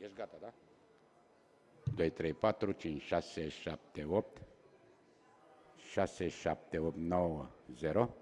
Ești gata, da? 2, 3, 4, 5, 6, 7, 8. 6, 7, 8, 9, 0.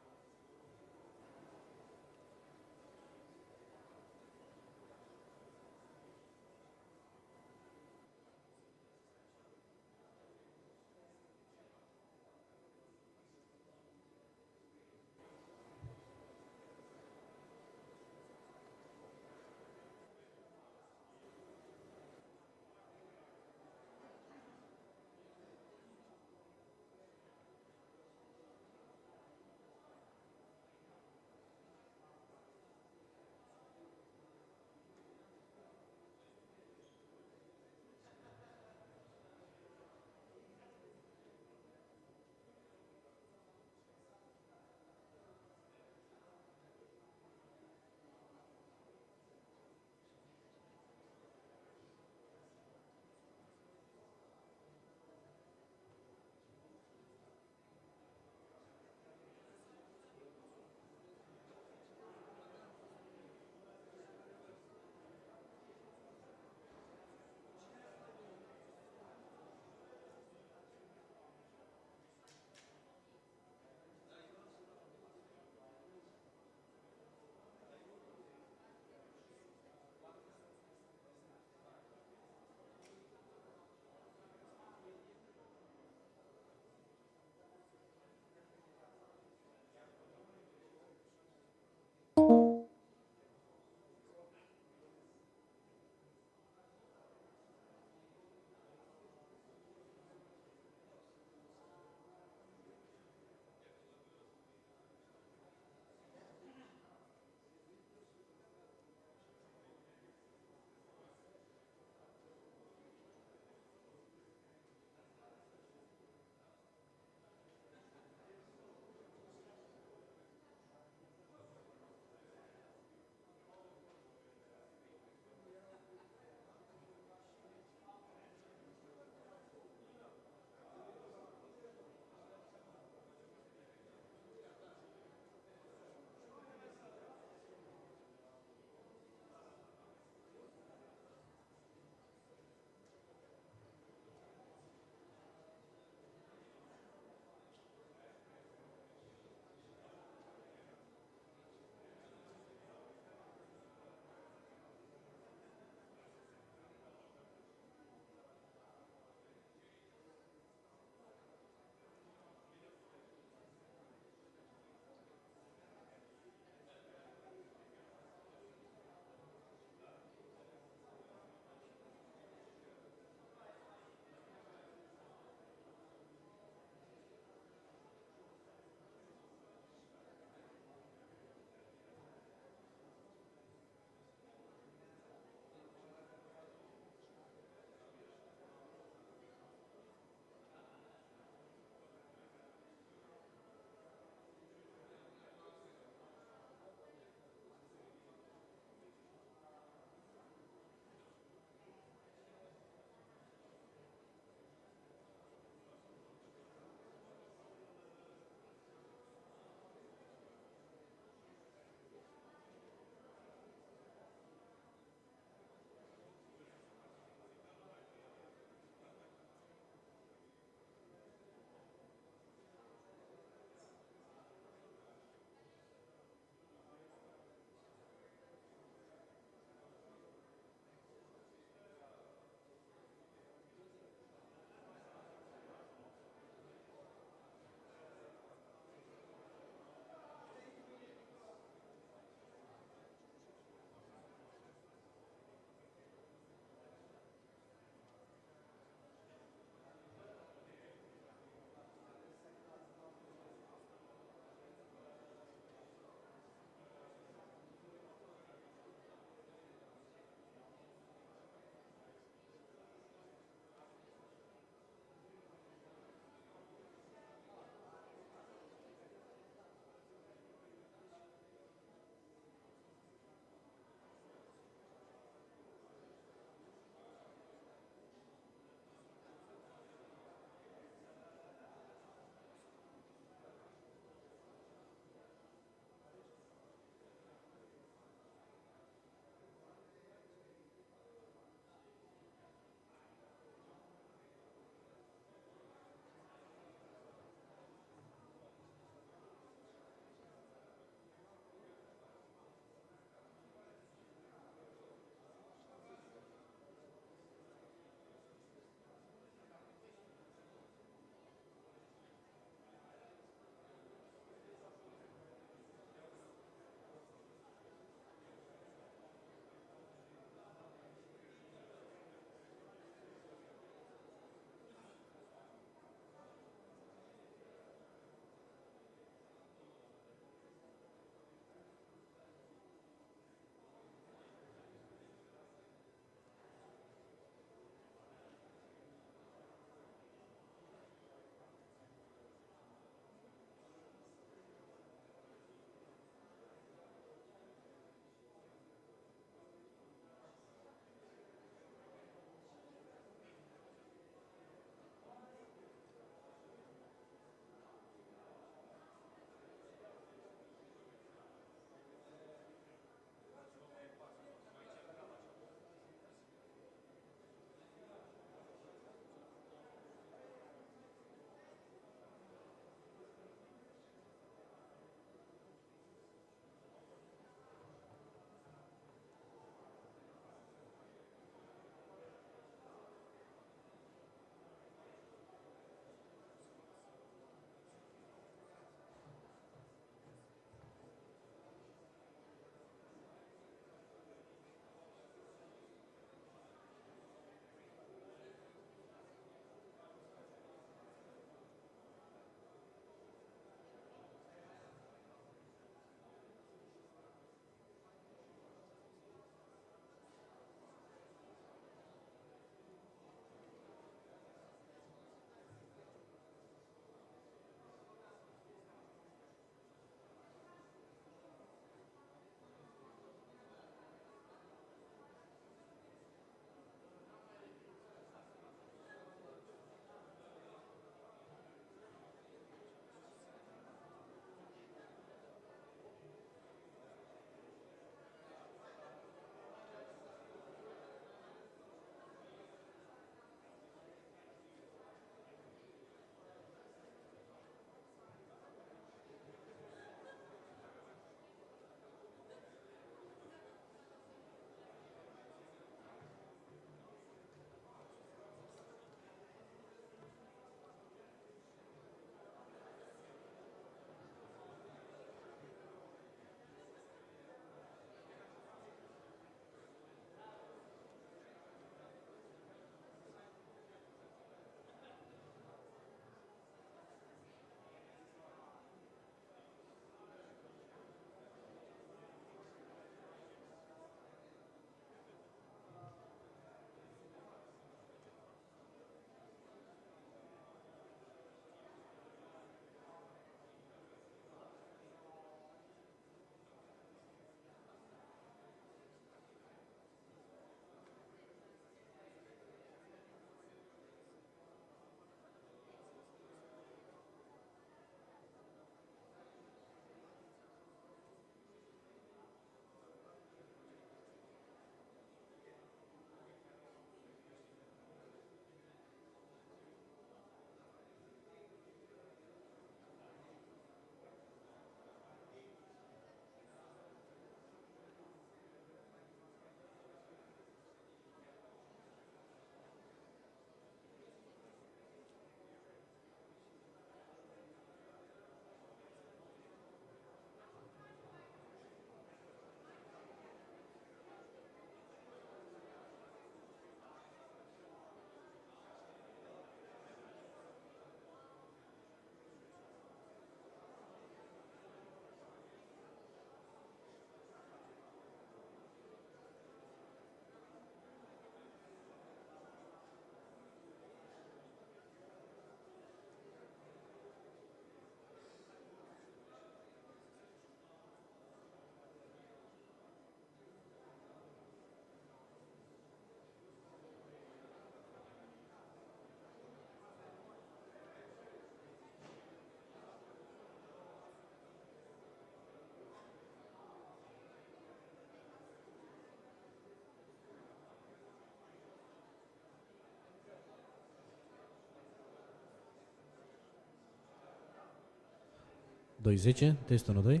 210, test 1, 2.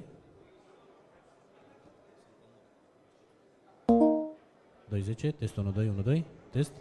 210, test 1, 2, 1, 2, test.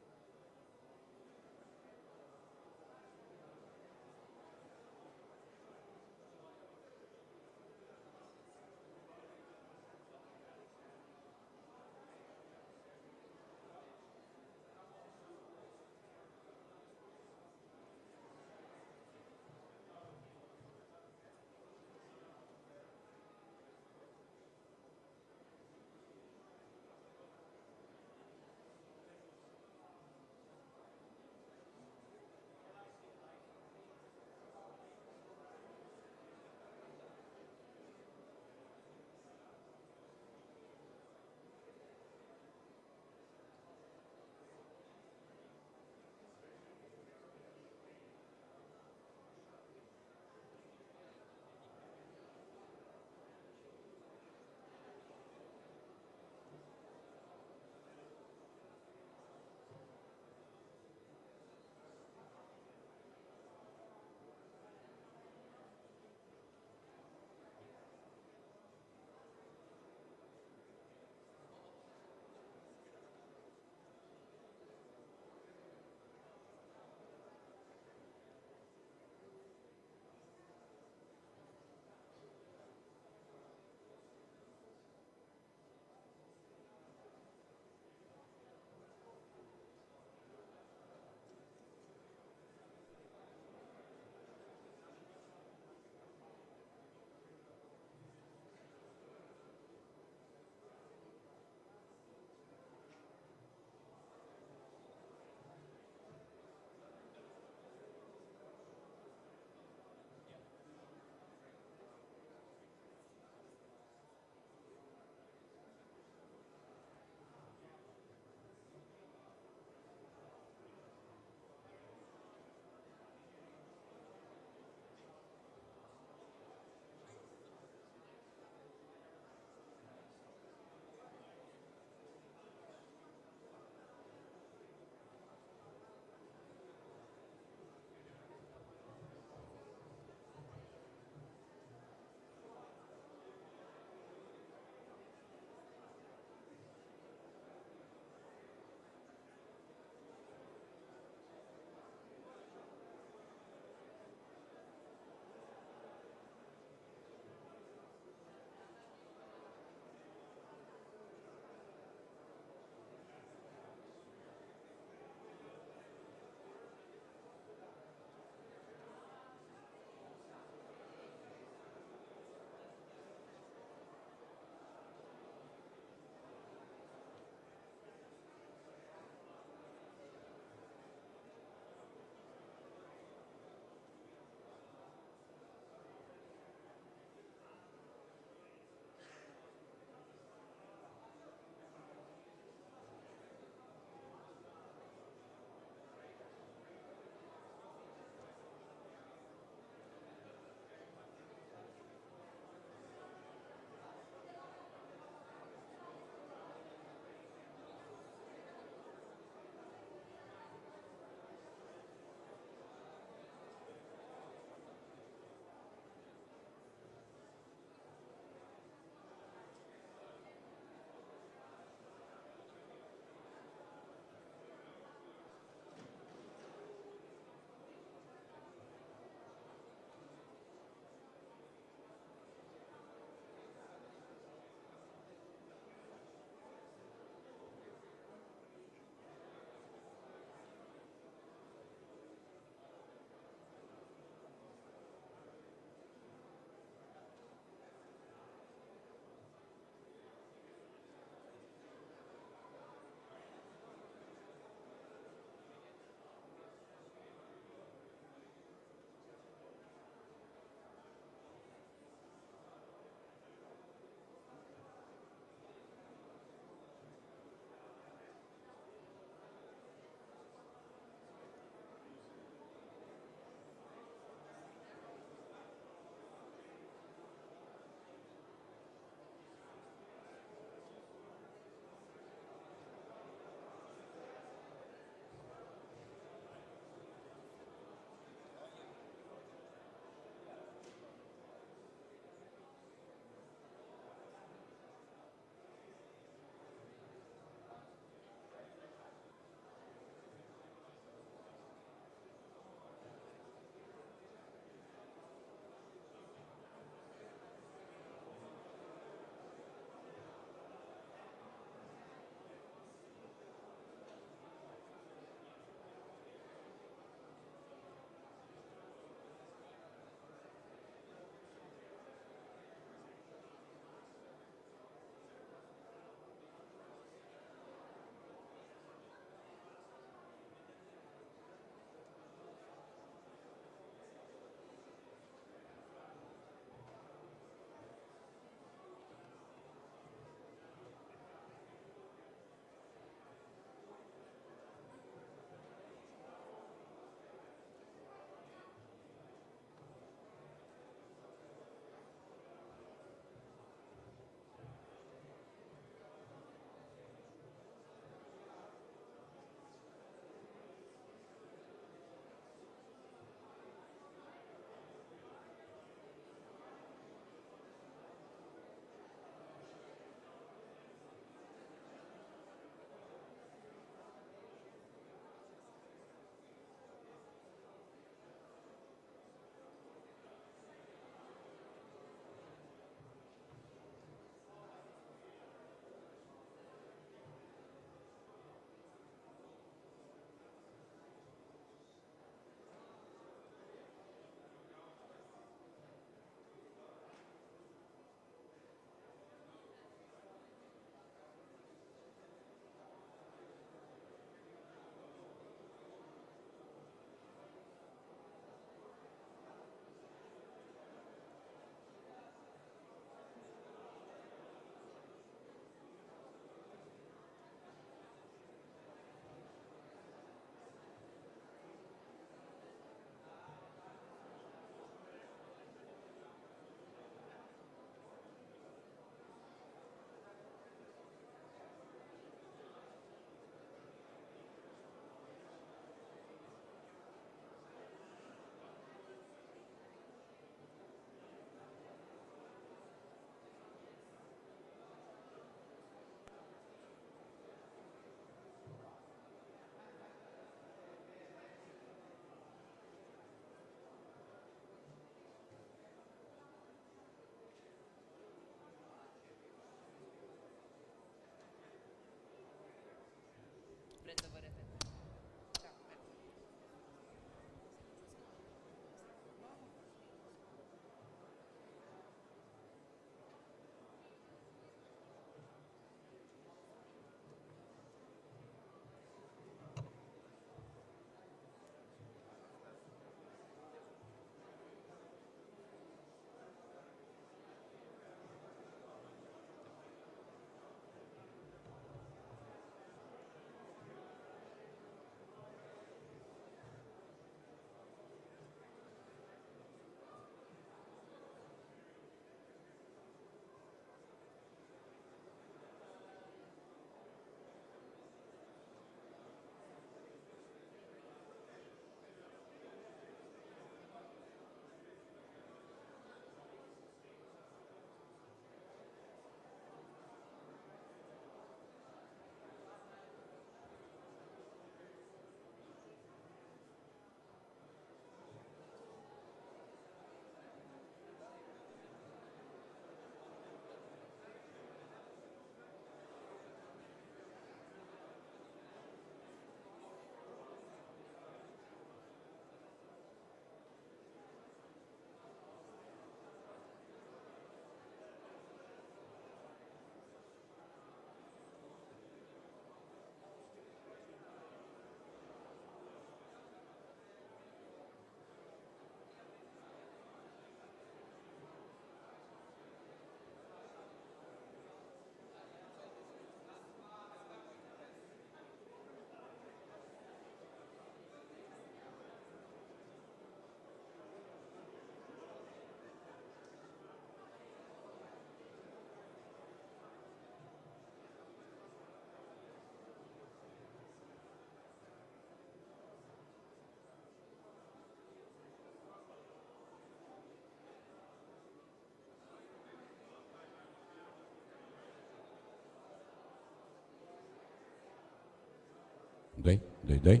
2-2.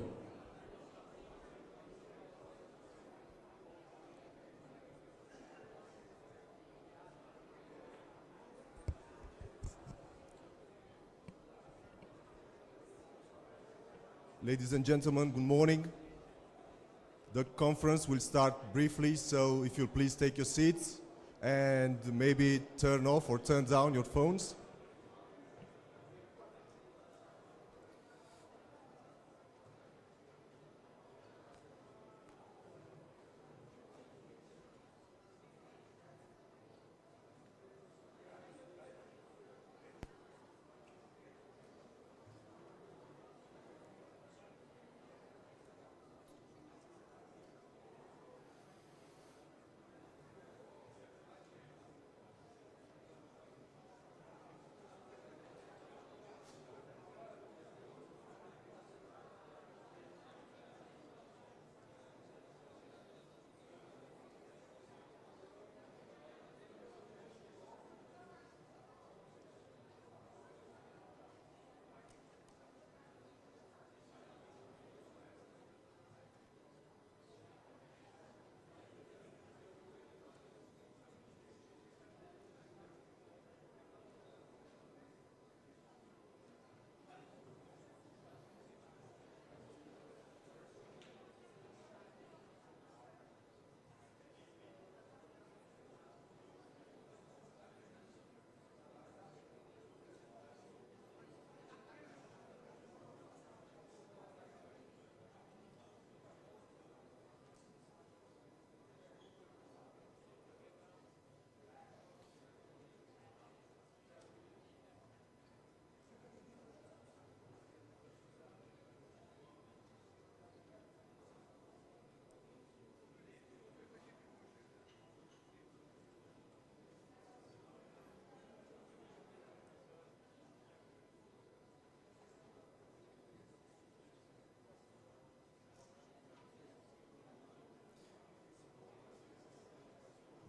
Ladies and gentlemen, good morning. The conference will start briefly, so if you'll please take your seats and maybe turn off or turn down your phones.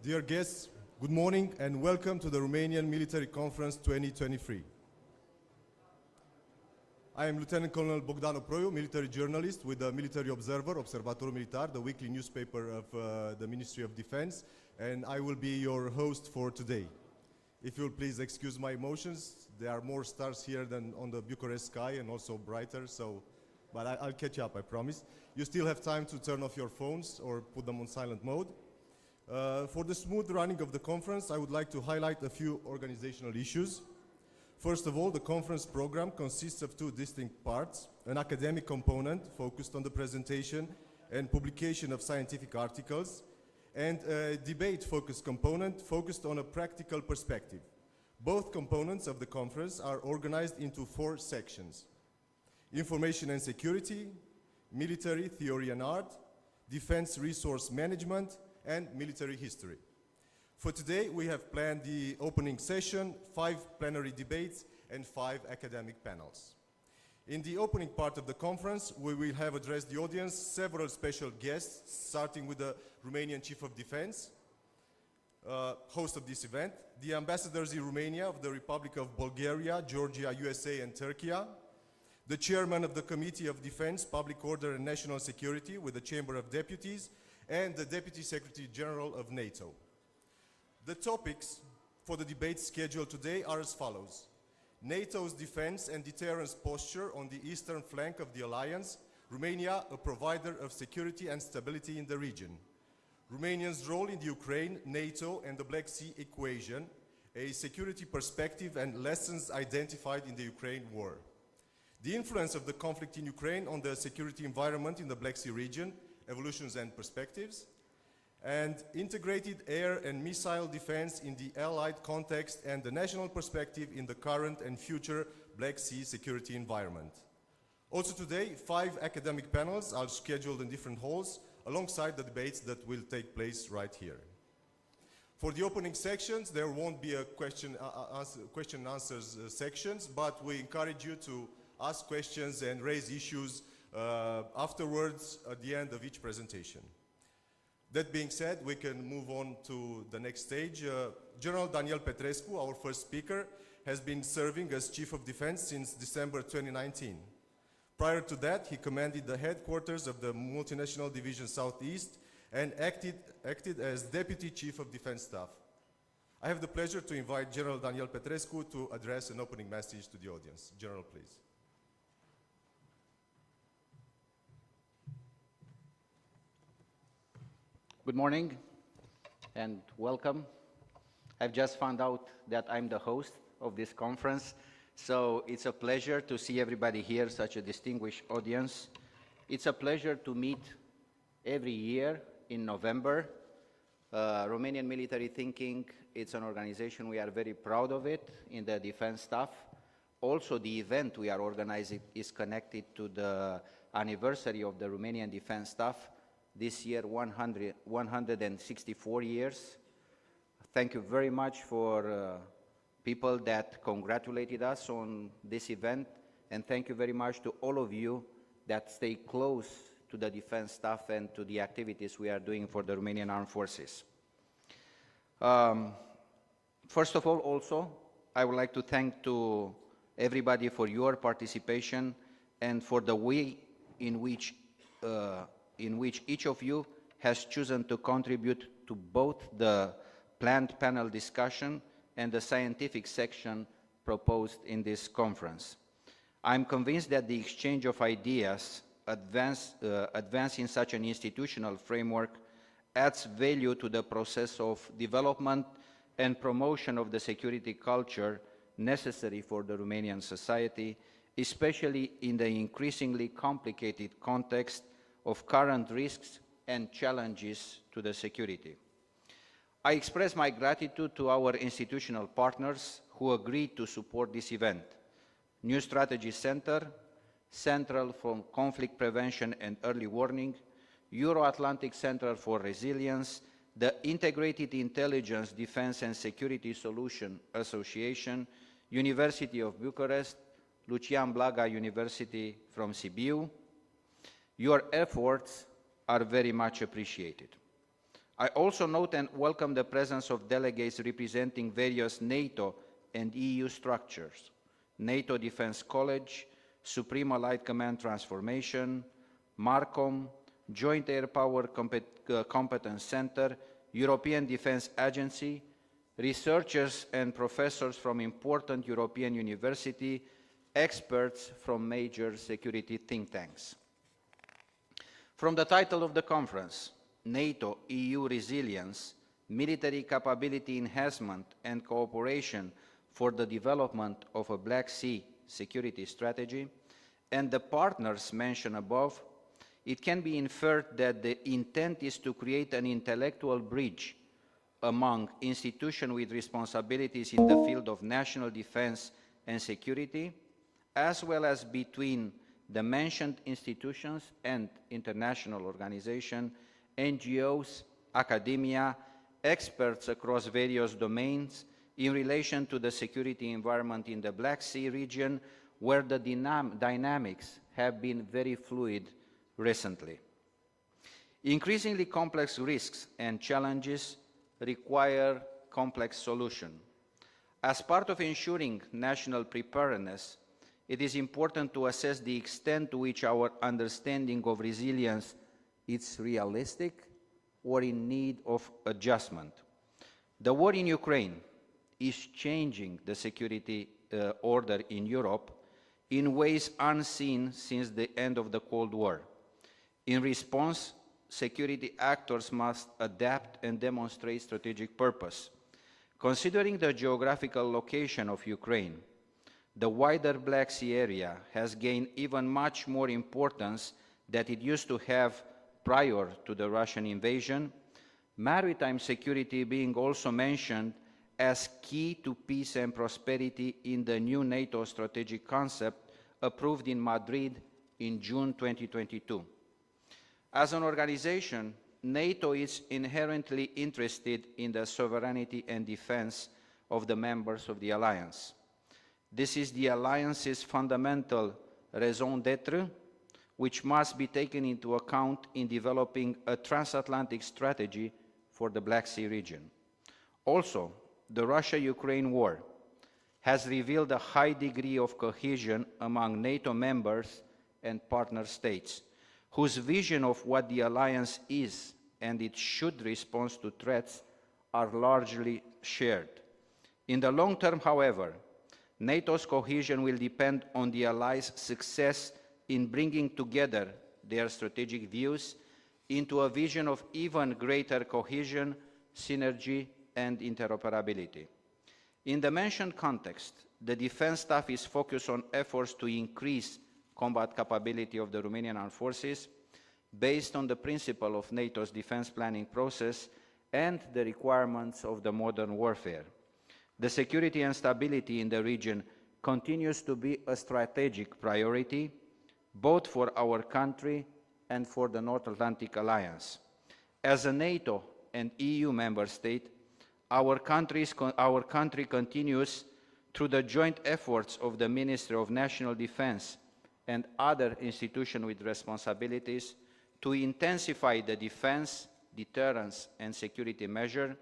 Dear guests, good morning and welcome to the Romanian Military Conference 2023. I am Lieutenant Colonel Bogdan Oproiu, military journalist with the Military Observer, Observatorul Militar, the weekly newspaper of the Ministry of Defense, and I will be your host for today. If you'll please excuse my emotions, there are more stars here than on the Bucharest sky and also brighter, but I'll catch up, I promise. You still have time to turn off your phones or put them on silent mode. For the smooth running of the conference, I would like to highlight a few organizational issues. First of all, the conference program consists of two distinct parts: an academic component focused on the presentation and publication of scientific articles, and a debate-focused component focused on a practical perspective. Both components of the conference are organized into 4 sections: information and security, military theory and art, defense resource management, and military history. For today, we have planned the opening session, 5 plenary debates, and 5 academic panels. In the opening part of the conference, we will have addressed the audience several special guests, starting with the Romanian Chief of Defense, host of this event, the ambassadors in Romania of the Republic of Bulgaria, Georgia, USA, and Türkyie, the chairman of the Committee of Defense, Public Order and National Security with the Chamber of Deputies, and the Deputy Secretary General of NATO. The topics for the debate scheduled today are as follows: NATO's defense and deterrence posture on the eastern flank of the alliance, Romania, a provider of security and stability in the region; Romania's role in the Ukraine, NATO, and the Black Sea equation, a security perspective and lessons identified in the Ukraine war; the influence of the conflict in Ukraine on the security environment in the Black Sea region, evolutions and perspectives; and integrated air and missile defense in the allied context and the national perspective in the current and future Black Sea security environment. Also today, 5 academic panels are scheduled in different halls alongside the debates that will take place right here. For the opening sections, there won't be a question and answers sections, but we encourage you to ask questions and raise issues afterwards at the end of each presentation. That being said, we can move on to the next stage. General Daniel Petrescu, our first speaker, has been serving as Chief of Defense since December 2019. Prior to that, he commanded the headquarters of the Multinational Division Southeast and acted as Deputy Chief of Defense Staff. I have the pleasure to invite General Daniel Petrescu to address an opening message to the audience. General, please. Good morning and welcome. I've just found out that I'm the host of this conference, so it's a pleasure to see everybody here, such a distinguished audience. It's a pleasure to meet every year in November. Romanian Military Thinking, it's an organization, we are very proud of it in the defense staff. Also, the event we are organizing is connected to the anniversary of the Romanian defense staff. This year, 164 years. Thank you very much for people that congratulated us on this event, and thank you very much to all of you that stay close to the defense staff and to the activities we are doing for the Romanian Armed Forces. First of all, also, I would like to thank to everybody for your participation and for the way in which each of you has chosen to contribute to both the planned panel discussion and the scientific section proposed in this conference. I'm convinced that the exchange of ideas advanced in such an institutional framework adds value to the process of development and promotion of the security culture necessary for the Romanian society, especially in the increasingly complicated context of current risks and challenges to the security. I express my gratitude to our institutional partners who agreed to support this event. New Strategy Center, Central for Conflict Prevention and Early Warning, Euro-Atlantic Center for Resilience, the Integrated Intelligence, Defense and Security Solution Association, University of Bucharest, Lucian Blaga University from Sibiu. Your efforts are very much appreciated. I also note and welcome the presence of delegates representing various NATO and EU structures, NATO Defense College, Supreme Allied Command Transformation, MARCOM, Joint Air Power Competence Center, European Defense Agency, researchers and professors from important European universities, experts from major security think tanks. From the title of the conference, NATO-EU Resilience, Military Capability Enhancement and Cooperation for the Development of a Black Sea Security Strategy, and the partners mentioned above, it can be inferred that the intent is to create an intellectual bridge among institutions with responsibilities in the field of national defense and security, as well as between the mentioned institutions and international organizations, NGOs, academia, experts across various domains in relation to the security environment in the Black Sea region, where the dynamics have been very fluid recently. Increasingly complex risks and challenges require complex solutions. As part of ensuring national preparedness, it is important to assess the extent to which our understanding of resilience is realistic or in need of adjustment. The war in Ukraine is changing the security order in Europe in ways unseen since the end of the Cold War. In response, security actors must adapt and demonstrate strategic purpose. Considering the geographical location of Ukraine, the wider Black Sea area has gained even much more importance than it used to have prior to the Russian invasion, maritime security being also mentioned as key to peace and prosperity in the new NATO strategic concept approved in Madrid in June 2022. As an organization, NATO is inherently interested in the sovereignty and defense of the members of the alliance. This is the alliance's fundamental raison d'être, which must be taken into account in developing a transatlantic strategy for the Black Sea region. Also, the Russia-Ukraine war has revealed a high degree of cohesion among NATO members and partner states, whose vision of what the alliance is and it should respond to threats are largely shared. In the long term, however, NATO's cohesion will depend on the allies' success in bringing together their strategic views into a vision of even greater cohesion, synergy, and interoperability. In the mentioned context, the Defence Staff is focused on efforts to increase combat capability of the Romanian Armed Forces based on the principle of NATO's defence planning process and the requirements of the modern warfare. The security and stability in the region continues to be a strategic priority, both for our country and for the North Atlantic Alliance. As a NATO and EU member state, our country continues, through the joint efforts of the Ministry of National Defence and other institutions with responsibilities, to intensify the defence, deterrence and security measures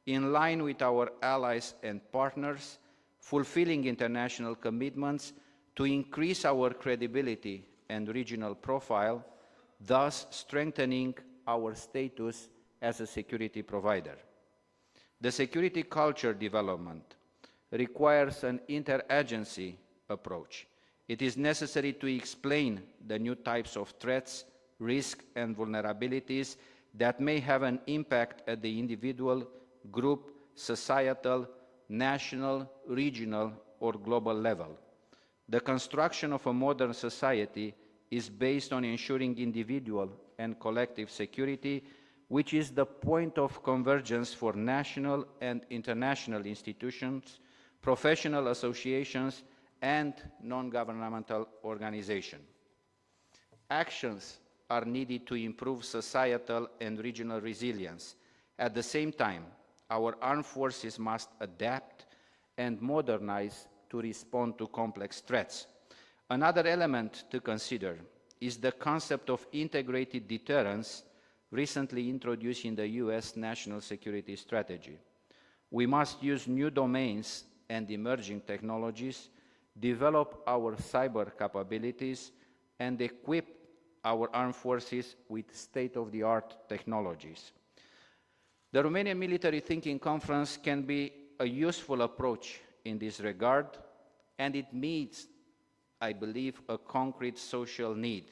in line with our allies and partners, fulfilling international commitments to increase our credibility and regional profile, thus strengthening our status as a security provider. The security culture development requires an interagency approach. It is necessary to explain the new types of threats, risks and vulnerabilities that may have an impact at the individual, group, societal, national, regional or global level. The construction of a modern society is based on ensuring individual and collective security, which is the point of convergence for national and international institutions, professional associations and non-governmental organizations. Actions are needed to improve societal and regional resilience. At the same time, our armed forces must adapt and modernize to respond to complex threats. Another element to consider is the concept of integrated deterrence recently introduced in the US National Security Strategy. We must use new domains and emerging technologies, develop our cyber capabilities, and equip our armed forces with state-of-the-art technologies. The Romanian Military Thinking Conference can be a useful approach in this regard, and it meets, I believe, a concrete social need.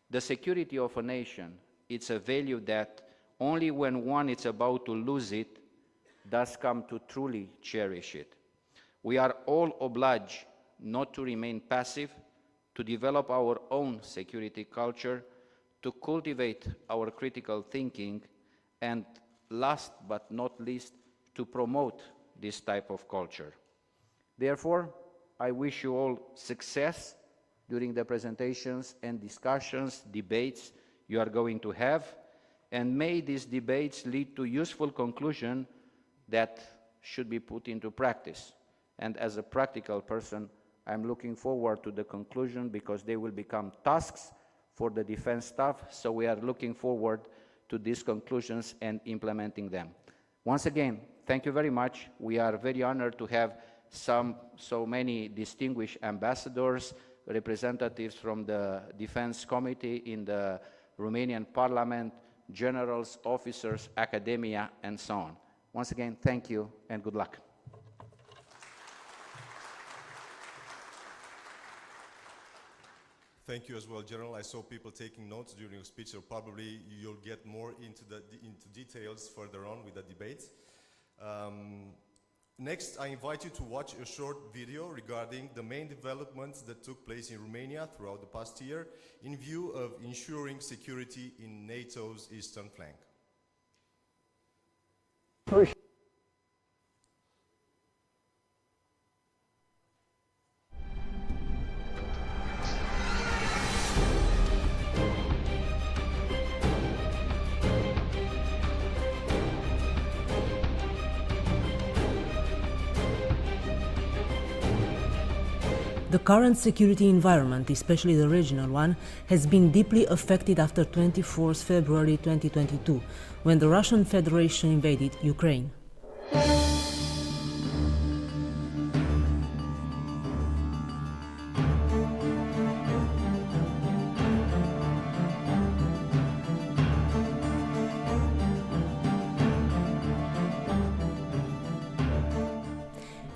The security of a nation, it's a value that only when one is about to lose it does come to truly cherish it. We are all obliged not to remain passive, to develop our own security culture, to cultivate our critical thinking, and last but not least, to promote this type of culture. Therefore, I wish you all success during the presentations and discussions, debates you are going to have, and may these debates lead to useful conclusions that should be put into practice. And as a practical person, I'm looking forward to the conclusion because they will become tasks for the defense staff, so we are looking forward to these conclusions and implementing them. Once again, thank you very much. We are very honored to have so many distinguished ambassadors, representatives from the Defense Committee in the Romanian Parliament, generals, officers, academia, and so on. Once again, thank you and good luck. Thank you as well, General. I saw people taking notes during your speech, so probably you'll get more into details further on with the debates. Next, I invite you to watch a short video regarding the main developments that took place in Romania throughout the past year in view of ensuring security in NATO's eastern flank. The current security environment, especially the regional one, has been deeply affected after 24 February 2022, when the Russian Federation invaded Ukraine.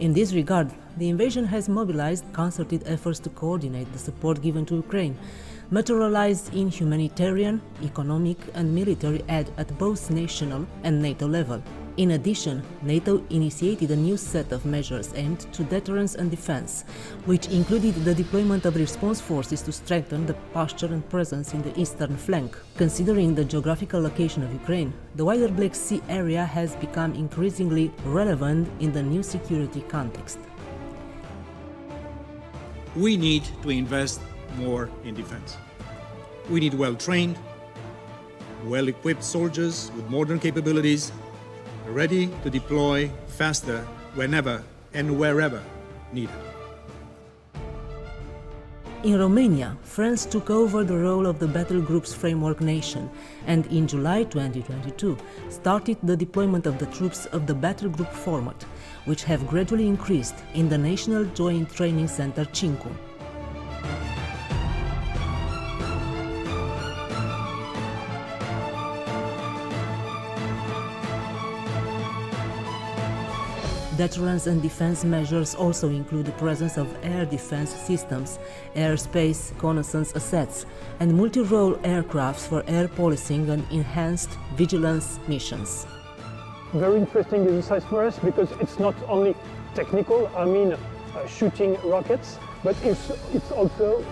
In this regard, the invasion has mobilized concerted efforts to coordinate the support given to Ukraine, materialized in humanitarian, economic and military aid at both national and NATO level. In addition, NATO initiated a new set of measures aimed to deterrence and defense, which included the deployment of response forces to strengthen the posture and presence in the eastern flank. Considering the geographical location of Ukraine, the wider Black Sea area has become increasingly relevant in the new security context. We need to invest more in defense. We need well-trained, well-equipped soldiers with modern capabilities, ready to deploy faster whenever and wherever needed. In Romania, France took over the role of the battle group's framework nation and in July 2022 started the deployment of the troops of the battle group format, which have gradually increased in the National Joint Training Center Cincu. Deterrence and defense measures also include the presence of air defense systems, airspace reconnaissance assets, and multi-role aircrafts for air policing and enhanced vigilance missions. Very interesting exercise for us because it's not only technical, shooting rockets, but it's also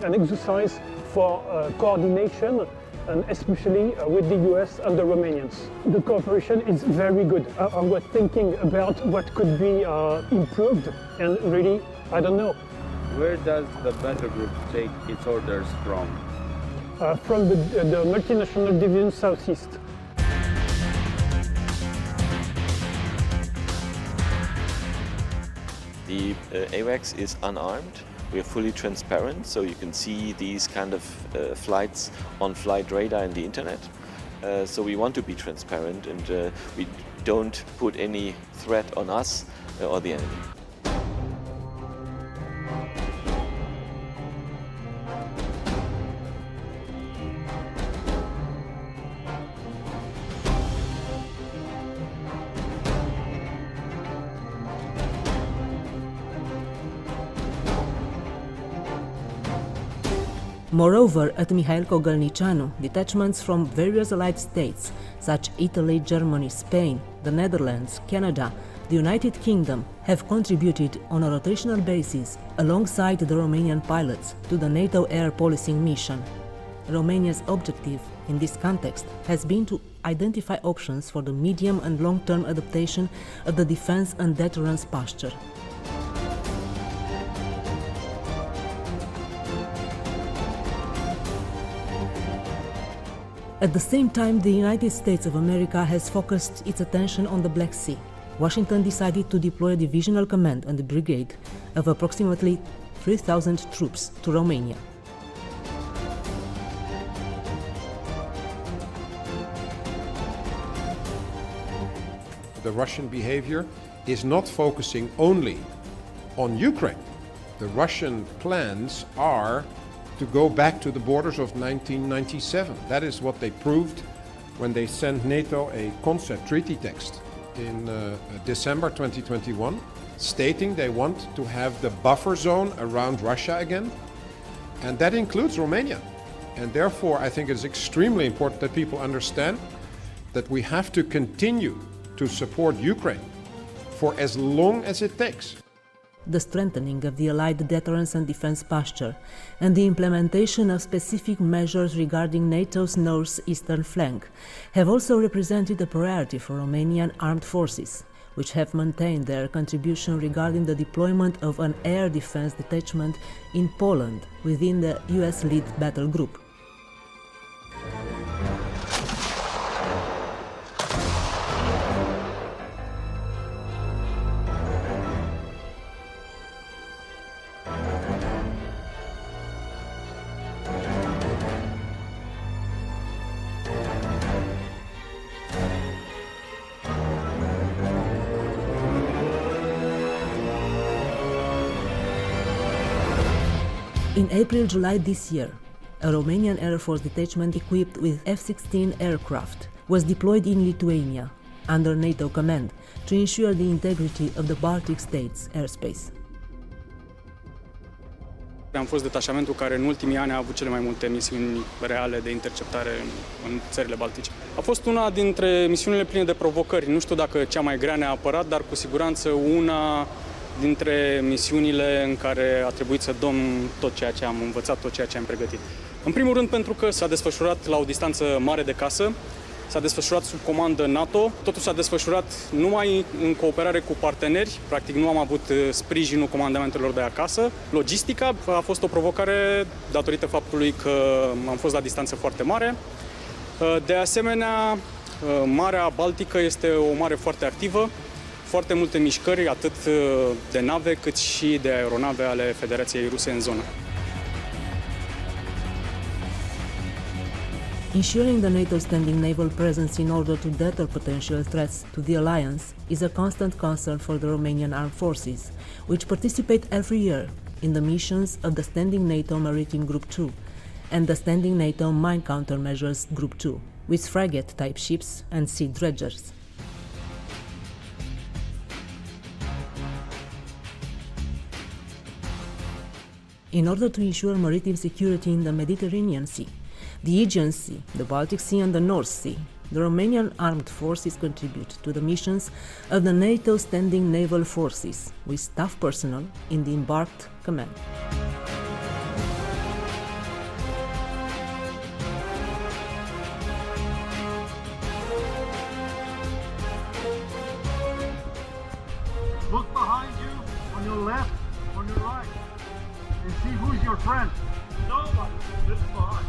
an exercise for coordination, and especially with the US and the Romanians. The cooperation is very good. I was thinking about what could be improved, and really, I don't know. Where does the battle group take its orders from? From the multinational division Southeast. The AWACS is unarmed. We are fully transparent, so you can see these kind of flights on flight radar in the internet. So we want to be transparent, and we don't put any threat on us or the enemy. Moreover, at Mihail Cogălnicianu, detachments from various allied states, such Italy, Germany, Spain, the Netherlands, Canada, the United Kingdom, have contributed on a rotational basis, alongside the Romanian pilots, to the NATO air policing mission. Romania's objective in this context has been to identify options for the medium and long-term adaptation of the defense and deterrence posture. At the same time, the United States of America has focused its attention on the Black Sea. Washington decided to deploy a divisional command and a brigade of approximately 3,000 troops to Romania. The Russian behavior is not focusing only on Ukraine. The Russian plans are to go back to the borders of 1997. That is what they proved when they sent NATO a concept treaty text in December 2021, stating they want to have the buffer zone around Russia again, and that includes Romania. And therefore, I think it's extremely important that people understand that we have to continue to support Ukraine for as long as it takes. The strengthening of the Allied deterrence and defense posture, and the implementation of specific measures regarding NATO's northeastern flank have also represented a priority for Romanian armed forces, which have maintained their contribution regarding the deployment of an air defense detachment in Poland within the US-led battle group. In April-July this year, a Romanian Air Force detachment equipped with F-16 aircraft was deployed in Lithuania, under NATO command to ensure the integrity of the Baltic states' airspace. Am fost detașamentul care în ultimii ani a avut cele mai multe misiuni reale de interceptare în țările baltice. A fost una dintre misiunile pline de provocări. Nu știu dacă cea mai grea neapărat, dar cu siguranță una dintre misiunile în care a trebuit să dăm tot ceea ce am învățat, tot ceea ce am pregătit. În primul rând pentru că s-a desfășurat la o distanță mare de casă, s-a desfășurat sub comandă NATO, totul s-a desfășurat numai în cooperare cu parteneri, practic nu am avut sprijinul comandamentelor de acasă. Logistica a fost o provocare datorită faptului că am fost la distanță foarte mare. De asemenea, Marea Baltică este o mare foarte activă, foarte multe mișcări, atât de nave cât și de aeronave ale Federației Ruse în zonă. Ensuring the NATO standing naval presence in order to deter potential threats to the alliance is a constant concern for the Romanian armed forces, which participate every year in the missions of the standing NATO Maritime Group 2 and the standing NATO Mine Countermeasures Group 2, with frigate-type ships and sea dredgers. In order to ensure maritime security in the Mediterranean Sea, the Aegean Sea, the Baltic Sea and the North Sea, the Romanian armed forces contribute to the missions of the NATO standing naval forces with staff personnel in the embarked command. Look behind you, on your left, on your right, and see who's your friend. Nobody. Look behind.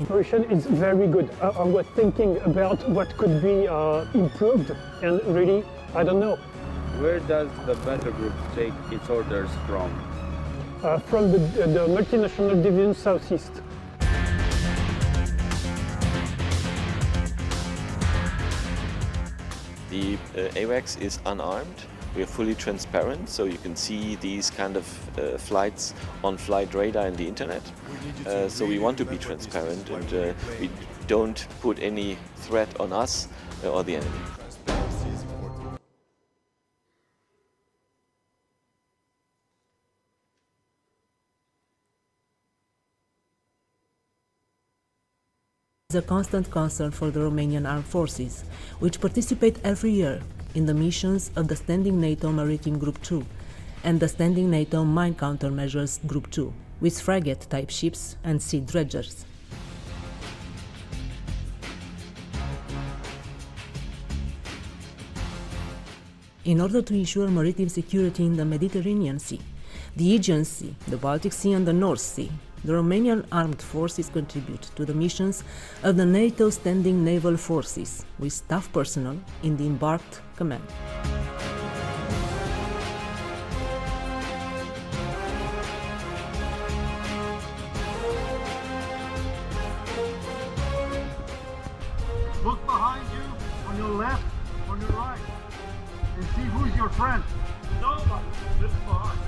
Operation is very good. I was thinking about what could be improved, and really, I don't know. Where does the battle group take its orders from? From the multinational division Southeast. The AWACS is unarmed. We are fully transparent, so you can see these kind of flights on flight radar in the internet. So we want to be transparent, and we don't put any threat on us or the enemy. Is a constant concern for the Romanian armed forces, which participate every year in the missions of the standing NATO Maritime Group 2 and the standing NATO Mine Countermeasures Group 2, with frigate-type ships and sea dredgers. In order to ensure maritime security in the Mediterranean Sea, the Aegean Sea, the Baltic Sea and the North Sea, the Romanian armed forces contribute to the missions of the NATO standing naval forces with staff personnel in the embarked command. Look behind you, on your left, on your right, and see who's your friend. Nobody. Look behind.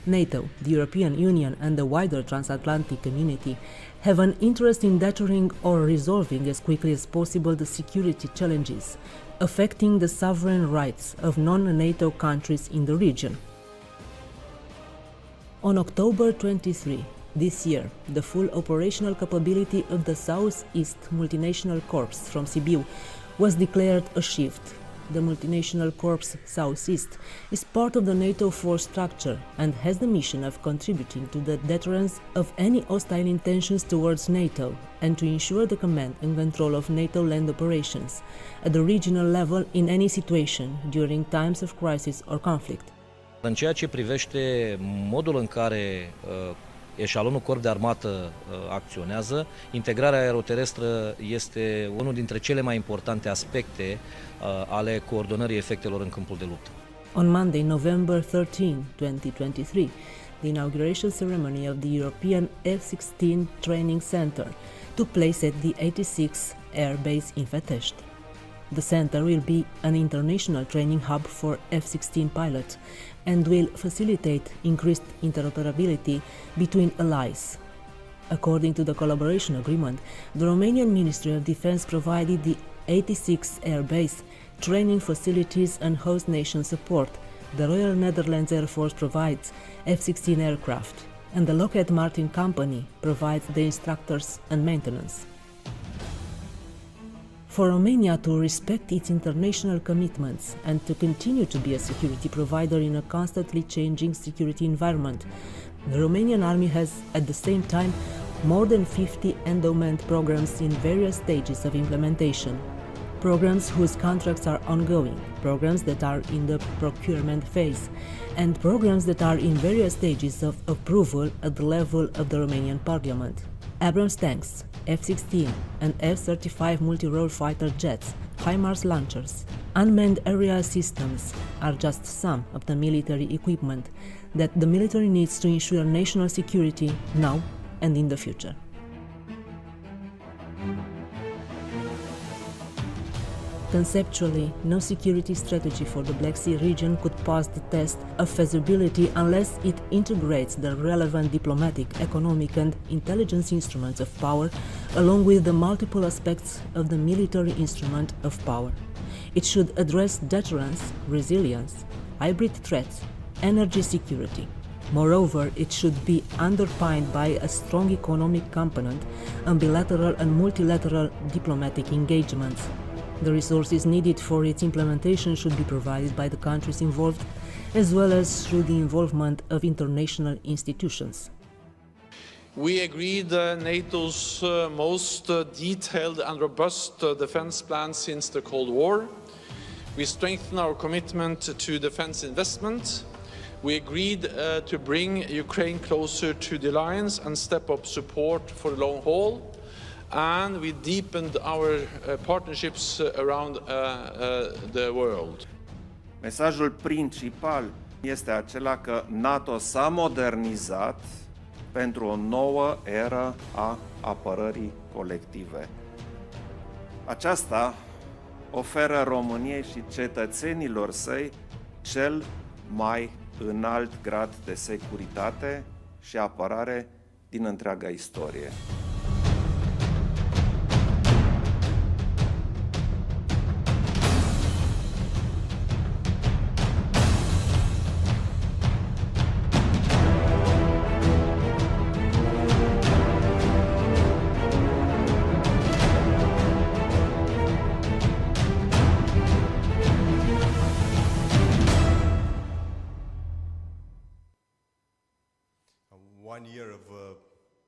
NATO, the European Union and the wider transatlantic community have an interest in deterring or resolving as quickly as possible the security challenges affecting the sovereign rights of non-NATO countries in the region. On October 23 this year, the full operational capability of the Southeast Multinational Corps from Sibiu was declared achieved. The Multinational Corps Southeast is part of the NATO force structure and has the mission of contributing to the deterrence of any hostile intentions towards NATO and to ensure the command and control of NATO land operations at the regional level in any situation during times of crisis or conflict. În ceea ce privește modul în care eșalonul corp de armată acționează, integrarea aeroterestră este unul dintre cele mai importante aspecte ale coordonării efectelor în câmpul de luptă. On Monday, November 13, 2023, the inauguration ceremony of the European F-16 Training Center took place at the 86th Air Base in Fetești. The center will be an international training hub for F-16 pilots and will facilitate increased interoperability between allies. According to the collaboration agreement, the Romanian Ministry of Defense provided the 86 Air Base, training facilities and host nation support. The Royal Netherlands Air Force provides F-16 aircraft, and the Lockheed Martin company provides the instructors and maintenance. For Romania to respect its international commitments and to continue to be a security provider in a constantly changing security environment, the Romanian Army has, at the same time, more than 50 endowment programs in various stages of implementation. Programs whose contracts are ongoing, programs that are in the procurement phase, and programs that are in various stages of approval at the level of the Romanian Parliament. Abrams tanks, F-16 and F-35 multi-role fighter jets, HIMARS launchers, unmanned aerial systems are just some of the military equipment that the military needs to ensure national security now and in the future. Conceptually, no security strategy for the Black Sea region could pass the test of feasibility unless it integrates the relevant diplomatic, economic and intelligence instruments of power along with the multiple aspects of the military instrument of power. It should address deterrence, resilience, hybrid threats, energy security. Moreover, it should be underpinned by a strong economic component and bilateral and multilateral diplomatic engagements. The resources needed for its implementation should be provided by the countries involved, as well as through the involvement of international institutions. We agreed NATO's most detailed and robust defense plan since the Cold War. We strengthened our commitment to defense investment. We agreed to bring Ukraine closer to the alliance and step up support for the long haul. And we deepened our partnerships around the world. Mesajul principal este acela că NATO s-a modernizat pentru o nouă eră a apărării colective. Aceasta oferă României și cetățenilor săi cel mai înalt grad de securitate și apărare din întreaga istorie.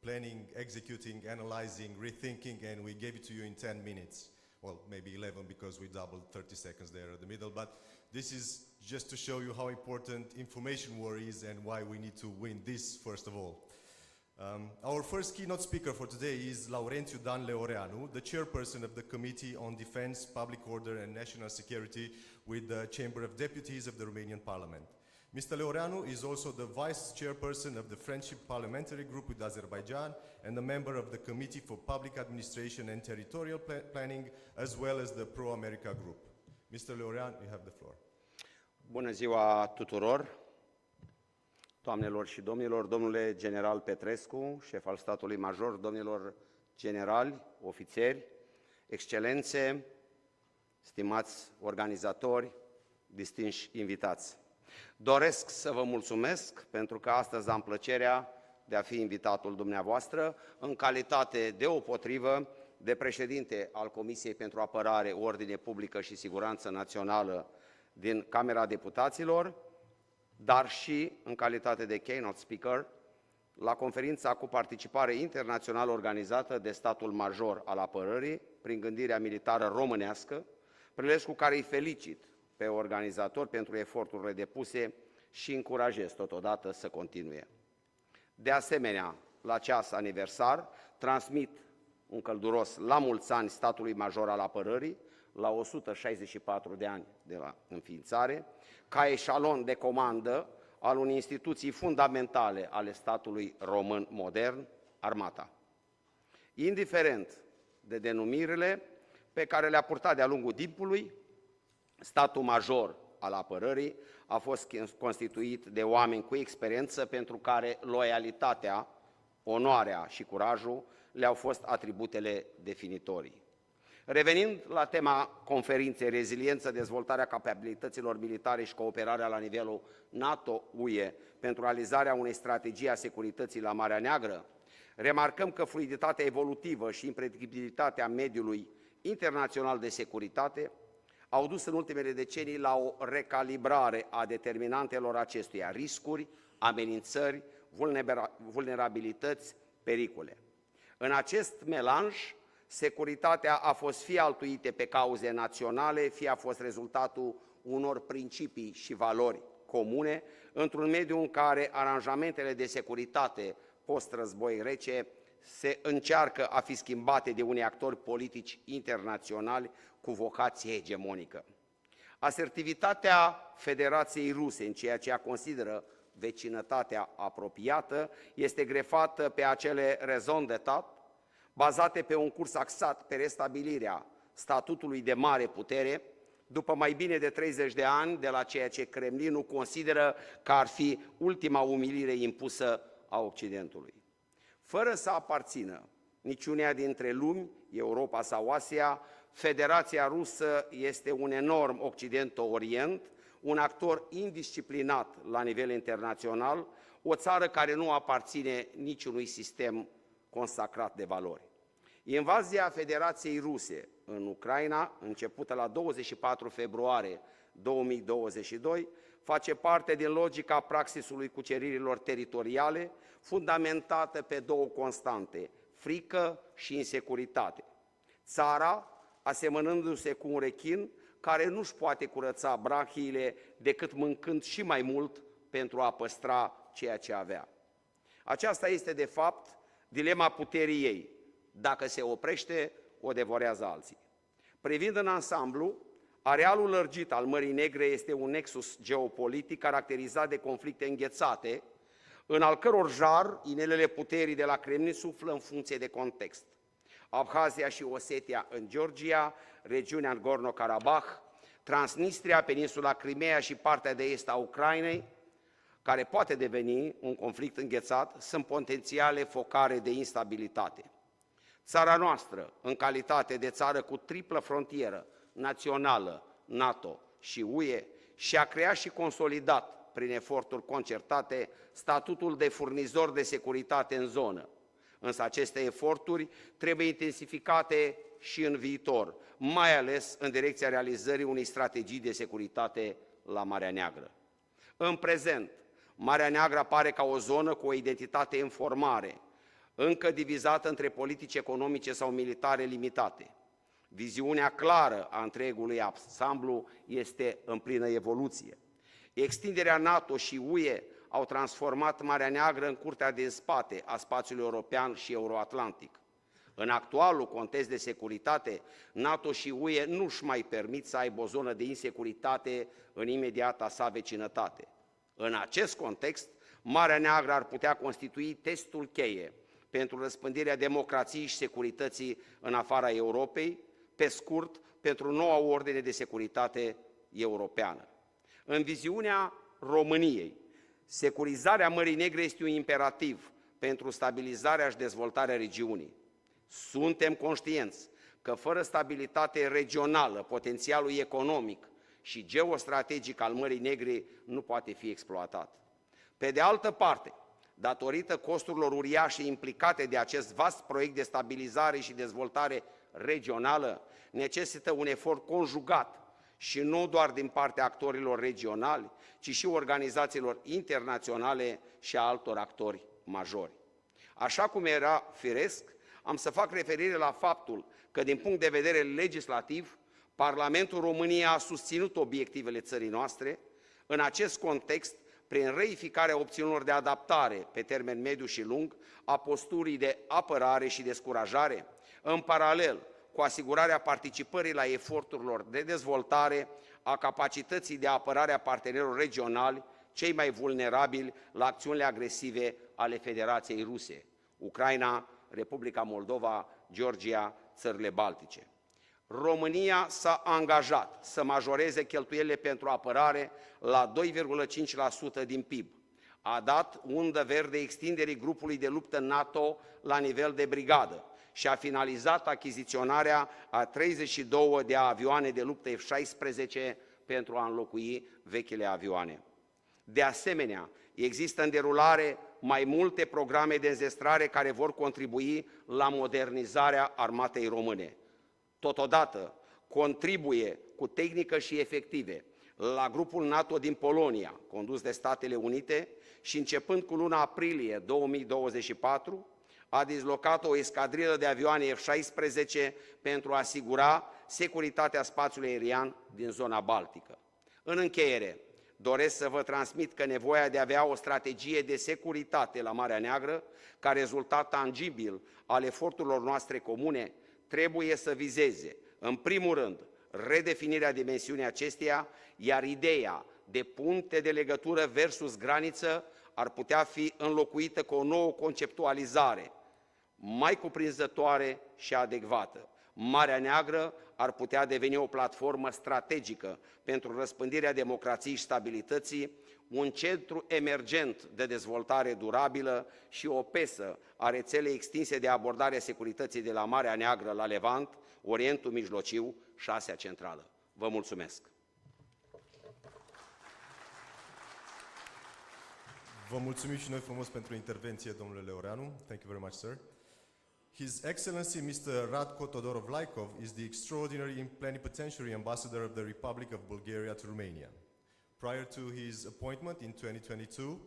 Planning, executing, analyzing, rethinking, and we gave it to you in 10 minutes. Well, maybe 11 because we doubled 30 seconds there at the middle, but this is just to show you how important information war is and why we need to win this first of all. Our first keynote speaker for today is Laurențiu-Dan, the Chairperson of the Committee on Defense, Public Order and National Security with the Chamber of Deputies of the Romanian Parliament. Mr. LEOREANU is also the Vice Chairperson of the Friendship Parliamentary Group with Azerbaijan and a member of the Committee for Public Administration and Territorial Planning, as well as the Pro-America Group. Mr. LEOREANU, you have the floor. Bună ziua tuturor, doamnelor și domnilor, domnule general PETRESCU, șef al statului major, domnilor generali, ofițeri, excelențe, stimați organizatori, distinși invitați. Doresc să vă mulțumesc pentru că astăzi am plăcerea de a fi invitatul dumneavoastră în calitate deopotrivă de președinte al Comisiei pentru Apărare, Ordine Publică și Siguranță Națională din Camera Deputaților, dar și în calitate de keynote speaker la conferința cu participare internațională organizată de statul major al apărării prin gândirea militară românească, prilej cu care îi felicit pe organizatori pentru eforturile depuse și încurajez totodată să continue. De asemenea, la ceas aniversar, transmit un călduros la mulți ani statului major al apărării, la 164 de ani de la înființare, ca eșalon de comandă al unei instituții fundamentale ale statului român modern, armata. Indiferent de denumirile, pe care le-a purtat de-a lungul timpului. Statul major al apărării a fost constituit de oameni cu experiență pentru care loialitatea, onoarea și curajul le-au fost atributele definitorii. Revenind la tema conferinței Reziliență, dezvoltarea capabilităților militare și cooperarea la nivelul NATO-UE pentru realizarea unei strategii a securității la Marea Neagră, remarcăm că fluiditatea evolutivă și impredictibilitatea mediului internațional de securitate au dus în ultimele decenii la o recalibrare a determinantelor acestuia, riscuri, amenințări, vulnerabilități, pericole. În acest melanj, securitatea a fost fie altuite pe cauze naționale, fie a fost rezultatul unor principii și valori comune, într-un mediu în care aranjamentele de securitate post-război rece se încearcă a fi schimbate de unii actori politici internaționali cu vocație hegemonică. Asertivitatea Federației Ruse în ceea ce ea consideră vecinătatea apropiată este grefată pe acele raison d'etat, bazate pe un curs axat pe restabilirea statutului de mare putere, după mai bine de 30 de ani de la ceea ce Kremlinul consideră că ar fi ultima umilire impusă a Occidentului. Fără să aparțină niciunea dintre lumi, Europa sau Asia, Federația Rusă este un enorm Occident-Orient, un actor indisciplinat la nivel internațional, o țară care nu aparține niciunui sistem consacrat de valori. Invazia Federației Ruse în Ucraina, începută la 24 februarie 2022, face parte din logica praxisului cuceririlor teritoriale, fundamentată pe două constante, frică și insecuritate. Țara, asemănându-se cu un rechin care nu-și poate curăța brachiile decât mâncând și mai mult pentru a păstra ceea ce avea. Aceasta este, de fapt, dilema puterii ei. Dacă se oprește, o devorează alții. Privind în ansamblu, arealul lărgit al Mării Negre este un nexus geopolitic caracterizat de conflicte înghețate, în al căror jar inelele puterii de la Kremlin suflă în funcție de context. Abhazia și Osetia în Georgia, regiunea în Gorno-Karabakh, Transnistria, peninsula Crimea și partea de est a Ucrainei, care poate deveni un conflict înghețat, sunt potențiale focare de instabilitate. Țara noastră, în calitate de țară cu triplă frontieră, națională, NATO și UE, și-a creat și consolidat, prin eforturi concertate, statutul de furnizor de securitate în zonă. Însă aceste eforturi trebuie intensificate și în viitor, mai ales în direcția realizării unei strategii de securitate la Marea Neagră. În prezent, Marea Neagră apare ca o zonă cu o identitate în formare, încă divizată între politici economice sau militare limitate. Viziunea clară a întregului ansamblu este în plină evoluție. Extinderea NATO și UE au transformat Marea Neagră în curtea din spate a spațiului european și euroatlantic. În actualul context de securitate, NATO și UE nu își mai permit să aibă o zonă de insecuritate în imediata sa vecinătate. În acest context, Marea Neagră ar putea constitui testul cheie pentru răspândirea democrației și securității în afara Europei, pe scurt, pentru noua ordine de securitate europeană. În viziunea României, securizarea Mării Negre este un imperativ pentru stabilizarea și dezvoltarea regiunii. Suntem conștienți că fără stabilitate regională, potențialul economic și geostrategic al Mării Negre nu poate fi exploatat. Pe de altă parte, datorită costurilor uriașe implicate de acest vast proiect de stabilizare și dezvoltare regională, necesită un efort conjugat și nu doar din partea actorilor regionali, ci și organizațiilor internaționale și a altor actori majori. Așa cum era firesc, am să fac referire la faptul că, din punct de vedere legislativ, Parlamentul României a susținut obiectivele țării noastre. În acest context, prin reificarea opțiunilor de adaptare pe termen mediu și lung a posturii de apărare și descurajare, în paralel cu asigurarea participării la eforturilor de dezvoltare a capacității de apărare a partenerilor regionali, cei mai vulnerabili la acțiunile agresive ale Federației Ruse, Ucraina, Republica Moldova, Georgia, țările Baltice. România s-a angajat să majoreze cheltuielile pentru apărare la 2,5% din PIB. A dat undă verde extinderii grupului de luptă NATO la nivel de brigadă și a finalizat achiziționarea a 32 de avioane de luptă F-16 pentru a înlocui vechile avioane. De asemenea, există în derulare mai multe programe de înzestrare care vor contribui la modernizarea armatei române. Totodată, contribuie cu tehnică și efective la grupul NATO din Polonia, condus de Statele Unite, și începând cu luna aprilie 2024, a dislocat o escadrilă de avioane F-16 pentru a asigura securitatea spațiului aerian din zona Baltică. În încheiere, doresc să vă transmit că nevoia de a avea o strategie de securitate la Marea Neagră, ca rezultat tangibil al eforturilor noastre comune, trebuie să vizeze, în primul rând, redefinirea dimensiunii acesteia, iar ideea de puncte de legătură versus graniță ar putea fi înlocuită cu o nouă conceptualizare mai cuprinzătoare și adecvată. Marea Neagră ar putea deveni o platformă strategică pentru răspândirea democrației și stabilității, un centru emergent de dezvoltare durabilă și o pesă a rețelei extinse de abordare a securității de la Marea Neagră la Levant, Orientul Mijlociu și Asia Centrală. Vă mulțumesc! Vă mulțumim și noi frumos pentru intervenție, domnule Leoreanu. Thank you very much, sir. His Excellency Mr. Radko Totorov VALYKOV is the extraordinary plenipotentiary ambassador of the Republic of Bulgaria to Romania. Prior to his appointment in 2022,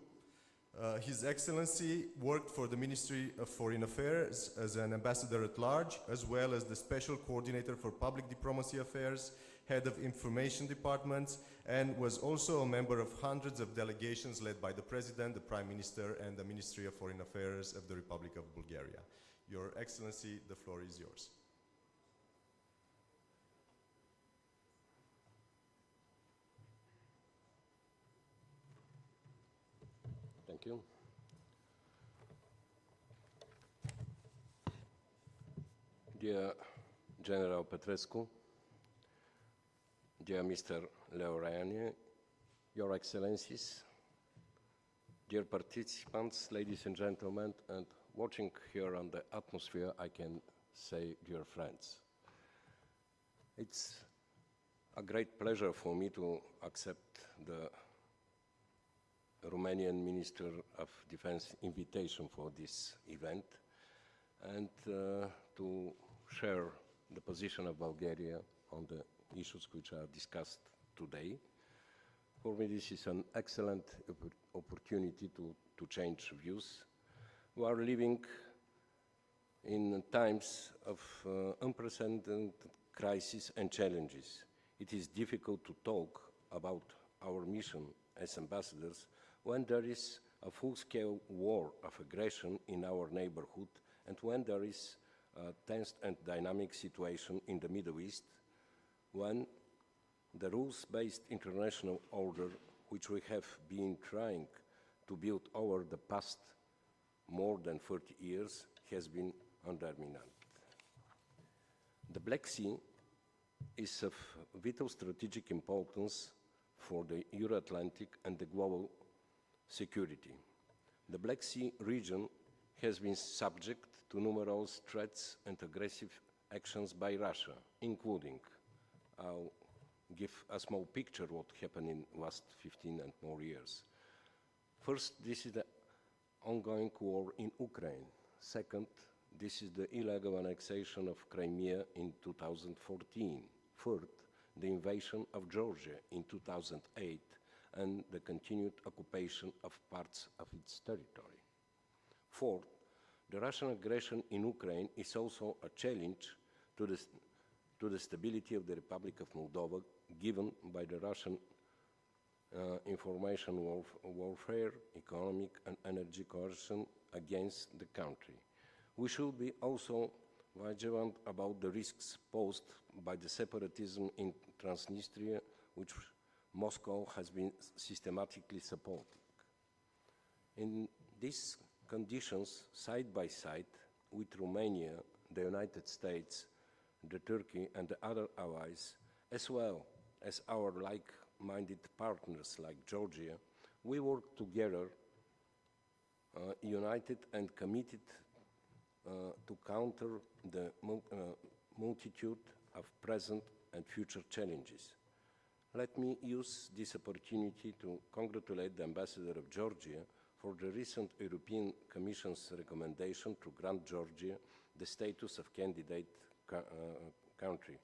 His Excellency worked for the Ministry of Foreign Affairs as an ambassador at large, as well as the Special Coordinator for Public Diplomacy Affairs, Head of Information Departments, and was also a member of hundreds of delegations led by the President, the Prime Minister, and the Ministry of Foreign Affairs of the Republic of Bulgaria. Your Excellency, the floor is yours. Thank you. Dear General Petrescu, dear Mr. LEOREANU, Your Excellencies, dear participants, ladies and gentlemen, and watching here on the atmosphere, I can say dear friends. It's a great pleasure for me to accept the Romanian Minister of Defense invitation for this event and to share the position of Bulgaria on the issues which are discussed today. For me, this is an excellent opportunity to change views. We are living in times of unprecedented crises and challenges. It is difficult to talk about our mission as ambassadors when there is a full-scale war of aggression in our neighborhood and when there is a tense and dynamic situation in the Middle East, when the rules-based international order, which we have been trying to build over the past more than 30 years, has been undermined. The Black Sea is of vital strategic importance for the Euro-Atlantic and the global security. The Black Sea region has been subject to numerous threats and aggressive actions by Russia, including, I'll give a small picture of what happened in the last 15 and more years. First, this is the ongoing war in Ukraine. Second, this is the illegal annexation of Crimea in 2014. Third, the invasion of Georgia in 2008 and the continued occupation of parts of its territory. Fourth, the Russian aggression in Ukraine is also a challenge to the stability of the Republic of Moldova, given by the Russian information warfare, economic and energy coercion against the country. We should be also vigilant about the risks posed by the separatism in Transnistria, which Moscow has been systematically supporting. In these conditions, side by side with Romania, the United States, the Turkey and the other allies, as well as our like-minded partners like Georgia, we work together, united and committed to counter the multitude of present and future challenges. Let me use this opportunity to congratulate the Ambassador of Georgia for the recent European Commission's recommendation to grant Georgia the status of candidate country.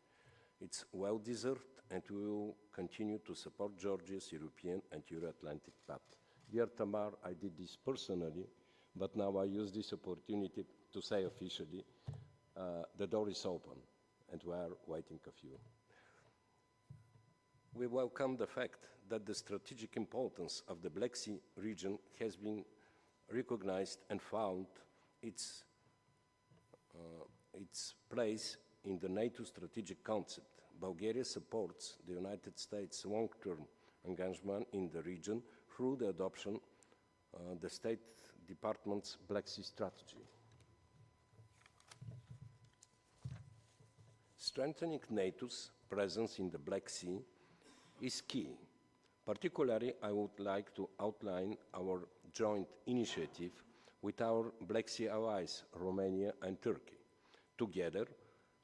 It's well-deserved, and we will continue to support Georgia's European and Euro-Atlantic path. Dear Tamar, I did this personally, but now I use this opportunity to say officially, the door is open, and we are waiting of you. We welcome the fact that the strategic importance of the Black Sea region has been recognized and found its place in the NATO strategic concept. Bulgaria supports the United States' long-term engagement in the region through the adoption of the State Department's Black Sea strategy. Strengthening NATO's presence in the Black Sea is key. Particularly, I would like to outline our joint initiative with our Black Sea allies, Romania and Turkey. Together,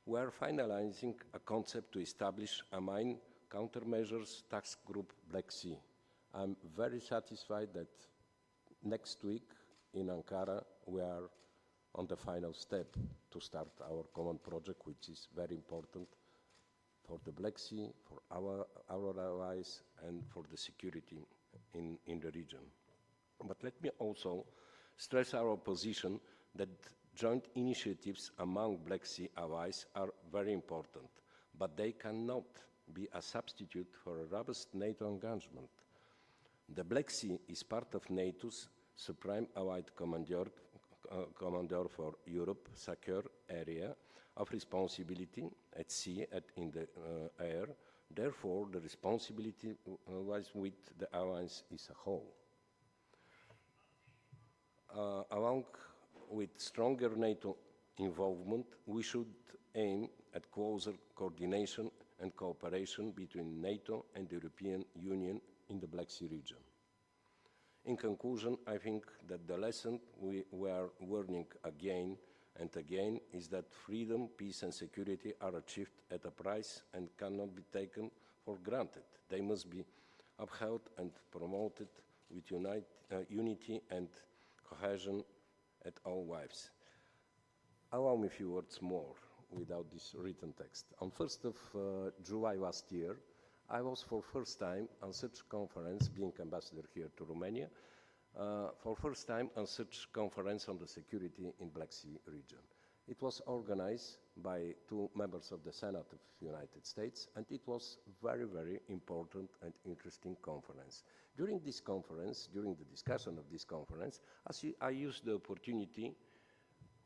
we are finalizing a concept to establish a mine countermeasures task group Black Sea. I'm very satisfied that next week in Ankara we are on the final step to start our common project, which is very important for the Black Sea, for our allies, and for the security in the region. But let me also stress our position that joint initiatives among Black Sea allies are very important, but they cannot be a substitute for a robust NATO engagement. The Black Sea is part of NATO's Supreme Allied Commander for Europe secure area of responsibility at sea and in the air. Therefore, the responsibility lies with the alliance as a whole. Along with stronger NATO involvement, we should aim at closer coordination and cooperation between NATO and the European Union in the Black Sea region. In conclusion, I think that the lesson we are learning again and again is that freedom, peace and security are achieved at a price and cannot be taken for granted. They must be upheld and promoted with unity and cohesion at all levels. Allow me a few words more without this written text. On 1st of July last year, I was for first time on such conference, being ambassador here to Romania, for first time on such conference on the security in Black Sea region. It was organized by 2 members of the Senate of the United States, and it was very, very important and interesting conference. During this conference, during the discussion of this conference, I used the opportunity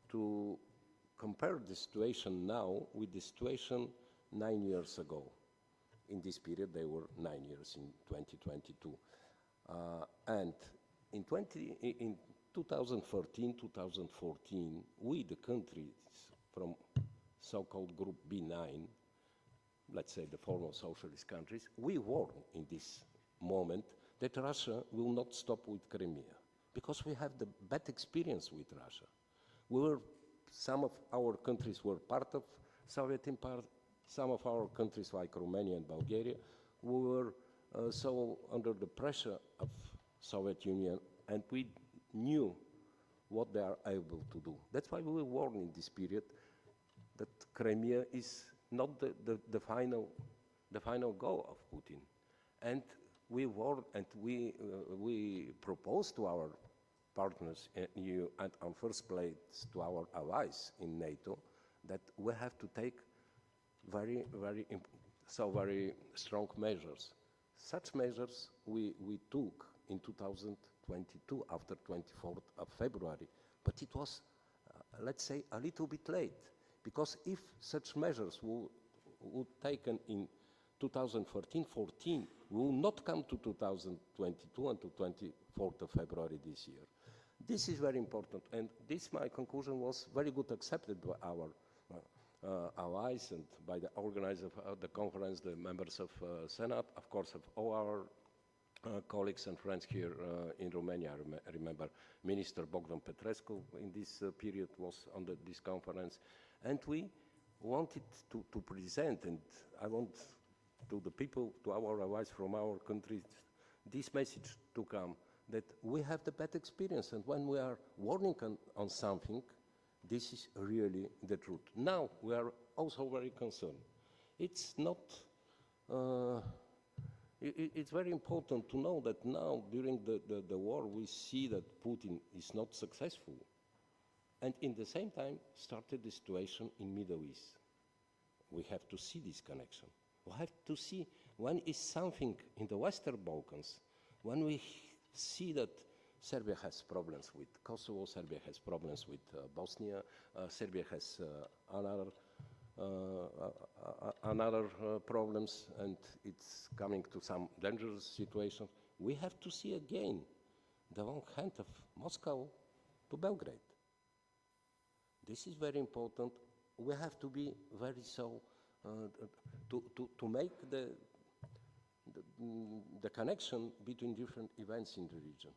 to compare the situation now with the situation 9 years ago. In this period, they were 9 years in 2022. And in 2013, 2014, we, the countries from so-called Group B9, let's say the former socialist countries, we warned in this moment that Russia will not stop with Crimea, because we have the bad experience with Russia. Some of our countries were part of Soviet Empire. Some of our countries, like Romania and Bulgaria, were so under the pressure of Soviet Union, and we knew what they are able to do. That's why we warned in this period that Crimea is not the final goal of Putin. And we warned, and we proposed to our partners in EU and on first place to our allies in NATO that we have to take very strong measures. Such measures we took in 2022 after 24th of February, but it was, let's say, a little bit late, because if such measures were taken in 2014, we will not come to 2022 and to 24th of February this year. This is very important, and this, my conclusion, was very good accepted by our allies and by the organizer of the conference, the members of Senate, of course, of all our colleagues and friends here in Romania. I remember Minister Bogdan PETRESCU in this period was on this conference, and we wanted to present, and I want to the people, to our allies from our countries, this message to come, that we have the bad experience, and when we are warning on something, this is really the truth. Now, we are also very concerned. It's not, it's very important to know that now, during the war, we see that Putin is not successful. And in the same time, started the situation in Middle East. We have to see this connection. We have to see when is something in the Western Balkans, when we see that Serbia has problems with Kosovo, Serbia has problems with Bosnia, Serbia has another problems, and it's coming to some dangerous situations. We have to see again the long hand of Moscow to Belgrade. This is very important. We have to be very so to make the connection between different events in the region.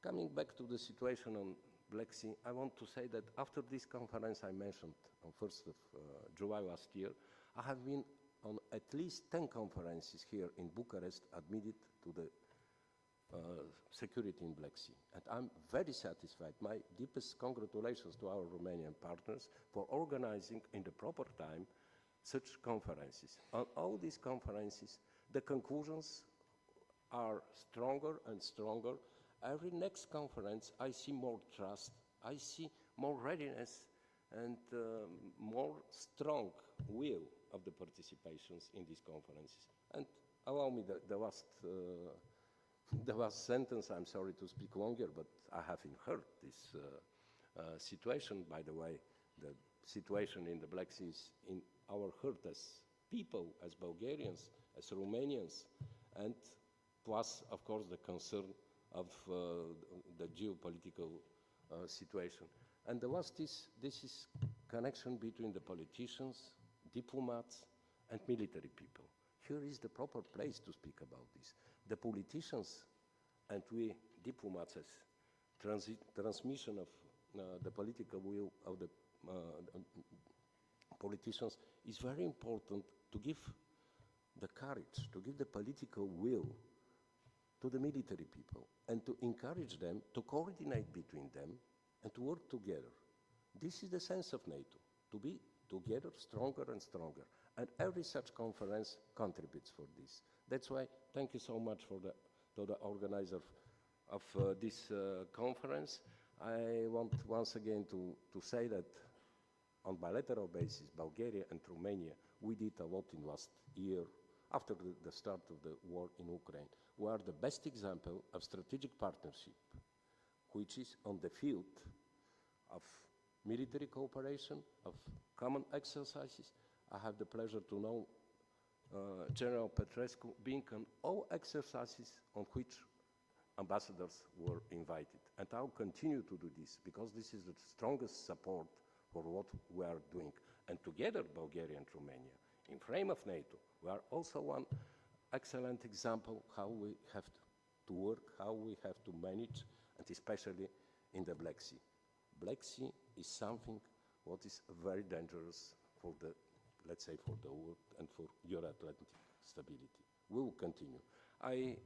Coming back to the situation on Black Sea, I want to say that after this conference I mentioned on 1st of July last year, I have been on at least 10 conferences here in Bucharest admitted to the security in Black Sea. And I'm very satisfied. My deepest congratulations to our Romanian partners for organizing in the proper time such conferences. On all these conferences, the conclusions are stronger and stronger. Every next conference, I see more trust, I see more readiness and more strong will of the participations in these conferences. And allow me the last sentence. I'm sorry to speak longer, but I haven't heard this situation. By the way, the situation in the Black Sea is in our heart as people, as Bulgarians, as Romanians, and plus, of course, the concern of the geopolitical situation. And the last is, this is connection between the politicians, diplomats, and military people. Here is the proper place to speak about this. The politicians and we diplomats as transmission of the political will of the politicians is very important to give the courage, to give the political will to the military people and to encourage them to coordinate between them and to work together. This is the sense of NATO, to be together stronger and stronger. And every such conference contributes for this. That's why thank you so much for to the organizer of this conference. I want once again to say that on bilateral basis, Bulgaria and Romania, we did a lot in last year after the start of the war in Ukraine. We are the best example of strategic partnership, which is on the field of military cooperation, of common exercises. I have the pleasure to know General PETRESCU being on all exercises on which ambassadors were invited. And I'll continue to do this because this is the strongest support for what we are doing. And together, Bulgaria and Romania, in frame of NATO, we are also one excellent example how we have to work, how we have to manage, and especially in the Black Sea. Black Sea is something what is very dangerous for the, let's say, for the world and for Euro-Atlantic stability. We will continue. I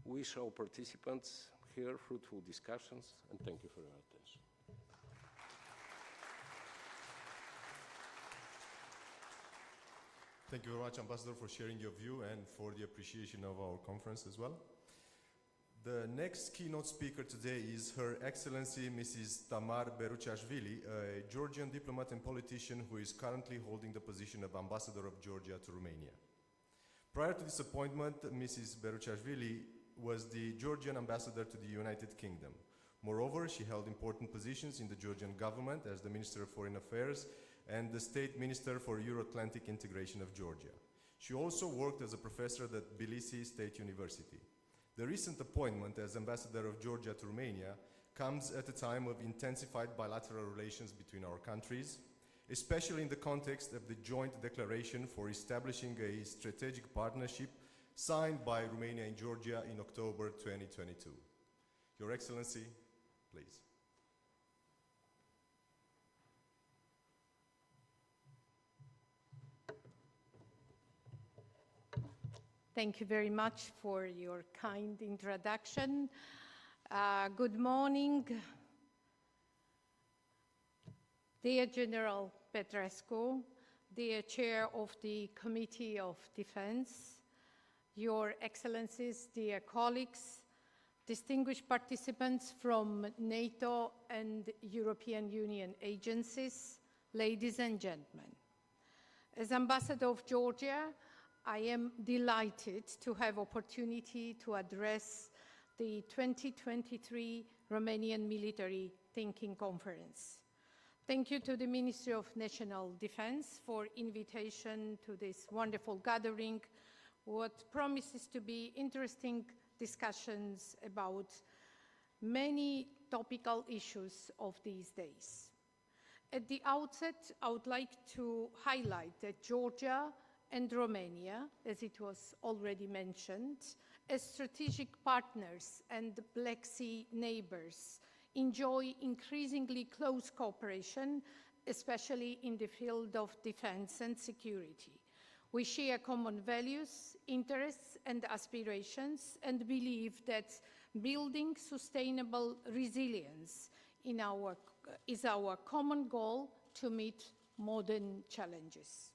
wish our participants here fruitful discussions, and thank you for your attention. Thank you very much, Ambassador, for sharing your view and for the appreciation of our conference as well. The next keynote speaker today is Her Excellency Mrs. Tamar BERUCHASHVILI, a Georgian diplomat and politician who is currently holding the position of Ambassador of Georgia to Romania. Prior to this appointment, Mrs. BERUCHASHVILI was the Georgian ambassador to the United Kingdom. Moreover, she held important positions in the Georgian government as the Minister of Foreign Affairs and the State Minister for Euro-Atlantic Integration of Georgia. She also worked as a professor at Tbilisi State University. The recent appointment as Ambassador of Georgia to Romania comes at a time of intensified bilateral relations between our countries especially in the context of the joint declaration for establishing a strategic partnership signed by Romania and Georgia in October 2022. Your Excellency, please. Thank you very much for your kind introduction. Good morning, dear General PETRESCU, dear Chair of the Committee of Defense, Your Excellencies, dear colleagues, distinguished participants from NATO and European Union agencies, ladies and gentlemen. As Ambassador of Georgia, I am delighted to have opportunity to address the 2023 Romanian Military Thinking Conference. Thank you to the Ministry of National Defense for invitation to this wonderful gathering, what promises to be interesting discussions about many topical issues of these days. At the outset, I would like to highlight that Georgia and Romania, as it was already mentioned, as strategic partners and Black Sea neighbors, enjoy increasingly close cooperation, especially in the field of defense and security. We share common values, interests, and aspirations, and believe that building sustainable resilience is our common goal to meet modern challenges.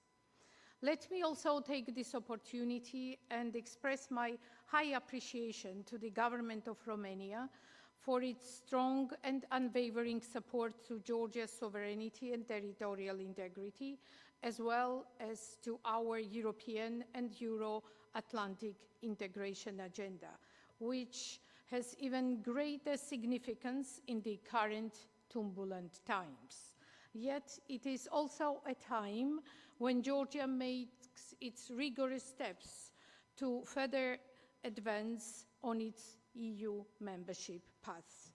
Let me also take this opportunity and express my high appreciation to the government of Romania for its strong and unwavering support to Georgia's sovereignty and territorial integrity, as well as to our European and Euro-Atlantic integration agenda, which has even greater significance in the current turbulent times. Yet it is also a time when Georgia makes its rigorous steps to further advance on its EU membership path.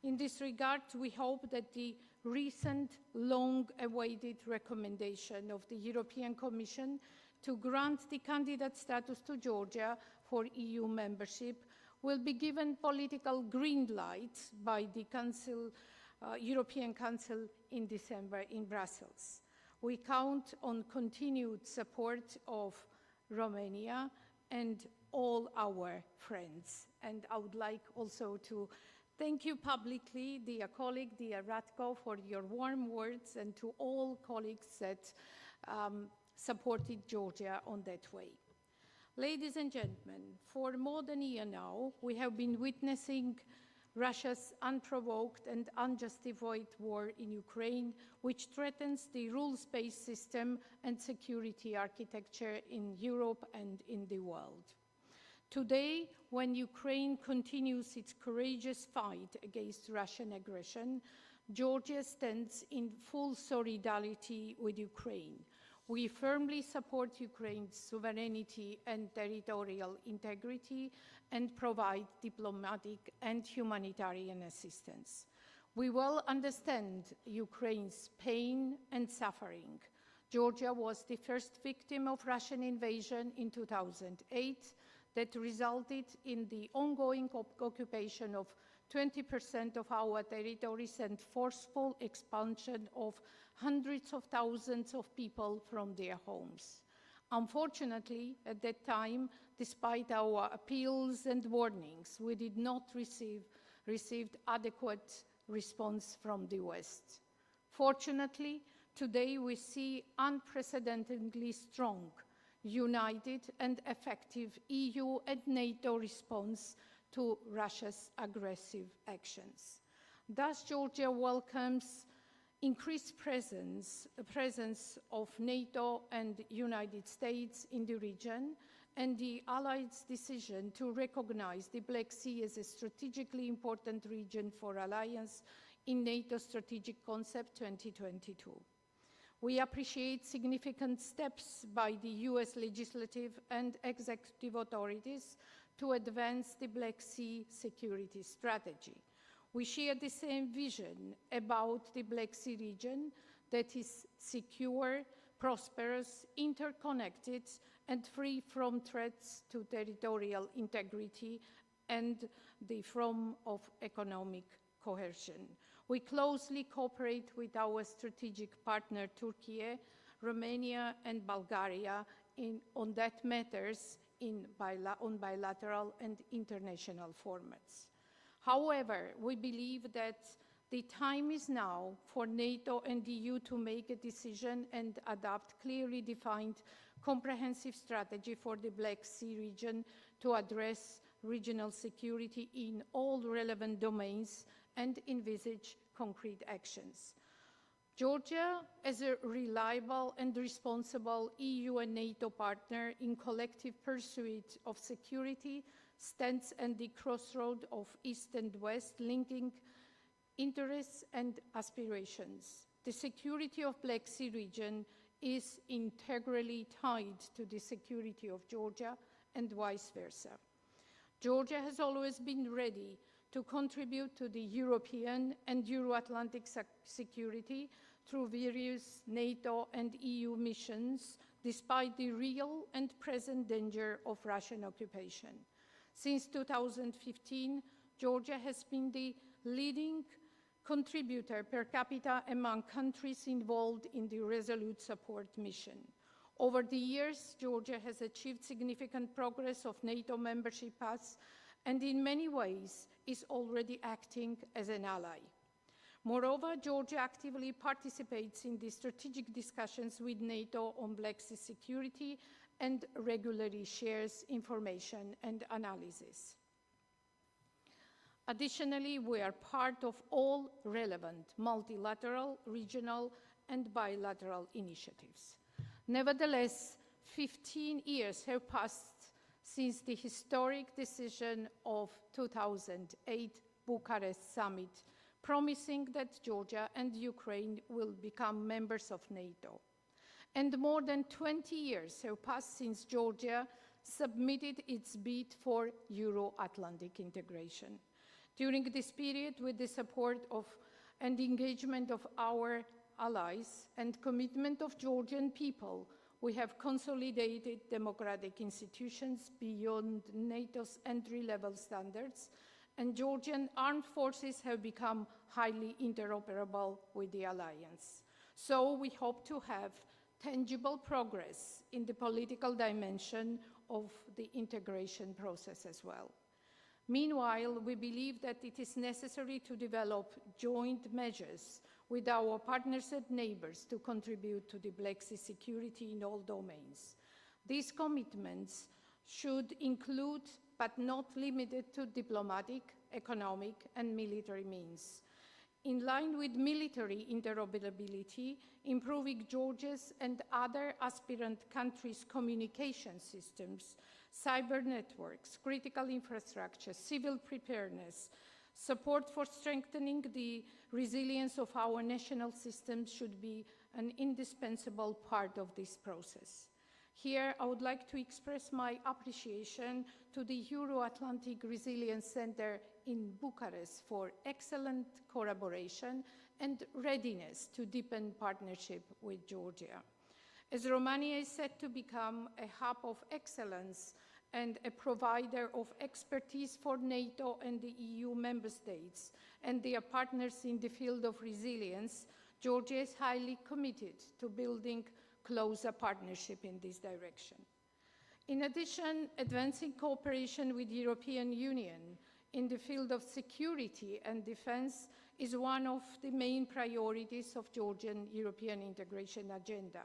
In this regard, we hope that the recent long-awaited recommendation of the European Commission to grant the candidate status to Georgia for EU membership will be given political green light by the European Council in December in Brussels. We count on continued support of Romania and all our friends. And I would like also to thank you publicly, dear colleague, dear Radko, for your warm words, and to all colleagues that supported Georgia on that way. Ladies and gentlemen, for more than a year now, we have been witnessing Russia's unprovoked and unjustified war in Ukraine, which threatens the rules-based system and security architecture in Europe and in the world. Today, when Ukraine continues its courageous fight against Russian aggression, Georgia stands in full solidarity with Ukraine. We firmly support Ukraine's sovereignty and territorial integrity and provide diplomatic and humanitarian assistance. We well understand Ukraine's pain and suffering. Georgia was the first victim of Russian invasion in 2008 that resulted in the ongoing occupation of 20% of our territories and forceful expansion of hundreds of thousands of people from their homes. Unfortunately, at that time, despite our appeals and warnings, we did not receive adequate response from the West. Fortunately, today we see unprecedentedly strong, united and effective EU and NATO response to Russia's aggressive actions. Thus, Georgia welcomes increased presence of NATO and United States in the region, and the Allies' decision to recognize the Black Sea as a strategically important region for alliance in NATO Strategic Concept 2022. We appreciate significant steps by the US legislative and executive authorities to advance the Black Sea security strategy. We share the same vision about the Black Sea region that is secure, prosperous, interconnected, and free from threats to territorial integrity and the form of economic cohesion. We closely cooperate with our strategic partner Türkyie, Romania, and Bulgaria on that matters on bilateral and international formats. However, we believe that the time is now for NATO and the EU to make a decision and adopt clearly defined comprehensive strategy for the Black Sea region to address regional security in all relevant domains and envisage concrete actions. Georgia, as a reliable and responsible EU and NATO partner in collective pursuit of security, stands at the crossroad of East and West, linking interests and aspirations. The security of Black Sea region is integrally tied to the security of Georgia and vice versa. Georgia has always been ready to contribute to the European and Euro-Atlantic security through various NATO and EU missions, despite the real and present danger of Russian occupation. Since 2015, Georgia has been the leading contributor per capita among countries involved in the Resolute Support mission. Over the years, Georgia has achieved significant progress of NATO membership paths and in many ways is already acting as an ally. Moreover, Georgia actively participates in the strategic discussions with NATO on Black Sea security and regularly shares information and analysis. Additionally, we are part of all relevant multilateral, regional, and bilateral initiatives. Nevertheless, 15 years have passed since the historic decision of 2008 Bucharest summit, promising that Georgia and Ukraine will become members of NATO. And more than 20 years have passed since Georgia submitted its bid for Euro-Atlantic integration. During this period, with the support of and engagement of our allies and commitment of Georgian people, we have consolidated democratic institutions beyond NATO's entry-level standards, and Georgian armed forces have become highly interoperable with the alliance. So we hope to have tangible progress in the political dimension of the integration process as well. Meanwhile, we believe that it is necessary to develop joint measures with our partners and neighbors to contribute to the Black Sea security in all domains. These commitments should include, but not limited to, diplomatic, economic, and military means. In line with military interoperability, improving Georgia's and other aspirant countries' communication systems, cyber networks, critical infrastructure, civil preparedness, support for strengthening the resilience of our national systems should be an indispensable part of this process. Here, I would like to express my appreciation to the Euro-Atlantic Resilience Center in Bucharest for excellent collaboration and readiness to deepen partnership with Georgia. As Romania is set to become a hub of excellence and a provider of expertise for NATO and the EU member states and their partners in the field of resilience, Georgia is highly committed to building closer partnership in this direction. In addition, advancing cooperation with the European Union in the field of security and defense is one of the main priorities of Georgian European integration agenda.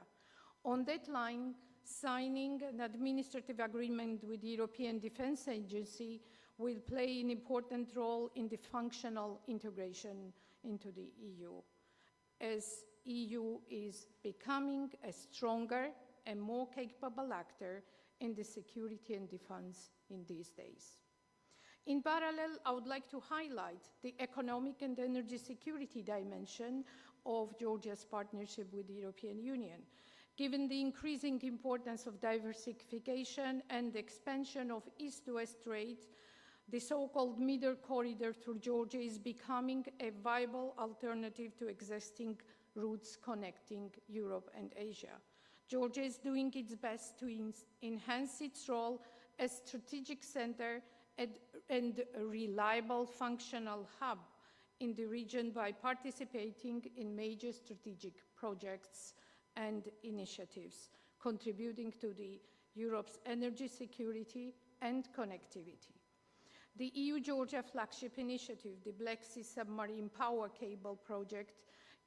On that line, signing an administrative agreement with the European Defence Agency will play an important role in the functional integration into the EU, as EU is becoming a stronger and more capable actor in the security and defense in these days. In parallel, I would like to highlight the economic and energy security dimension of Georgia's partnership with the European Union. Given the increasing importance of diversification and expansion of East-West trade, the so-called middle corridor through Georgia is becoming a viable alternative to existing routes connecting Europe and Asia. Georgia is doing its best to enhance its role as strategic center and a reliable functional hub in the region by participating in major strategic projects and initiatives, contributing to Europe's energy security and connectivity. The EU-Georgia flagship initiative, the Black Sea Submarine Power Cable Project,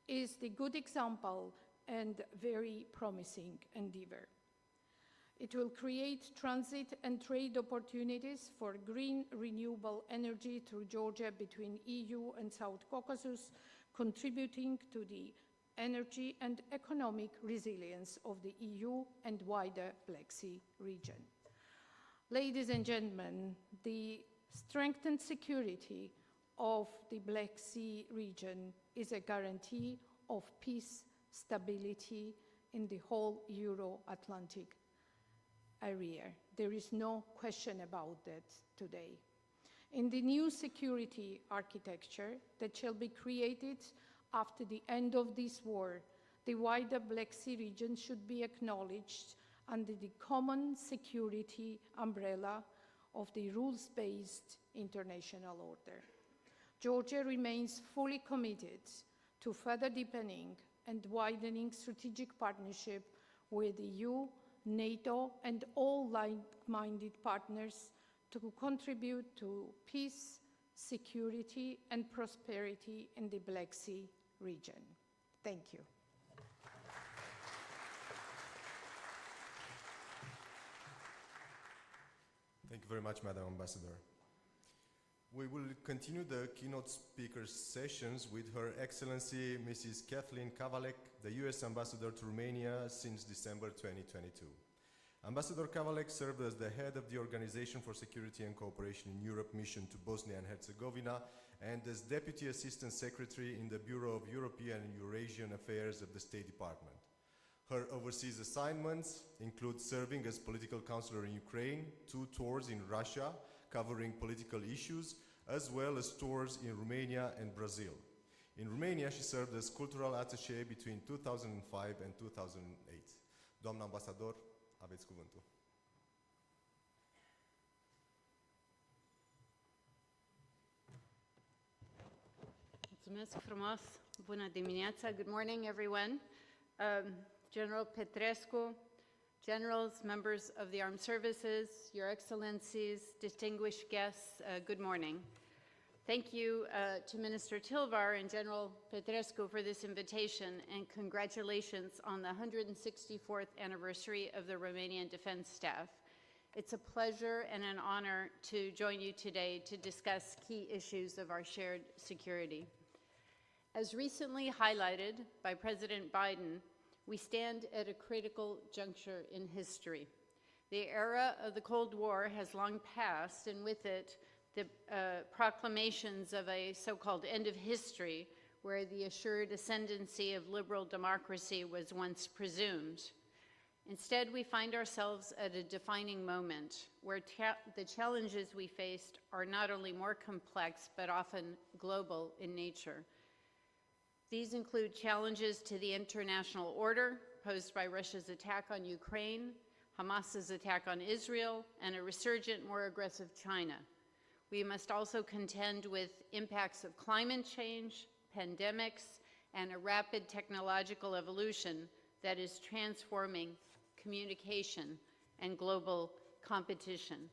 is the good example and very promising endeavor. It will create transit and trade opportunities for green renewable energy through Georgia between EU and South Caucasus, contributing to the energy and economic resilience of the EU and wider Black Sea region. Ladies and gentlemen, the strengthened security of the Black Sea region is a guarantee of peace, stability in the whole Euro-Atlantic area. There is no question about that today. In the new security architecture that shall be created after the end of this war, the wider Black Sea region should be acknowledged under the common security umbrella of the rules-based international order. Georgia remains fully committed to further deepening and widening strategic partnership with the EU, NATO, and all like-minded partners to contribute to peace, security, and prosperity in the Black Sea region. Thank you. Thank you very much, Madam Ambassador. We will continue the keynote speakers sessions with Her Excellency Mrs. Kathleen KAVALEC, the U.S. Ambassador to Romania since December 2022. Ambassador KAVALEC served as the head of the Organization for Security and Cooperation in Europe mission to Bosnia and Herzegovina and as Deputy Assistant Secretary in the Bureau of European and Eurasian Affairs of the State Department. Her overseas assignments include serving as political counselor in Ukraine, 2 tours in Russia covering political issues, as well as tours in Romania and Brazil. In Romania, she served as cultural attaché between 2005 and 2008. Doamna ambasador, aveți cuvântul. Mulțumesc frumos. Bună dimineața. Good morning, everyone. General Petrescu, generals, members of the armed services, your excellencies, distinguished guests, good morning. Thank you to Minister Tilvar and General Petrescu for this invitation, and congratulations on the 164th anniversary of the Romanian Defense Staff. It's a pleasure and an honor to join you today to discuss key issues of our shared security. As recently highlighted by President Biden, we stand at a critical juncture in history. The era of the Cold War has long passed, and with it, the proclamations of a so-called end of history, where the assured ascendancy of liberal democracy was once presumed. Instead, we find ourselves at a defining moment where the challenges we faced are not only more complex, but often global in nature. These include challenges to the international order posed by Russia's attack on Ukraine, Hamas's attack on Israel, and a resurgent, more aggressive China. We must also contend with impacts of climate change, pandemics, and a rapid technological evolution that is transforming communication and global competition.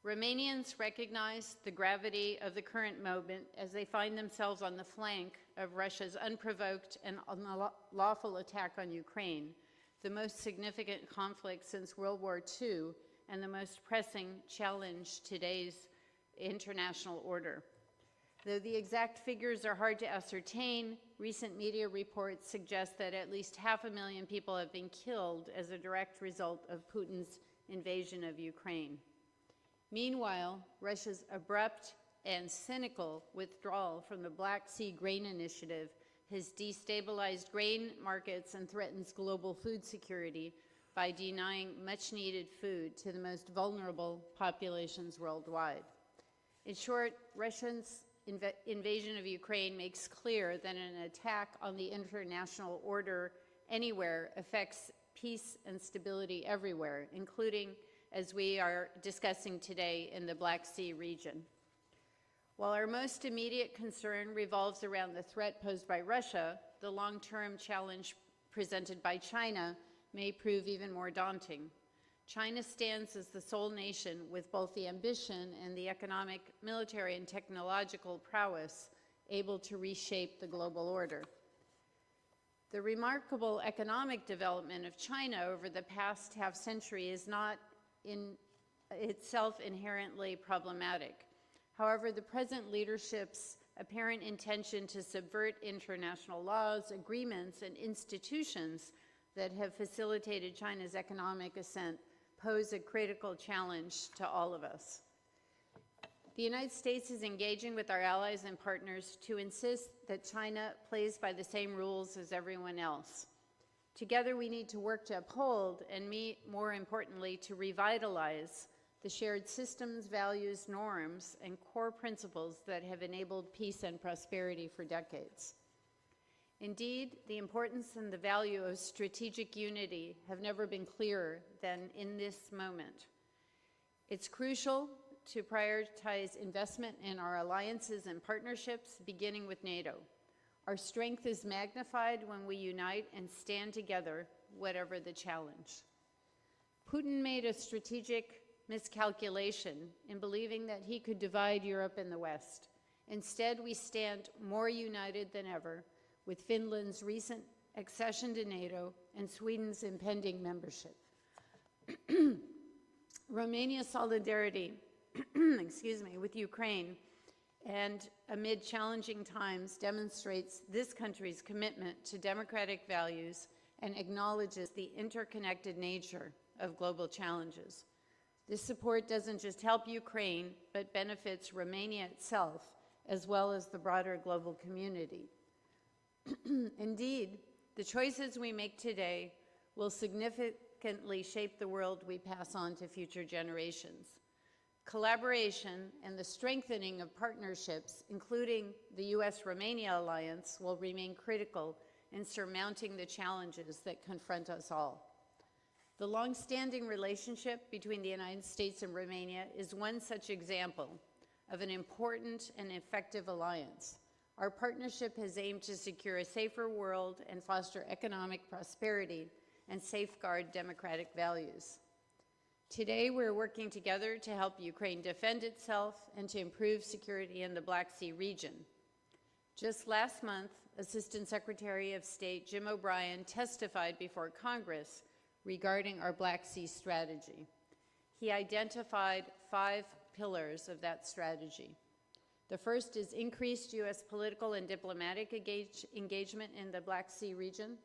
Romanians recognize the gravity of the current moment as they find themselves on the flank of Russia's unprovoked and unlawful attack on Ukraine, the most significant conflict since World War II and the most pressing challenge to today's international order. Though the exact figures are hard to ascertain, recent media reports suggest that at least 500,000 people have been killed as a direct result of Putin's invasion of Ukraine. Meanwhile, Russia's abrupt and cynical withdrawal from the Black Sea Grain Initiative has destabilized grain markets and threatens global food security by denying much-needed food to the most vulnerable populations worldwide. In short, Russia's invasion of Ukraine makes clear that an attack on the international order anywhere affects peace and stability everywhere, including, as we are discussing today, in the Black Sea region. While our most immediate concern revolves around the threat posed by Russia, the long-term challenge presented by China may prove even more daunting. China stands as the sole nation with both the ambition and the economic, military, and technological prowess able to reshape the global order. The remarkable economic development of China over the past half-century is not in itself inherently problematic. However, the present leadership's apparent intention to subvert international laws, agreements, and institutions that have facilitated China's economic ascent pose a critical challenge to all of us. The United States is engaging with our allies and partners to insist that China plays by the same rules as everyone else. Together, we need to work to uphold and, more importantly, to revitalize the shared systems, values, norms, and core principles that have enabled peace and prosperity for decades. Indeed, the importance and the value of strategic unity have never been clearer than in this moment. It's crucial to prioritize investment in our alliances and partnerships, beginning with NATO. Our strength is magnified when we unite and stand together, whatever the challenge. Putin made a strategic miscalculation in believing that he could divide Europe and the West. Instead, we stand more united than ever, with Finland's recent accession to NATO and Sweden's impending membership. Romania's solidarity with Ukraine and amid challenging times demonstrates this country's commitment to democratic values and acknowledges the interconnected nature of global challenges. This support doesn't just help Ukraine, but benefits Romania itself, as well as the broader global community. Indeed, the choices we make today will significantly shape the world we pass on to future generations. Collaboration and the strengthening of partnerships, including the US-Romania alliance, will remain critical in surmounting the challenges that confront us all. The long-standing relationship between the United States and Romania is one such example of an important and effective alliance. Our partnership has aimed to secure a safer world and foster economic prosperity and safeguard democratic values. Today, we're working together to help Ukraine defend itself and to improve security in the Black Sea region. Just last month, Assistant Secretary of State Jim O'Brien testified before Congress regarding our Black Sea strategy. He identified 5 pillars of that strategy. The first is increased U.S. political and diplomatic engagement in the Black Sea region.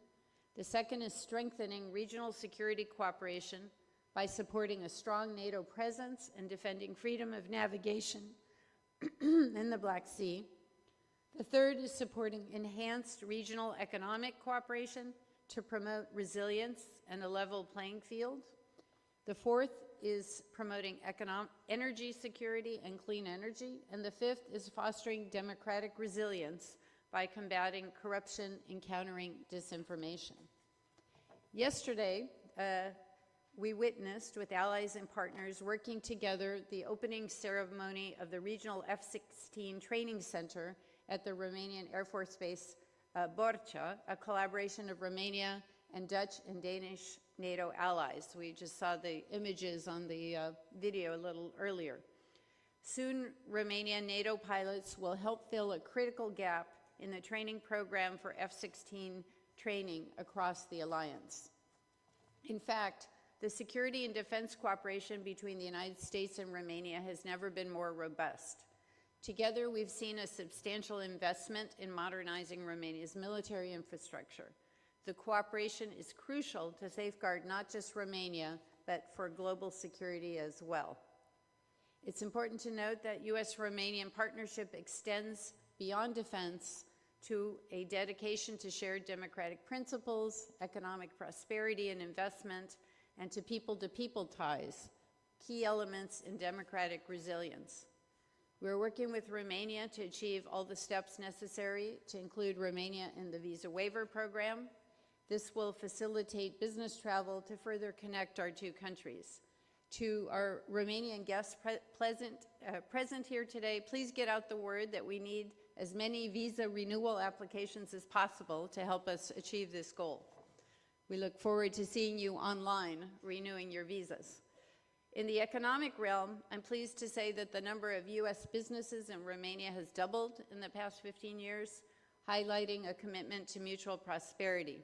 The second is strengthening regional security cooperation by supporting a strong NATO presence and defending freedom of navigation in the Black Sea. The third is supporting enhanced regional economic cooperation to promote resilience and a level playing field. The fourth is promoting energy security and clean energy. And the fifth is fostering democratic resilience by combating corruption and countering disinformation. Yesterday, we witnessed, with allies and partners working together, the opening ceremony of the regional F-16 training center at the Romanian Air Force Base Borcea, a collaboration of Romania and Dutch and Danish NATO allies. We just saw the images on the video a little earlier. Soon, Romanian NATO pilots will help fill a critical gap in the training program for F-16 training across the alliance. In fact, the security and defense cooperation between the United States and Romania has never been more robust. Together, we've seen a substantial investment in modernizing Romania's military infrastructure. The cooperation is crucial to safeguard not just Romania, but for global security as well. It's important to note that U.S.-Romanian partnership extends beyond defense to a dedication to shared democratic principles, economic prosperity and investment, and to people-to-people ties, key elements in democratic resilience. We're working with Romania to achieve all the steps necessary to include Romania in the visa waiver program. This will facilitate business travel to further connect our two countries. To our Romanian guests present here today, please get out the word that we need as many visa renewal applications as possible to help us achieve this goal. We look forward to seeing you online renewing your visas. In the economic realm, I'm pleased to say that the number of U.S. businesses in Romania has doubled in the past 15 years, highlighting a commitment to mutual prosperity.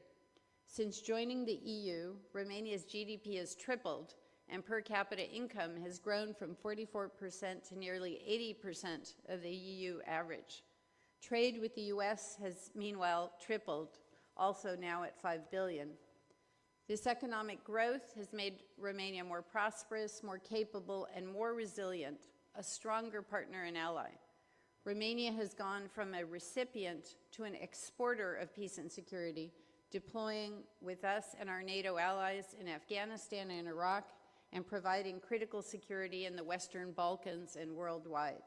Since joining the EU, Romania's GDP has tripled, and per capita income has grown from 44% to nearly 80% of the EU average. Trade with the US has meanwhile tripled, also now at $5 billion. This economic growth has made Romania more prosperous, more capable, and more resilient, a stronger partner and ally. Romania has gone from a recipient to an exporter of peace and security, deploying with us and our NATO allies in Afghanistan and Iraq, and providing critical security in the Western Balkans and worldwide.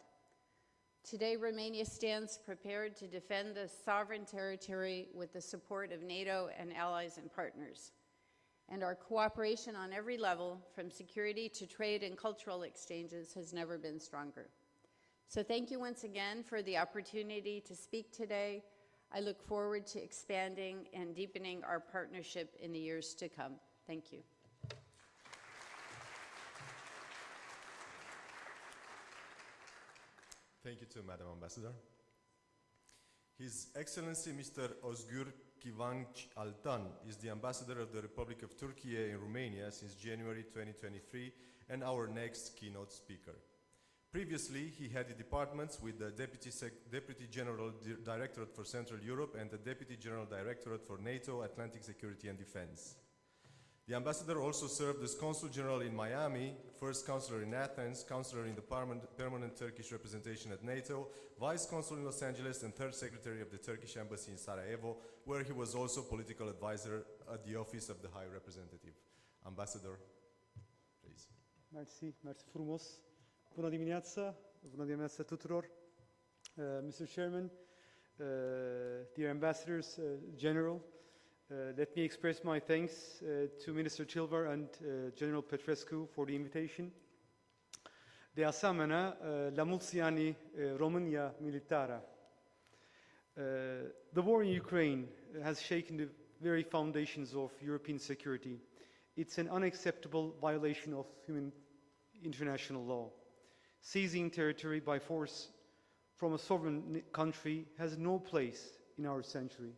Today, Romania stands prepared to defend the sovereign territory with the support of NATO and allies and partners. And our cooperation on every level, from security to trade and cultural exchanges, has never been stronger. So thank you once again for the opportunity to speak today. I look forward to expanding and deepening our partnership in the years to come. Thank you. Thank you too, Madam Ambassador. His Excellency Mr. Özgür Kivanç ALTAN is the Ambassador of the Republic of Türkyie in Romania since January 2023 and our next keynote speaker. Previously, he headed departments with the Deputy General Directorate for Central Europe and the Deputy General Directorate for NATO, Atlantic Security and Defense. The ambassador also served as Consul General in Miami, First Counselor in Athens, Counselor in the Permanent Turkish Representation at NATO, Vice Consul in Los Angeles, and Third Secretary of the Turkish Embassy in Sarajevo, where he was also political advisor at the Office of the High Representative. Ambassador, please. Mersi frumos. Bună dimineața tuturor. Mr. Chairman, dear Ambassadors General, let me express my thanks to Minister Cilvar and General Petrescu for the invitation. De asemenea, la mulți ani România militară. The war in Ukraine has shaken the very foundations of European security. It's an unacceptable violation of international law. Seizing territory by force from a sovereign country has no place in our century.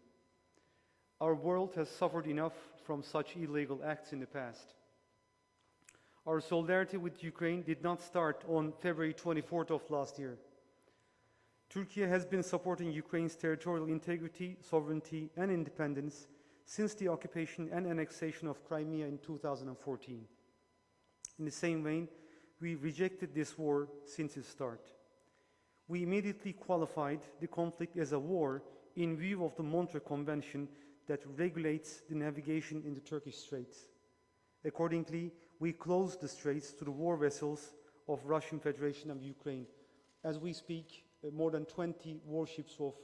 Our world has suffered enough from such illegal acts in the past. Our solidarity with Ukraine did not start on February 24th of last year. Türkiye has been supporting Ukraine's territorial integrity, sovereignty, and independence since the occupation and annexation of Crimea in 2014. In the same vein, we rejected this war since its start. We immediately qualified the conflict as a war in view of the Montreux Convention that regulates the navigation in the Turkish Straits. Accordingly, we closed the straits to the war vessels of Russian Federation and Ukraine. As we speak, more than 20 warships of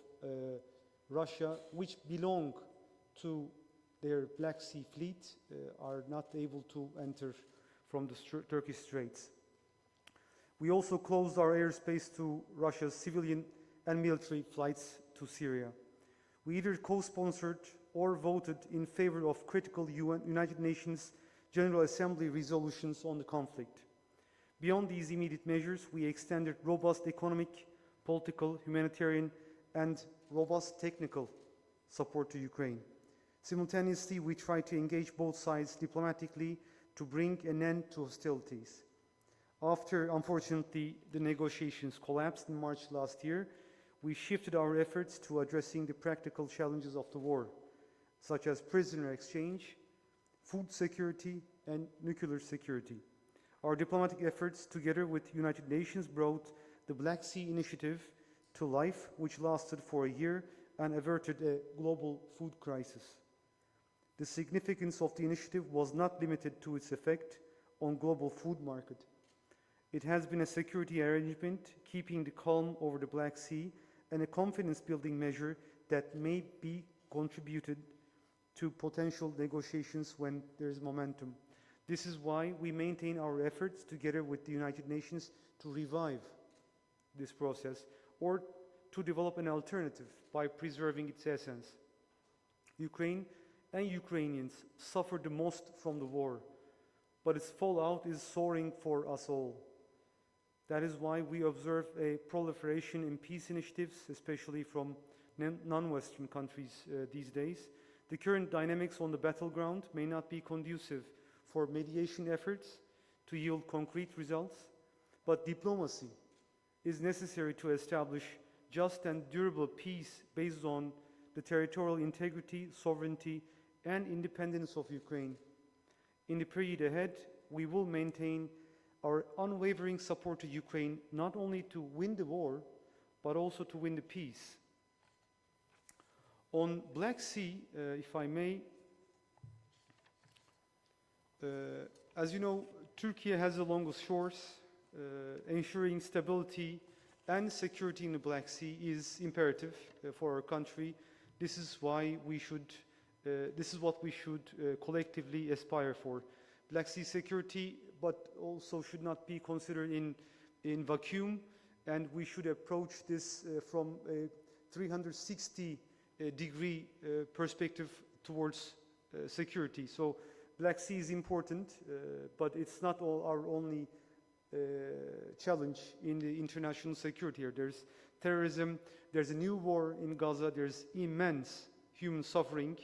Russia, which belong to their Black Sea fleet, are not able to enter from the Turkish Straits. We also closed our airspace to Russia's civilian and military flights to Syria. We either co-sponsored or voted in favor of critical United Nations General Assembly resolutions on the conflict. Beyond these immediate measures, we extended robust economic, political, humanitarian, and robust technical support to Ukraine. Simultaneously, we tried to engage both sides diplomatically to bring an end to hostilities. After, unfortunately, the negotiations collapsed in March last year, we shifted our efforts to addressing the practical challenges of the war, such as prisoner exchange, food security, and nuclear security. Our diplomatic efforts, together with United Nations, brought the Black Sea Initiative to life, which lasted for a year and averted a global food crisis. The significance of the initiative was not limited to its effect on global food market. It has been a security arrangement keeping the calm over the Black Sea and a confidence-building measure that may be contributed to potential negotiations when there is momentum. This is why we maintain our efforts together with the United Nations to revive this process or to develop an alternative by preserving its essence. Ukraine and Ukrainians suffered the most from the war, but its fallout is soaring for us all. That is why we observe a proliferation in peace initiatives, especially from non-Western countries these days. The current dynamics on the battleground may not be conducive for mediation efforts to yield concrete results, but diplomacy is necessary to establish just and durable peace based on the territorial integrity, sovereignty, and independence of Ukraine. In the period ahead, we will maintain our unwavering support to Ukraine, not only to win the war, but also to win the peace. On Black Sea, if I may, as you know, Türkiye has the longest shores. Ensuring stability and security in the Black Sea is imperative for our country. This is why we should, this is what we should collectively aspire for. Black Sea security, but also should not be considered in vacuum, and we should approach this from a 360-degree perspective towards security. So Black Sea is important, but it's not our only challenge in the international security here. There's terrorism, there's a new war in Gaza, there's immense human suffering.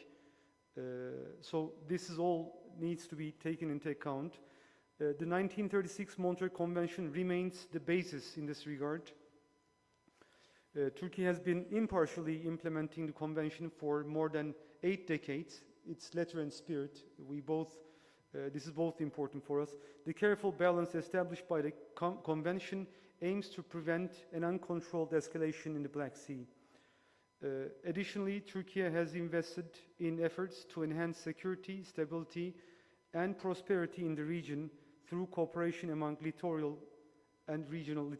So this is all needs to be taken into account. The 1936 Montreux Convention remains the basis in this regard. Turkey has been impartially implementing the convention for more than 8 decades. Its letter and spirit, this is both important for us. The careful balance established by the convention aims to prevent an uncontrolled escalation in the Black Sea. Additionally, Turkey has invested in efforts to enhance security, stability, and prosperity in the region through cooperation among littoral and regional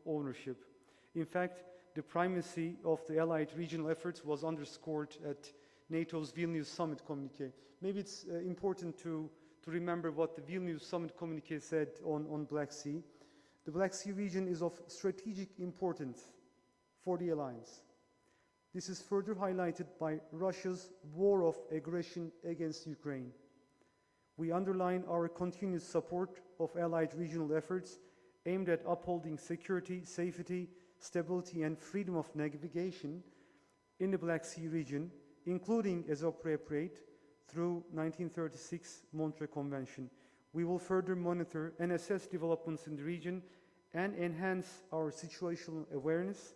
ownership. In fact, the primacy of the Allied regional efforts was underscored at NATO's Vilnius Summit communique. Maybe it's important to remember what the Vilnius Summit communique said on Black Sea. The Black Sea region is of strategic importance for the alliance. This is further highlighted by Russia's war of aggression against Ukraine. We underline our continued support of Allied regional efforts aimed at upholding security, safety, stability, and freedom of navigation in the Black Sea region, including as appropriate through 1936 Montreux Convention. We will further monitor and assess developments in the region and enhance our situational awareness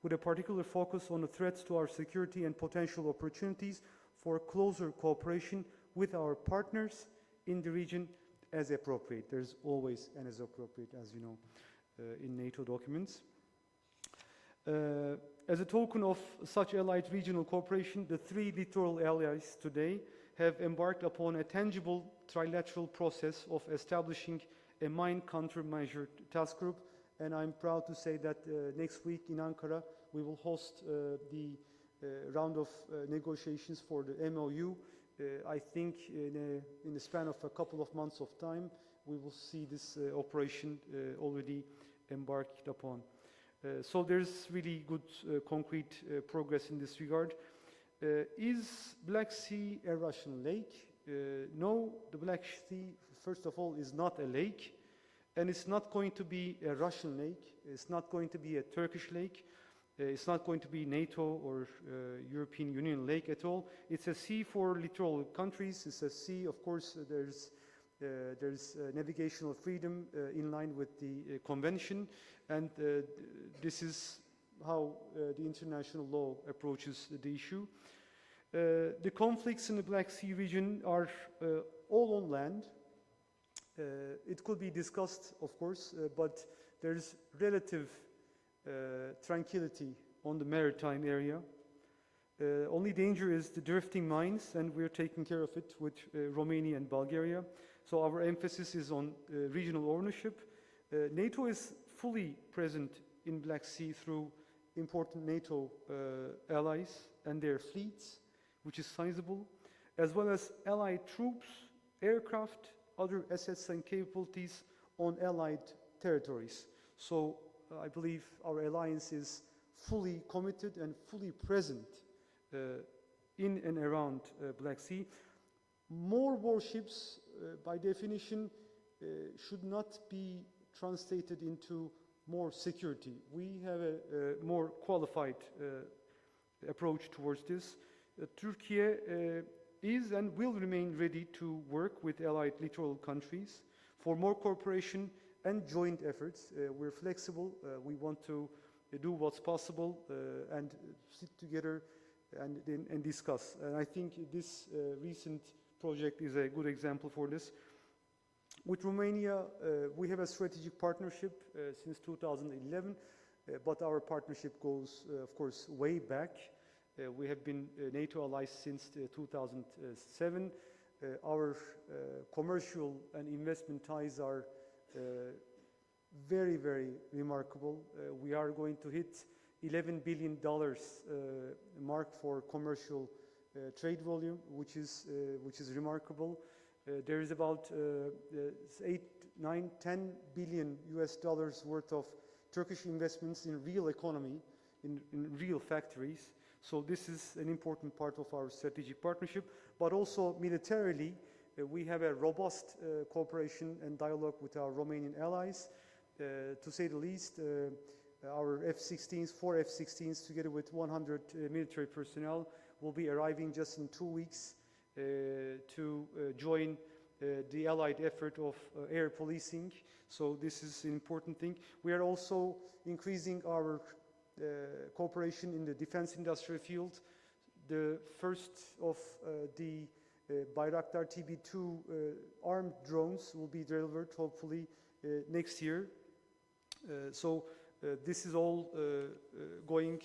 with a particular focus on the threats to our security and potential opportunities for closer cooperation with our partners in the region as appropriate. There's always an as appropriate, as you know, in NATO documents. As a token of such allied regional cooperation, the 3 littoral allies today have embarked upon a tangible trilateral process of establishing a mine countermeasure task group, and I'm proud to say that next week in Ankara we will host the round of negotiations for the MOU. I think in the span of a couple of months of time we will see this operation already embarked upon. So there's really good concrete progress in this regard. Is Black Sea a Russian lake? No, the Black Sea, first of all, is not a lake, and it's not going to be a Russian lake. It's not going to be a Turkish lake. It's not going to be NATO or European Union lake at all. It's a sea for littoral countries. It's a sea, of course, there's navigational freedom in line with the convention, and this is how the international law approaches the issue. The conflicts in the Black Sea region are all on land. It could be discussed, of course, but there's relative tranquility on the maritime area. Only danger is the drifting mines, and we're taking care of it with Romania and Bulgaria. So our emphasis is on regional ownership. NATO is fully present in Black Sea through important NATO allies and their fleets, which is sizable, as well as allied troops, aircraft, other assets and capabilities on allied territories. So I believe our alliance is fully committed and fully present in and around Black Sea. More warships, by definition, should not be translated into more security. We have a more qualified approach towards this. Türkyie is and will remain ready to work with allied littoral countries for more cooperation and joint efforts. We're flexible. We want to do what's possible and sit together and discuss. And I think this recent project is a good example for this. With Romania, we have a strategic partnership since 2011, but our partnership goes, of course, way back. We have been NATO allies since 2007. Our commercial and investment ties are very, very remarkable. We are going to hit $11 billion mark for commercial trade volume, which is remarkable. There is about 8, 9, 10 billion US dollars worth of Turkish investments in real economy, in real factories. So this is an important part of our strategic partnership, but also militarily, we have a robust cooperation and dialogue with our Romanian allies. To say the least, our F-16s, 4 F-16s, together with 100 military personnel, will be arriving just in 2 weeks to join the allied effort of air policing. So this is an important thing. We are also increasing our cooperation in the defense industrial field. The first of the Bayraktar TB2 armed drones will be delivered hopefully next year. So this is all going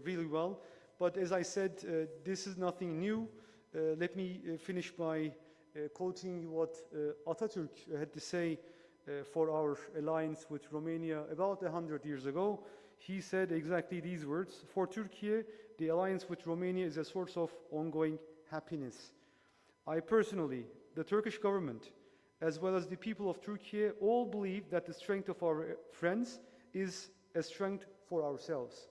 really well. But as I said, this is nothing new. Let me finish by quoting what Atatürk had to say for our alliance with Romania about 100 years ago. He said exactly these words: "For Türkiye, the alliance with Romania is a source of ongoing happiness. I personally, the Turkish government, as well as the people of Türkiye, all believe that the strength of our friends is a strength for ourselves.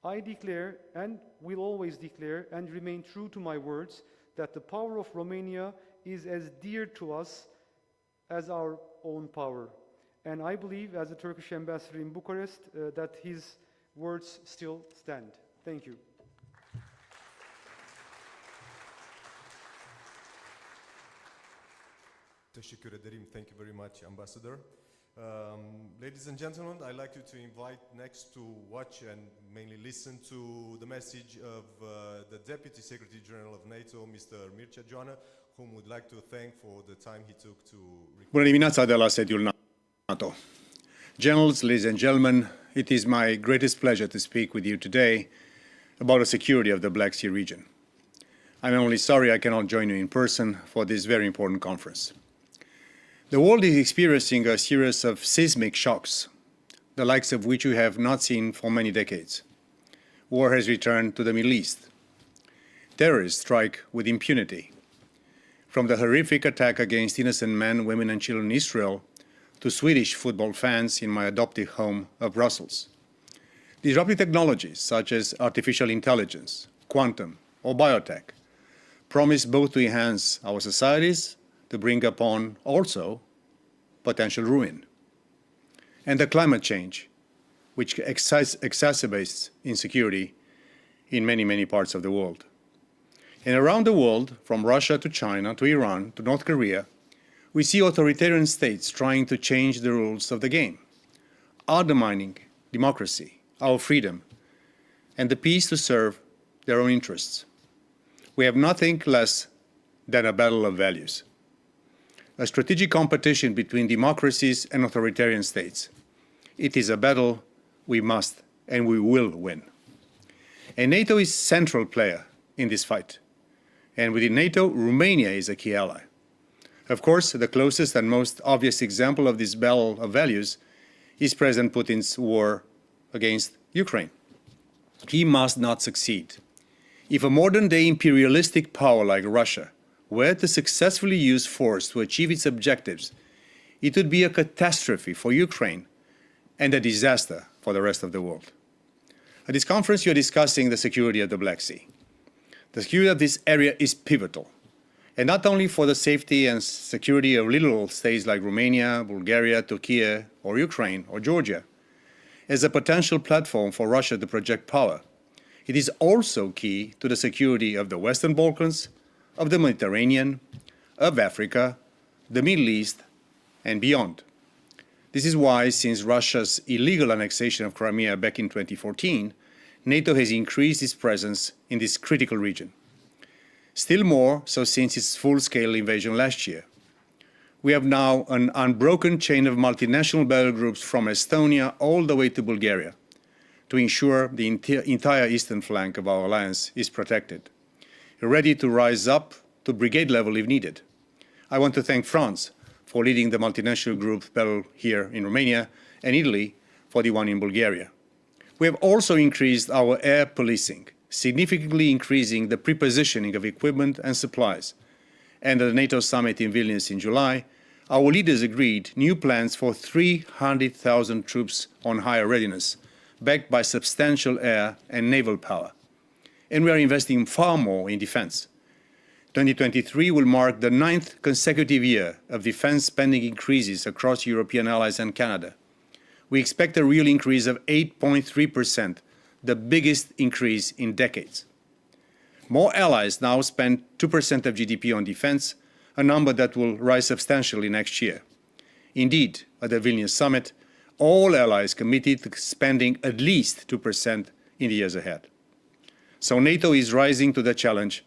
I declare and will always declare and remain true to my words that the power of Romania is as dear to us as our own power. And I believe, as a Turkish ambassador in Bucharest, that his words still stand." Thank you. Teşekkür ederim. Thank you very much, Ambassador. Ladies and gentlemen, I'd like you to invite next to watch and mainly listen to the message of the Deputy Secretary General of NATO, Mr. Mircea GEOANță, whom we'd like to thank for the time he took to... Bună dimineața de la sediul NATO. Generals, ladies and gentlemen, it is my greatest pleasure to speak with you today about the security of the Black Sea region. I'm only sorry I cannot join you in person for this very important conference. The world is experiencing a series of seismic shocks, the likes of which we have not seen for many decades. War has returned to the Middle East. Terrorists strike with impunity. From the horrific attack against innocent men, women and children in Israel to Swedish football fans in my adoptive home of Brussels. Disruptive technologies such as artificial intelligence, quantum or biotech promise both to enhance our societies, to bring upon also potential ruin. And the climate change, which exacerbates insecurity in many, many parts of the world. And around the world, from Russia to China to Iran to North Korea, we see authoritarian states trying to change the rules of the game, undermining democracy, our freedom, and the peace to serve their own interests. We have nothing less than a battle of values, a strategic competition between democracies and authoritarian states. It is a battle we must and we will win. And NATO is a central player in this fight. And within NATO, Romania is a key ally. Of course, the closest and most obvious example of this battle of values is President Putin's war against Ukraine. He must not succeed. If a modern-day imperialistic power like Russia were to successfully use force to achieve its objectives, it would be a catastrophe for Ukraine and a disaster for the rest of the world. At this conference, you are discussing the security of the Black Sea. The security of this area is pivotal, and not only for the safety and security of little states like Romania, Bulgaria, Türkyie, or Ukraine, or Georgia, as a potential platform for Russia to project power. It is also key to the security of the Western Balkans, of the Mediterranean, of Africa, the Middle East, and beyond. This is why, since Russia's illegal annexation of Crimea back in 2014, NATO has increased its presence in this critical region. Still more so since its full-scale invasion last year. We have now an unbroken chain of multinational battle groups from Estonia all the way to Bulgaria to ensure the entire eastern flank of our alliance is protected, ready to rise up to brigade level if needed. I want to thank France for leading the multinational group battle here in Romania, and Italy for the one in Bulgaria. We have also increased our air policing, significantly increasing the pre-positioning of equipment and supplies. And at the NATO summit in Vilnius in July, our leaders agreed new plans for 300,000 troops on higher readiness, backed by substantial air and naval power. And we are investing far more in defense. 2023 will mark the 9th consecutive year of defense spending increases across European allies and Canada. We expect a real increase of 8.3%, the biggest increase in decades. More allies now spend 2% of GDP on defense, a number that will rise substantially next year. Indeed, at the Vilnius summit, all allies committed to spending at least 2% in the years ahead. So NATO is rising to the challenge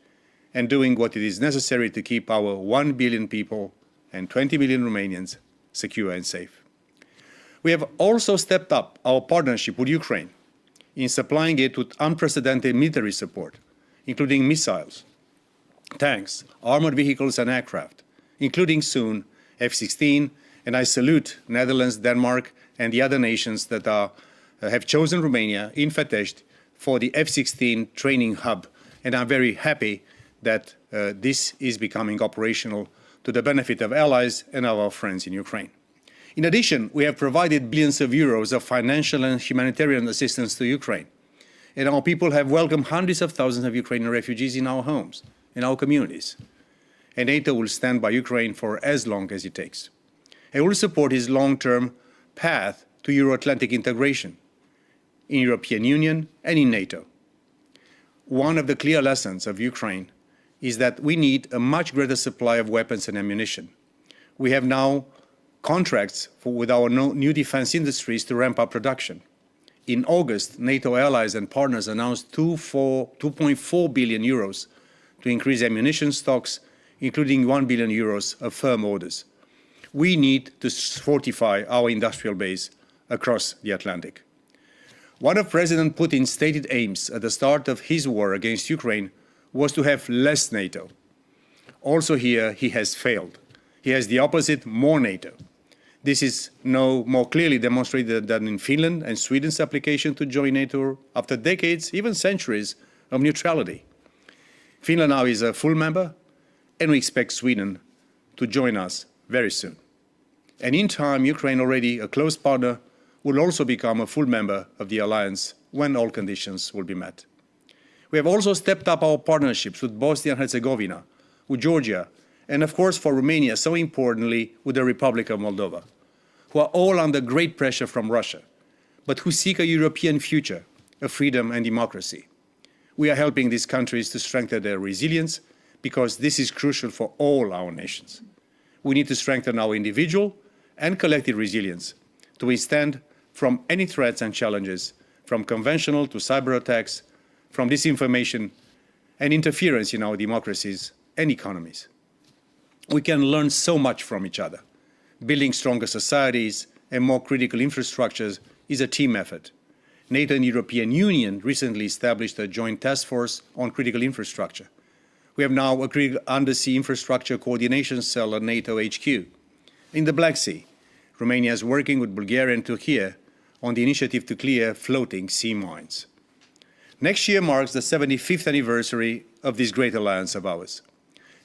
and doing what it is necessary to keep our 1 billion people and 20 million Romanians secure and safe. We have also stepped up our partnership with Ukraine in supplying it with unprecedented military support, including missiles, tanks, armored vehicles and aircraft, including soon F-16, and I salute Netherlands, Denmark, and the other nations that have chosen Romania in Fetești for the F-16 training hub, and I'm very happy that this is becoming operational to the benefit of allies and of our friends in Ukraine. In addition, we have provided billions of euros of financial and humanitarian assistance to Ukraine, and our people have welcomed hundreds of thousands of Ukrainian refugees in our homes, in our communities. And NATO will stand by Ukraine for as long as it takes. It will support his long-term path to Euro-Atlantic integration in European Union and in NATO. One of the clear lessons of Ukraine is that we need a much greater supply of weapons and ammunition. We have now contracts with our new defense industries to ramp up production. In August, NATO allies and partners announced 2.4 billion euros to increase ammunition stocks, including 1 billion euros of firm orders. We need to fortify our industrial base across the Atlantic. One of President Putin's stated aims at the start of his war against Ukraine was to have less NATO. Also here, he has failed. He has the opposite, more NATO. This is no more clearly demonstrated than in Finland and Sweden's application to join NATO after decades, even centuries, of neutrality. Finland now is a full member, and we expect Sweden to join us very soon. And in time, Ukraine, already a close partner, will also become a full member of the alliance when all conditions will be met. We have also stepped up our partnerships with Bosnia and Herzegovina, with Georgia, and of course for Romania, so importantly, with the Republic of Moldova, who are all under great pressure from Russia, but who seek a European future of freedom and democracy. We are helping these countries to strengthen their resilience because this is crucial for all our nations. We need to strengthen our individual and collective resilience to withstand from any threats and challenges, from conventional to cyber attacks, from disinformation and interference in our democracies and economies. We can learn so much from each other. Building stronger societies and more critical infrastructures is a team effort. NATO and the European Union recently established a joint task force on critical infrastructure, We have now a Greek undersea infrastructure coordination cell at NATO HQ. In the Black Sea, Romania is working with Bulgaria and Türkyie on the initiative to clear floating sea mines. Next year marks the 75th anniversary of this great alliance of ours.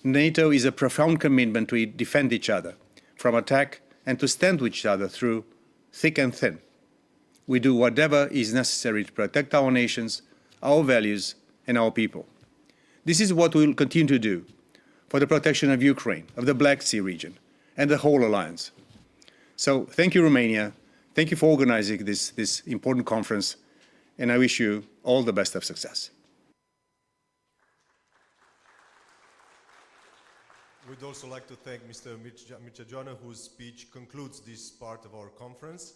NATO is a profound commitment to defend each other from attack and to stand with each other through thick and thin. We do whatever is necessary to protect our nations, our values, and our people. This is what we will continue to do for the protection of Ukraine, of the Black Sea region, and the whole alliance. So thank you, Romania. Thank you for organizing this important conference, and I wish you all the best of success. We'd also like to thank Mr. Mircea GEOANЫN, whose speech concludes this part of our conference.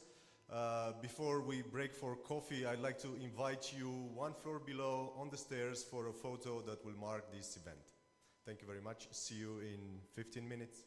Before we break for coffee, I'd like to invite you one floor below on the stairs for a photo that will mark this event. Thank you very much. See you in 15 minutes.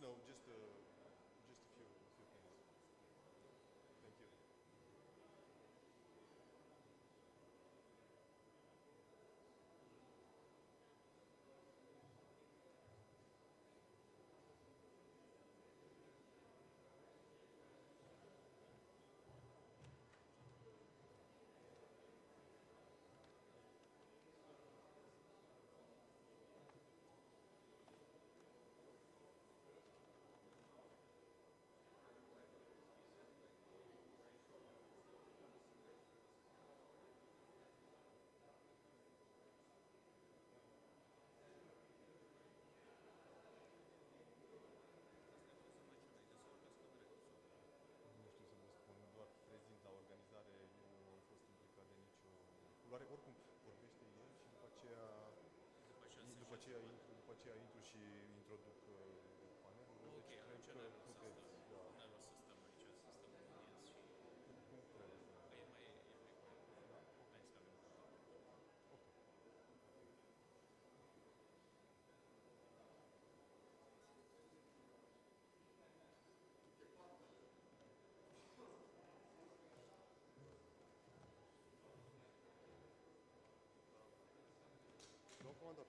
no, just a few things. Thank you. Culoare, oricum vorbește el și după aceea intru și introduc panelul. Ok, deci cred că puteți. Da. Nu o să stăm aici, o să stăm în Inies și... Cum trebuie? E mai corect. Da? Hai să avem. Ok. Domnul comandor.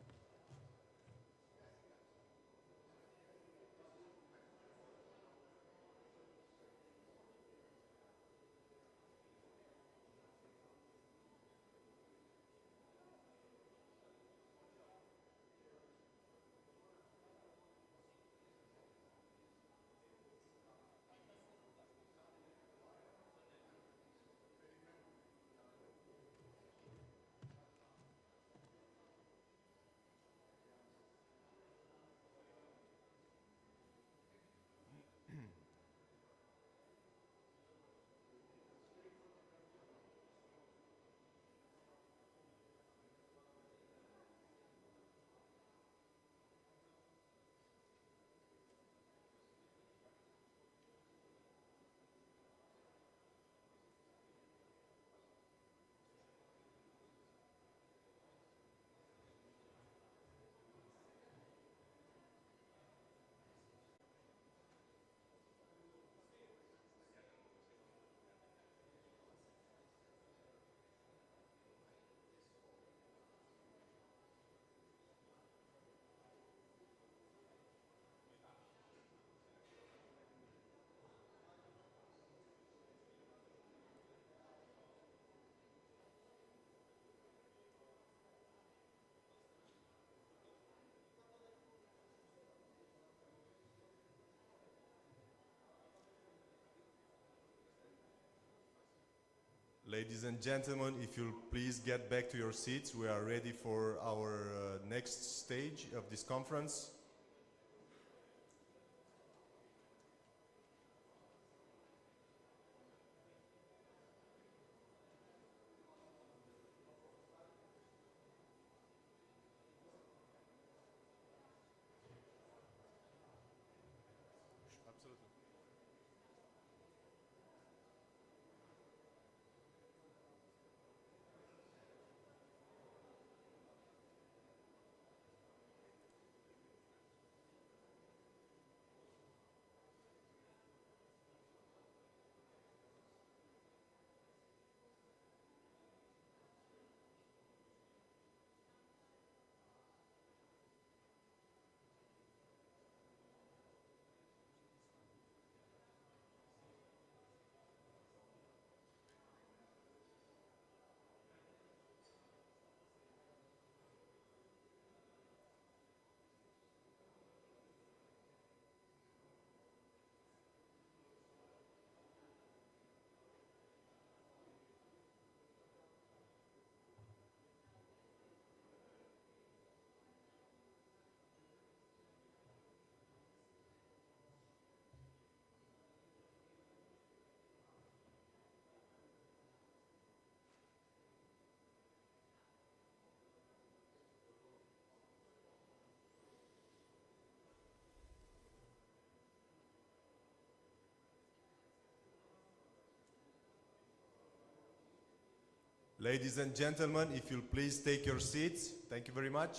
Ladies and gentlemen, if you'll please get back to your seats, we are ready for our next stage of this conference. Absolutely. Ladies and gentlemen, if you'll please take your seats. Thank you very much.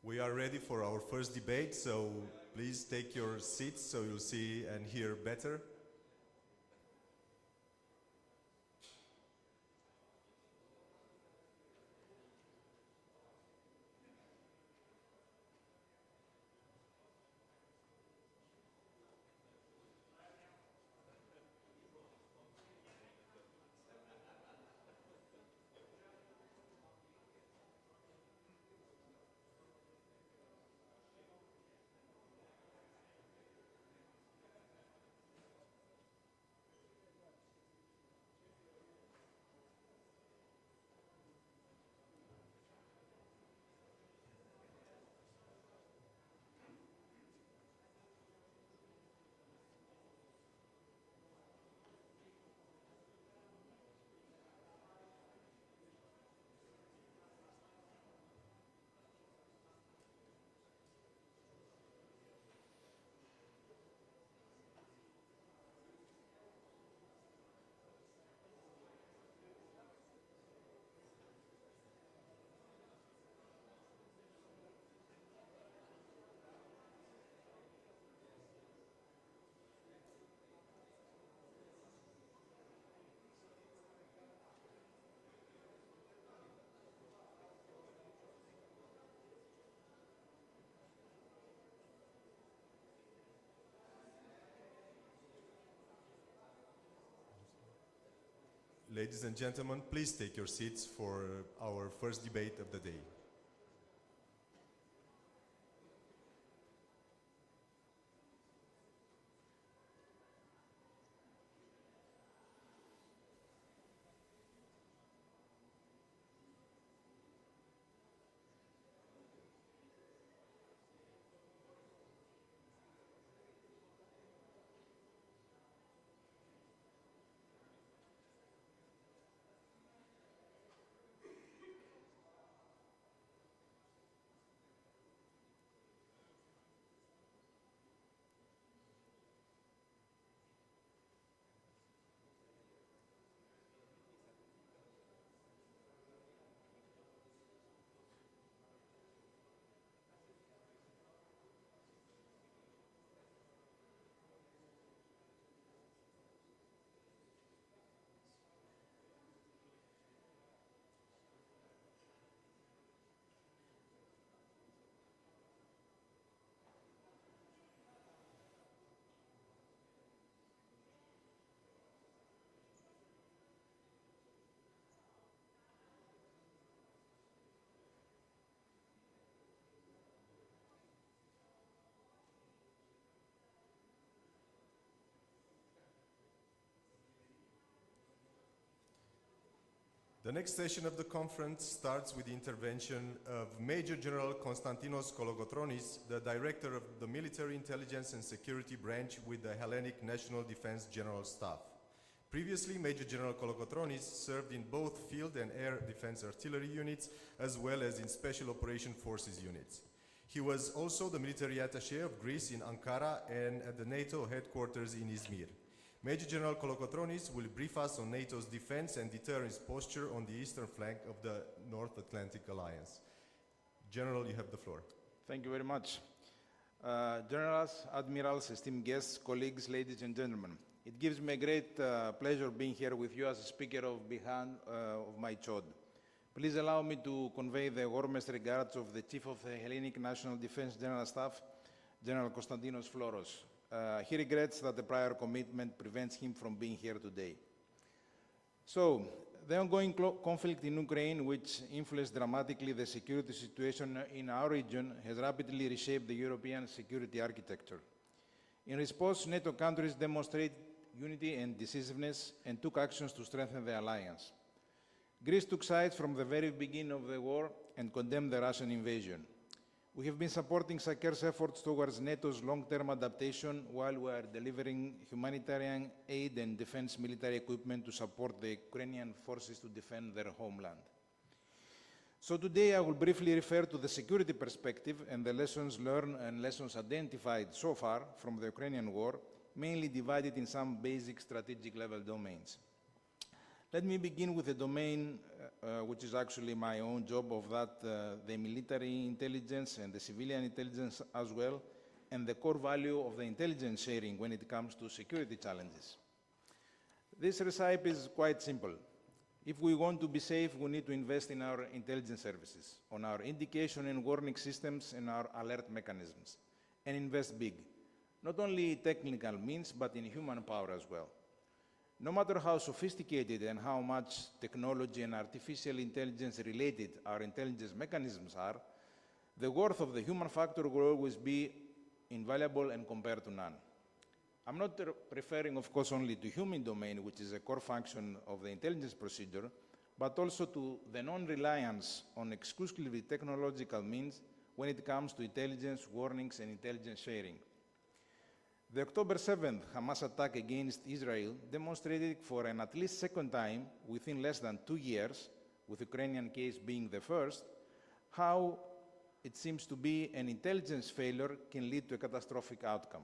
We are ready for our first debate, so please take your seats so you'll see and hear better. Ladies and gentlemen, please take your seats for our first debate of the day. The next session of the conference starts with the intervention of Major General Konstantinos Kolokotronis, the Director of the Military Intelligence and Security Branch with the Hellenic National Defense General Staff. Previously, Major General Kolokotronis served in both field and air defense artillery units, as well as in Special Operation Forces units. He was also the military attaché of Greece in Ankara and at the NATO headquarters in Izmir. Major General Kolokotronis will brief us on NATO's defense and deterrence posture on the eastern flank of the North Atlantic Alliance. General, you have the floor. Thank you very much. Generals, admirals, esteemed guests, colleagues, ladies and gentlemen. It gives me a great pleasure being here with you as a speaker of behalf of my CHOD. Please allow me to convey the warmest regards of the Chief of the Hellenic National Defense General Staff, General Konstantinos Floros. He regrets that the prior commitment prevents him from being here today. So, the ongoing conflict in Ukraine, which influenced dramatically the security situation in our region, has rapidly reshaped the European security architecture. In response, NATO countries demonstrated unity and decisiveness and took actions to strengthen the alliance. Greece took sides from the very beginning of the war and condemned the Russian invasion. We have been supporting SACEUR's efforts towards NATO's long-term adaptation while we are delivering humanitarian aid and defense military equipment to support the Ukrainian forces to defend their homeland. So today I will briefly refer to the security perspective and the lessons learned and lessons identified so far from the Ukrainian war, mainly divided in some basic strategic level domains. Let me begin with a domain which is actually my own job of that, the military intelligence and the civilian intelligence as well, and the core value of the intelligence sharing when it comes to security challenges. This recipe is quite simple. If we want to be safe, we need to invest in our intelligence services, on our indication and warning systems and our alert mechanisms, and invest big. Not only technical means, but in human power as well. No matter how sophisticated and how much technology and artificial intelligence related our intelligence mechanisms are, the worth of the human factor will always be invaluable and compared to none. I'm not referring, of course, only to human domain, which is a core function of the intelligence procedure, but also to the non-reliance on exclusively technological means when it comes to intelligence, warnings, and intelligence sharing. The October 7th Hamas attack against Israel demonstrated for an at least second time within less than 2 years, with the Ukrainian case being the first, how it seems to be an intelligence failure can lead to a catastrophic outcome.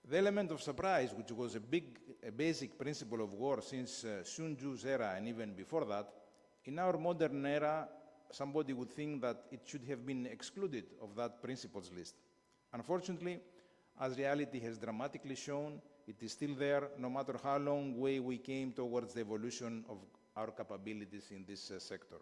The element of surprise, which was a basic principle of war since Sun Tzu's era and even before that, in our modern era, somebody would think that it should have been excluded of that principles list. Unfortunately, as reality has dramatically shown, it is still there, no matter how long way we came towards the evolution of our capabilities in this sector.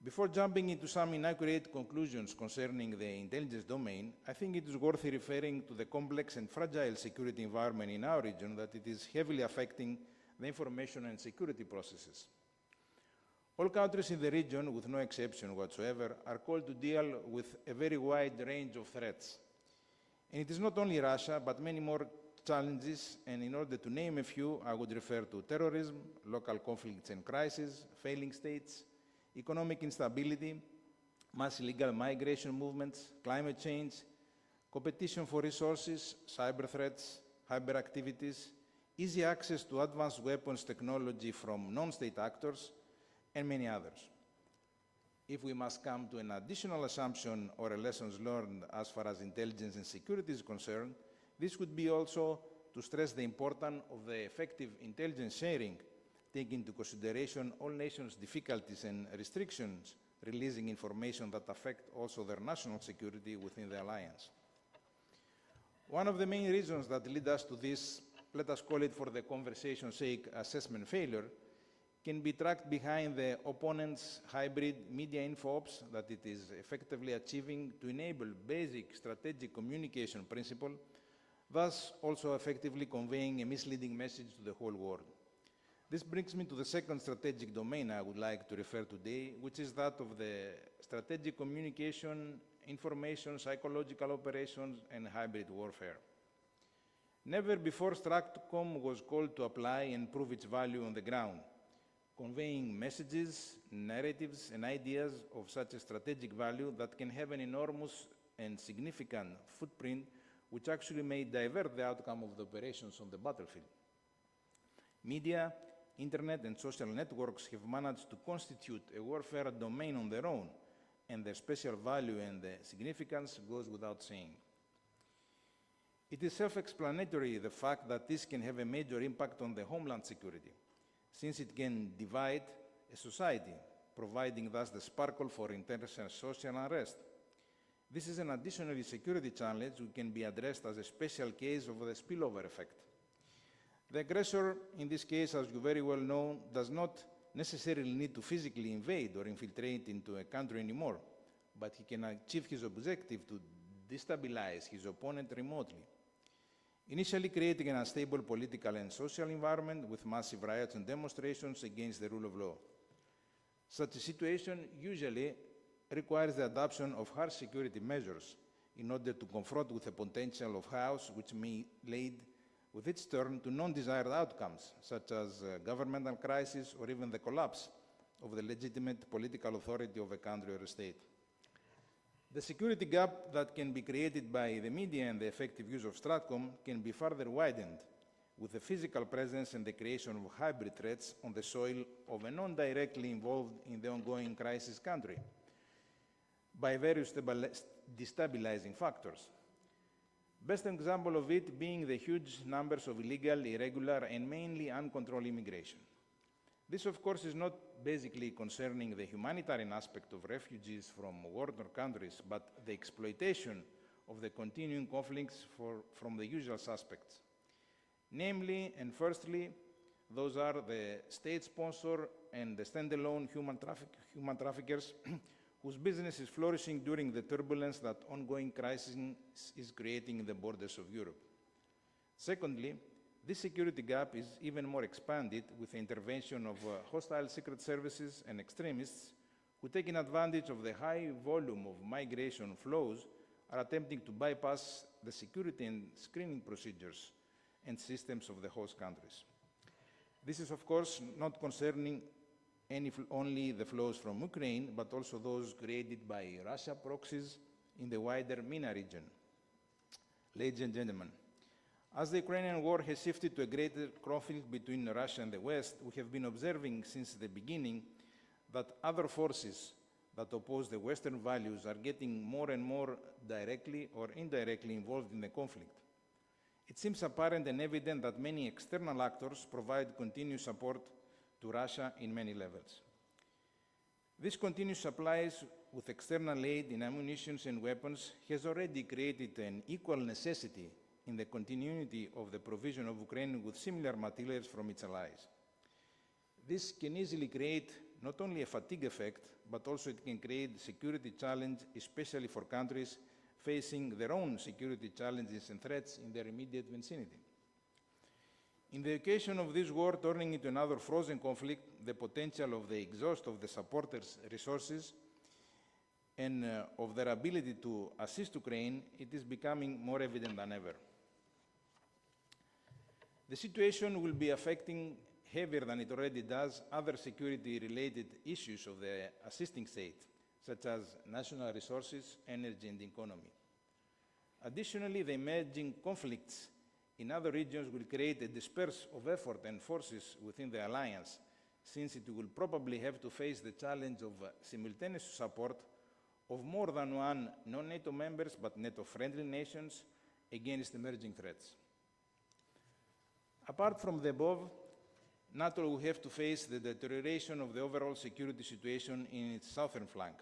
Before jumping into some inaccurate conclusions concerning the intelligence domain, I think it is worth referring to the complex and fragile security environment in our region that it is heavily affecting the information and security processes. All countries in the region, with no exception whatsoever, are called to deal with a very wide range of threats. And it is not only Russia, but many more challenges, and in order to name a few, I would refer to terrorism, local conflicts and crises, failing states, economic instability, mass illegal migration movements, climate change, competition for resources, cyber threats, hyperactivities, easy access to advanced weapons technology from non-state actors, and many others. If we must come to an additional assumption or a lessons learned as far as intelligence and security is concerned, this would be also to stress the importance of the effective intelligence sharing, taking into consideration all nations' difficulties and restrictions, releasing information that affect also their national security within the alliance. One of the main reasons that lead us to this, let us call it for the conversation's sake, assessment failure, can be tracked behind the opponent's hybrid media info-ops that it is effectively achieving to enable basic strategic communication principle, thus also effectively conveying a misleading message to the whole world. This brings me to the second strategic domain I would like to refer today, which is that of the strategic communication, information, psychological operations, and hybrid warfare. Never before Stratcom was called to apply and prove its value on the ground, conveying messages, narratives, and ideas of such a strategic value that can have an enormous and significant footprint, which actually may divert the outcome of the operations on the battlefield. Media, internet, and social networks have managed to constitute a warfare domain on their own, and their special value and the significance goes without saying. It is self-explanatory, the fact that this can have a major impact on the homeland security, since it can divide a society, providing thus the sparkle for intense social unrest. This is an additional security challenge which can be addressed as a special case of the spillover effect. The aggressor, in this case, as you very well know, does not necessarily need to physically invade or infiltrate into a country anymore, but he can achieve his objective to destabilize his opponent remotely, initially creating an unstable political and social environment with massive riots and demonstrations against the rule of law. Such a situation usually requires the adoption of harsh security measures in order to confront with the potential of chaos, which may lead with its turn to non-desired outcomes, such as governmental crisis or even the collapse of the legitimate political authority of a country or a state. The security gap that can be created by the media and the effective use of Stratcom can be further widened with the physical presence and the creation of hybrid threats on the soil of a non-directly involved in the ongoing crisis country by various destabilizing factors. Best example of it being the huge numbers of illegal, irregular, and mainly uncontrolled immigration. This, of course, is not basically concerning the humanitarian aspect of refugees from war-torn countries, but the exploitation of the continuing conflicts from the usual suspects. Namely, and firstly, those are the state sponsor and the standalone human traffickers whose business is flourishing during the turbulence that ongoing crisis is creating in the borders of Europe. Secondly, this security gap is even more expanded with the intervention of hostile secret services and extremists who, taking advantage of the high volume of migration flows, are attempting to bypass the security and screening procedures and systems of the host countries. This is, of course, not concerning only the flows from Ukraine, but also those created by Russia proxies in the wider MENA region. Ladies and gentlemen, as the Ukrainian war has shifted to a greater conflict between Russia and the West, we have been observing since the beginning that other forces that oppose the Western values are getting more and more directly or indirectly involved in the conflict. It seems apparent and evident that many external actors provide continuous support to Russia in many levels. This continuous supplies with external aid in ammunition and weapons has already created an equal necessity in the continuity of the provision of Ukraine with similar materials from its allies. This can easily create not only a fatigue effect, but also it can create security challenge, especially for countries facing their own security challenges and threats in their immediate vicinity. In the occasion of this war turning into another frozen conflict, the potential of the exhaust of the supporters' resources and of their ability to assist Ukraine, it is becoming more evident than ever. The situation will be affecting heavier than it already does other security-related issues of the assisting state, such as national resources, energy, and economy. Additionally, the emerging conflicts in other regions will create a disperse of effort and forces within the alliance, since it will probably have to face the challenge of simultaneous support of more than one non-NATO members but NATO-friendly nations against emerging threats. Apart from the above, NATO will have to face the deterioration of the overall security situation in its southern flank.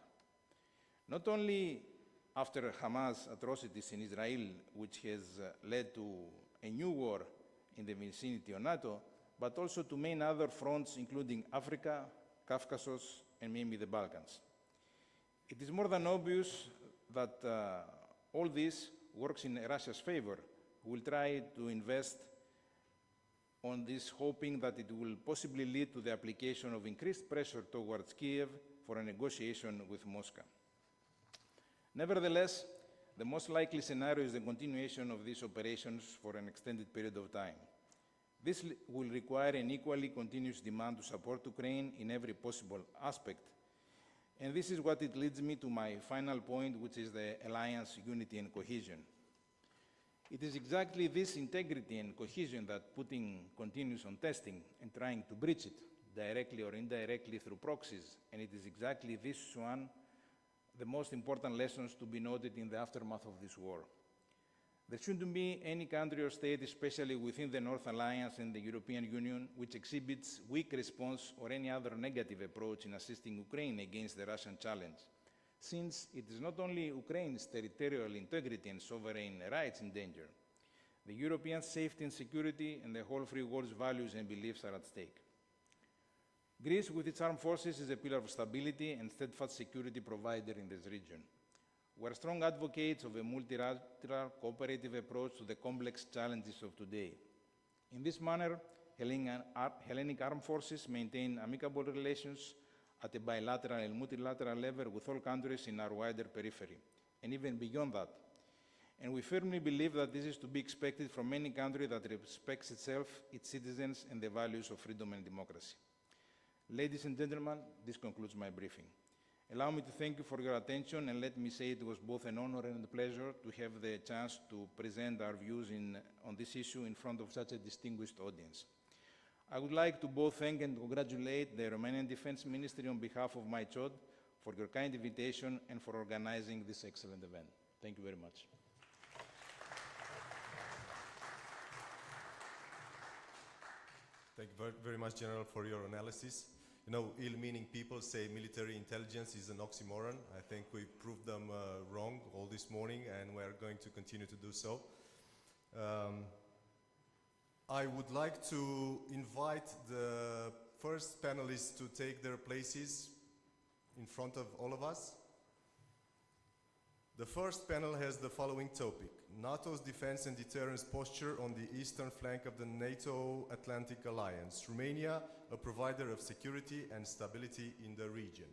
Not only after Hamas atrocities in Israel, which has led to a new war in the vicinity of NATO, but also to many other fronts, including Africa, Caucasus, and maybe the Balkans. It is more than obvious that all this works in Russia's favor, who will try to invest on this, hoping that it will possibly lead to the application of increased pressure towards Kiev for a negotiation with Moscow. Nevertheless, the most likely scenario is the continuation of these operations for an extended period of time. This will require an equally continuous demand to support Ukraine in every possible aspect. And this is what it leads me to my final point, which is the alliance unity and cohesion. It is exactly this integrity and cohesion that Putin continues on testing and trying to breach it, directly or indirectly through proxies. And it is exactly this one, the most important lessons to be noted in the aftermath of this war. There shouldn't be any country or state, especially within the North Alliance and the European Union, which exhibits weak response or any other negative approach in assisting Ukraine against the Russian challenge, since it is not only Ukraine's territorial integrity and sovereign rights in danger. The European safety and security and the whole free world's values and beliefs are at stake. Greece, with its armed forces, is a pillar of stability and steadfast security provider in this region. We are strong advocates of a multilateral cooperative approach to the complex challenges of today. In this manner, Hellenic armed forces maintain amicable relations at a bilateral and multilateral level with all countries in our wider periphery, and even beyond that. And we firmly believe that this is to be expected from any country that respects itself, its citizens, and the values of freedom and democracy. Ladies and gentlemen, this concludes my briefing. Allow me to thank you for your attention, and let me say it was both an honor and a pleasure to have the chance to present our views on this issue in front of such a distinguished audience. I would like to both thank and congratulate the Romanian Defense Ministry on behalf of my CHOD for your kind invitation and for organizing this excellent event. Thank you very much. Thank you very much, General, for your analysis. You know, ill-meaning people say military intelligence is an oxymoron. I think we proved them wrong all this morning, and we are going to continue to do so. I would like to invite the first panelists to take their places in front of all of us. The first panel has the following topic: NATO's defense and deterrence posture on the eastern flank of the NATO Atlantic Alliance. Romania, a provider of security and stability in the region.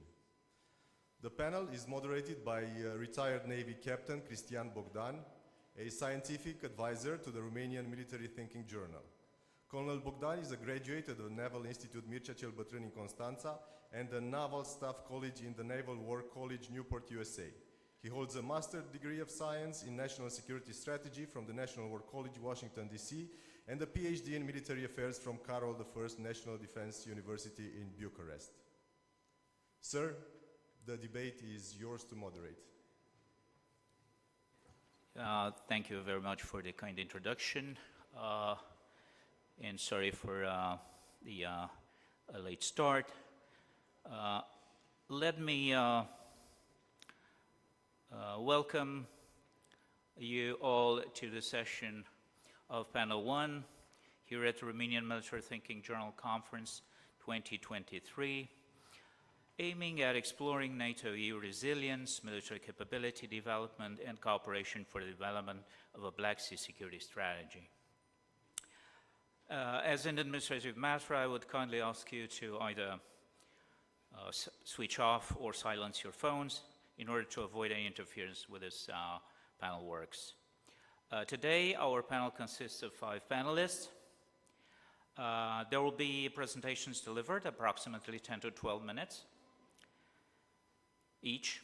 The panel is moderated by retired Navy Captain Cristian Bogdan, a scientific advisor to the Romanian Military Thinking Journal. Colonel Bogdan is a graduate of the Naval Institute Mircea GEOANN in Constanța and the Naval Staff College in the Naval War College, Newport, USA. He holds a master's degree of science in national security strategy from the National War College, Washington, D.C., and a PhD in military affairs from Carol I National Defense University in Bucharest. Sir, the debate is yours to moderate. Thank you very much for the kind introduction, and sorry for the late start. Let me welcome you all to the session of Panel 1 here at the Romanian Military Thinking Journal Conference 2023, aiming at exploring NATO-EU resilience, military capability development, and cooperation for the development of a Black Sea security strategy. As an administrative matter, I would kindly ask you to either switch off or silence your phones in order to avoid any interference with this panel works. Today, our panel consists of 5 panelists. There will be presentations delivered, approximately 10 to 12 minutes each,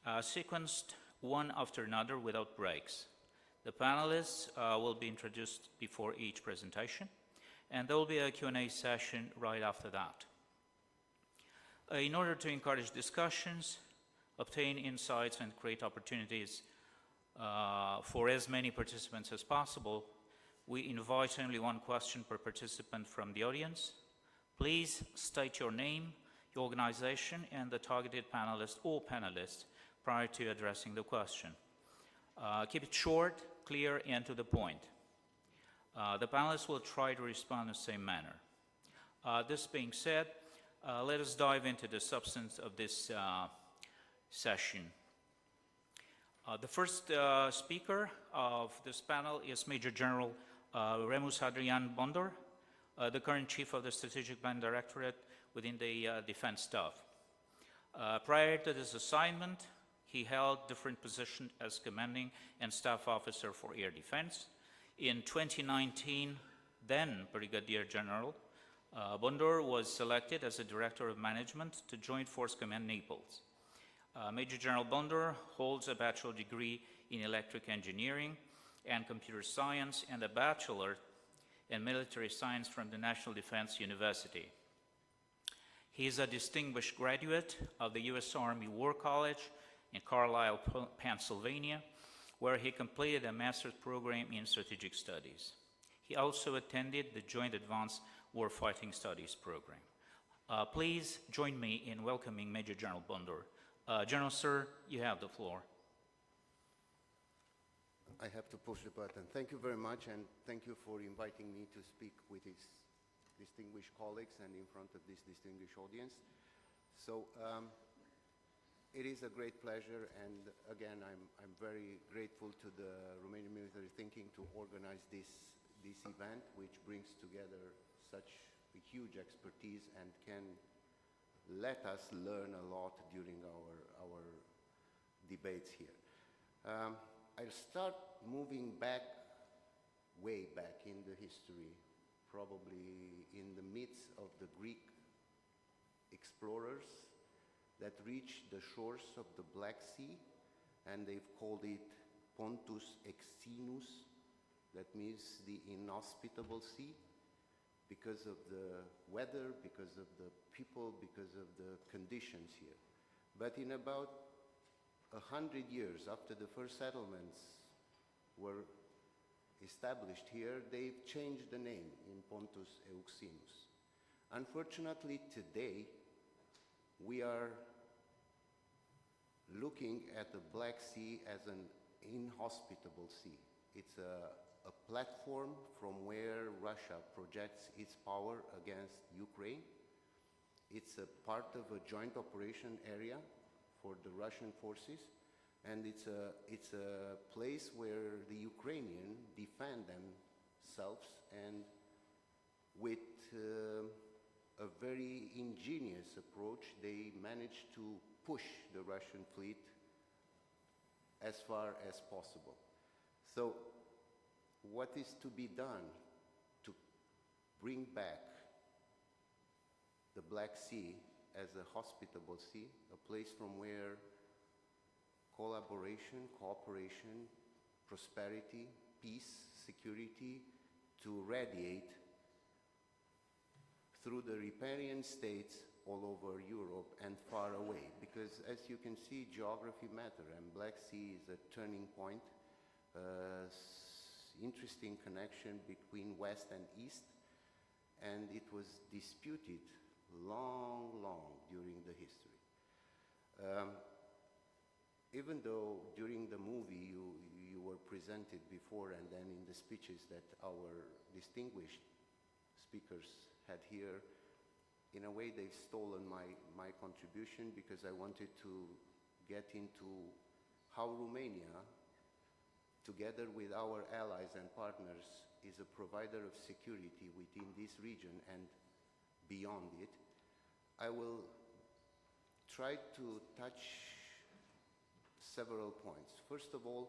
sequenced one after another without breaks. The panelists will be introduced before each presentation, and there will be a Q&A session right after that. In order to encourage discussions, obtain insights, and create opportunities for as many participants as possible, we invite only one question per participant from the audience. Please state your name, your organization, and the targeted panelist or panelists prior to addressing the question. Keep it short, clear, and to the point. The panelists will try to respond in the same manner. This being said, let us dive into the substance of this session. The first speaker of this panel is Major General Remus-Hadrian BONDOR, the current Chief of the Strategic Plan Directorate within the Defense Staff. Prior to this assignment, he held different positions as Commanding and Staff Officer for Air Defense. In 2019, then Brigadier General, BONDOR was selected as the Director of Management to Joint Force Command Naples. Major General BONDOR holds a bachelor degree in electric engineering and computer science and a bachelor in military science from the National Defense University. He is a distinguished graduate of the U.S. Army War College in Carlisle, Pennsylvania, where he completed a master's program in strategic studies. He also attended the Joint Advanced Warfighting Studies program. Please join me in welcoming Major General BONDOR. General, sir, you have the floor. I have to push the button. Thank you very much, and thank you for inviting me to speak with these distinguished colleagues and in front of this distinguished audience. So it is a great pleasure, and again, I'm very grateful to the Romanian Military Thinking to organize this event, which brings together such a huge expertise and can let us learn a lot during our debates here. I'll start moving back, way back in the history, probably in the midst of the Greek explorers that reached the shores of the Black Sea, and they've called it Pontus Exinus, that means the inhospitable sea, because of the weather, because of the people, because of the conditions here. But in about 100 years after the first settlements were established here, they've changed the name in Pontus Euxinus. Unfortunately, today, we are looking at the Black Sea as an inhospitable sea. It's a platform from where Russia projects its power against Ukraine. It's a part of a joint operation area for the Russian forces, and it's a place where the Ukrainians defend themselves, and with a very ingenious approach, they managed to push the Russian fleet as far as possible. So what is to be done to bring back the Black Sea as a hospitable sea, a place from where collaboration, cooperation, prosperity, peace, security to radiate through the riparian states all over Europe and far away? Because as you can see, geography matters, and Black Sea is a turning point, interesting connection between West and East, and it was disputed long during the history. Even though during the movie you were presented before, and then in the speeches that our distinguished speakers had here, in a way they've stolen my contribution, because I wanted to get into how Romania, together with our allies and partners, is a provider of security within this region and beyond it. I will try to touch several points. First of all,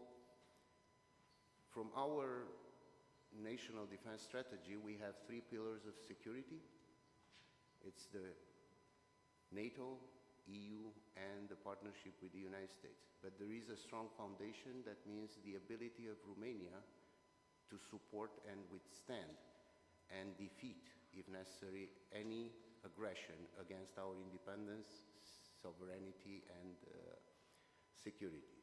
from our national defense strategy, we have 3 pillars of security. It's the NATO, EU, and the partnership with the United States. But there is a strong foundation that means the ability of Romania to support and withstand and defeat, if necessary, any aggression against our independence, sovereignty, and security.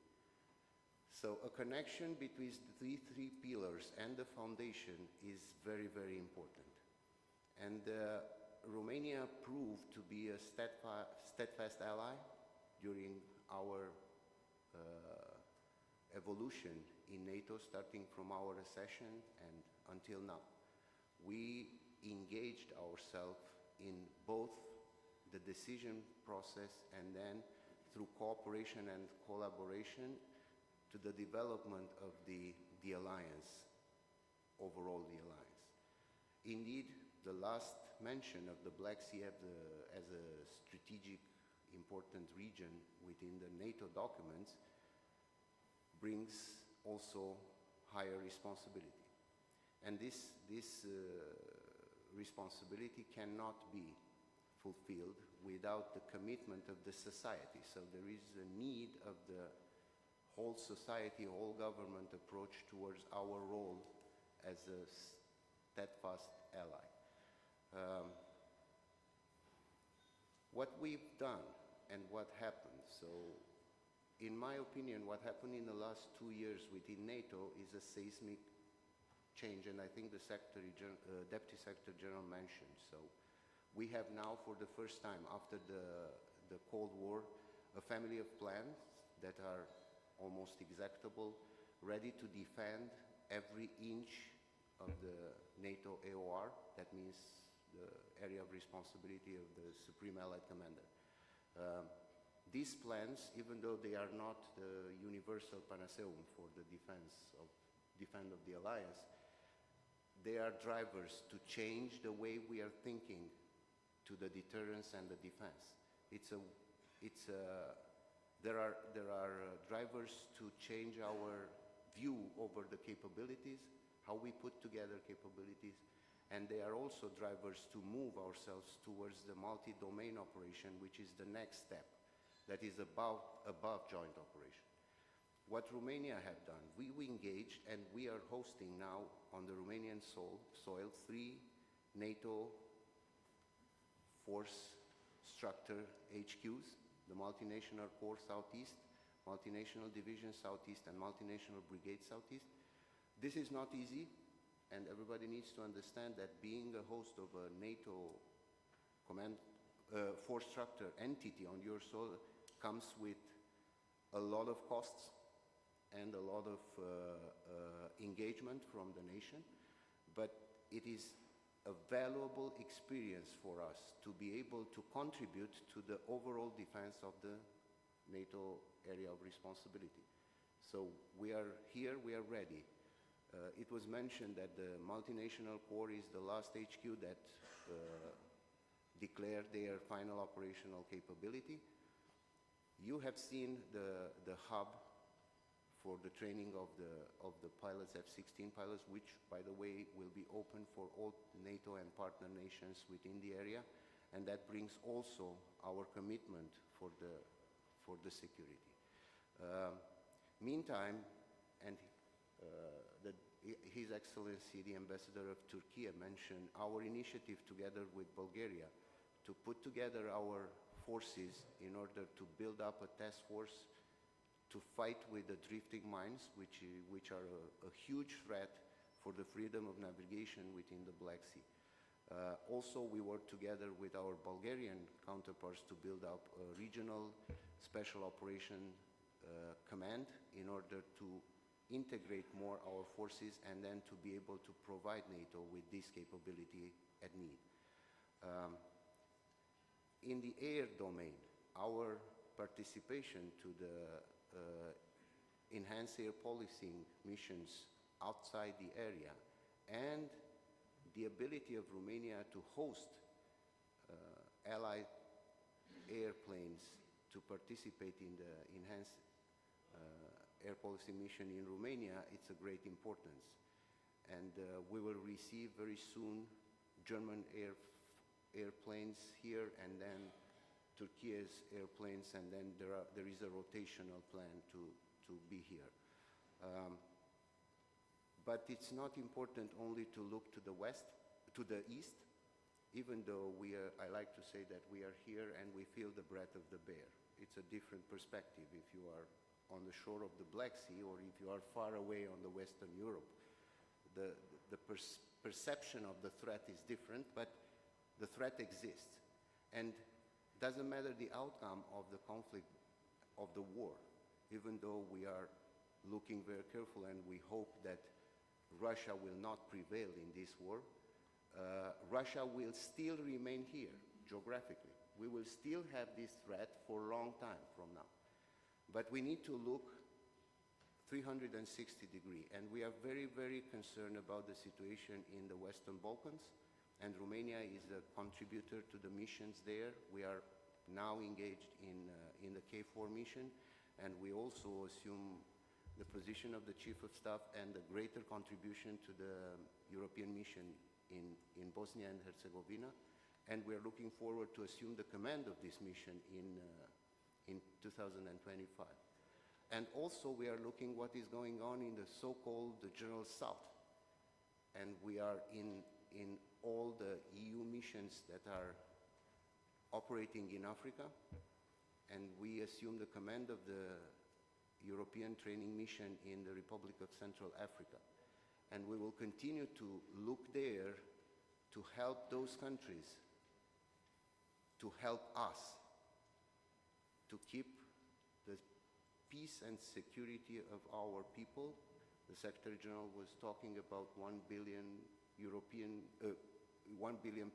So a connection between the 3 pillars and the foundation is very, very important. And Romania proved to be a steadfast ally during our evolution in NATO, starting from our accession and until now. We engaged ourselves in both the decision process and then through cooperation and collaboration to the development of the alliance, overall the alliance. Indeed, the last mention of the Black Sea as a strategic important region within the NATO documents brings also higher responsibility. And this responsibility cannot be fulfilled without the commitment of the society. So there is a need of the whole society, whole government approach towards our role as a steadfast ally. What we've done and what happened, so in my opinion, what happened in the last 2 years within NATO is a seismic change, and I think the Deputy Secretary General mentioned. So we have now, for the first time after the Cold War, a family of plans that are almost executable, ready to defend every inch of the NATO AOR. That means the area of responsibility of the Supreme Allied Commander. These plans, even though they are not the universal panaceum for the defense of the alliance, they are drivers to change the way we are thinking to the deterrence and the defense. There are drivers to change our view over the capabilities, how we put together capabilities, and they are also drivers to move ourselves towards the multi-domain operation, which is the next step, that is above joint operation. What Romania have done, we engaged and we are hosting now on the Romanian soil 3 NATO force structure HQs, the Multinational Corps Southeast, Multinational Division Southeast, and Multinational Brigade Southeast, This is not easy, and everybody needs to understand that being a host of a NATO command force structure entity on your soil comes with a lot of costs and a lot of engagement from the nation, but it is a valuable experience for us to be able to contribute to the overall defense of the NATO area of responsibility. So we are here, we are ready. It was mentioned that the multinational corps is the last HQ that declared their final operational capability. You have seen the hub for the training of the pilots, F-16 pilots, which, by the way, will be open for all NATO and partner nations within the area, and that brings also our commitment for the security. Meantime, and His Excellency the Ambassador of Türkyie mentioned our initiative together with Bulgaria to put together our forces in order to build up a task force to fight with the drifting mines, which are a huge threat for the freedom of navigation within the Black Sea. Also, we work together with our Bulgarian counterparts to build up a regional special operation command in order to integrate more our forces and then to be able to provide NATO with this capability at need. In the air domain, our participation to the enhanced air policing missions outside the area and the ability of Romania to host allied airplanes to participate in the enhanced air policy mission in Romania, it's a great importance. And we will receive very soon German airplanes here, and then Türkye's airplanes, and then there is a rotational plan to be here. But it's not important only to look to the west, to the east, even though I like to say that we are here and we feel the breath of the bear. It's a different perspective if you are on the shore of the Black Sea or if you are far away on the Western Europe. The perception of the threat is different, but the threat exists. And doesn't matter the outcome of the conflict, of the war, even though we are looking very careful and we hope that Russia will not prevail in this war, Russia will still remain here geographically. We will still have this threat for a long time from now. But we need to look 360 degrees, and we are very, very concerned about the situation in the Western Balkans, and Romania is a contributor to the missions there. We are now engaged in the KFOR mission, and we also assume the position of the Chief of Staff and the greater contribution to the European mission in Bosnia and Herzegovina, and we are looking forward to assume the command of this mission in 2025. And also we are looking what is going on in the so-called General South, and we are in all the EU missions that are operating in Africa, and we assume the command of the European training mission in the Republic of Central Africa. And we will continue to look there to help those countries, to help us, to keep the peace and security of our people. The Secretary General was talking about 1 billion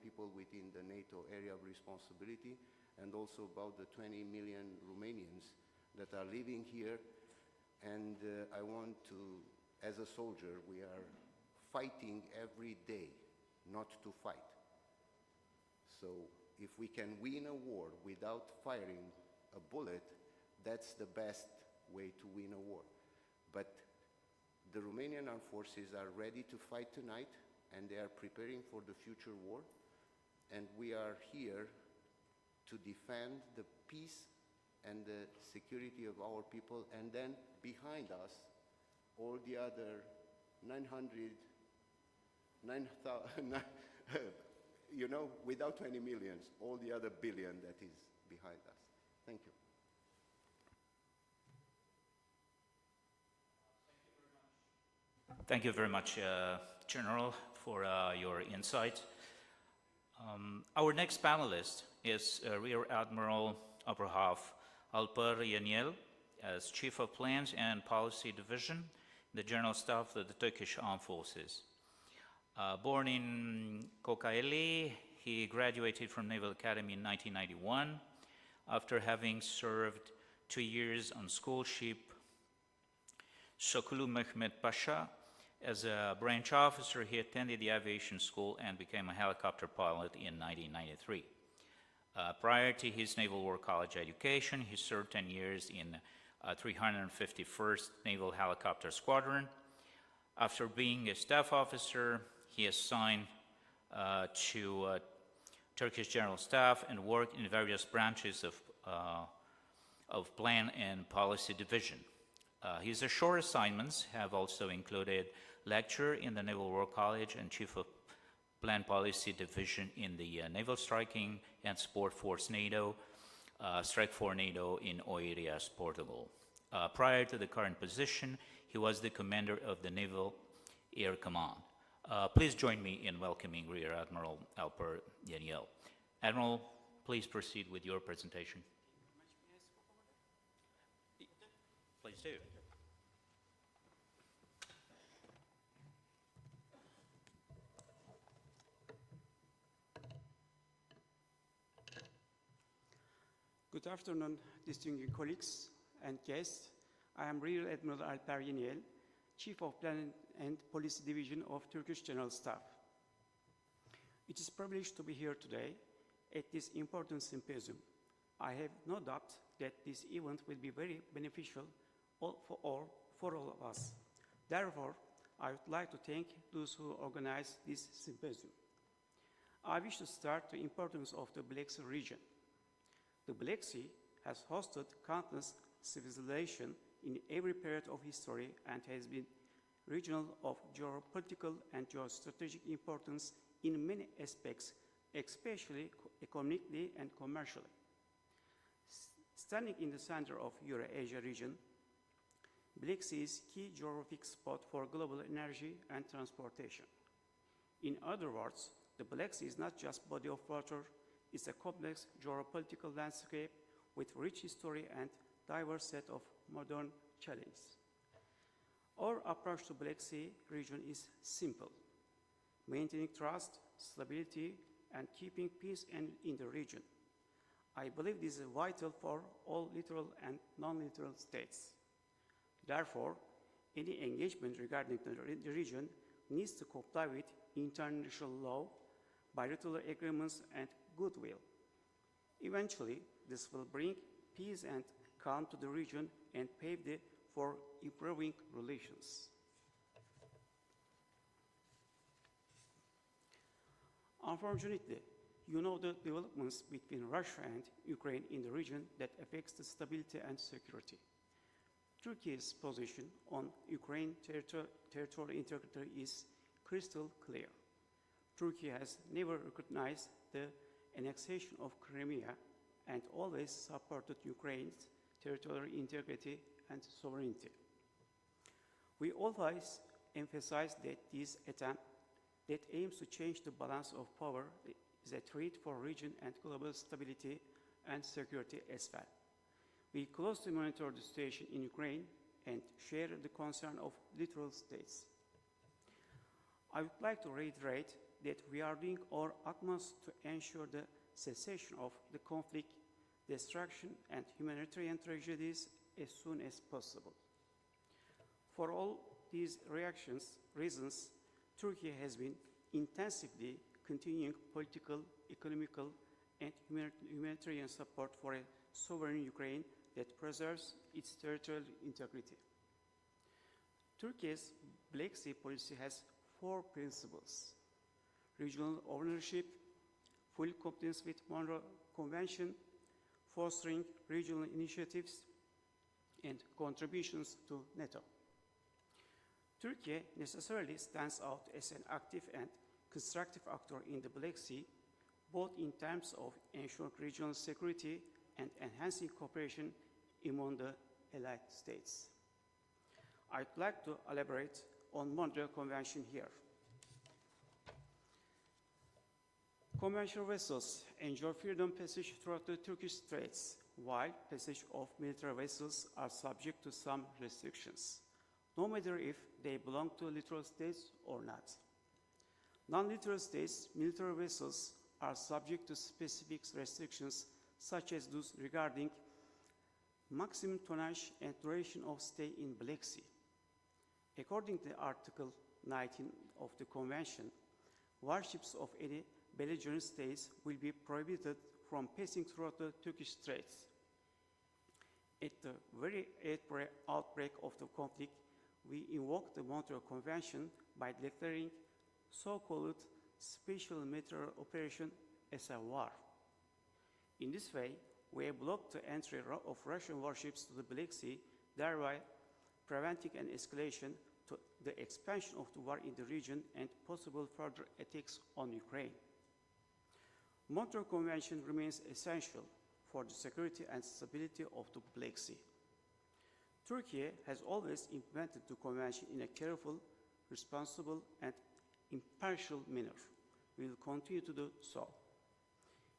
people within the NATO area of responsibility, and also about the 20 million Romanians that are living here. And I want to, as a soldier, we are fighting every day not to fight. So if we can win a war without firing a bullet, that's the best way to win a war. But the Romanian armed forces are ready to fight tonight, and they are preparing for the future war, and we are here to defend the peace and the security of our people, and then behind us, all the other 9,000, you know, without 20 millions, all the other billion that is behind us. Thank you. Thank you very much, General, for your insight. Our next panelist is Rear Admiral Upper Half Alper Yeniel, as Chief of Plans and Policy Division, the General Staff of the Turkish Armed Forces. Born in Kocaeli, he graduated from Naval Academy in 1991. After having served 2 years on school ship Sokulu Mehmet Pasha, as a branch officer, he attended the aviation school and became a helicopter pilot in 1993. Prior to his Naval War College education, he served 10 years in 351st Naval Helicopter Squadron. After being a staff officer, he assigned to Turkish General Staff and worked in various branches of Plan and Policy Division. His short assignments have also included lecture in the Naval War College and Chief of Plan Policy Division in the Naval Striking and Support Force NATO, Strike for NATO in Oeiras, Portugal. Prior to the current position, he was the commander of the Naval Air Command. Please join me in welcoming Rear Admiral Alper Yeniel. Admiral, please proceed with your presentation. Please do. Good afternoon, distinguished colleagues and guests. I am Rear Admiral Alper Yeniel, Chief of Plan and Policy Division of Turkish General Staff. It is a privilege to be here today at this important symposium. I have no doubt that this event will be very beneficial for all of us. Therefore, I would like to thank those who organized this symposium. I wish to start the importance of the Black Sea region. The Black Sea has hosted countless civilizations in every period of history and has been regional of geopolitical and geostrategic importance in many aspects, especially economically and commercially. Standing in the center of Eurasia region, Black Sea is a key geographic spot for global energy and transportation. In other words, the Black Sea is not just a body of water, it's a complex geopolitical landscape with rich history and diverse set of modern challenges. Our approach to Black Sea region is simple: maintaining trust, stability, and keeping peace in the region. I believe this is vital for all littoral and non-littoral states. Therefore, any engagement regarding the region needs to comply with international law, bilateral agreements, and goodwill. Eventually, this will bring peace and calm to the region and pave the way for improving relations. Unfortunately, you know the developments between Russia and Ukraine in the region that affects the stability and security. Turkey's position on Ukraine territorial integrity is crystal clear. Turkey has never recognized the annexation of Crimea and always supported Ukraine's territorial integrity and sovereignty. We always emphasize that this attempt that aims to change the balance of power is a threat for region and global stability and security as well. We closely monitor the situation in Ukraine and share the concern of littoral states. I would like to reiterate that we are doing our utmost to ensure the cessation of the conflict, destruction, and humanitarian tragedies as soon as possible. For all these reasons, Turkey has been intensively continuing political, economical, and humanitarian support for a sovereign Ukraine that preserves its territorial integrity. Turkey's Black Sea policy has 4 principles: regional ownership, full compliance with Monroe Convention, fostering regional initiatives, and contributions to NATO. Turkey necessarily stands out as an active and constructive actor in the Black Sea, both in terms of ensuring regional security and enhancing cooperation among the allied states. I'd like to elaborate on Montreal Convention here. Conventional vessels enjoy freedom passage throughout the Turkish Straits, while passage of military vessels are subject to some restrictions, no matter if they belong to littoral states or not. Non-littoral states' military vessels are subject to specific restrictions, such as those regarding maximum tonnage and duration of stay in Black Sea. According to Article 19 of the Convention, warships of any belligerent states will be prohibited from passing throughout the Turkish Straits. At the very outbreak of the conflict, we invoked the Montreal Convention by declaring so-called special military operation as a war. In this way, we blocked the entry of Russian warships to the Black Sea, thereby preventing an escalation to the expansion of the war in the region and possible further attacks on Ukraine. Montreal Convention remains essential for the security and stability of the Black Sea. Türkiye has always implemented the Convention in a careful, responsible, and impartial manner. We will continue to do so.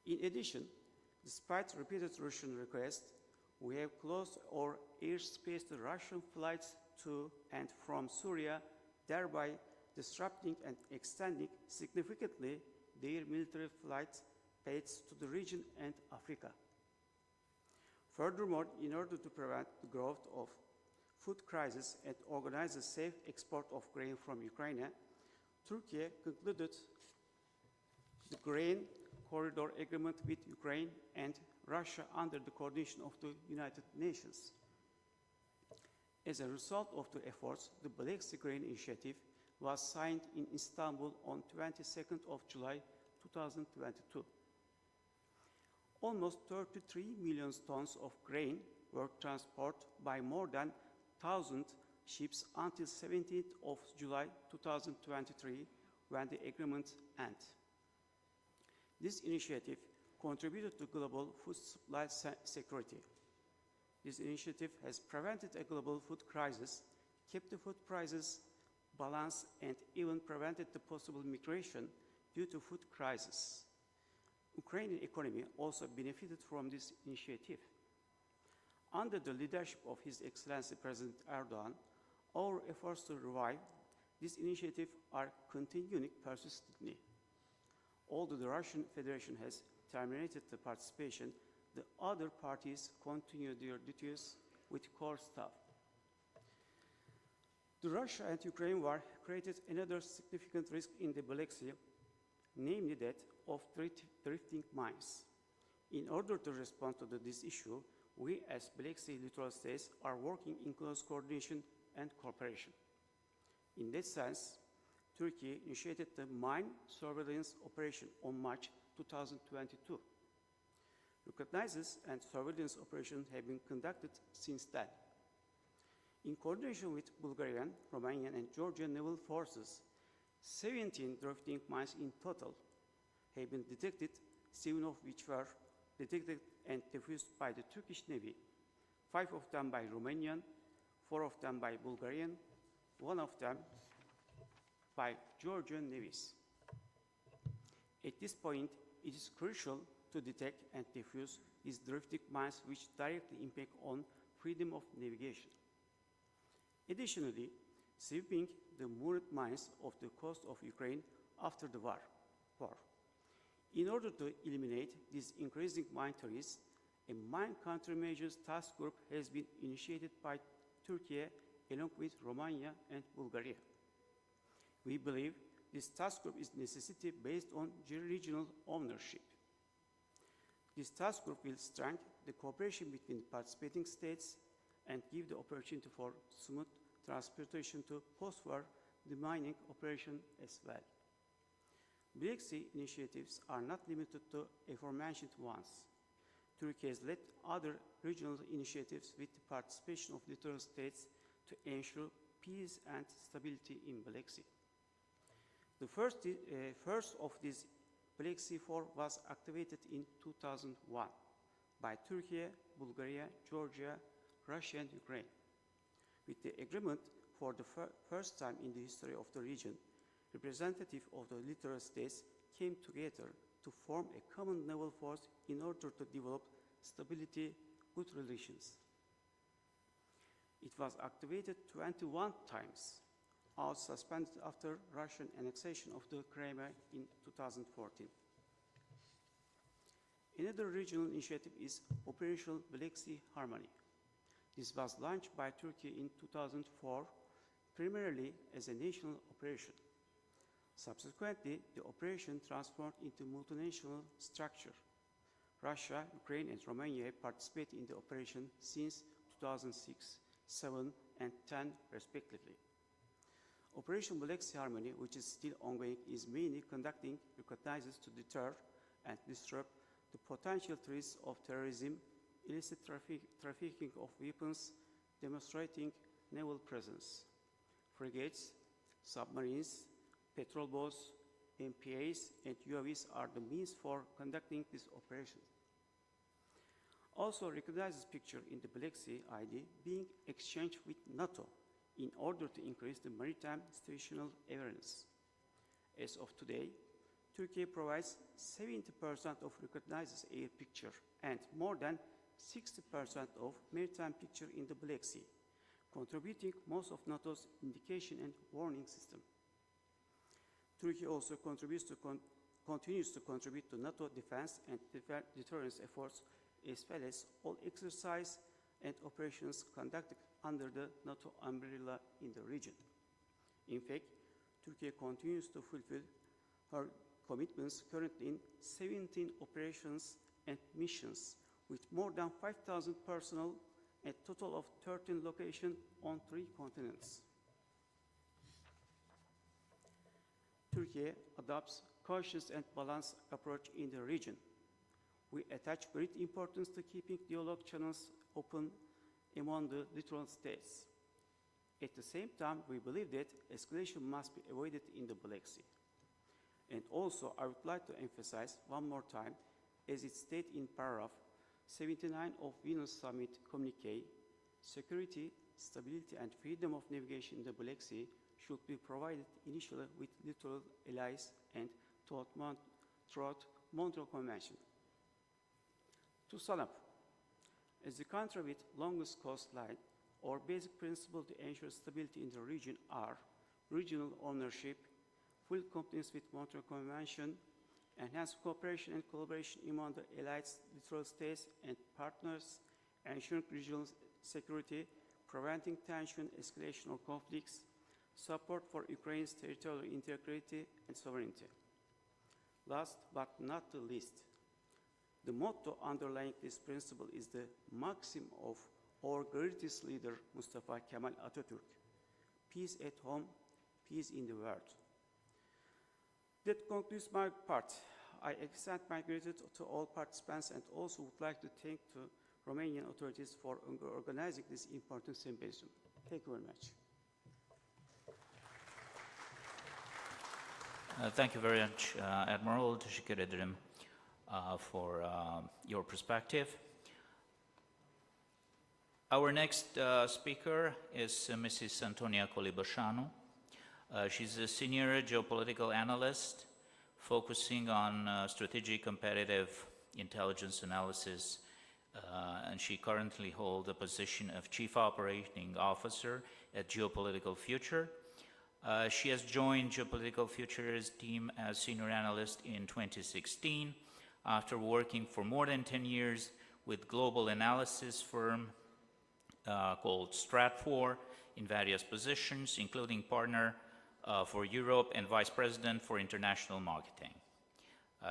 In addition, despite repeated Russian requests, we have closed our airspace to Russian flights to and from Syria, thereby disrupting and extending significantly their military flight paths to the region and Africa. Furthermore, in order to prevent the growth of food crisis and organize the safe export of grain from Ukraine, Türkiye concluded the grain corridor agreement with Ukraine and Russia under the coordination of the United Nations. As a result of the efforts, the Black Sea Grain Initiative was signed in Istanbul on 22nd of July 2022. Almost 33 million tons of grain were transported by more than 1,000 ships until 17th of July 2023, when the agreement ended. This initiative contributed to global food supply security. This initiative has prevented a global food crisis, kept the food prices balanced, and even prevented the possible migration due to food crisis. Ukrainian economy also benefited from this initiative. Under the leadership of His Excellency President Erdogan, our efforts to revive this initiative are continuing persistently. Although the Russian Federation has terminated the participation, the other parties continue their duties with core staff. The Russia and Ukraine war created another significant risk in the Black Sea, namely that of drifting mines. In order to respond to this issue, we as Black Sea littoral states are working in close coordination and cooperation. In that sense, Turkey initiated the mine surveillance operation on March 2022. Reconnaissance and surveillance operations have been conducted since then. In coordination with Bulgarian, Romanian, and Georgian naval forces, 17 drifting mines in total have been detected, 7 of which were detected and defused by the Turkish Navy, 5 of them by Romanian, 4 of them by Bulgarian, 1 of them by Georgian navies. At this point, it is crucial to detect and defuse these drifting mines which directly impact on freedom of navigation. Additionally, sweeping the moored mines of the coast of Ukraine after the war. In order to eliminate these increasing mine threats, a mine countermeasures task group has been initiated by Türkiye along with Romania and Bulgaria. We believe this task group is a necessity based on regional ownership. This task group will strengthen the cooperation between participating states and give the opportunity for smooth transportation to post-war demining operation as well. Black Sea initiatives are not limited to aforementioned ones. Turkey has led other regional initiatives with the participation of littoral states to ensure peace and stability in Black Sea. The first of these Black Sea 4 was activated in 2001 by Turkey, Bulgaria, Georgia, Russia, and Ukraine. With the agreement for the first time in the history of the region, representatives of the littoral states came together to form a common naval force in order to develop stability, good relations. It was activated 21 times, all suspended after Russian annexation of the Crimea in 2014. Another regional initiative is Operation Black Sea Harmony. This was launched by Turkey in 2004, primarily as a national operation. Subsequently, the operation transformed into a multinational structure. Russia, Ukraine, and Romania participated in the operation since 2006, 7, and 10, respectively. Operation Black Sea Harmony, which is still ongoing, is mainly conducting exercises to deter and disrupt the potential threats of terrorism, illicit trafficking of weapons, demonstrating naval presence. Frigates, submarines, patrol boats, MPAs, and UAVs are the means for conducting this operation. Also recognize this picture in the Black Sea ID being exchanged with NATO in order to increase the maritime situational awareness. As of today, Turkey provides 70% of recognized air picture and more than 60% of maritime picture in the Black Sea, contributing most of NATO's indication and warning system. Turkey also continues to contribute to NATO defense and deterrence efforts, as well as all exercise and operations conducted under the NATO umbrella in the region. In fact, Turkey continues to fulfill her commitments currently in 17 operations and missions, with more than 5,000 personnel at a total of 13 locations on 3 continents. Turkey adopts a cautious and balanced approach in the region. We attach great importance to keeping dialogue channels open among the littoral states. At the same time, we believe that escalation must be avoided in the Black Sea. And also, I would like to emphasize one more time, as it stated in paragraph 79 of Vilnius Summit Communique, security, stability, and freedom of navigation in the Black Sea should be provided initially with littoral allies and throughout Montreal Convention. To sum up, as the country with longest coastline, our basic principles to ensure stability in the region are regional ownership, full compliance with Montreal Convention, enhanced cooperation and collaboration among the allied littoral states and partners, ensuring regional security, preventing tension, escalation, or conflicts, support for Ukraine's territorial integrity and sovereignty. Last but not the least, the motto underlying this principle is the maxim of our greatest leader, Mustafa Kemal Atatürk: peace at home, peace in the world. That concludes my part. I extend my gratitude to all participants and also would like to thank the Romanian authorities for organizing this important symposium. Thank you very much. Thank you very much, Admiral. Teşekkür ederim for your perspective. Our next speaker is Mrs. Antonia Colibașanu. She's a senior geopolitical analyst focusing on strategic competitive intelligence analysis, and she currently holds the position of Chief Operating Officer at Geopolitical Future. She has joined Geopolitical Future's team as senior analyst in 2016 after working for more than 10 years with global analysis firm called Stratfor in various positions, including partner for Europe and Vice President for International Marketing.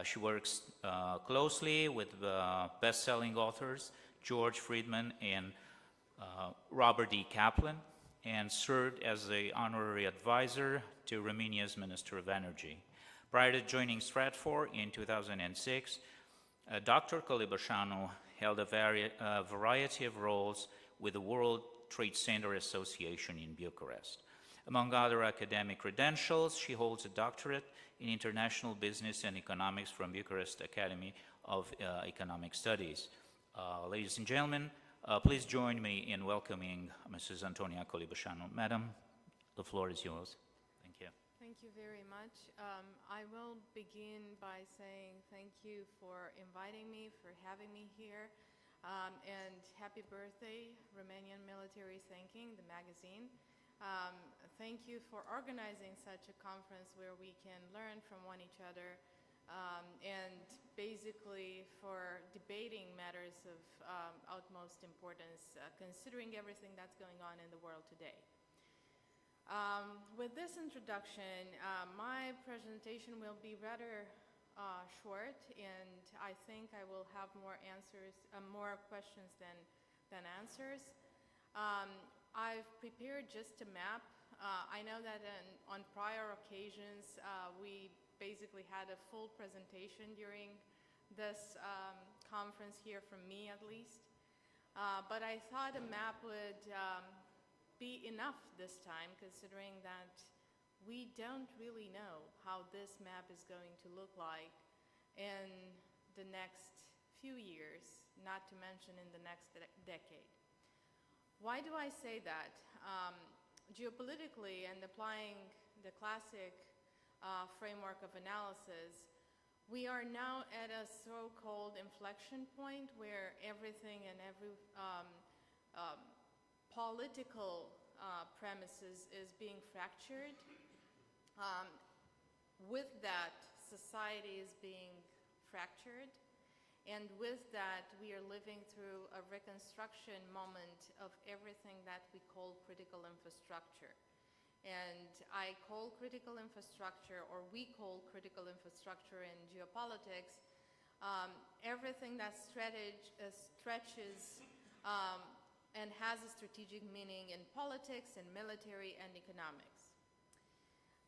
She works closely with best-selling authors George Friedman and Robert D. Kaplan, and served as the honorary advisor to Romania's Minister of Energy. Prior to joining Stratfor in 2006, Dr. Colibașanu held a variety of roles with the World Trade Center Association in Bucharest. Among other academic credentials, she holds a doctorate in international business and economics from Bucharest Academy of Economic Studies. Ladies and gentlemen, please join me in welcoming Mrs. Antonia Colibașanu. Madam, The floor is yours. Thank you. Thank you very much. I will begin by saying thank you for inviting me, for having me here, and happy birthday, Romanian Military Thinking, the magazine. Thank you for organizing such a conference where we can learn from one each other, and basically for debating matters of utmost importance, considering everything that's going on in the world today. With this introduction, my presentation will be rather short, and I think I will have more questions than answers. I've prepared just a map. I know that on prior occasions we basically had a full presentation during this conference here, from me at least, but I thought a map would be enough this time, considering that we don't really know how this map is going to look like in the next few years, not to mention in the next decade. Why do I say that? Geopolitically, and applying the classic framework of analysis, we are now at a so-called inflection point where everything and every political premises is being fractured. With that, society is being fractured, and with that, we are living through a reconstruction moment of everything that we call critical infrastructure. And I call critical infrastructure, or we call critical infrastructure in geopolitics, everything that stretches and has a strategic meaning in politics, in military, and economics.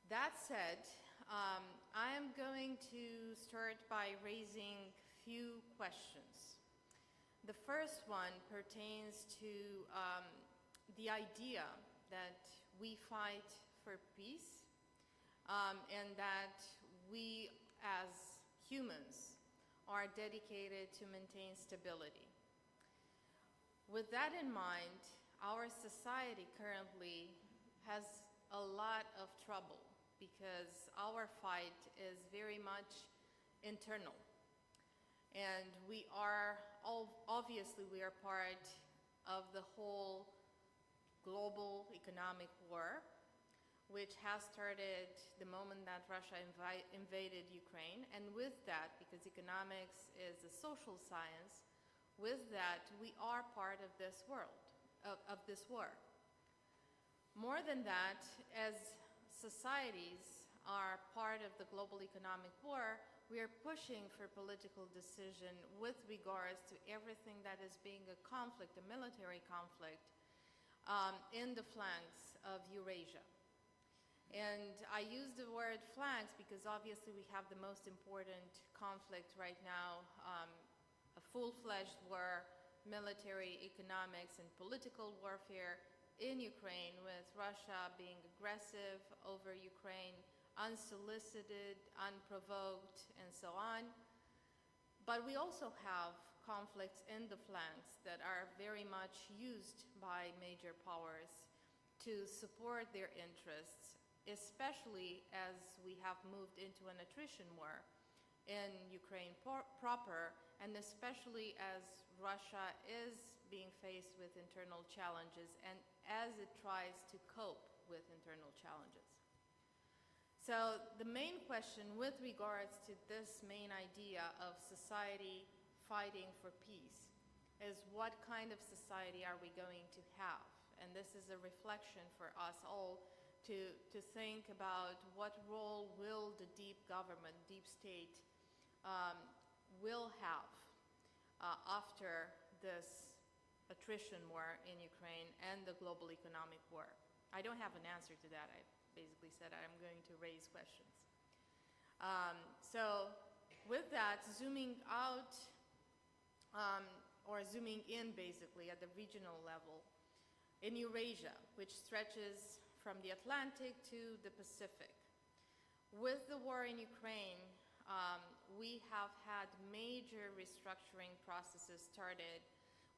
That said, I am going to start by raising few questions. The first one pertains to the idea that we fight for peace, and that we as humans are dedicated to maintain stability. With that in mind, our society currently has a lot of trouble because our fight is very much internal. And we are, obviously we are part of the whole global economic war, which has started the moment that Russia invaded Ukraine. And with that, because economics is a social science, with that, we are part of this world, of this war. More than that, as societies are part of the global economic war, we are pushing for political decision with regards to everything that is being a conflict, a military conflict, in the flanks of Eurasia. And I use the word flanks because obviously we have the most important conflict right now, a full-fledged war, military, economics, and political warfare in Ukraine, with Russia being aggressive over Ukraine, unsolicited, unprovoked, and so on. But we also have conflicts in the flanks that are very much used by major powers to support their interests, especially as we have moved into an attrition war in Ukraine proper, and especially as Russia is being faced with internal challenges and as it tries to cope with internal challenges. So the main question with regards to this main idea of society fighting for peace is, what kind of society are we going to have? And this is a reflection for us all to think about what role will the deep government, deep state, will have after this attrition war in Ukraine and the global economic war. I don't have an answer to that. I basically said I'm going to raise questions. So with that, zooming out, or zooming in basically at the regional level, in Eurasia, which stretches from the Atlantic to the Pacific. With the war in Ukraine, we have had major restructuring processes started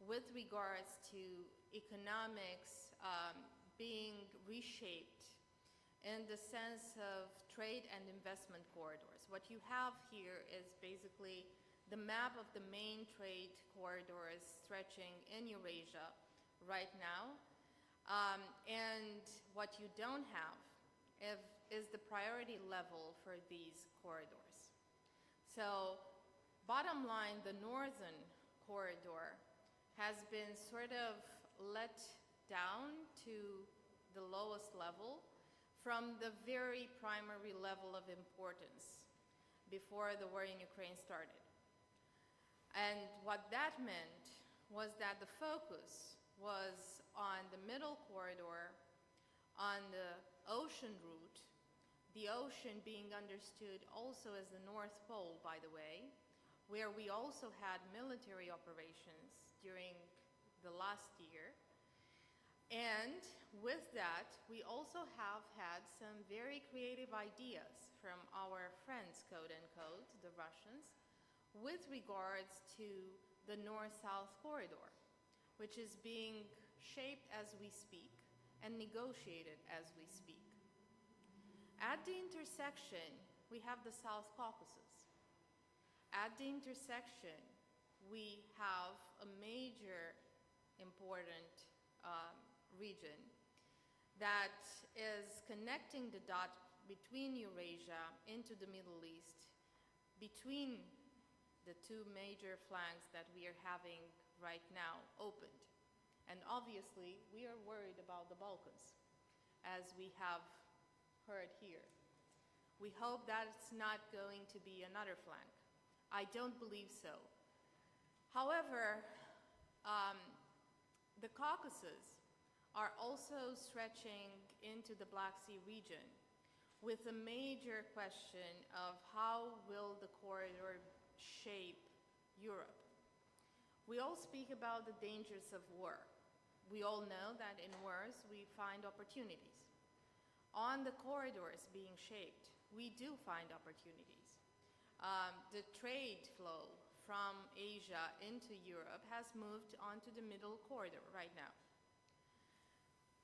with regards to economics being reshaped in the sense of trade and investment corridors. What you have here is basically the map of the main trade corridors stretching in Eurasia right now. And what you don't have is the priority level for these corridors. So bottom line, the northern corridor has been sort of let down to the lowest level from the very primary level of importance before the war in Ukraine started. And what that meant was that the focus was on the middle corridor, on the ocean route, the ocean being understood also as the North Pole, by the way, where we also had military operations during the last year. And with that, we also have had some very creative ideas from our friends, quote unquote, the Russians, with regards to the North-South corridor, which is being shaped as we speak and negotiated as we speak. At the intersection, we have the South Caucasus. At the intersection, we have a major important region that is connecting the dot between Eurasia into the Middle East, between the two major flanks that we are having right now opened. And obviously, we are worried about the Balkans, as we have heard here. We hope that it's not going to be another flank. I don't believe so. However, the Caucasus are also stretching into the Black Sea region with a major question of how will the corridor shape Europe. We all speak about the dangers of war. We all know that in wars we find opportunities. On the corridors being shaped, we do find opportunities. The trade flow from Asia into Europe has moved onto the middle corridor right now.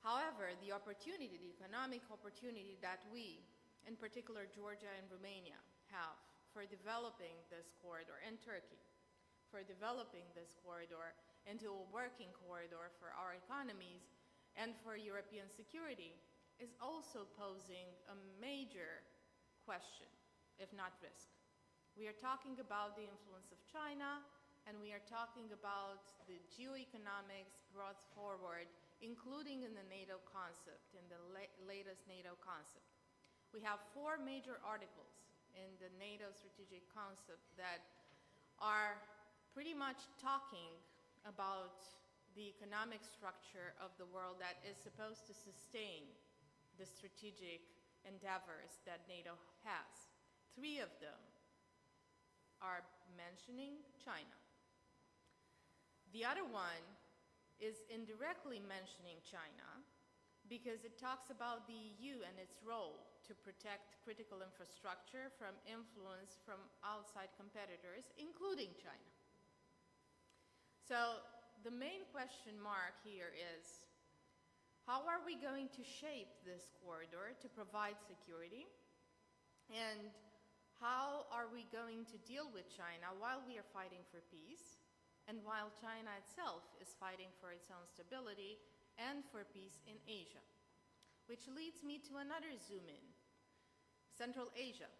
However, the opportunity, the economic opportunity that we, in particular Georgia and Romania, have for developing this corridor, and Turkey, for developing this corridor into a working corridor for our economies and for European security, is also posing a major question, if not risk. We are talking about the influence of China, and we are talking about the geoeconomics brought forward, including in the NATO concept, in the latest NATO concept. We have 4 major articles in the NATO strategic concept that are pretty much talking about the economic structure of the world that is supposed to sustain the strategic endeavors that NATO has. 3 of them are mentioning China. The other one is indirectly mentioning China because it talks about the EU and its role to protect critical infrastructure from influence from outside competitors, including China. So the main question mark here is, how are we going to shape this corridor to provide security? And how are we going to deal with China while we are fighting for peace and while China itself is fighting for its own stability and for peace in Asia? Which leads me to another zoom in, Central Asia,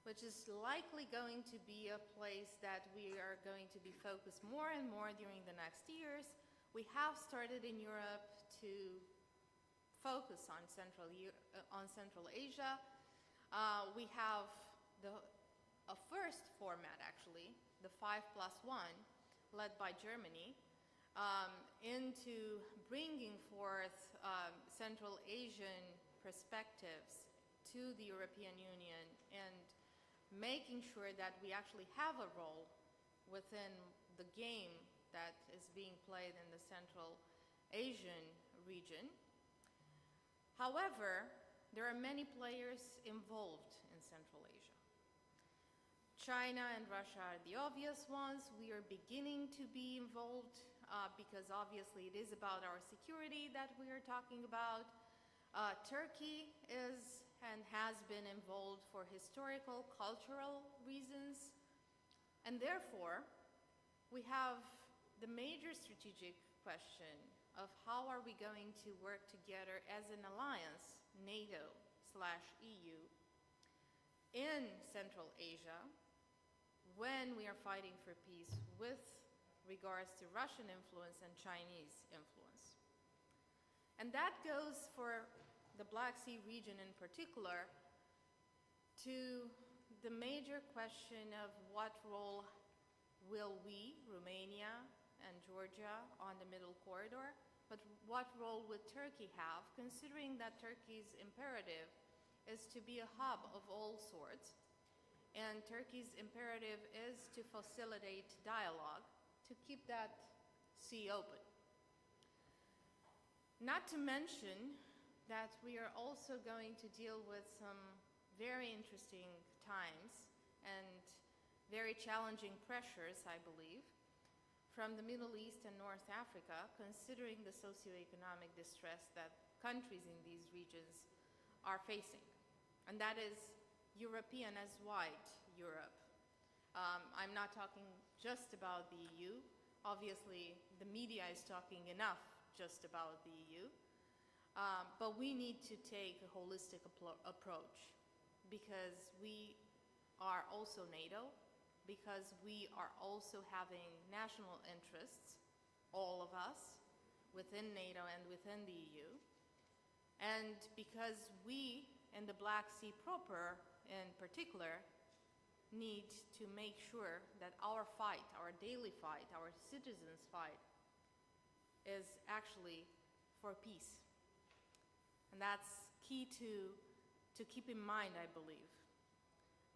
which is likely going to be a place that we are going to be focused more and more during the next years. We have started in Europe to focus on Central Asia. We have a first format, actually, the 5+1, led by Germany, into bringing forth Central Asian perspectives to the European Union and making sure that we actually have a role within the game that is being played in the Central Asian region. However, there are many players involved in Central Asia. China and Russia are the obvious ones. We are beginning to be involved because obviously it is about our security that we are talking about. Turkey is and has been involved for historical, cultural reasons, and therefore we have the major strategic question of how are we going to work together as an alliance, NATO/EU, in Central Asia when we are fighting for peace with regards to Russian influence and Chinese influence. And that goes for the Black Sea region in particular to the major question of what role will we, Romania and Georgia, on the Middle Corridor, but what role would Turkey have, considering that Turkey's imperative is to be a hub of all sorts, and Turkey's imperative is to facilitate dialogue, to keep that sea open. Not to mention that we are also going to deal with some very interesting times and very challenging pressures, I believe, from the Middle East and North Africa, considering the socioeconomic distress that countries in these regions are facing. And that is European as wide Europe. I'm not talking just about the EU. Obviously, the media is talking enough just about the EU. But we need to take a holistic approach because we are also NATO, because we are also having national interests, all of us, within NATO and within the EU, and because we, in the Black Sea proper in particular, need to make sure that our fight, our daily fight, our citizens' fight, is actually for peace. And that's key to keep in mind, I believe.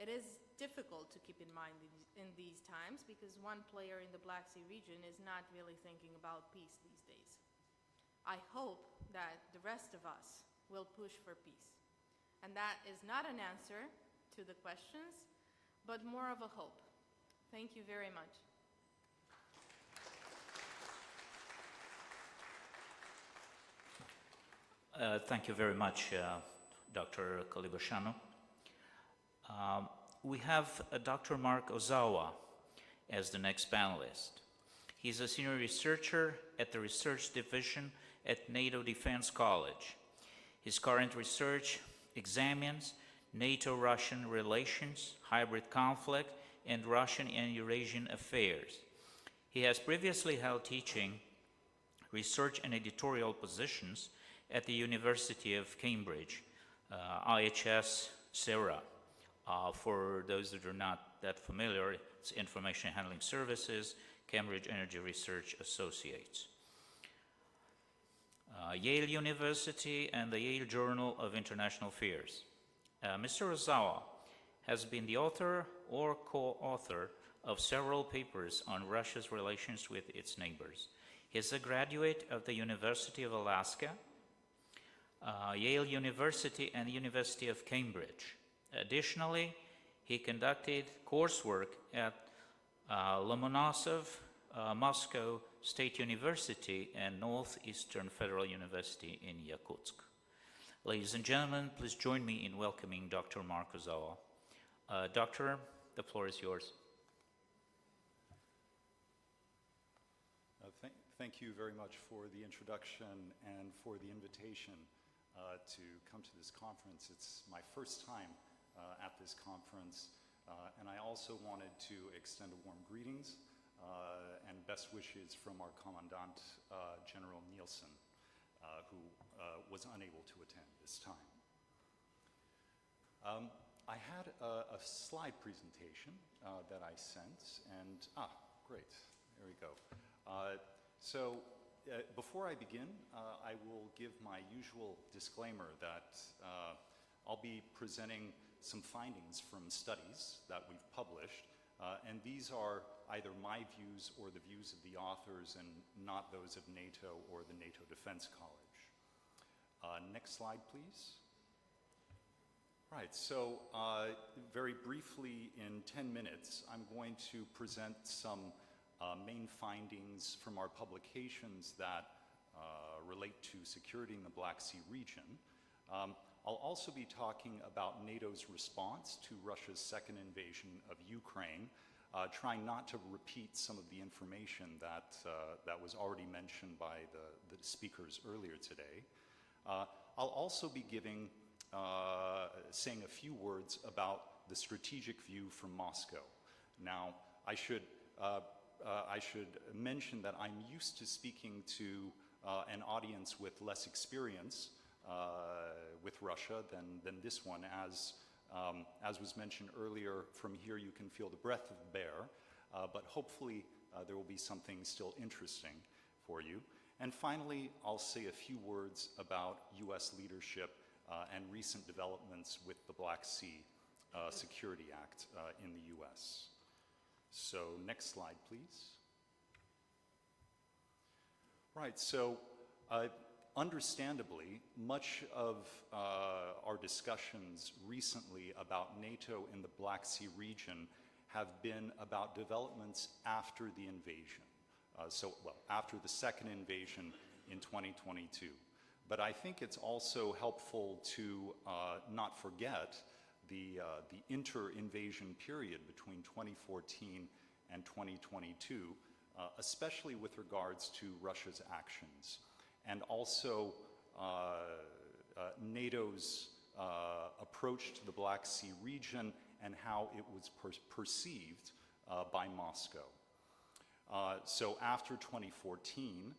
It is difficult to keep in mind in these times because one player in the Black Sea region is not really thinking about peace these days. I hope that the rest of us will push for peace. And that is not an answer to the questions, but more of a hope. Thank you very much. Thank you very much, Dr. Kalibashanu. We have Dr. Mark Ozawa as the next panelist. He's a senior researcher at the Research Division at NATO Defense College. His current research examines NATO-Russian relations, hybrid conflict, and Russian and Eurasian affairs. He has previously held teaching, research, and editorial positions at the University of Cambridge, IHS CERA. For those that are not that familiar, it's Information Handling Services, Cambridge Energy Research Associates. Yale University and the Yale Journal of International Affairs. Mr. Ozawa has been the author or co-author of several papers on Russia's relations with its neighbors. He is a graduate of the University of Alaska, Yale University, and the University of Cambridge. Additionally, he conducted coursework at Lomonosov Moscow State University and Northeastern Federal University in Yakutsk. Ladies and gentlemen, please join me in welcoming Dr. Mark Ozawa. Doctor, the floor is yours. Thank you very much for the introduction and for the invitation to come to this conference. It's my first time at this conference, and I also wanted to extend a warm greetings and best wishes from our Commandant General Nielsen, who was unable to attend this time. I had a slide presentation that I sent, and great, there we go. Before I begin, I will give my usual disclaimer that I'll be presenting some findings from studies that we've published, and these are either my views or the views of the authors and not those of NATO or the NATO Defense College. Next slide, please. Right, so very briefly in 10 minutes, I'm going to present some main findings from our publications that relate to security in the Black Sea region. I'll also be talking about NATO's response to Russia's second invasion of Ukraine, trying not to repeat some of the information that was already mentioned by the speakers earlier today. I'll also be saying a few words about the strategic view from Moscow. Now, I should mention that I'm used to speaking to an audience with less experience with Russia than this one. As was mentioned earlier, from here you can feel the breath of the bear, but hopefully there will be something still interesting for you. And finally, I'll say a few words about US leadership and recent developments with the Black Sea Security Act in the US. So next slide, please. Right, so understandably, much of our discussions recently about NATO in the Black Sea region have been about developments after the invasion. After the second invasion in 2022. But I think it's also helpful to not forget the inter-invasion period between 2014 and 2022, especially with regards to Russia's actions, and also NATO's approach to the Black Sea region and how it was perceived by Moscow. So after 2014,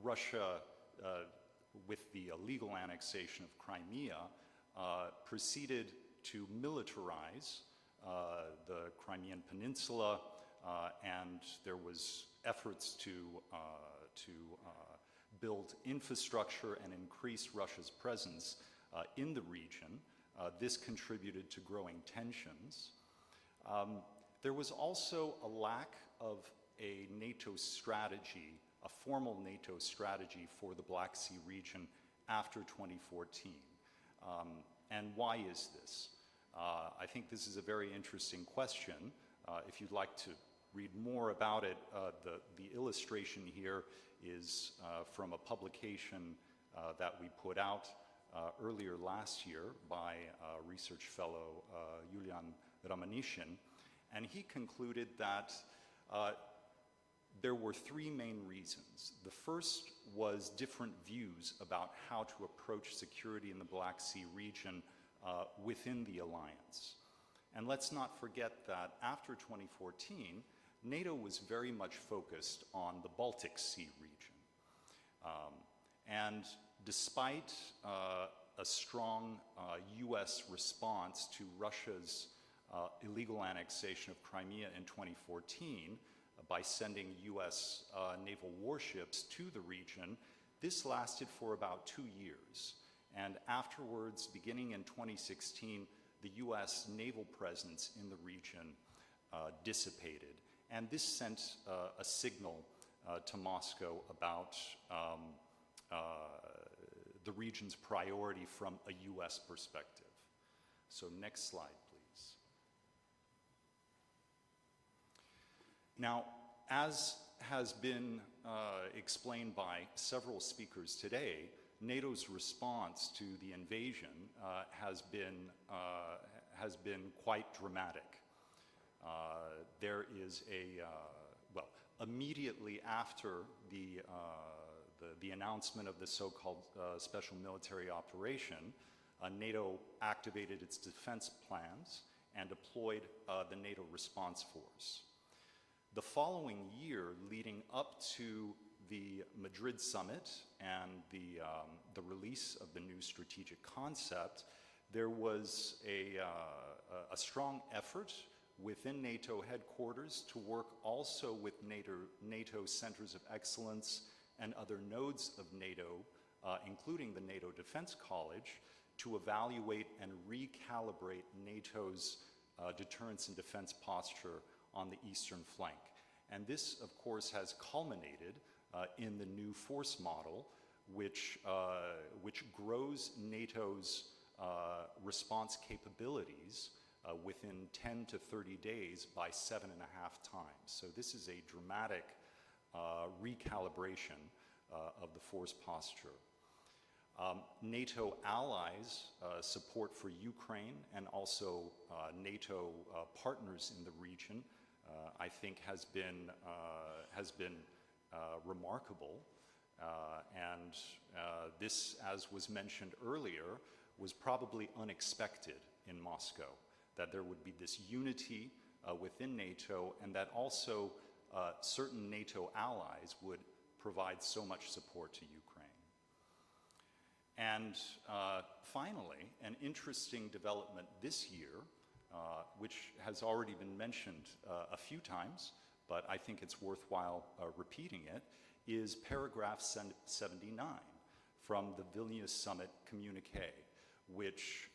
Russia, with the illegal annexation of Crimea, proceeded to militarize the Crimean Peninsula, and there was efforts to build infrastructure and increase Russia's presence in the region. This contributed to growing tensions. There was also a lack of a NATO strategy, a formal NATO strategy for the Black Sea region after 2014. And why is this? I think this is a very interesting question. If you'd like to read more about it, the illustration here is from a publication that we put out earlier last year by research fellow Iulian Rămănișin, and he concluded that there were three main reasons. The first was different views about how to approach security in the Black Sea region within the alliance. And let's not forget that after 2014, NATO was very much focused on the Baltic Sea region. And despite a strong US response to Russia's illegal annexation of Crimea in 2014 by sending US naval warships to the region, this lasted for about 2 years. And afterwards, beginning in 2016, the US naval presence in the region dissipated. And this sent a signal to Moscow about the region's priority from a US perspective. So next slide, please. Now, as has been explained by several speakers today, NATO's response to the invasion has been quite dramatic. There is immediately after the announcement of the so-called special military operation, NATO activated its defense plans and deployed the NATO response force. The following year, leading up to the Madrid summit and the release of the new strategic concept, there was a strong effort within NATO headquarters to work also with NATO centers of excellence and other nodes of NATO, including the NATO Defense College, to evaluate and recalibrate NATO's deterrence and defense posture on the eastern flank. And this, of course, has culminated in the new force model, which grows NATO's response capabilities within 10 to 30 days by 7.5 times. So this is a dramatic recalibration of the force posture. NATO allies' support for Ukraine and also NATO partners in the region, I think, has been remarkable. And this, as was mentioned earlier, was probably unexpected in Moscow, that there would be this unity within NATO and that also certain NATO allies would provide so much support to Ukraine. And finally, an interesting development this year, which has already been mentioned a few times, but I think it's worthwhile repeating it, is paragraph 79 from the Vilnius Summit communique, which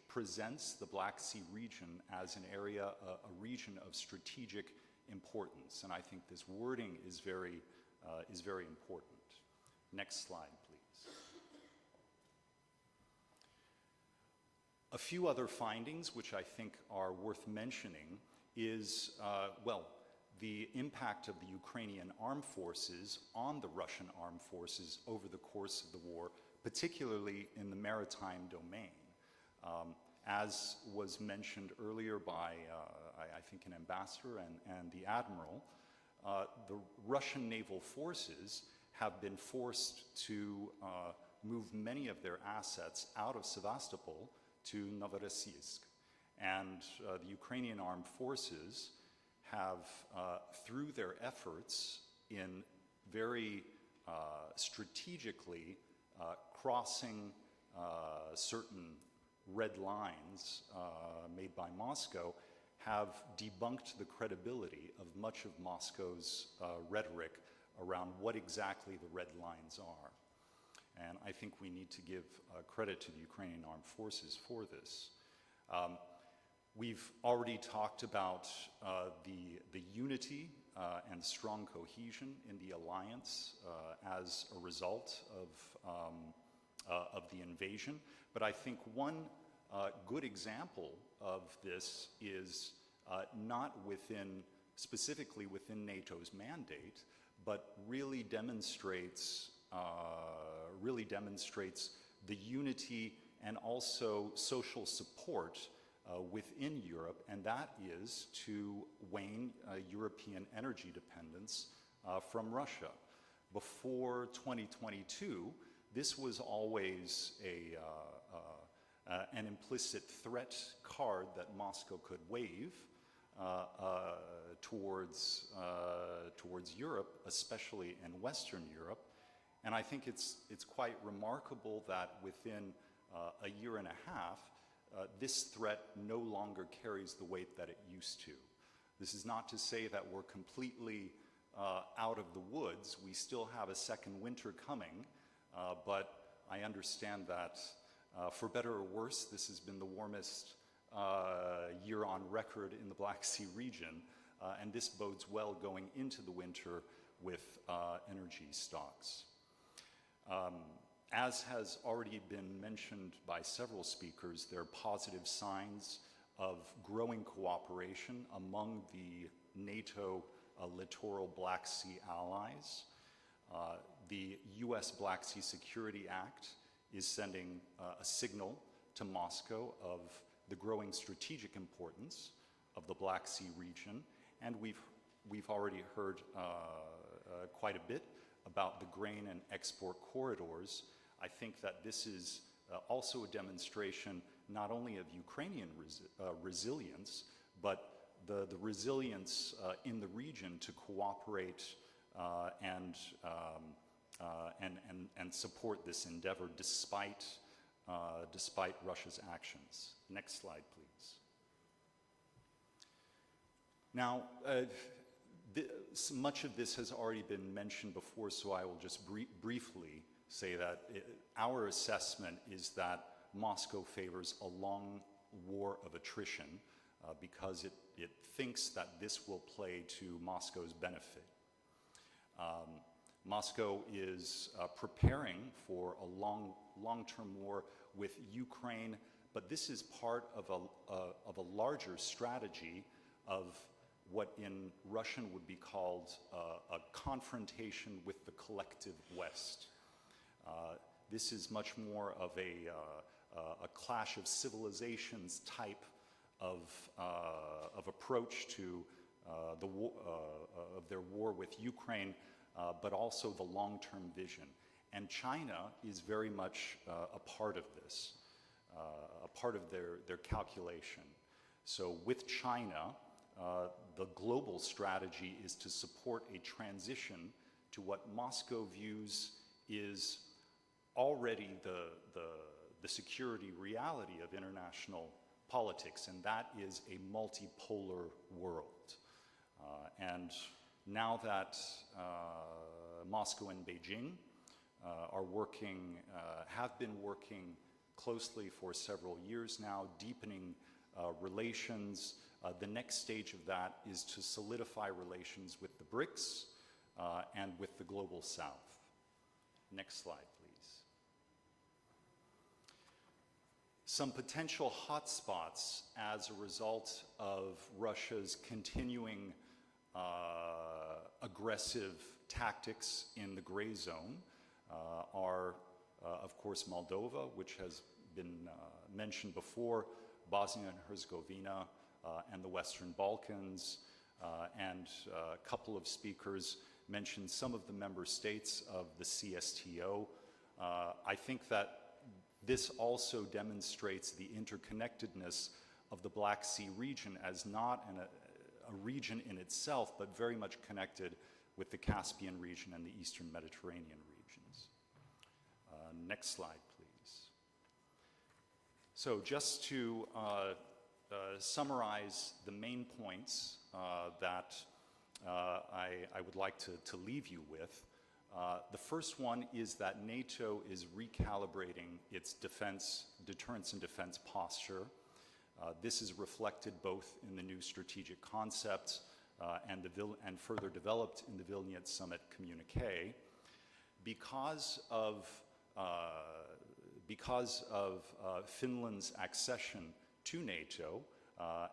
presents the Black Sea region as an area, a region of strategic importance. And I think this wording is very important. Next slide, please. A few other findings which I think are worth mentioning is, the impact of the Ukrainian armed forces on the Russian armed forces over the course of the war, particularly in the maritime domain. As was mentioned earlier by, I think, an ambassador and the admiral, the Russian naval forces have been forced to move many of their assets out of Sevastopol to Novorossiysk. And the Ukrainian armed forces have, through their efforts in very strategically crossing certain red lines made by Moscow, have debunked the credibility of much of Moscow's rhetoric around what exactly the red lines are. And I think we need to give credit to the Ukrainian armed forces for this. We've already talked about the unity and strong cohesion in the alliance as a result of the invasion. But I think one good example of this is not specifically within NATO's mandate, but really demonstrates the unity and also social support within Europe, and that is to wane European energy dependence from Russia. Before 2022, this was always an implicit threat card that Moscow could wave towards Europe, especially in Western Europe. And I think it's quite remarkable that within a year and a half, this threat no longer carries the weight that it used to. This is not to say that we're completely out of the woods. We still have a second winter coming, but I understand that for better or worse, this has been the warmest year on record in the Black Sea region, and this bodes well going into the winter with energy stocks. As has already been mentioned by several speakers, there are positive signs of growing cooperation among the NATO littoral Black Sea allies. The US Black Sea Security Act is sending a signal to Moscow of the growing strategic importance of the Black Sea region, and we've already heard quite a bit about the grain and export corridors. I think that this is also a demonstration not only of Ukrainian resilience, but the resilience in the region to cooperate and support this endeavor despite Russia's actions. Next slide, please. Now, much of this has already been mentioned before, so I will just briefly say that our assessment is that Moscow favors a long war of attrition because it thinks that this will play to Moscow's benefit. Moscow is preparing for a long-term war with Ukraine, but this is part of a larger strategy of what in Russian would be called a confrontation with the collective West. This is much more of a clash of civilizations type of approach to the war, of their war with Ukraine, but also the long-term vision. And China is very much a part of this, a part of their calculation. So with China, the global strategy is to support a transition to what Moscow views is already the security reality of international politics, and that is a multipolar world. And now that Moscow and Beijing are working, have been working closely for several years now, deepening relations, the next stage of that is to solidify relations with the BRICS and with the Global South. Next slide, please. Some potential hotspots as a result of Russia's continuing aggressive tactics in the gray zone are, of course, Moldova, which has been mentioned before, Bosnia and Herzegovina, and the Western Balkans, and a couple of speakers mentioned some of the member states of the CSTO. I think that this also demonstrates the interconnectedness of the Black Sea region as not a region in itself, but very much connected with the Caspian region and the Eastern Mediterranean regions. Next slide, please. So just to summarize the main points that I would like to leave you with. The first one is that NATO is recalibrating its deterrence and defense posture. This is reflected both in the new strategic concept and further developed in the Vilnius Summit communique. Because of Finland's accession to NATO,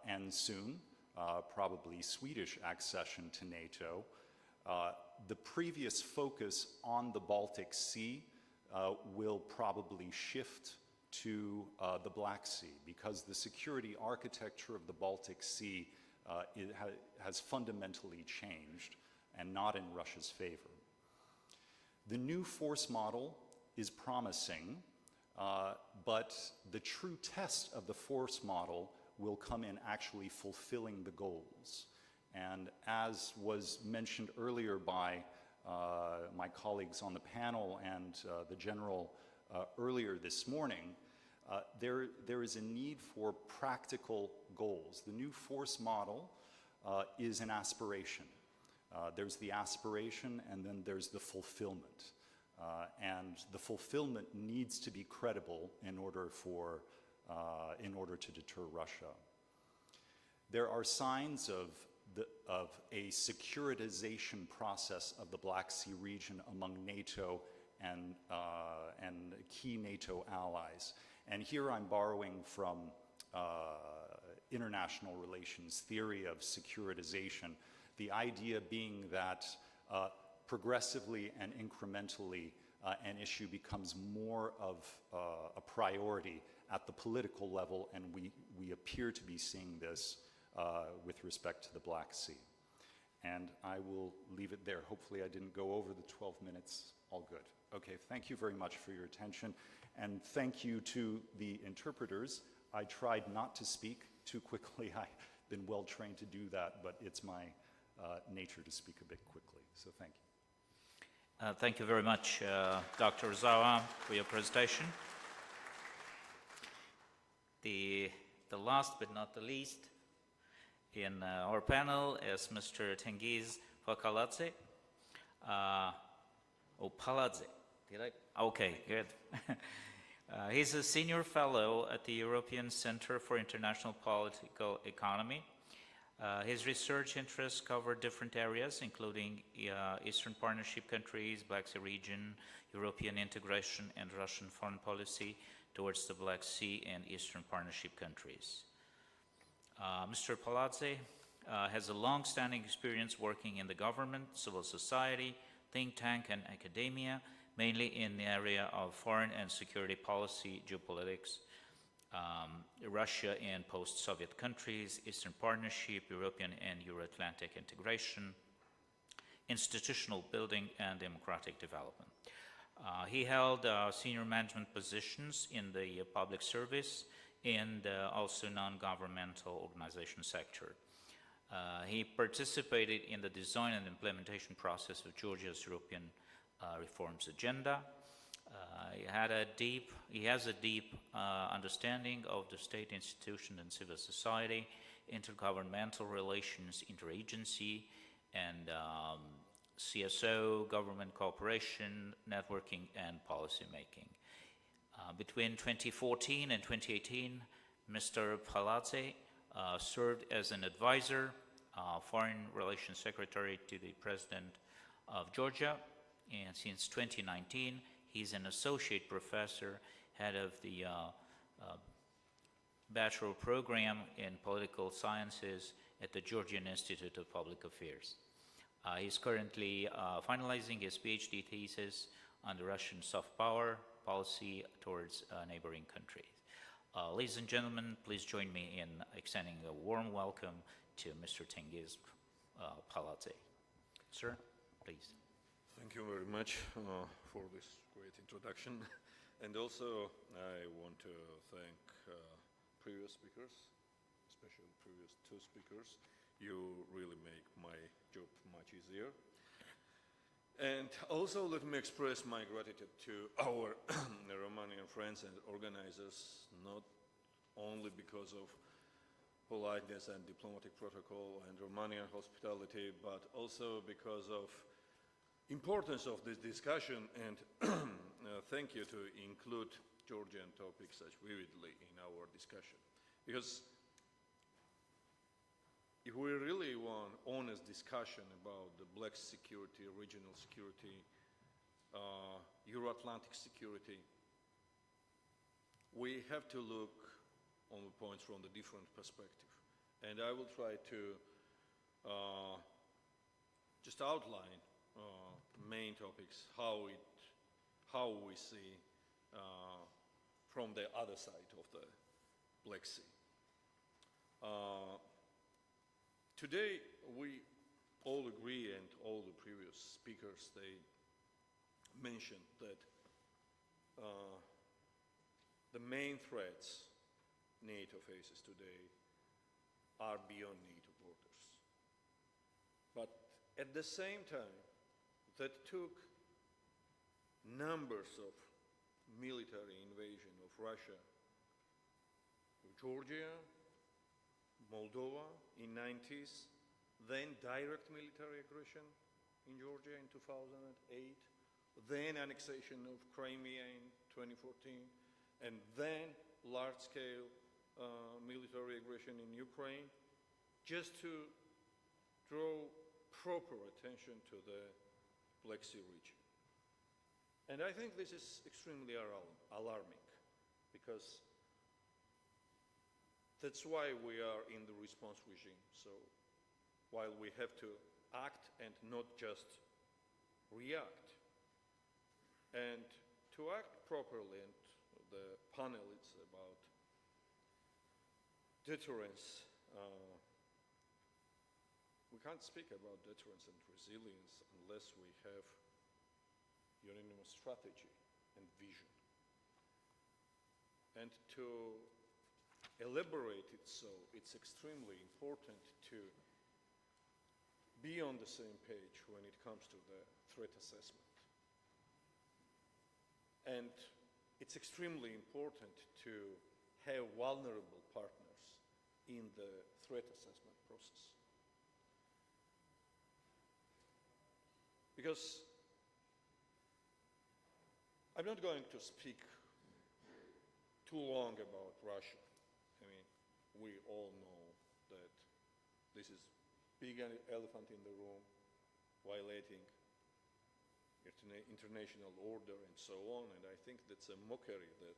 and soon, probably Swedish accession to NATO, the previous focus on the Baltic Sea will probably shift to the Black Sea, because the security architecture of the Baltic Sea has fundamentally changed and not in Russia's favor. The new force model is promising, but the true test of the force model will come in actually fulfilling the goals. And as was mentioned earlier by my colleagues on the panel and the General earlier this morning, there is a need for practical goals. The new force model is an aspiration. There's the aspiration, and then there's the fulfillment. And the fulfillment needs to be credible in order to deter Russia. There are signs of a securitization process of the Black Sea region among NATO and key NATO allies. And here I'm borrowing from international relations theory of securitization, the idea being that progressively and incrementally an issue becomes more of a priority at the political level, and we appear to be seeing this with respect to the Black Sea. And I will leave it there. Hopefully I didn't go over the 12 minutes. All good. Okay, thank you very much for your attention, and thank you to the interpreters. I tried not to speak too quickly. I've been well trained to do that, but it's my nature to speak a bit quickly, so thank you. Thank you very much, Dr. Zawa, for your presentation. The last but not the least in our panel is Mr. Tengiz Fakaladze. Paladze, did I? Okay, good. He's a senior fellow at the European Center for International Political Economy. His research interests cover different areas, including Eastern Partnership countries, Black Sea region, European integration, and Russian foreign policy towards the Black Sea and Eastern Partnership countries. Mr. Paladze has a long-standing experience working in the government, civil society, think tank, and academia, mainly in the area of foreign and security policy, geopolitics, Russia and post-Soviet countries, Eastern Partnership, European and Euro-Atlantic integration, institutional building, and democratic development. He held senior management positions in the public service and also non-governmental organization sector. He participated in the design and implementation process of Georgia's European reforms agenda. He has a deep understanding of the state institution and civil society, intergovernmental relations, interagency, and CSO, government cooperation, networking, and policy making. Between 2014 and 2018, Mr. Palate served as an advisor, Foreign Relations Secretary to the President of Georgia, and since 2019, he's an associate professor, head of the bachelor program in political sciences at the Georgian Institute of Public Affairs. He's currently finalizing his PhD thesis on the Russian soft power policy towards neighboring countries. Ladies and gentlemen, please join me in extending a warm welcome to Mr. Tengiz Palate. Sir, please. Thank you very much for this great introduction. And also, I want to thank previous speakers, especially previous two speakers. You really make my job much easier. And also let me express my gratitude to our Romanian friends and organizers, not only because of politeness and diplomatic protocol and Romanian hospitality, but also because of importance of this discussion, and thank you to include Georgian topics such vividly in our discussion. Because if we really want honest discussion about the Black security, regional security, Euro-Atlantic security, we have to look on the points from the different perspective. And I will try to just outline main topics, how we see from the other side of the Black Sea. Today, we all agree, and all the previous speakers, they mentioned that the main threats NATO faces today are beyond NATO borders. But at the same time, that took numbers of military invasion of Russia, of Georgia, Moldova in 90s, then direct military aggression in Georgia in 2008, then annexation of Crimea in 2014, and then large-scale military aggression in Ukraine, just to draw proper attention to the Black Sea region. And I think this is extremely alarming, because that's why we are in the response regime. So while we have to act and not just react, and to act properly, and the panel is about deterrence. We can't speak about deterrence and resilience unless we have unanimous strategy and vision. And to elaborate it so, it's extremely important to be on the same page when it comes to the threat assessment. And it's extremely important to have vulnerable partners in the threat assessment process. Because I'm not going to speak too long about Russia. I mean, we all know that this is big elephant in the room, violating international order and so on, and I think that's a mockery that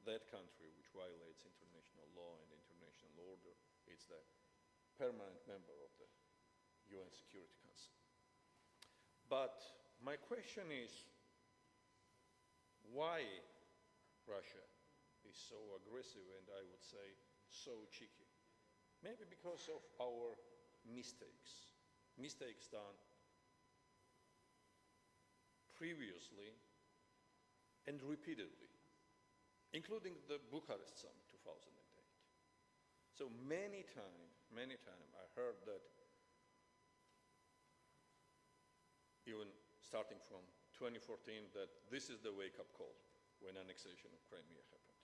that country which violates international law and international order is the permanent member of the UN Security Council. But my question is, why Russia is so aggressive and I would say so cheeky. Maybe because of our mistakes done previously and repeatedly, including the Bucharest Summit 2008. So many times I heard that, even starting from 2014, that this is the wake-up call when annexation of Crimea happened.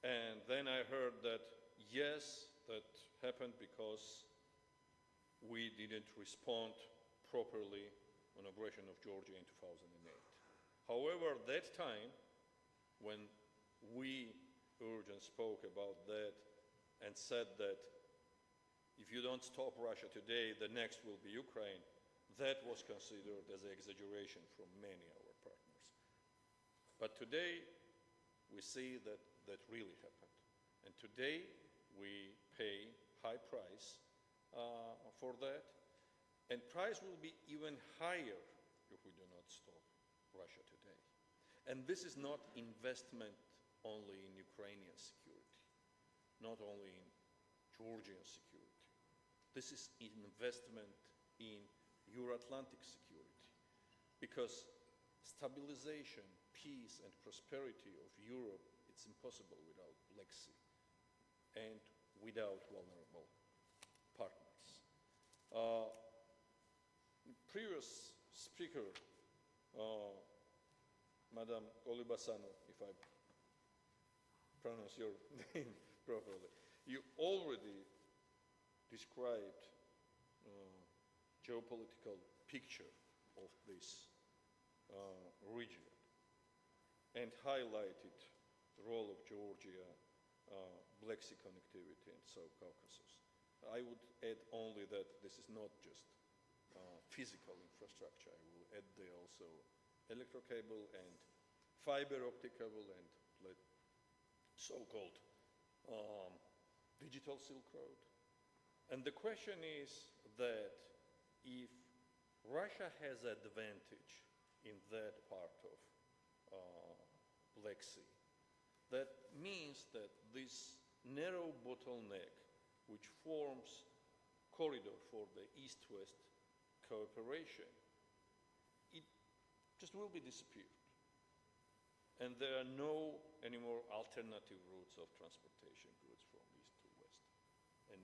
And then I heard that, yes, that happened because we didn't respond properly on aggression of Georgia in 2008. However, that time, when we urged and spoke about that and said that if you don't stop Russia today, the next will be Ukraine, that was considered as an exaggeration from many of our partners. But today, we see that that really happened. And today, we pay high price for that. And price will be even higher if we do not stop Russia today. And this is not investment only in Ukrainian security, not only in Georgian security. This is investment in Euro-Atlantic security, because stabilization, peace, and prosperity of Europe, it's impossible without Black Sea and without vulnerable partners. Previous speaker, Madam Olibasano, if I pronounce your name properly, you already described geopolitical picture of this region and highlighted the role of Georgia, Black Sea connectivity, and South Caucasus. I would add only that this is not just physical infrastructure. I will add there also electric cable and fiber optic cable and so-called digital Silk Road. And the question is that if Russia has advantage in that part of Black Sea, that means that this narrow bottleneck, which forms corridor for the East-West cooperation, it just will be disappeared. And there are no anymore alternative routes of transportation goods from East to West. And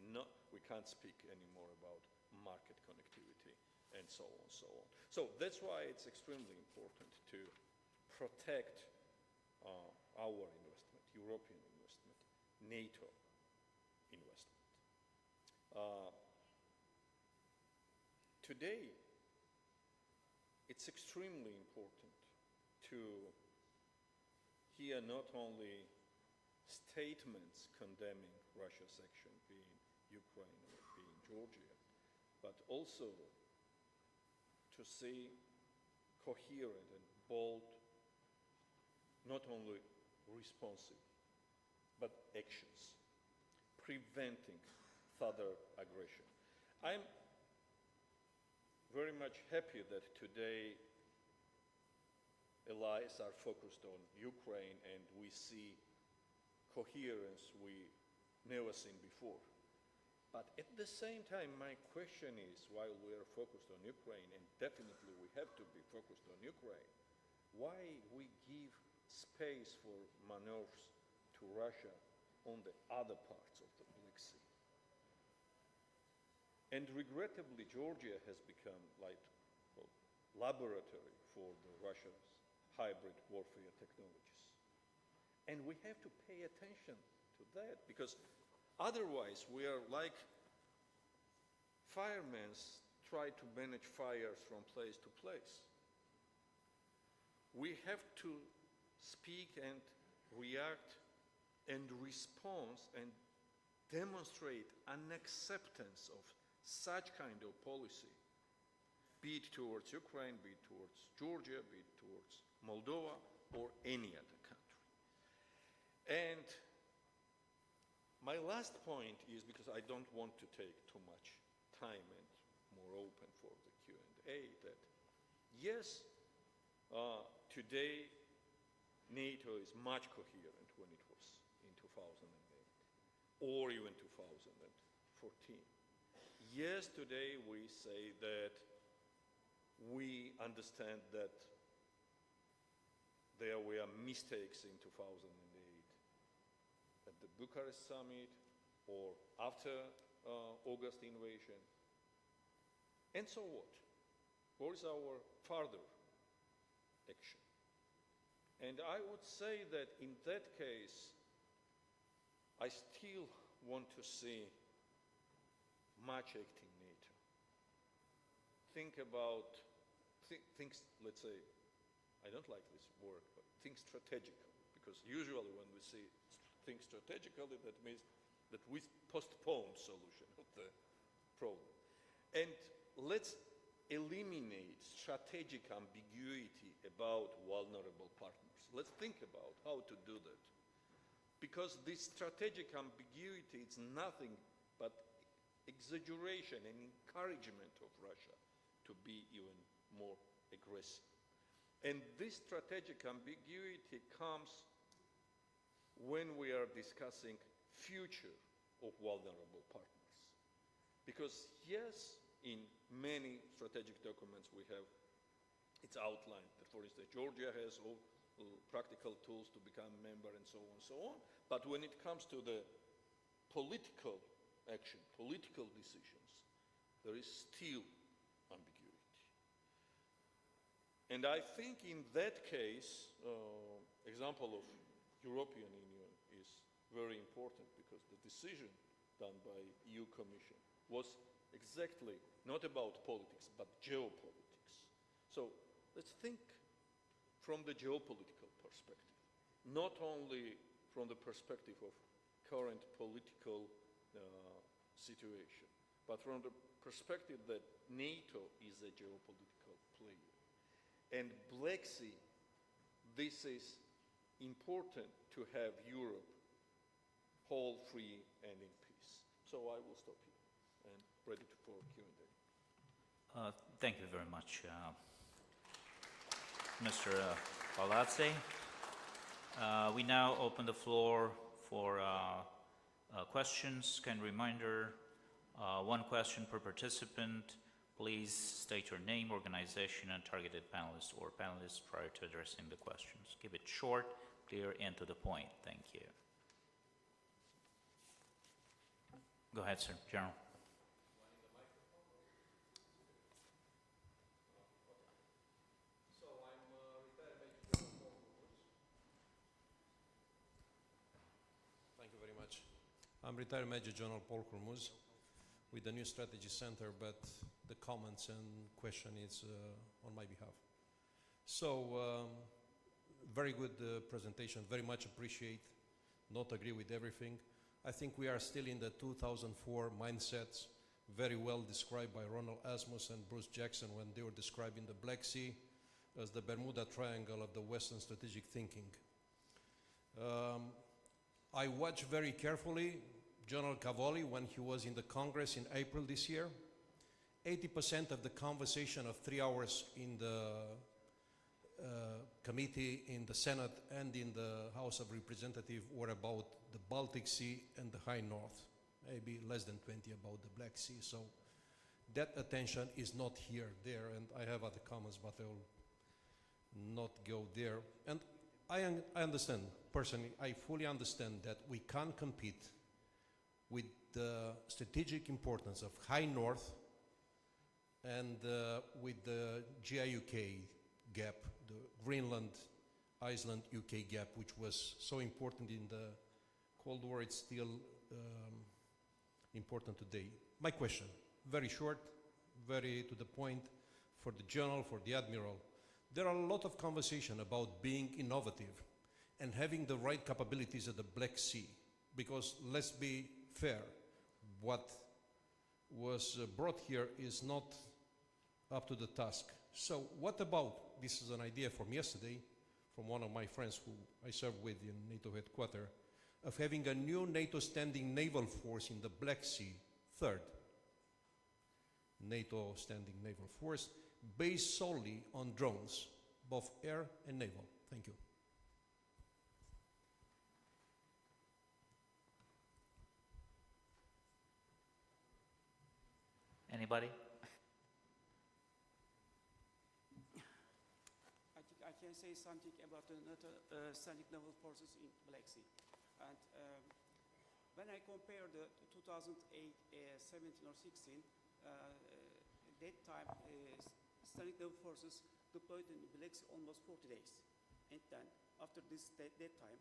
we can't speak anymore about market connectivity and so on, so on. So that's why it's extremely important to protect our investment, European investment, NATO investment. Today, it's extremely important to hear not only statements condemning Russia's action, being Ukraine or being Georgia, but also to see coherent and bold, not only responsive, but actions, preventing further aggression. I'm very much happy that today allies are focused on Ukraine and we see coherence we never seen before. But at the same time, my question is, while we are focused on Ukraine, and definitely we have to be focused on Ukraine, why we give space for maneuvers to Russia on the other parts of the Black Sea? And regrettably, Georgia has become like a laboratory for the Russia's hybrid warfare technologies. And we have to pay attention to that, because otherwise we are like firemen try to manage fires from place to place. We have to speak and react and respond and demonstrate an acceptance of such kind of policy, be it towards Ukraine, be it towards Georgia, be it towards Moldova, or any other country. And my last point is, because I don't want to take too much time and more open for the Q&A, that yes, today NATO is much coherent when it was in 2008 or even 2014. Yes, today we say that we understand that there were mistakes in 2008 at the Bucharest summit or after August invasion. And so what? What is our further action? And I would say that in that case, I still want to see much acting NATO. Think about things, let's say, I don't like this word, but think strategically, because usually when we say think strategically, that means that we postpone solution of the problem. And let's eliminate strategic ambiguity about vulnerable partners. Let's think about how to do that. Because this strategic ambiguity is nothing but exaggeration and encouragement of Russia to be even more aggressive. And this strategic ambiguity comes when we are discussing future of vulnerable partners. Because yes, in many strategic documents we have, it's outlined that, for instance, Georgia has all practical tools to become a member and so on. But when it comes to the political action, political decisions, there is still ambiguity. And I think in that case, example of European Union is very important, because the decision done by EU Commission was exactly not about politics, but geopolitics. So let's think from the geopolitical perspective, not only from the perspective of current political situation, but from the perspective that NATO is a geopolitical player. And Black Sea, this is important to have Europe whole, free, and in peace. So I will stop here and ready for Q&A. Thank you very much, Mr. Palazzi. We now open the floor for questions. Kind reminder, one question per participant. Please state your name, organization, and targeted panelist or panelists prior to addressing the questions. Keep it short, clear, and to the point. Thank you. Go ahead, sir. General. Thank you very much. I'm retired Major General Paul Hormuz with the New Strategy Center, but the comments and question is on my behalf. So, very good presentation, very much appreciate, not agree with everything. I think we are still in the 2004 mindsets, very well described by Ronald Asmus and Bruce Jackson when they were describing the Black Sea as the Bermuda Triangle of the Western strategic thinking. I watched very carefully General KAVALEC when he was in the Congress in April this year. 80% of the conversation of 3 hours in the committee, in the Senate, and in the House of Representatives were about the Baltic Sea and the High North, maybe less than 20 about the Black Sea. So that attention is not here, there, and I have other comments, but I will not go there. And I understand, personally, I fully understand that we can't compete with the strategic importance of High North and with the GI-UK gap, the Greenland, Iceland, UK gap, which was so important in the Cold War. It's still important today. My question, very short, very to the point, for the General, for the Admiral. There are a lot of conversation about being innovative and having the right capabilities at the Black Sea, because let's be fair, what was brought here is not up to the task. So what about, this is an idea from yesterday, from one of my friends who I served with in NATO headquarters, of having a new NATO standing naval force in the Black Sea, third NATO standing naval force, based solely on drones, both air and naval. Thank you. Anybody? I think I can say something about the NATO standing naval forces in Black Sea. And when I compare the 2008, 17 or 16, that time standing naval forces deployed in Black Sea almost 40 days. And then after that time,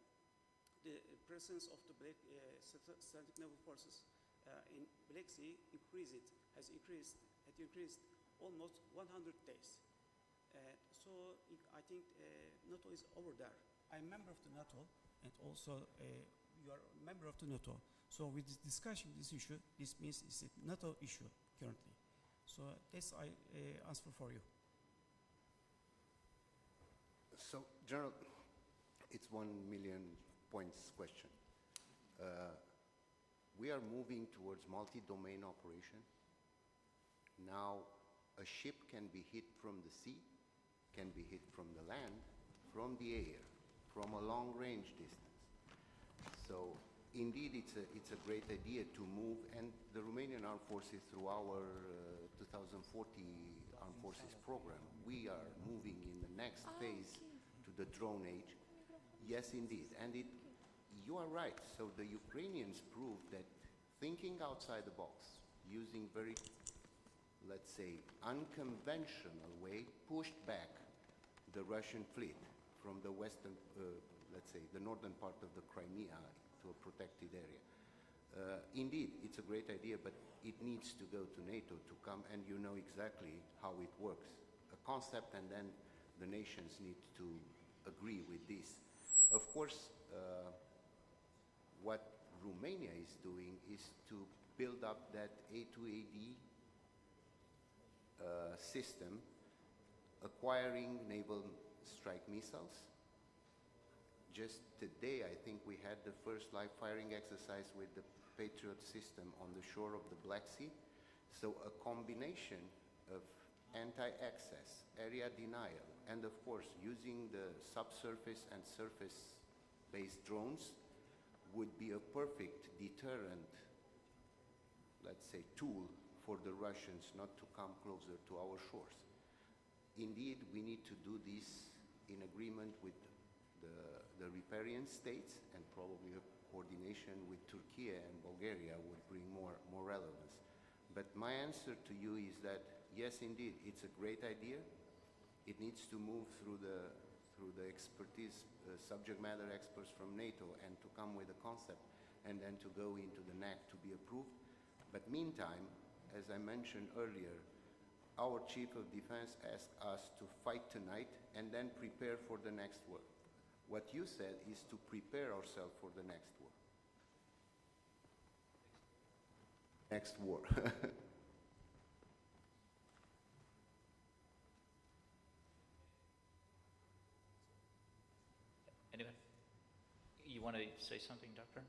the presence of the standing naval forces in Black Sea had increased almost 100 days. So I think NATO is over there. I'm a member of the NATO, and also you are a member of the NATO. So with discussing this issue, this means it's a NATO issue currently. So that's I answer for you. So, General, it's 1 million points question. We are moving towards multi-domain operation. Now, a ship can be hit from the sea, can be hit from the land, from the air, from a long-range distance. So, indeed, it's a great idea to move, and the Romanian Armed Forces, through our 2040 Armed Forces program, we are moving in the next phase to the drone age. Yes, indeed, and you are right. So the Ukrainians proved that thinking outside the box, using very, let's say, unconventional way, pushed back the Russian fleet from the western, let's say, the northern part of the Crimea to a protected area. Indeed, it's a great idea, but it needs to go to NATO to come, and you know exactly how it works. A concept, and then the nations need to agree with this. Of course, what Romania is doing is to build up that A2AD system, acquiring naval strike missiles. Just today, I think we had the first live firing exercise with the Patriot system on the shore of the Black Sea. So a combination of anti-access, area denial, and of course using the subsurface and surface-based drones would be a perfect deterrent, let's say, tool for the Russians not to come closer to our shores. Indeed, we need to do this in agreement with the riparian states, and probably a coordination with Türkyie and Bulgaria would bring more relevance. But my answer to you is that, yes, indeed, it's a great idea. It needs to move through the expertise, subject matter experts from NATO, and to come with a concept, and then to go into the NAC to be approved. But meantime, as I mentioned earlier, our Chief of Defense asked us to fight tonight and then prepare for the next war. What you said is to prepare ourselves for the next war. Next war. Anyone? You want to say something, Doctor?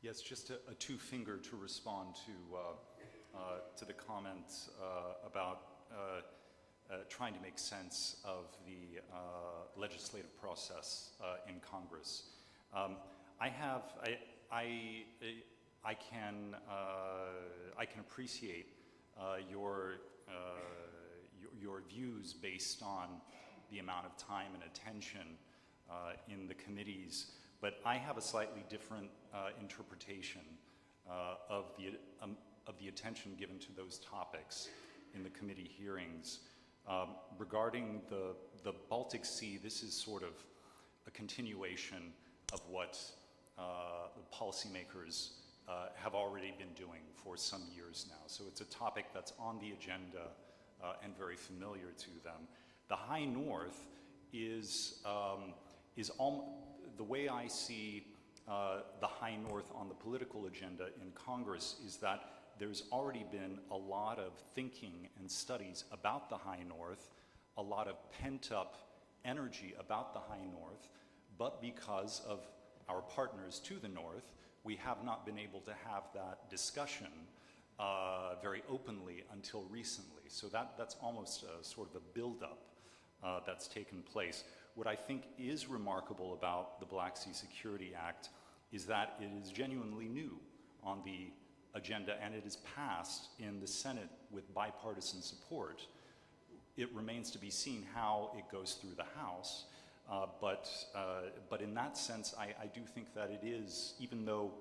Yes, just a two-finger to respond to the comment about trying to make sense of the legislative process in Congress. I can appreciate your views based on the amount of time and attention in the committees, but I have a slightly different interpretation of the attention given to those topics in the committee hearings. Regarding the Baltic Sea, this is sort of a continuation of what the policymakers have already been doing for some years now. So it's a topic that's on the agenda and very familiar to them. The High North is the way I see the High North on the political agenda in Congress is that there's already been a lot of thinking and studies about the High North, a lot of pent-up energy about the High North, but because of our partners to the north, we have not been able to have that discussion very openly until recently. So that's almost sort of a build-up that's taken place. What I think is remarkable about the Black Sea Security Act is that it is genuinely new on the agenda and it is passed in the Senate with bipartisan support. It remains to be seen how it goes through the House. But in that sense, I do think that it is, even though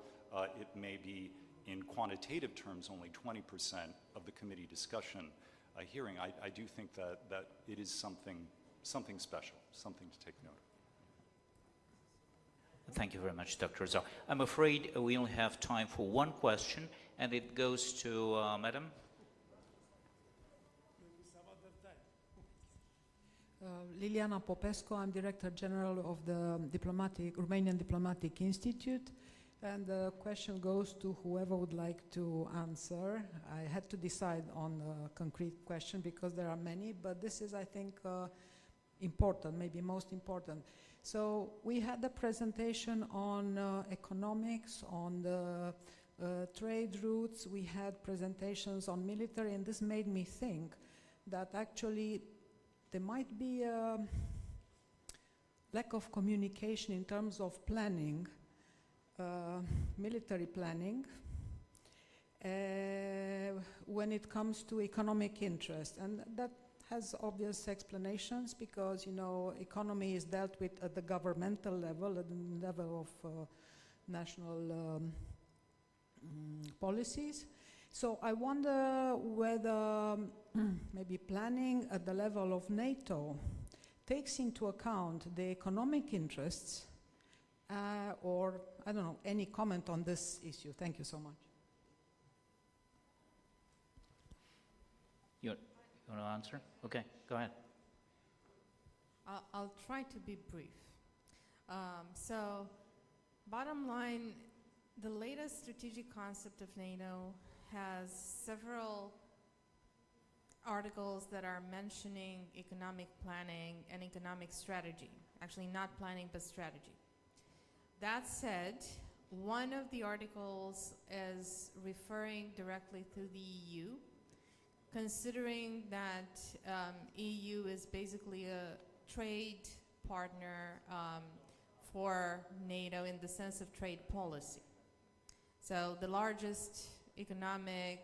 it may be in quantitative terms only 20% of the committee discussion hearing, I do think that it is something special, something to take note of. Thank you very much, Dr. Zhao. I'm afraid we only have time for one question, and it goes to Madam. Liliana Popescu, I'm Director General of the Romanian Diplomatic Institute, and the question goes to whoever would like to answer. I had to decide on a concrete question because there are many, but this is, I think, important, maybe most important. So we had a presentation on economics, on the trade routes, we had presentations on military, and this made me think that actually there might be a lack of communication in terms of planning, military planning, when it comes to economic interest. And that has obvious explanations because, you know, economy is dealt with at the governmental level, at the level of national policies. So I wonder whether maybe planning at the level of NATO takes into account the economic interests or, I don't know, any comment on this issue. Thank you so much. You want to answer? Okay, go ahead. I'll try to be brief. So, bottom line, the latest strategic concept of NATO has several articles that are mentioning economic planning and economic strategy. Actually, not planning, but strategy. That said, one of the articles is referring directly to the EU, considering that EU is basically a trade partner for NATO in the sense of trade policy. So the largest economic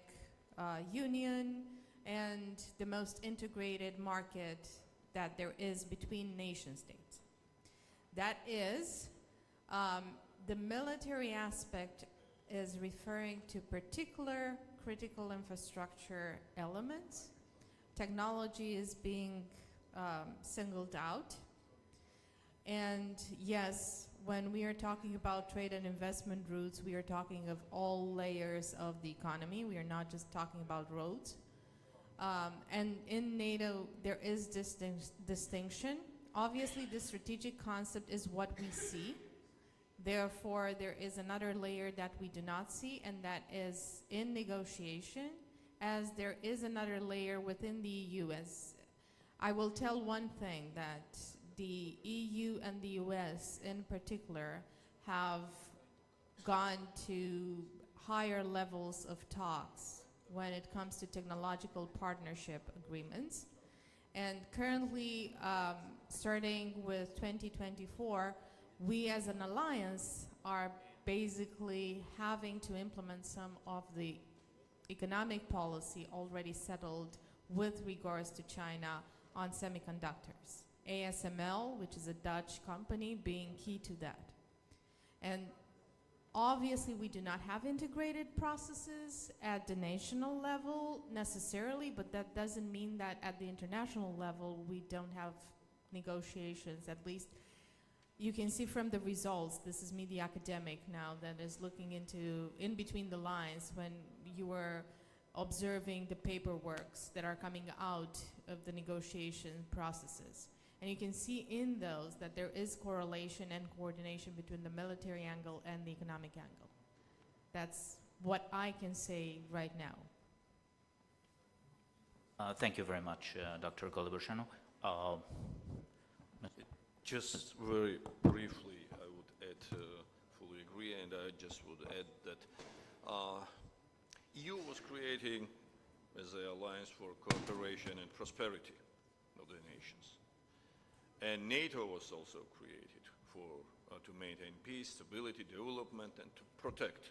union and the most integrated market that there is between nation states. That is, the military aspect is referring to particular critical infrastructure elements. Technology is being singled out. And yes, when we are talking about trade and investment routes, we are talking of all layers of the economy. We are not just talking about roads. And in NATO, there is distinction. Obviously, the strategic concept is what we see. Therefore, there is another layer that we do not see, and that is in negotiation, as there is another layer within the EU. As I will tell one thing, that the EU and the US in particular have gone to higher levels of talks when it comes to technological partnership agreements. And currently, starting with 2024, we as an alliance are basically having to implement some of the economic policy already settled with regards to China on semiconductors. ASML, which is a Dutch company, being key to that. And obviously we do not have integrated processes at the national level necessarily, but that doesn't mean that at the international level we don't have negotiations. At least you can see from the results, this is me, the academic now, that is looking into in between the lines when you are observing the paperworks that are coming out of the negotiation processes. And you can see in those that there is correlation and coordination between the military angle and the economic angle. That's what I can say right now. Thank you very much, Dr. Golobușanu. Just very briefly, I would add, fully agree, and I just would add that EU was creating as an alliance for cooperation and prosperity of the nations. And NATO was also created to maintain peace, stability, development, and to protect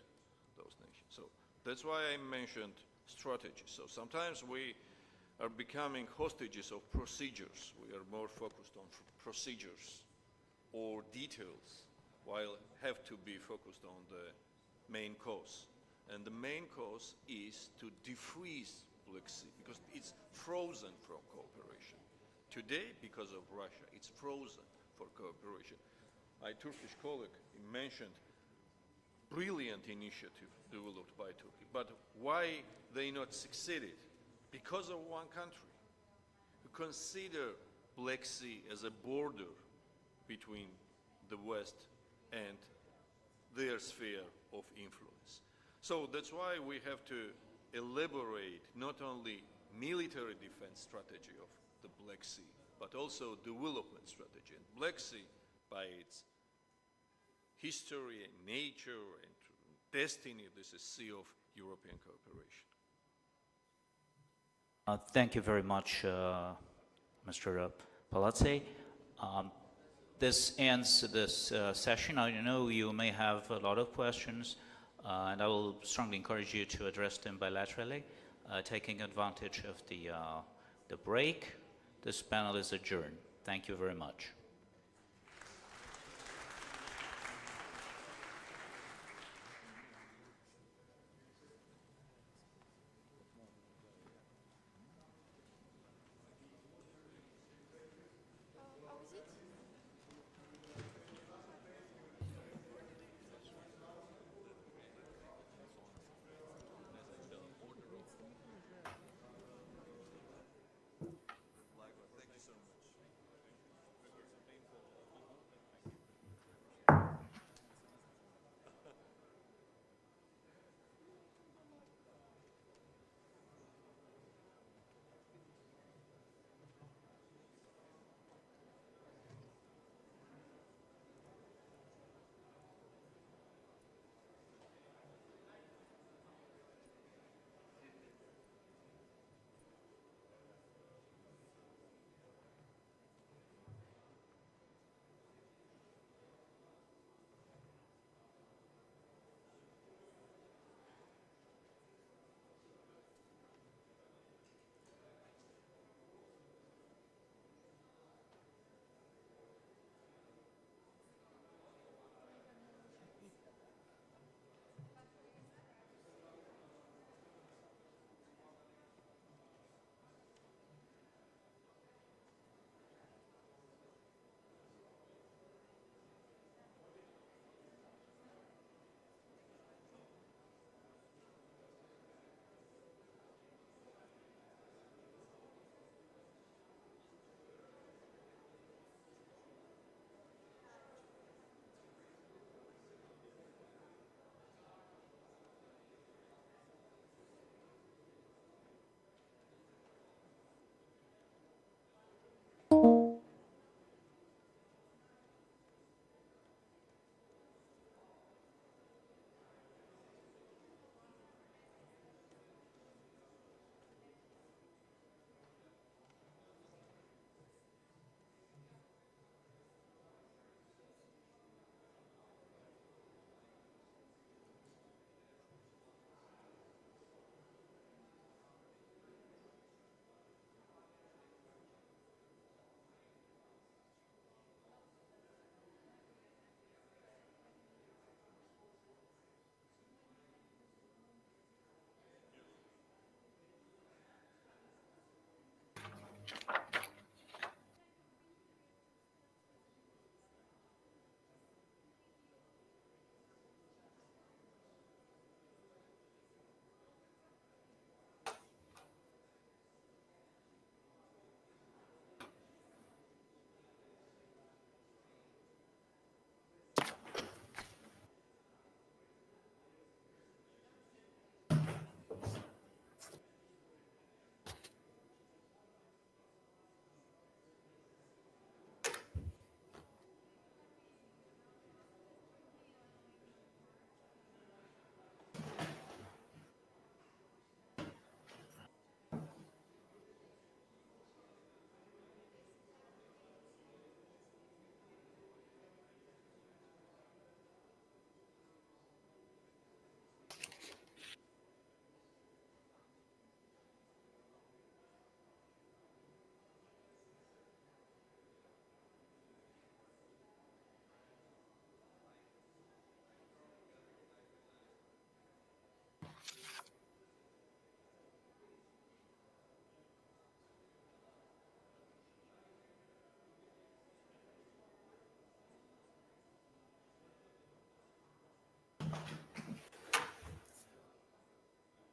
those nations. So That's why I mentioned strategy. So sometimes we are becoming hostages of procedures. We are more focused on procedures or details, while have to be focused on the main cause. And the main cause is to defreeze Black Sea, because it's frozen from cooperation. Today, because of Russia, it's frozen for cooperation. My Turkish colleague mentioned brilliant initiative developed by Turkey, but why they not succeeded? Because of one country who consider Black Sea as a border between the West and their sphere of influence. So that's why we have to elaborate not only military defense strategy of the Black Sea, but also development strategy. And Black Sea, by its history and nature and destiny, this is a sea of European cooperation. Thank you very much, Mr. Palazzi. This ends this session. I know you may have a lot of questions, and I will strongly encourage you to address them bilaterally, taking advantage of the break. This panel is adjourned. Thank you very much. Thank you so much.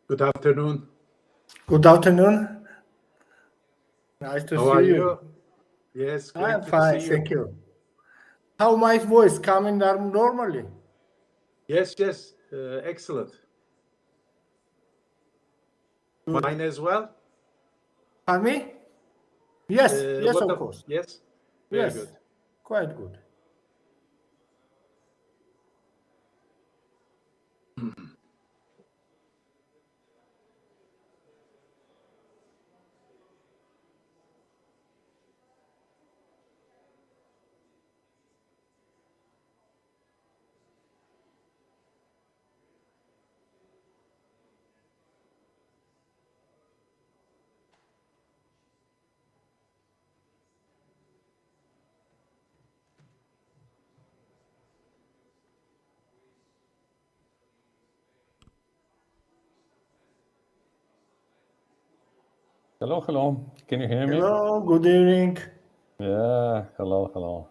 Good afternoon. Good afternoon. Nice to How are see you? Yes, great I'm to fine, see thank you. How my voice coming normally? Yes, yes, excellent. Mine as well? Pardon me? Yes, yes, what of the- course. Yes, very Yes, good. quite good. Hello, hello. Can you hear me? Hello, good evening. Yeah, hello, hello.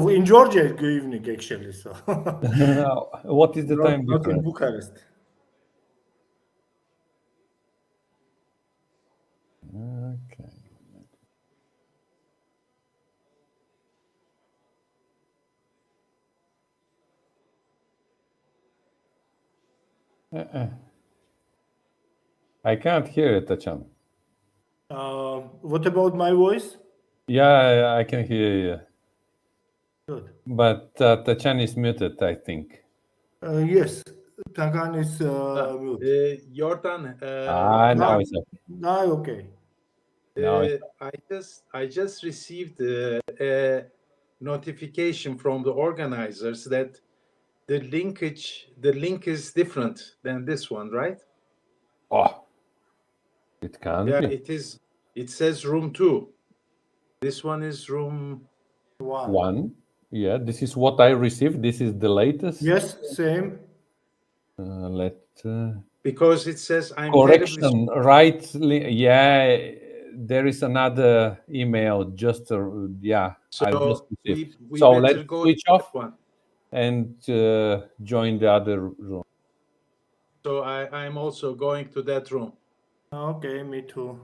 In Georgia, good evening actually. So What is the time not in difference? Bucharest. Okay. I can't hear it, Tachan. What about my voice? Yeah, I can hear you. Good. But Tachan is muted, I think. Yes, Tagan is mute. Jordan, Now it's up. Now okay. Now it's I just received a notification from the organizers that the link is different than this one, right? Oh, it can't Yeah, be. it is. It says room 2. This one is room One. Yeah, this is what I received. This is the latest. Yes, same. because it says I'm Correction, right? Yeah, there is another email. Just yeah, I've just So received. we So better let's go switch to off that one. and join the other room. So I'm also going to that room. Okay, me too.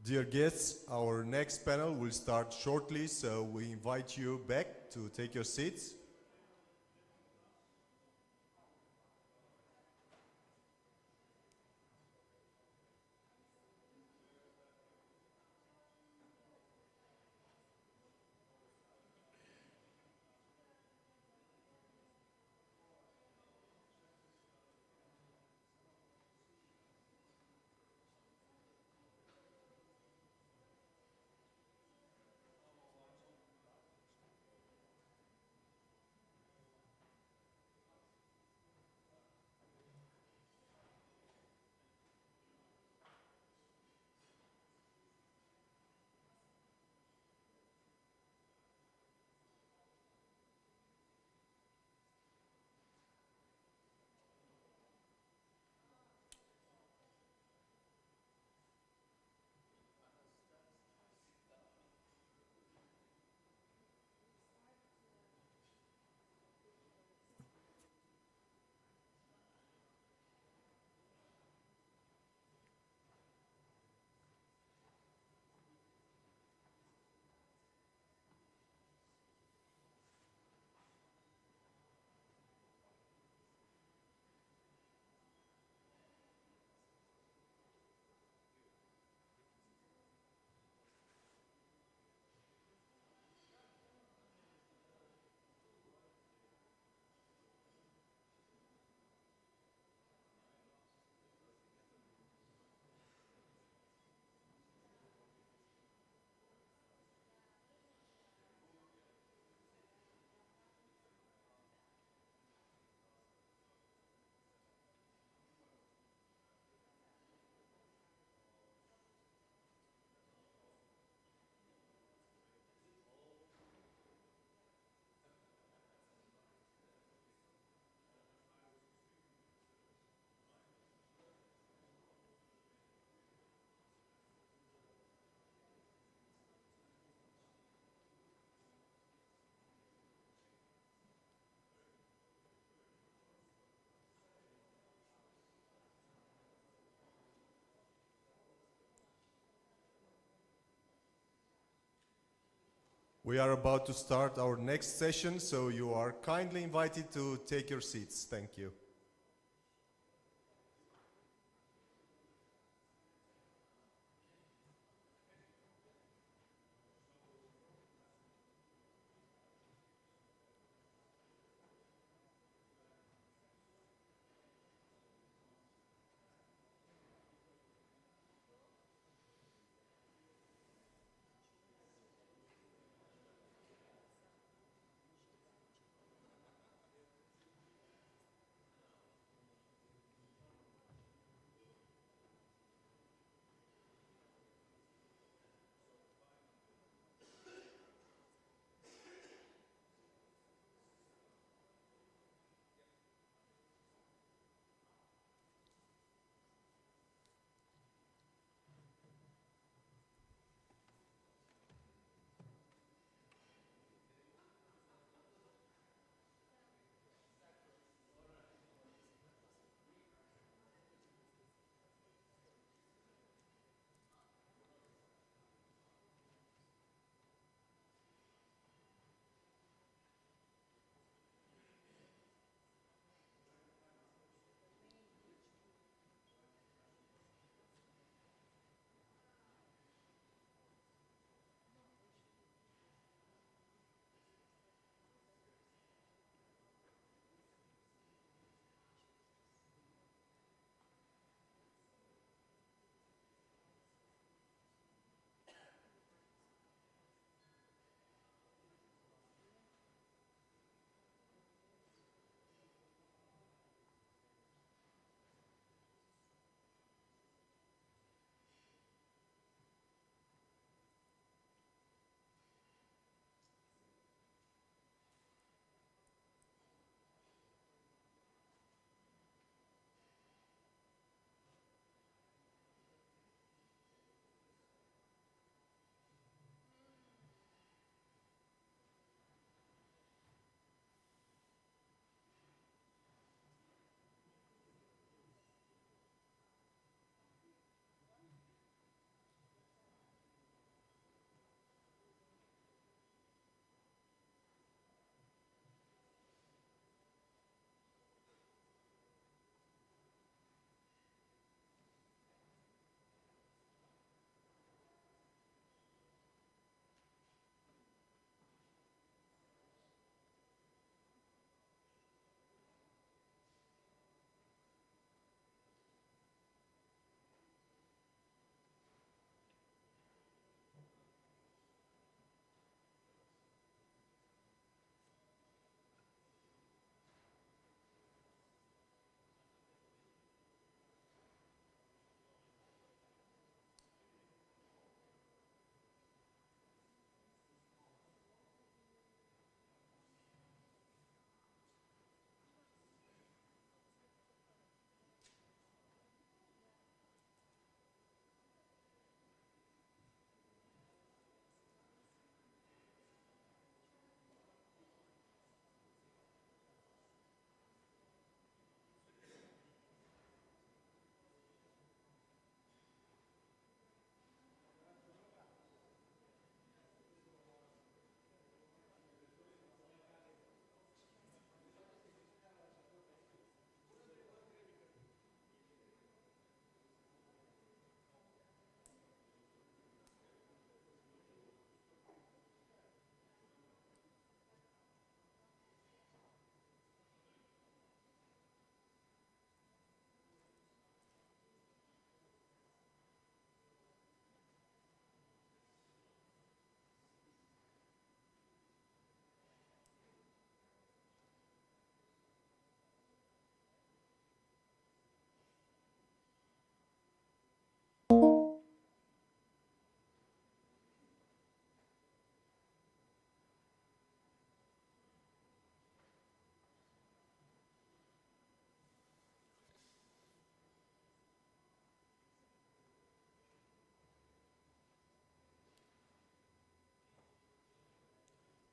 Dear guests, our next panel will start shortly, so we invite you back to take your seats. We are about to start our next session, so you are kindly invited to take your seats. Thank you.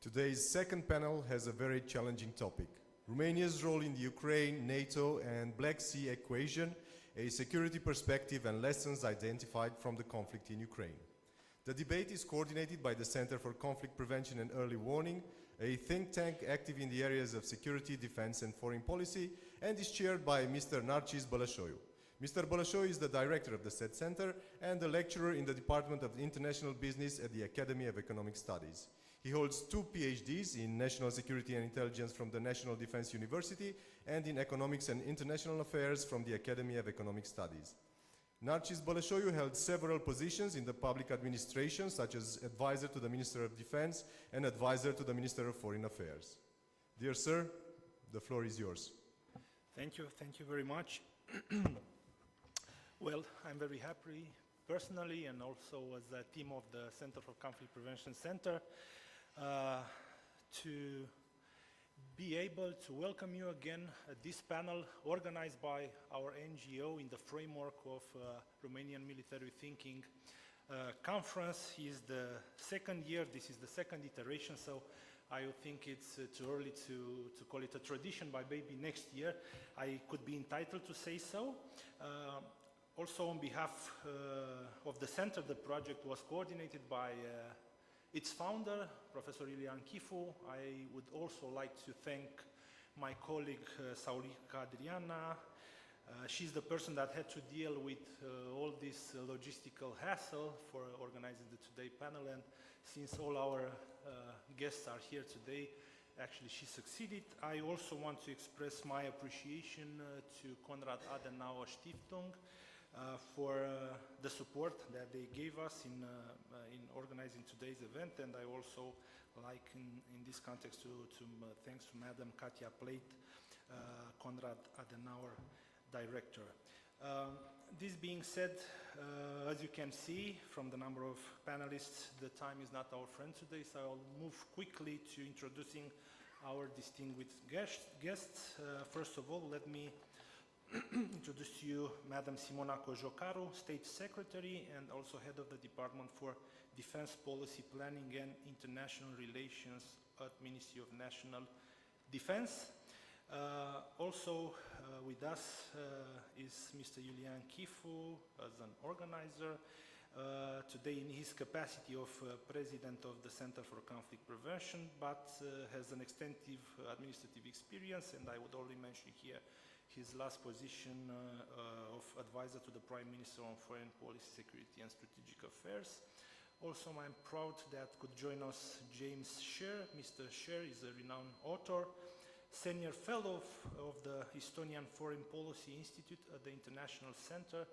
Today's second panel has a very challenging topic: Romania's role in the Ukraine, NATO and Black Sea equation, a security perspective and lessons identified from the conflict in Ukraine. The debate is coordinated by the Center for Conflict Prevention and Early Warning, a think tank active in the areas of security, defense and foreign policy, and is chaired by Mr. Narcis Bălășoiu. Mr. Bălășoiu is the director of the said center and a lecturer in the Department of International Business at the Academy of Economic Studies. He holds 2 PhDs in National Security and Intelligence from the National Defense University and in Economics and International Affairs from the Academy of Economic Studies. Narcis Bălășoiu held several positions in the public administration, such as advisor to the Minister of Defense and advisor to the Minister of Foreign Affairs. Dear sir, the floor is yours. Thank you very much. Well, I'm very happy personally and also as a team of the Center for Conflict Prevention Center to be able to welcome you again at this panel organized by our NGO in the framework of Romanian Military Thinking Conference. Is the second year, this is the second iteration, so I think it's too early to call it a tradition, but maybe next year I could be entitled to say so. Also on behalf of the center, the project was coordinated by its founder, Professor Iulian Chifu. I would also like to thank my colleague Saulica Adriana. She's the person that had to deal with all this logistical hassle for organizing the today panel, and since all our guests are here today, actually she succeeded. I also want to express my appreciation to Konrad Adenauer Stiftung for the support that they gave us in organizing today's event, and I also like in this context to thanks to Madam Katia Plate, Konrad Adenauer Director. This being said, as you can see from the number of panelists, the time is not our friend today, so I'll move quickly to introducing our distinguished guests. First of all, let me introduce to you Madam Simona Cojocaru, State Secretary and also Head of the Department for Defense Policy Planning and International Relations at Ministry of National Defense. Also with us is Mr. Iulian Chifu as an organizer, today in his capacity of President of the Center for Conflict Prevention, but has an extensive administrative experience, and I would only mention here his last position of advisor to the Prime Minister on Foreign Policy, Security and Strategic Affairs. Also, I'm proud that could join us James Sher. Mr. Sher is a renowned author, Senior Fellow of the Estonian Foreign Policy Institute at the International Center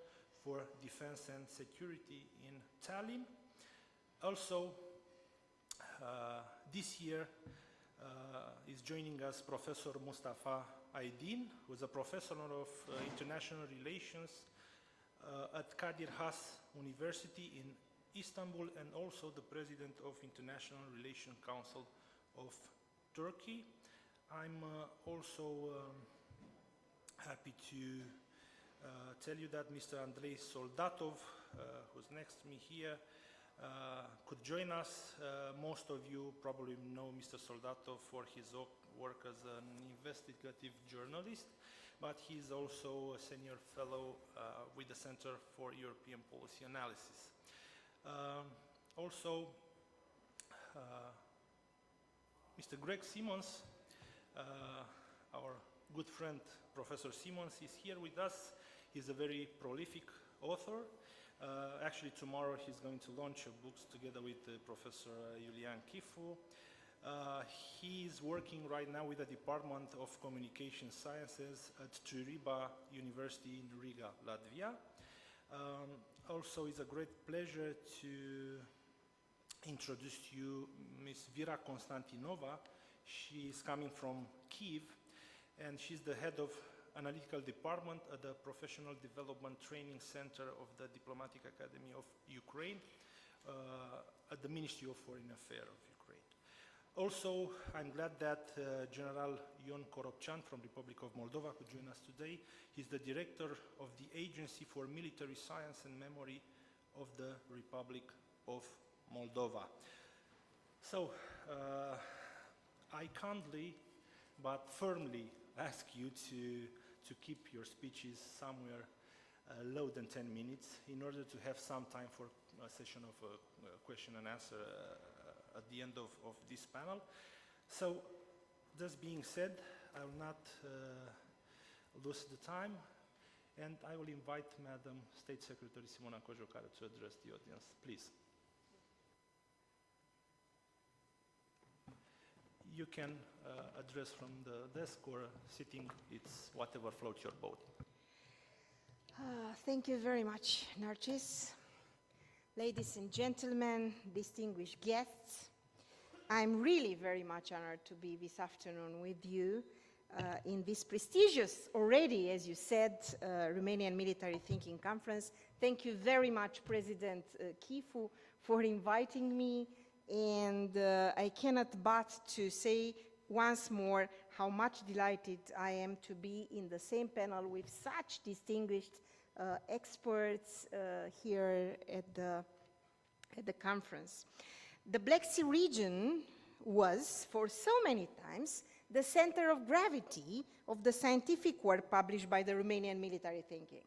for Defense and Security in Tallinn. Also, this year is joining us Professor Mustafa Aydin, who is a professor of international relations at Kadir Has University in Istanbul and also the president of International Relations Council of Turkey. I'm also happy to tell you that Mr. Andrei Soldatov, who's next to me here, could join us. Most of you probably know Mr. Soldatov for his work as an investigative journalist, but he's also a senior fellow with the Center for European Policy Analysis. Also, Mr. Greg Simons, our good friend Professor Simons, is here with us. He's a very prolific author. Actually, tomorrow he's going to launch books together with Professor Iulian Chifu. He's working right now with the Department of Communication Sciences at Türkyie University in Riga, Latvia. Also, it's a great pleasure to introduce to you Ms. Vera Konstantinova. She is coming from Kyiv, and she's the head of Analytical Department at the Professional Development Training Center of the Diplomatic Academy of Ukraine at the Ministry of Foreign Affairs of Ukraine. Also, I'm glad that General Ion Koropchan from Republic of Moldova could join us today. He's the director of the Agency for Military Science and Memory of the Republic of Moldova. So, I kindly but firmly ask you to keep your speeches somewhere lower than 10 minutes in order to have some time for a session of question and answer at the end of this panel. So, this being said, I will not lose the time, and I will invite Madam State Secretary Simona Cojocaru to address the audience. Please. You can address from the desk or sitting, it's whatever floats your boat. Thank you very much, Narcis. Ladies and gentlemen, distinguished guests, I'm really very much honored to be this afternoon with you in this prestigious, already, as you said, Romanian Military Thinking Conference. Thank you very much, President Kifu, for inviting me. And I cannot but to say once more how much delighted I am to be in the same panel with such distinguished experts here at the conference. The Black Sea region was, for so many times, the center of gravity of the scientific work published by the Romanian military thinking.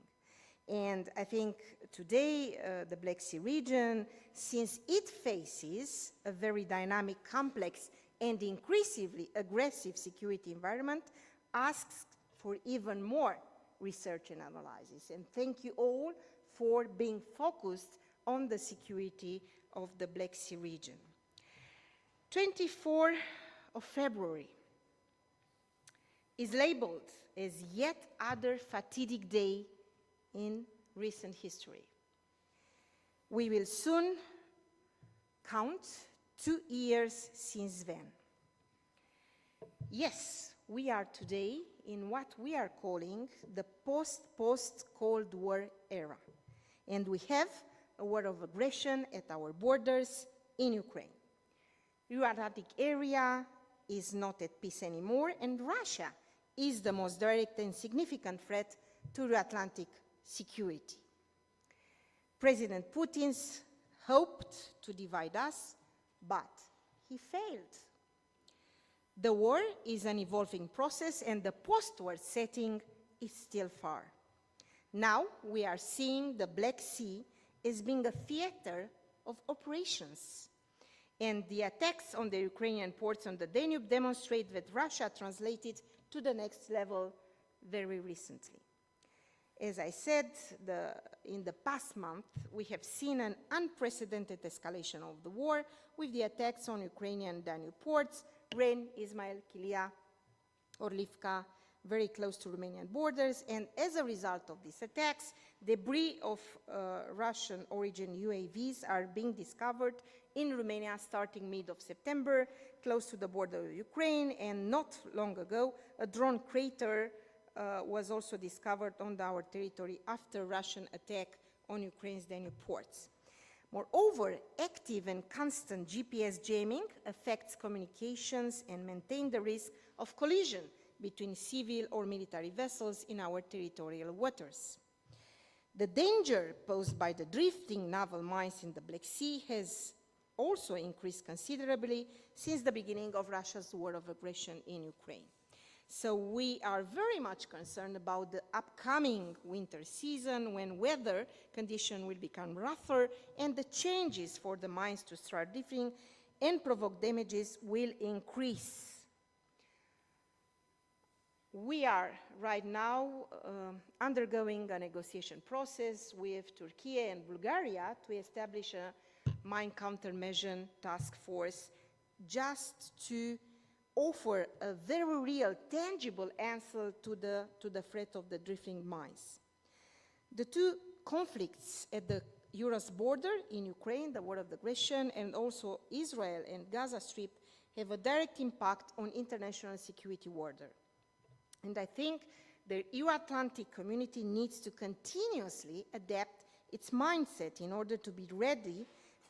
And I think today, the Black Sea region, since it faces a very dynamic, complex, and increasingly aggressive security environment, asks for even more research and analysis. And thank you all for being focused on the security of the Black Sea region. 24th of February is labeled as yet another fatidic day in recent history. We will soon count 2 years since then. Yes, we are today in what we are calling the post-Cold War era. And we have a war of aggression at our borders in Ukraine. The Euro-Atlantic area is not at peace anymore, and Russia is the most direct and significant threat to the Atlantic security. President Putin's hoped to divide us, but he failed. The war is an evolving process, and the post-war setting is still far. Now we are seeing the Black Sea as being a theater of operations. And the attacks on the Ukrainian ports on the Danube demonstrate that Russia translated to the next level very recently. As I said, in the past month, we have seen an unprecedented escalation of the war with the attacks on Ukrainian Danube ports, Ren, Ismail, Kilia, Orlivka, very close to Romanian borders. And as a result of these attacks, debris of Russian origin UAVs are being discovered in Romania starting mid of September, close to the border of Ukraine. And not long ago, a drone crater was also discovered on our territory after Russian attack on Ukraine's Danube ports. Moreover, active and constant GPS jamming affects communications and maintains the risk of collision between civil or military vessels in our territorial waters. The danger posed by the drifting naval mines in the Black Sea has also increased considerably since the beginning of Russia's war of aggression in Ukraine. So we are very much concerned about the upcoming winter season, when weather conditions will become rougher and the changes for the mines to start drifting and provoke damages will increase. We are right now undergoing a negotiation process with Türkyie and Bulgaria to establish a mine countermeasure task force just to offer a very real, tangible answer to the threat of the drifting mines. The two conflicts at the Urals border in Ukraine, the war of aggression, and also Israel and Gaza Strip have a direct impact on international security order. And I think the Euro-Atlantic community needs to continuously adapt its mindset in order to be ready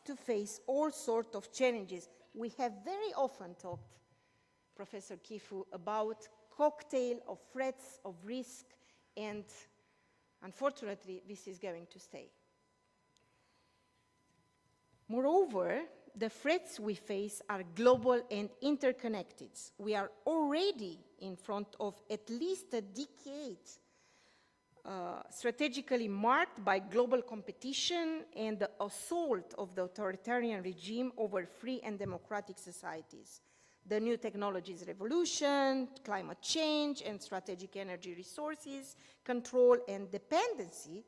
to face all sorts of challenges. We have very often talked, Professor Kifu, about cocktail of threats, of risk, and unfortunately, this is going to stay. Moreover, the threats we face are global and interconnected. We are already in front of at least a decade strategically marked by global competition and the assault of the authoritarian regime over free and democratic societies. The new technologies revolution, climate change, and strategic energy resources, control and dependency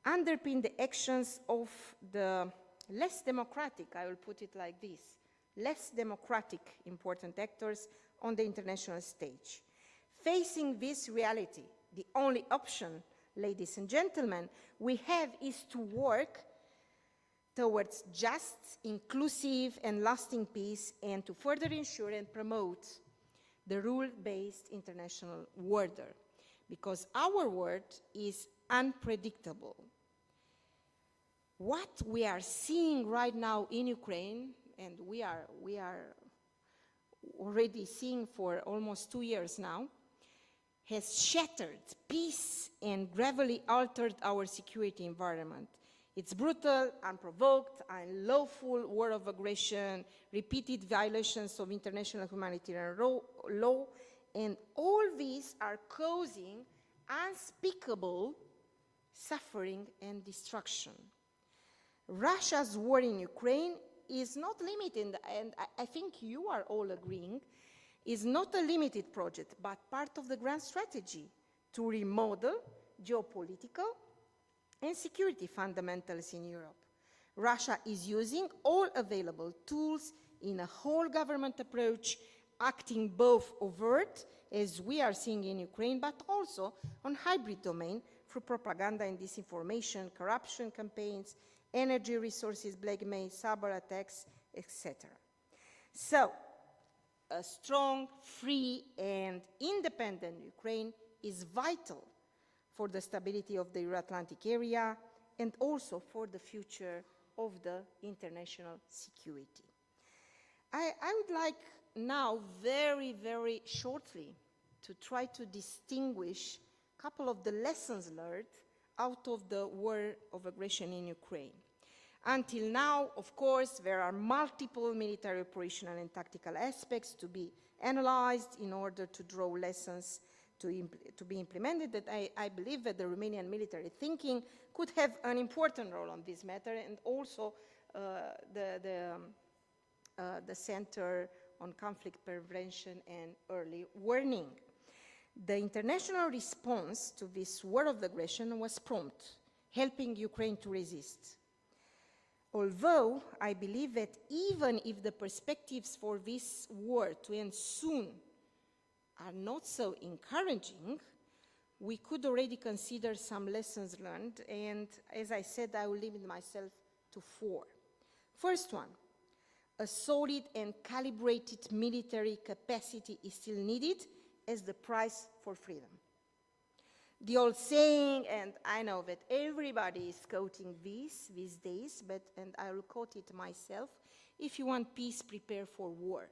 underpin the actions of the less democratic, I will put it like this, less democratic important actors on the international stage. Facing this reality, the only option, ladies and gentlemen, we have is to work towards just, inclusive, and lasting peace, and to further ensure and promote the rule-based international order, because our world is unpredictable. What we are seeing right now in Ukraine, and we are already seeing for almost 2 years now, has shattered peace and gravely altered our security environment. It's brutal, unprovoked, unlawful war of aggression, repeated violations of international humanitarian law, and all these are causing unspeakable suffering and destruction. Russia's war in Ukraine is not limited, and I think you are all agreeing, is not a limited project, but part of the grand strategy to remodel geopolitical and security fundamentals in Europe. Russia is using all available tools in a whole government approach, acting both overt, as we are seeing in Ukraine, but also on hybrid domain through propaganda and disinformation, corruption campaigns, energy resources blackmail, cyber attacks, etc. So, a strong, free, and independent Ukraine is vital for the stability of the Euro-Atlantic area and also for the future of the international security. I would like now very, very shortly to try to distinguish a couple of the lessons learned out of the war of aggression in Ukraine. Until now, of course, there are multiple military operational and tactical aspects to be analyzed in order to draw lessons to be implemented, that I believe that the Romanian military thinking could have an important role on this matter, and also the Center on Conflict Prevention and Early Warning. The international response to this war of aggression was prompt, helping Ukraine to resist. Although I believe that even if the perspectives for this war to end soon are not so encouraging, we could already consider some lessons learned, and as I said, I will limit myself to 4. First one, a solid and calibrated military capacity is still needed as the price for freedom. The old saying, and I know that everybody is quoting this these days, and I will quote it myself, if you want peace, prepare for war.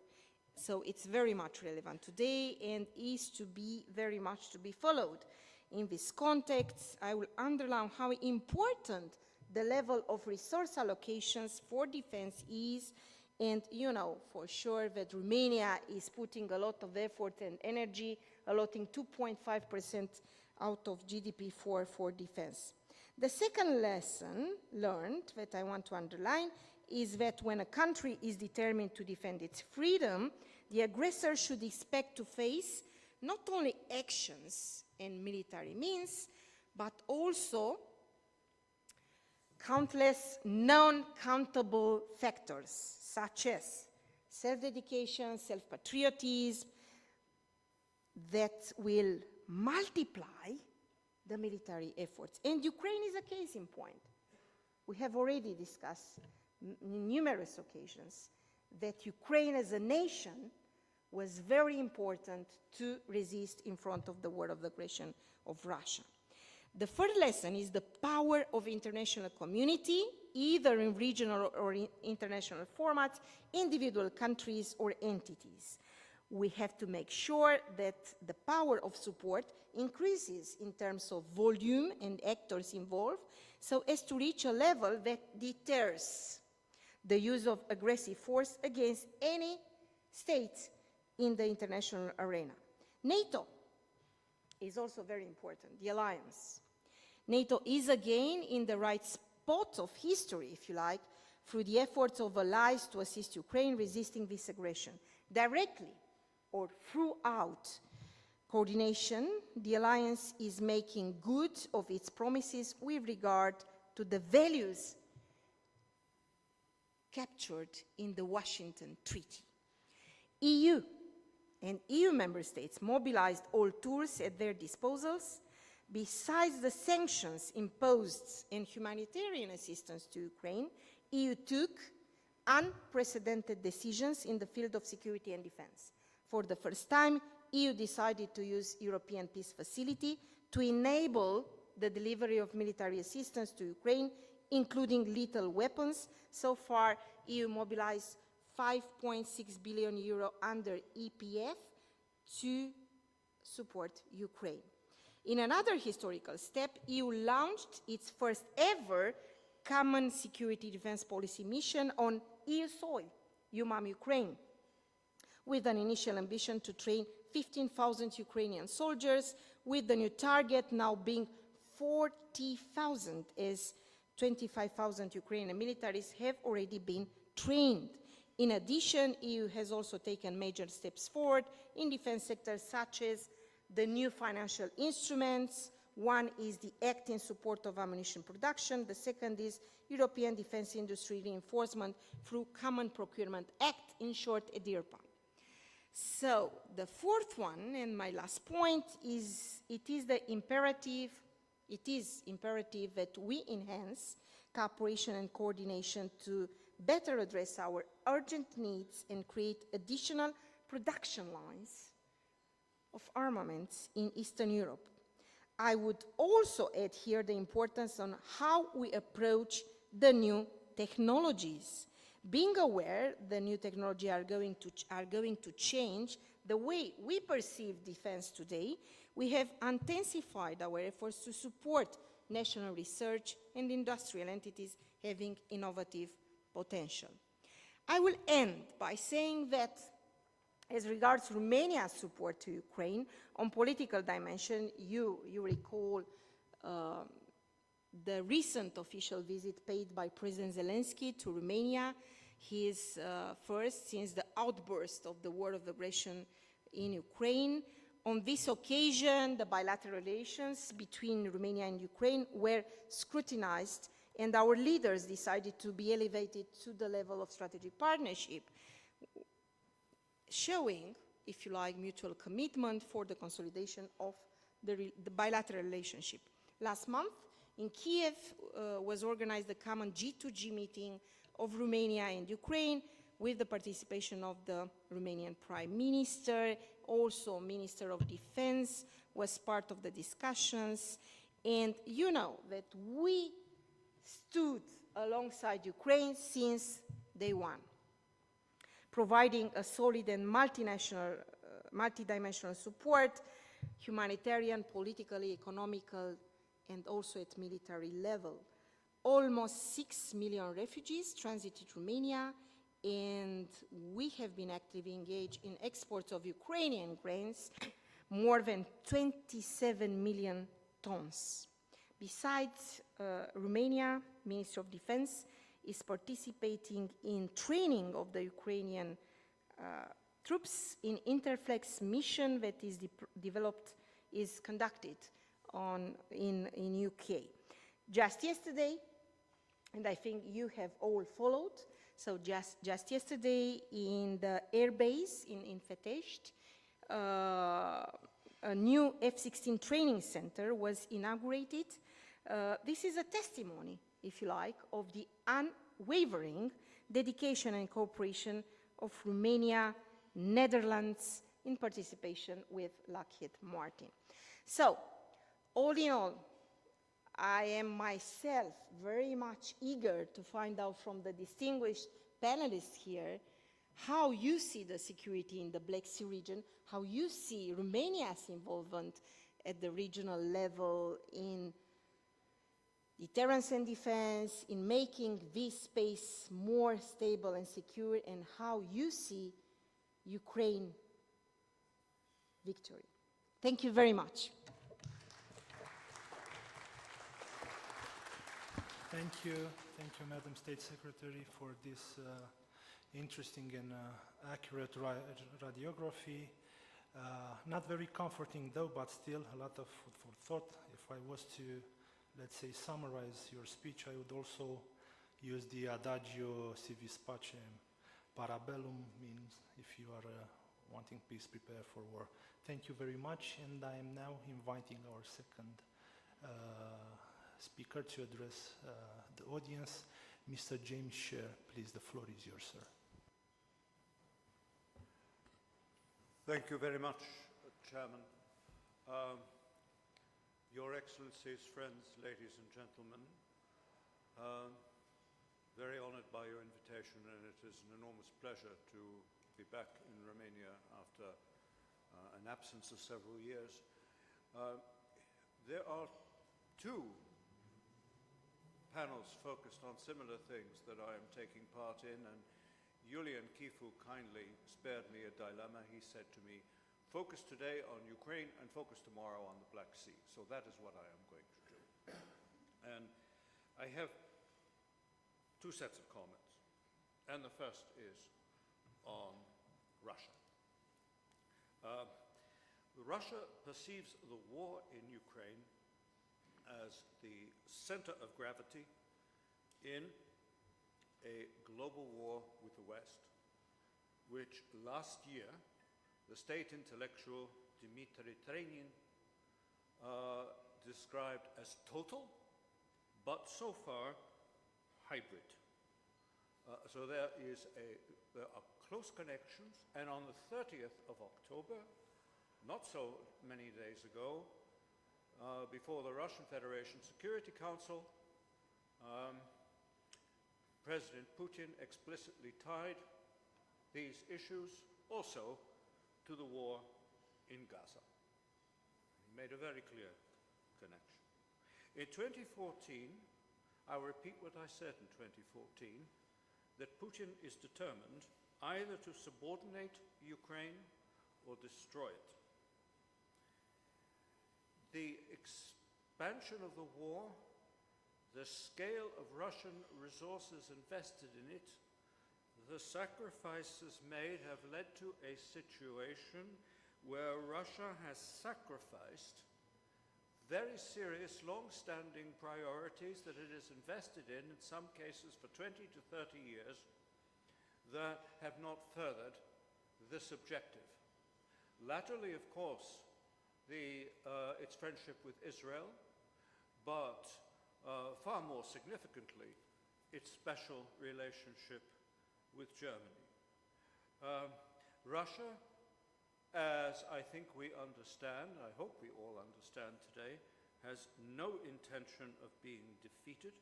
So it's very much relevant today and is to be very much to be followed. In this context, I will underline how important the level of resource allocations for defense is, and you know for sure that Romania is putting a lot of effort and energy, allotting 2.5% out of GDP for defense. The second lesson learned that I want to underline is that when a country is determined to defend its freedom, the aggressor should expect to face not only actions and military means, but also countless non-countable factors, such as self-dedication, self-patriotism, that will multiply the military efforts. And Ukraine is a case in point. We have already discussed on numerous occasions that Ukraine as a nation was very important to resist in front of the war of aggression of Russia. The third lesson is the power of international community, either in regional or in international formats, individual countries or entities. We have to make sure that the power of support increases in terms of volume and actors involved, so as to reach a level that deters the use of aggressive force against any state in the international arena. NATO is also very important, the alliance. NATO is again in the right spot of history, if you like, through the efforts of allies to assist Ukraine resisting this aggression. Directly or throughout coordination, the alliance is making good of its promises with regard to the values captured in the Washington Treaty. EU and EU member states mobilized all tools at their disposals. Besides the sanctions imposed and humanitarian assistance to Ukraine, EU took unprecedented decisions in the field of security and defense. For the first time, EU decided to use European Peace Facility to enable the delivery of military assistance to Ukraine, including lethal weapons. So far, EU mobilized 5.6 billion euro under EPF to support Ukraine. In another historical step, EU launched its first ever common security defense policy mission on EU soil, EUMAM Ukraine, with an initial ambition to train 15,000 Ukrainian soldiers, with the new target now being 40,000, as 25,000 Ukrainian militaries have already been trained. In addition, EU has also taken major steps forward in defense sectors such as the new financial instruments. One is the Act in support of ammunition production. The second is European defense industry reinforcement through Common Procurement Act, in short, EDIRPA. So the fourth one, and my last point, is it is imperative that we enhance cooperation and coordination to better address our urgent needs and create additional production lines of armaments in Eastern Europe. I would also add here the importance on how we approach the new technologies. Being aware the new technology are going to change the way we perceive defense today, we have intensified our efforts to support national research and industrial entities having innovative potential. I will end by saying that as regards Romania's support to Ukraine, on political dimension, you recall the recent official visit paid by President Zelensky to Romania, his first since the outburst of the war of aggression in Ukraine. On this occasion, the bilateral relations between Romania and Ukraine were scrutinized, and our leaders decided to be elevated to the level of strategic partnership, showing, if you like, mutual commitment for the consolidation of the bilateral relationship. Last month, in Kiev, was organized the common G2G meeting of Romania and Ukraine with the participation of the Romanian Prime Minister. Also, Minister of Defense was part of the discussions. And you know that we stood alongside Ukraine since day one, providing a solid and multidimensional support, humanitarian, politically, economical, and also at military level. Almost 6 million refugees transited Romania, and we have been actively engaged in exports of Ukrainian grains, more than 27 million tons. Besides, Romania, Ministry of Defense, is participating in training of the Ukrainian troops in Interflex mission that is conducted in UK. Just yesterday, and I think you have all followed, so just yesterday in the air base in Fetesht, a new F-16 training center was inaugurated. This is a testimony, if you like, of the unwavering dedication and cooperation of Romania, Netherlands, in participation with Lockheed Martin. So, all in all, I am myself very much eager to find out from the distinguished panelists here how you see the security in the Black Sea region, how you see Romania's involvement at the regional level in deterrence and defense, in making this space more stable and secure, and how you see Ukraine victory. Thank you very much. Thank you, Madam State Secretary, for this interesting and accurate radiography. Not very comforting though, but still a lot of food for thought. If I was to, let's say, summarize your speech, I would also use the adagio si vis pacem parabellum, means if you are wanting peace, prepare for war. Thank you very much, and I am now inviting our second speaker to address the audience, Mr. James Sher. Please, the floor is yours, sir. Thank you very much, Chairman. Your Excellencies, friends, ladies and gentlemen, very honored by your invitation, and it is an enormous pleasure to be back in Romania after an absence of several years. There are two panels focused on similar things that I am taking part in, and Julian Kifu kindly spared me a dilemma. He said to me, focus today on Ukraine and focus tomorrow on the Black Sea. So that is what I am going to do. And I have two sets of comments. And the first is on Russia. Russia perceives the war in Ukraine as the center of gravity in a global war with the West, which last year the state intellectual Dmitry Trenin described as total, but so far hybrid. So there are close connections, and on the 30th of October, not so many days ago, before the Russian Federation Security Council, President Putin explicitly tied these issues also to the war in Gaza. He made a very clear connection. In 2014, I'll repeat what I said in 2014, that Putin is determined either to subordinate Ukraine or destroy it. The expansion of the war, the scale of Russian resources invested in it, the sacrifices made have led to a situation where Russia has sacrificed very serious, long-standing priorities that it has invested in some cases for 20 to 30 years, that have not furthered this objective. Latterly, of course, its friendship with Israel, but far more significantly, its special relationship with Germany. Russia, as I think we understand, I hope we all understand today, has no intention of being defeated.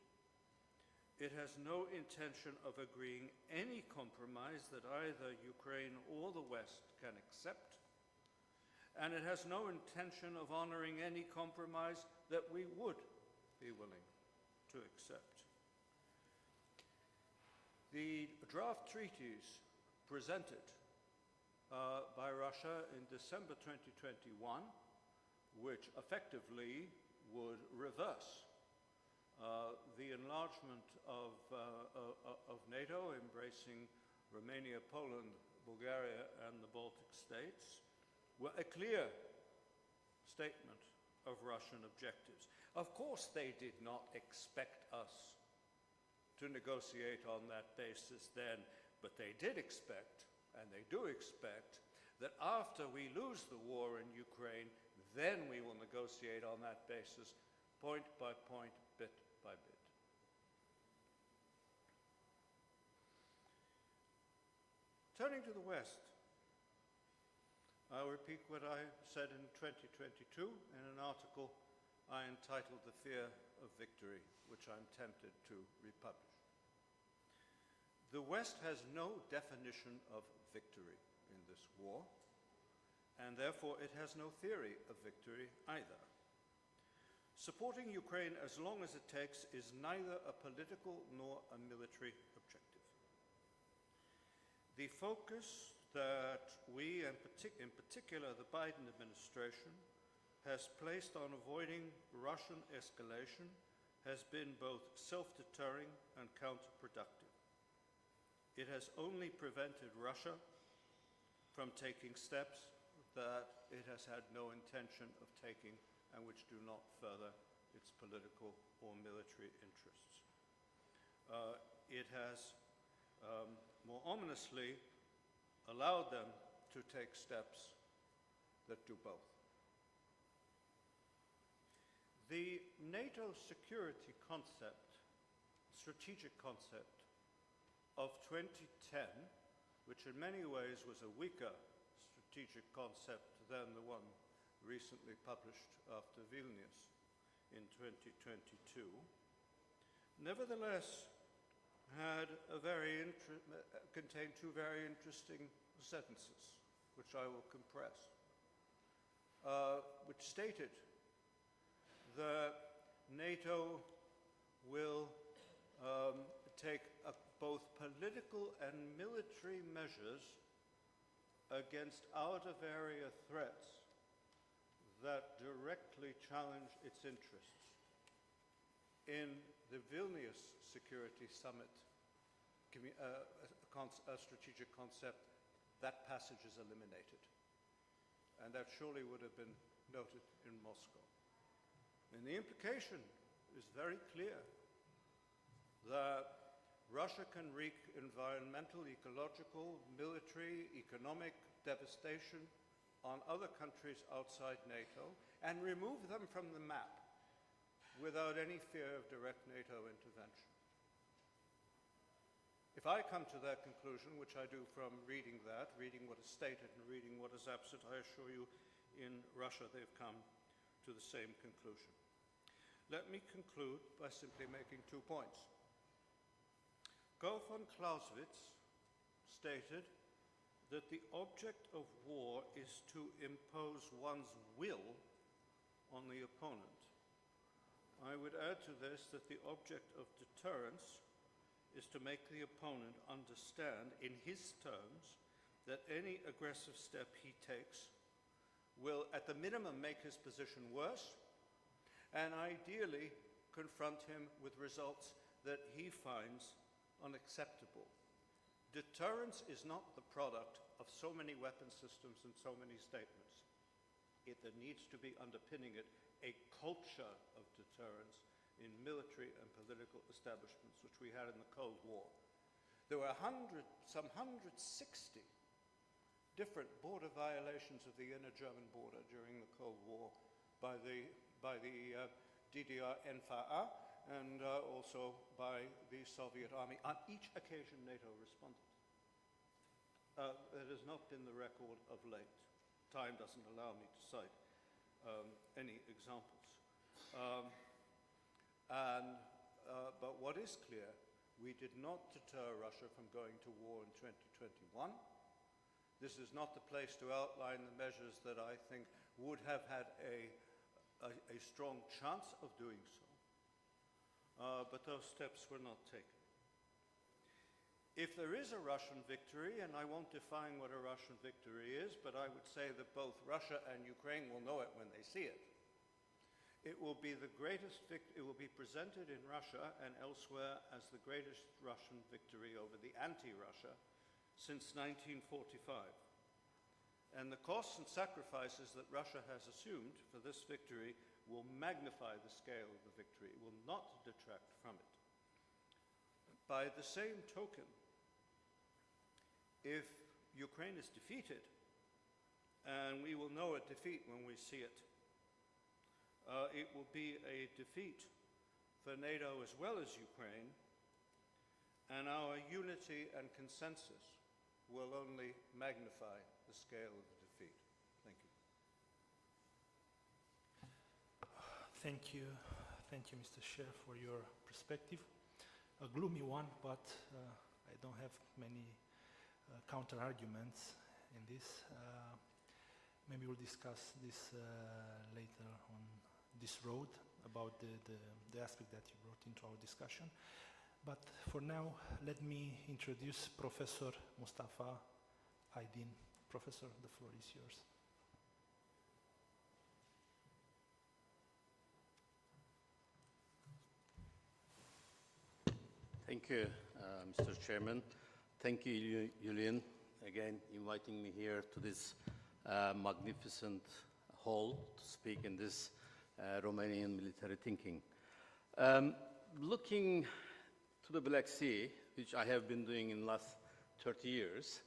It has no intention of agreeing any compromise that either Ukraine or the West can accept. And it has no intention of honoring any compromise that we would be willing to accept. The draft treaties presented by Russia in December 2021, which effectively would reverse the enlargement of NATO, embracing Romania, Poland, Bulgaria, and the Baltic states, were a clear statement of Russian objectives. Of course, they did not expect us to negotiate on that basis then, but they did expect, and they do expect, that after we lose the war in Ukraine, then we will negotiate on that basis, point by point, bit by bit. Turning to the West, I'll repeat what I said in 2022 in an article I entitled The Fear of Victory, which I'm tempted to republish. The West has no definition of victory in this war, and therefore it has no theory of victory either. Supporting Ukraine as long as it takes is neither a political nor a military objective. The focus that we, and in particular the Biden administration, has placed on avoiding Russian escalation has been both self-deterring and counterproductive. It has only prevented Russia from taking steps that it has had no intention of taking and which do not further its political or military interests. It has more ominously allowed them to take steps that do both. The NATO security concept, strategic concept of 2010, which in many ways was a weaker strategic concept than the one recently published after Vilnius in 2022, nevertheless contained two very interesting sentences, which I will compress, which stated that NATO will take both political and military measures against out-of-area threats that directly challenge its interests. In the Vilnius Security Summit, a strategic concept, that passage is eliminated. And that surely would have been noted in Moscow. And the implication is very clear that Russia can wreak environmental, ecological, military, economic devastation on other countries outside NATO and remove them from the map without any fear of direct NATO intervention. If I come to that conclusion, which I do from reading that, reading what is stated and reading what is absent, I assure you in Russia they've come to the same conclusion. Let me conclude by simply making 2 points. Gauf von Clausewitz stated that the object of war is to impose one's will on the opponent. I would add to this that the object of deterrence is to make the opponent understand in his terms that any aggressive step he takes will at the minimum make his position worse and ideally confront him with results that he finds unacceptable. Deterrence is not the product of so many weapon systems and so many statements. There needs to be underpinning it a culture of deterrence in military and political establishments, which we had in the Cold War. There were some 160 different border violations of the inner German border during the Cold War by the DDR-NVA and also by the Soviet army. On each occasion, NATO responded. That has not been the record of late. Time doesn't allow me to cite any examples. But what is clear, we did not deter Russia from going to war in 2021. This is not the place to outline the measures that I think would have had a strong chance of doing so. But those steps were not taken. If there is a Russian victory, and I won't define what a Russian victory is, but I would say that both Russia and Ukraine will know it when they see it. It will be the greatest it will be presented in Russia and elsewhere as the greatest Russian victory over the anti-Russia since 1945. And the costs and sacrifices that Russia has assumed for this victory will magnify the scale of the victory. It will not detract from it. By the same token, if Ukraine is defeated, and we will know a defeat when we see it, it will be a defeat for NATO as well as Ukraine, and our unity and consensus will only magnify the scale of the defeat. Thank you. Thank you, Mr. Chair, for your perspective. A gloomy one, but I don't have many counter-arguments in this. Maybe we'll discuss this later on this road about the aspect that you brought into our discussion. But for now, let me introduce Professor Mustafa Aydin. Professor, the floor is yours. Thank you, Mr. Chairman. Thank you, Julian, again inviting me here to this magnificent hall to speak in this Romanian military thinking. Looking to the Black Sea, which I have been doing in the last 30 years,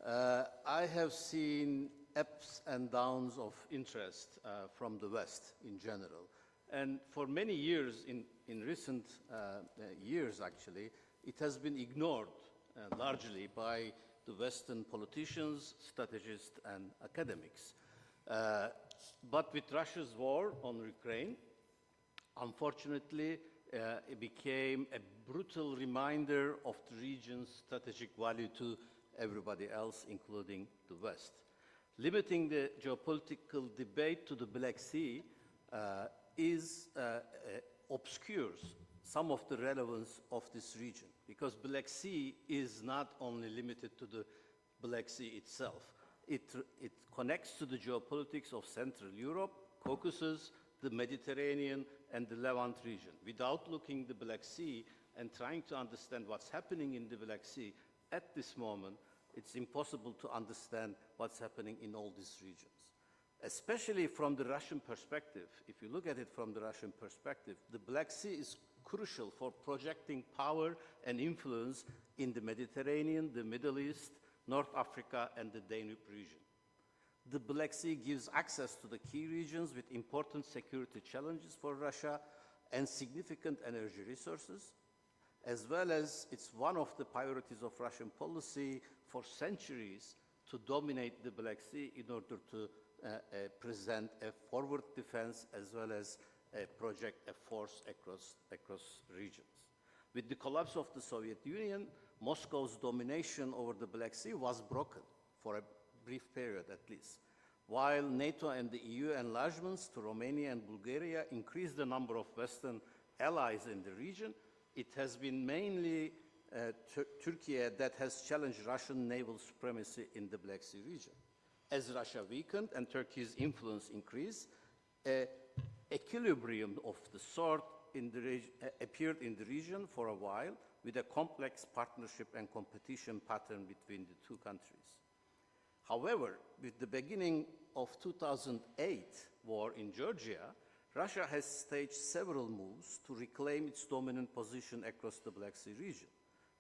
I have seen ups and downs of interest from the West in general. And for many years, in recent years actually, it has been ignored largely by the Western politicians, strategists, and academics. But with Russia's war on Ukraine, unfortunately, it became a brutal reminder of the region's strategic value to everybody else, including the West. Limiting the geopolitical debate to the Black Sea obscures some of the relevance of this region, because Black Sea is not only limited to the Black Sea itself. It connects to the geopolitics of Central Europe, Caucasus, the Mediterranean, and the Levant region. Without looking at the Black Sea and trying to understand what's happening in the Black Sea at this moment, it's impossible to understand what's happening in all these regions. Especially from the Russian perspective, if you look at it from the Russian perspective, the Black Sea is crucial for projecting power and influence in the Mediterranean, the Middle East, North Africa, and the Danube region. The Black Sea gives access to the key regions with important security challenges for Russia and significant energy resources, as well as it's one of the priorities of Russian policy for centuries to dominate the Black Sea in order to present a forward defense as well as project a force across regions. With the collapse of the Soviet Union, Moscow's domination over the Black Sea was broken for a brief period at least. While NATO and the EU enlargements to Romania and Bulgaria increased the number of Western allies in the region, it has been mainly Türkyie that has challenged Russian naval supremacy in the Black Sea region. As Russia weakened and Turkey's influence increased, an equilibrium of the sort appeared in the region for a while, with a complex partnership and competition pattern between the two countries. However, with the beginning of 2008 war in Georgia, Russia has staged several moves to reclaim its dominant position across the Black Sea region.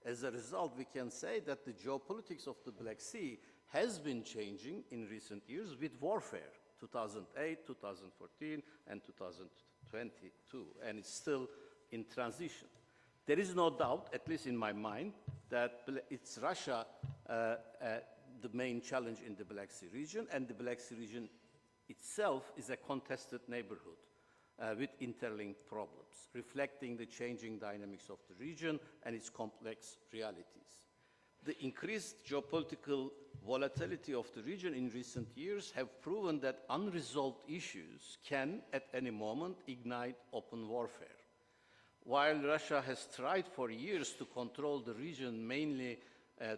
As a result, we can say that the geopolitics of the Black Sea has been changing in recent years with warfare, 2008, 2014, and 2022, and it's still in transition. There is no doubt, at least in my mind, that it's Russia the main challenge in the Black Sea region, and the Black Sea region itself is a contested neighborhood with interlinked problems, reflecting the changing dynamics of the region and its complex realities. The increased geopolitical volatility of the region in recent years have proven that unresolved issues can, at any moment, ignite open warfare. While Russia has tried for years to control the region mainly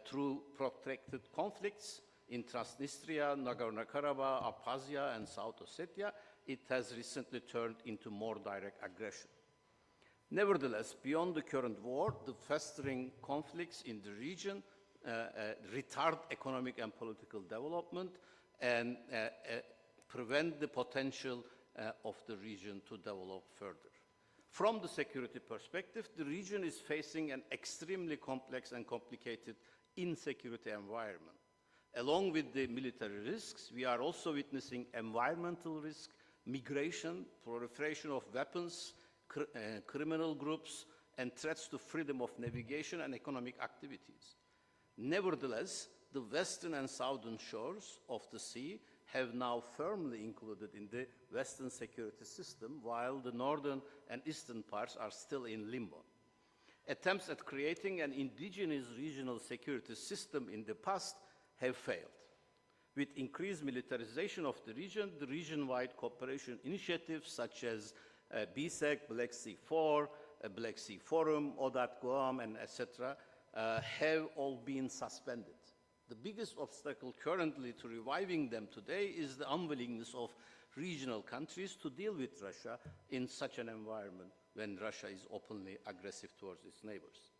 through protracted conflicts in Transnistria, Nagorno-Karabakh, Abkhazia, and South Ossetia, it has recently turned into more direct aggression. Nevertheless, beyond the current war, the festering conflicts in the region retard economic and political development and prevent the potential of the region to develop further. From the security perspective, the region is facing an extremely complex and complicated insecurity environment. Along with the military risks, we are also witnessing environmental risk, migration, proliferation of weapons, criminal groups, and threats to freedom of navigation and economic activities. Nevertheless, the western and southern shores of the sea have now firmly included in the Western security system, while the northern and eastern parts are still in limbo. Attempts at creating an indigenous regional security system in the past have failed. With increased militarization of the region-wide cooperation initiatives such as BSEC, Black Sea 4, Black Sea Forum, ODAT-GOAM, and etc. Have all been suspended. The biggest obstacle currently to reviving them today is the unwillingness of regional countries to deal with Russia in such an environment when Russia is openly aggressive towards its neighbors.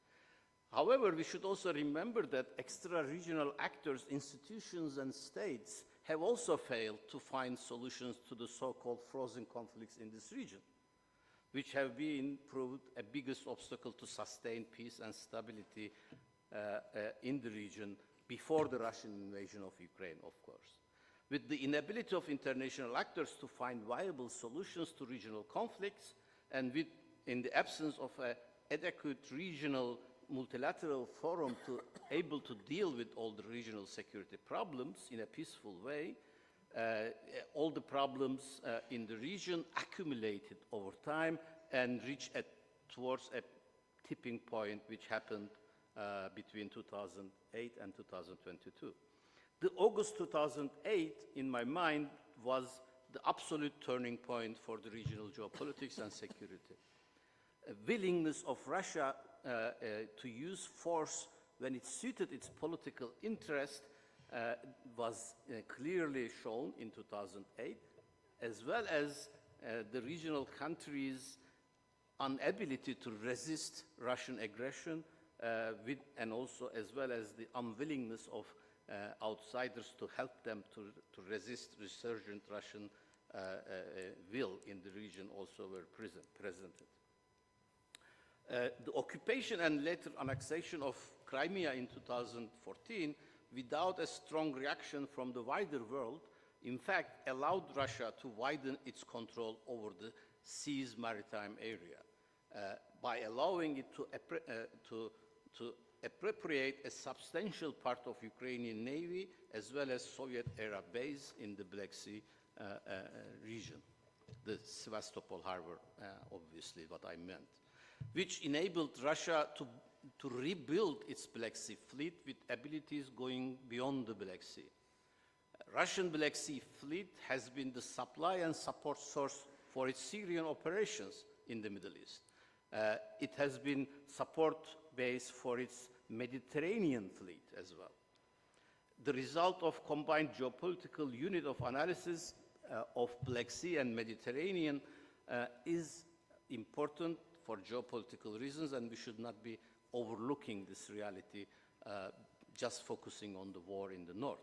However, we should also remember that extra-regional actors, institutions, and states have also failed to find solutions to the so-called frozen conflicts in this region, which have been proved a biggest obstacle to sustain peace and stability in the region before the Russian invasion of Ukraine, of course. With the inability of international actors to find viable solutions to regional conflicts, and in the absence of an adequate regional multilateral forum able to deal with all the regional security problems in a peaceful way, all the problems in the region accumulated over time and reached towards a tipping point which happened between 2008 and 2022. The August 2008, in my mind, was the absolute turning point for the regional geopolitics and security. A willingness of Russia to use force when it suited its political interest was clearly shown in 2008, as well as the regional countries' inability to resist Russian aggression, and also as well as the unwillingness of outsiders to help them to resist resurgent Russian will in the region also were presented. The occupation and later annexation of Crimea in 2014, without a strong reaction from the wider world, in fact allowed Russia to widen its control over the sea's maritime area by allowing it to appropriate a substantial part of Ukrainian Navy as well as Soviet-era base in the Black Sea region. The Sevastopol harbor, obviously what I meant, which enabled Russia to rebuild its Black Sea fleet with abilities going beyond the Black Sea. Russian Black Sea fleet has been the supply and support source for its Syrian operations in the Middle East. It has been support base for its Mediterranean fleet as well. The result of combined geopolitical unit of analysis of Black Sea and Mediterranean is important for geopolitical reasons, and we should not be overlooking this reality, just focusing on the war in the north.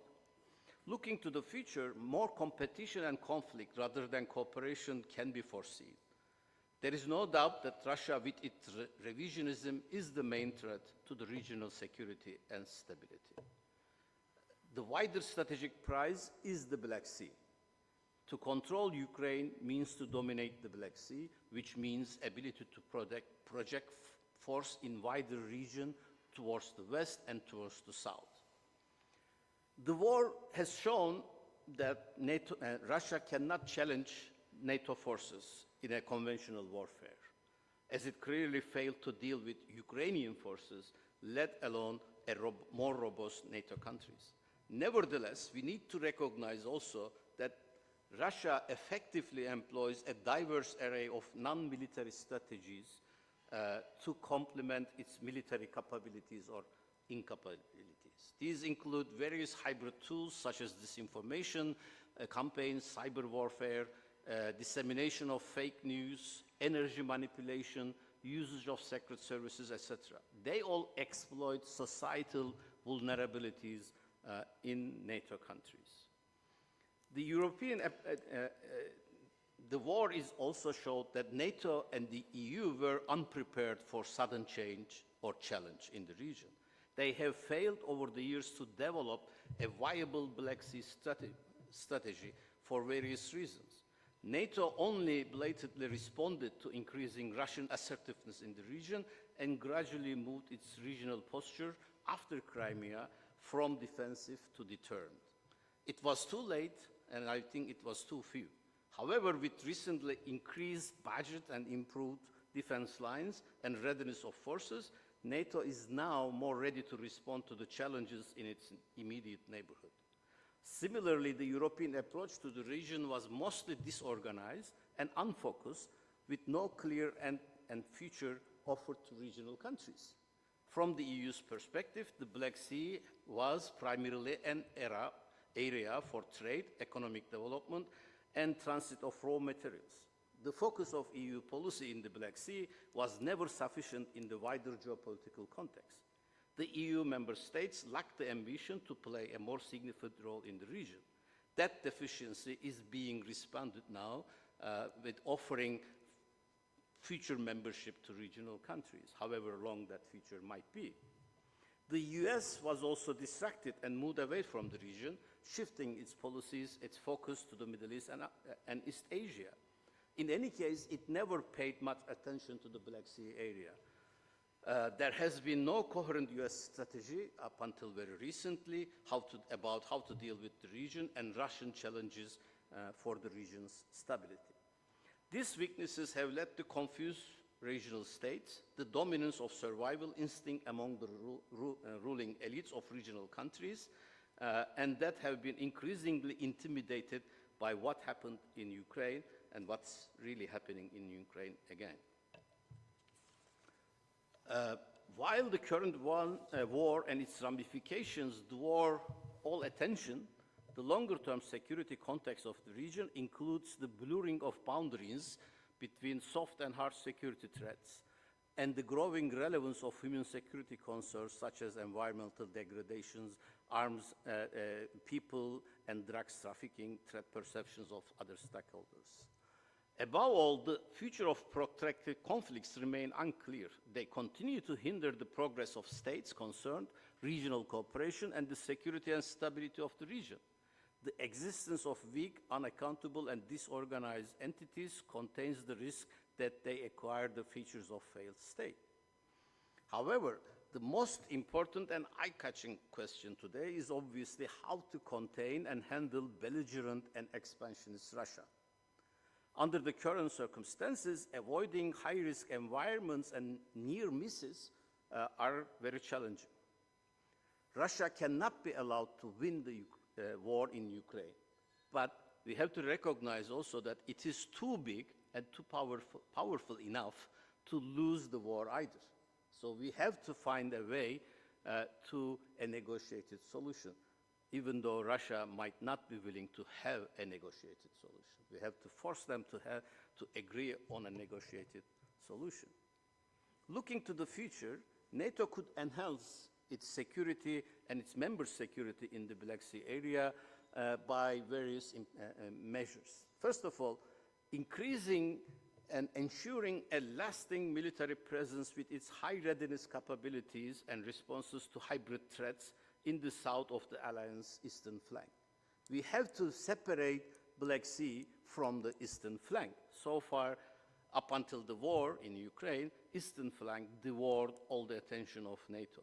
Looking to the future, more competition and conflict rather than cooperation can be foreseen. There is no doubt that Russia, with its revisionism, is the main threat to the regional security and stability. The wider strategic prize is the Black Sea. To control Ukraine means to dominate the Black Sea, which means ability to project force in wider region towards the west and towards the south. The war has shown that Russia cannot challenge NATO forces in a conventional warfare, as it clearly failed to deal with Ukrainian forces, let alone more robust NATO countries. Nevertheless, we need to recognize also that Russia effectively employs a diverse array of non-military strategies to complement its military capabilities or incapabilities. These include various hybrid tools such as disinformation campaigns, cyber warfare, dissemination of fake news, energy manipulation, usage of secret services, etc. They all exploit societal vulnerabilities in NATO countries. The war is also showed that NATO and the EU were unprepared for sudden change or challenge in the region. They have failed over the years to develop a viable Black Sea strategy for various reasons. NATO only blatantly responded to increasing Russian assertiveness in the region and gradually moved its regional posture after Crimea from defensive to deterrent. It was too late, and I think it was too few. However, with recently increased budget and improved defense lines and readiness of forces, NATO is now more ready to respond to the challenges in its immediate neighborhood. Similarly, the European approach to the region was mostly disorganized and unfocused, with no clear and future offered to regional countries. From the EU's perspective, the Black Sea was primarily an area for trade, economic development, and transit of raw materials. The focus of EU policy in the Black Sea was never sufficient in the wider geopolitical context. The EU member states lacked the ambition to play a more significant role in the region. That deficiency is being responded now with offering future membership to regional countries, however long that future might be. The US was also distracted and moved away from the region, shifting its policies, its focus to the Middle East and East Asia. In any case, it never paid much attention to the Black Sea area. There has been no coherent US strategy up until very recently about how to deal with the region and Russian challenges for the region's stability. These weaknesses have led to confused regional states, the dominance of survival instinct among the ruling elites of regional countries, and that have been increasingly intimidated by what happened in Ukraine and what's really happening in Ukraine again. While the current war and its ramifications draw all attention, the longer-term security context of the region includes the blurring of boundaries between soft and hard security threats and the growing relevance of human security concerns such as environmental degradations, arms, people and drugs trafficking, threat perceptions of other stakeholders. Above all, the future of protracted conflicts remain unclear. They continue to hinder the progress of states concerned, regional cooperation, and the security and stability of the region. The existence of weak, unaccountable, and disorganized entities contains the risk that they acquire the features of failed state. However, the most important and eye-catching question today is obviously how to contain and handle belligerent and expansionist Russia. Under the current circumstances, avoiding high-risk environments and near misses are very challenging. Russia cannot be allowed to win the war in Ukraine, but we have to recognize also that it is too big and too powerful enough to lose the war either. So we have to find a way to a negotiated solution, even though Russia might not be willing to have a negotiated solution. We have to force them to agree on a negotiated solution. Looking to the future, NATO could enhance its security and its members' security in the Black Sea area by various measures. First of all, increasing and ensuring a lasting military presence with its high readiness capabilities and responses to hybrid threats in the south of the alliance's eastern flank. We have to separate Black Sea from the eastern flank. So far, up until the war in Ukraine, eastern flank devoured all the attention of NATO.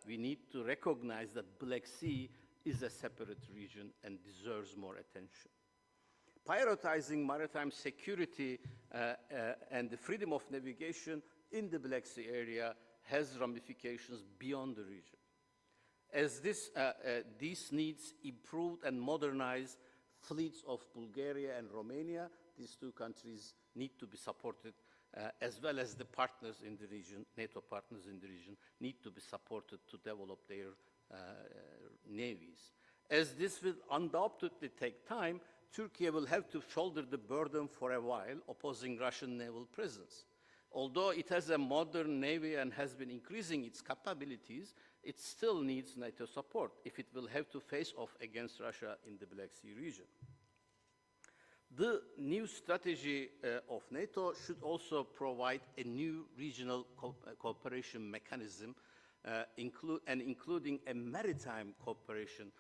We need to recognize that Black Sea is a separate region and deserves more attention. Prioritizing maritime security and the freedom of navigation in the Black Sea area has ramifications beyond the region. As this needs improved and modernized fleets of Bulgaria and Romania, these two countries need to be supported, as well as the partners in the region, NATO partners in the region, need to be supported to develop their navies. As this will undoubtedly take time, Türkyie will have to shoulder the burden for a while, opposing Russian naval presence. Although it has a modern navy and has been increasing its capabilities, it still needs NATO support if it will have to face off against Russia in the Black Sea region. The new strategy of NATO should also provide a new regional cooperation mechanism, including a maritime cooperation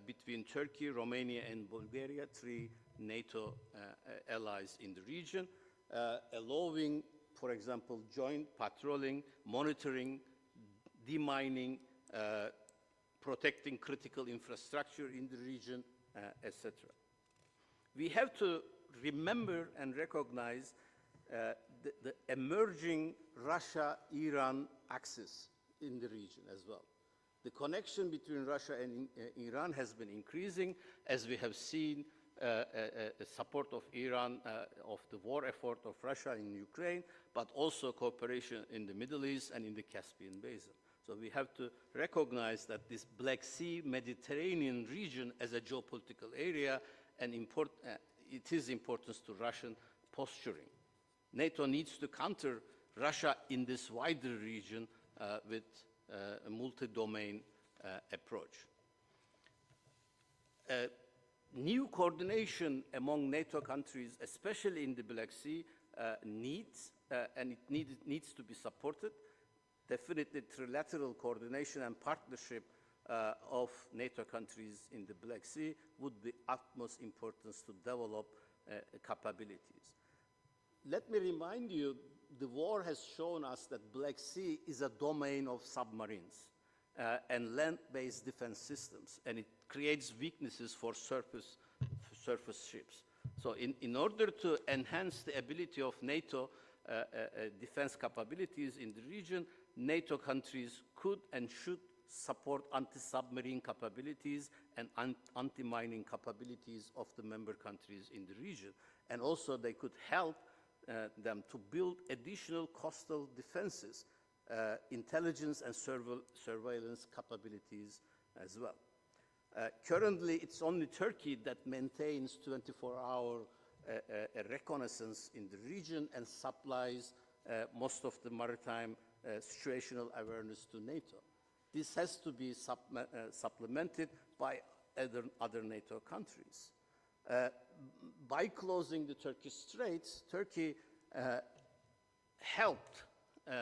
between Turkey, Romania, and Bulgaria, three NATO allies in the region, allowing, for example, joint patrolling, monitoring, demining, protecting critical infrastructure in the region, etc. We have to remember and recognize the emerging Russia-Iran axis in the region as well. The connection between Russia and Iran has been increasing, as we have seen support of Iran, of the war effort of Russia in Ukraine, but also cooperation in the Middle East and in the Caspian Basin. So we have to recognize that this Black Sea Mediterranean region as a geopolitical area, and it is important to Russian posturing. NATO needs to counter Russia in this wider region with a multi-domain approach. New coordination among NATO countries, especially in the Black Sea, needs to be supported. Definitely trilateral coordination and partnership of NATO countries in the Black Sea would be utmost importance to develop capabilities. Let me remind you, the war has shown us that Black Sea is a domain of submarines and land-based defense systems, and it creates weaknesses for surface ships. So in order to enhance the ability of NATO defense capabilities in the region, NATO countries could and should support anti-submarine capabilities and anti-mining capabilities of the member countries in the region. And also they could help them to build additional coastal defenses, intelligence and surveillance capabilities as well. Currently, it's only Turkey that maintains 24-hour reconnaissance in the region and supplies most of the maritime situational awareness to NATO. This has to be supplemented by other NATO countries. By closing the Turkish Straits, Turkey helped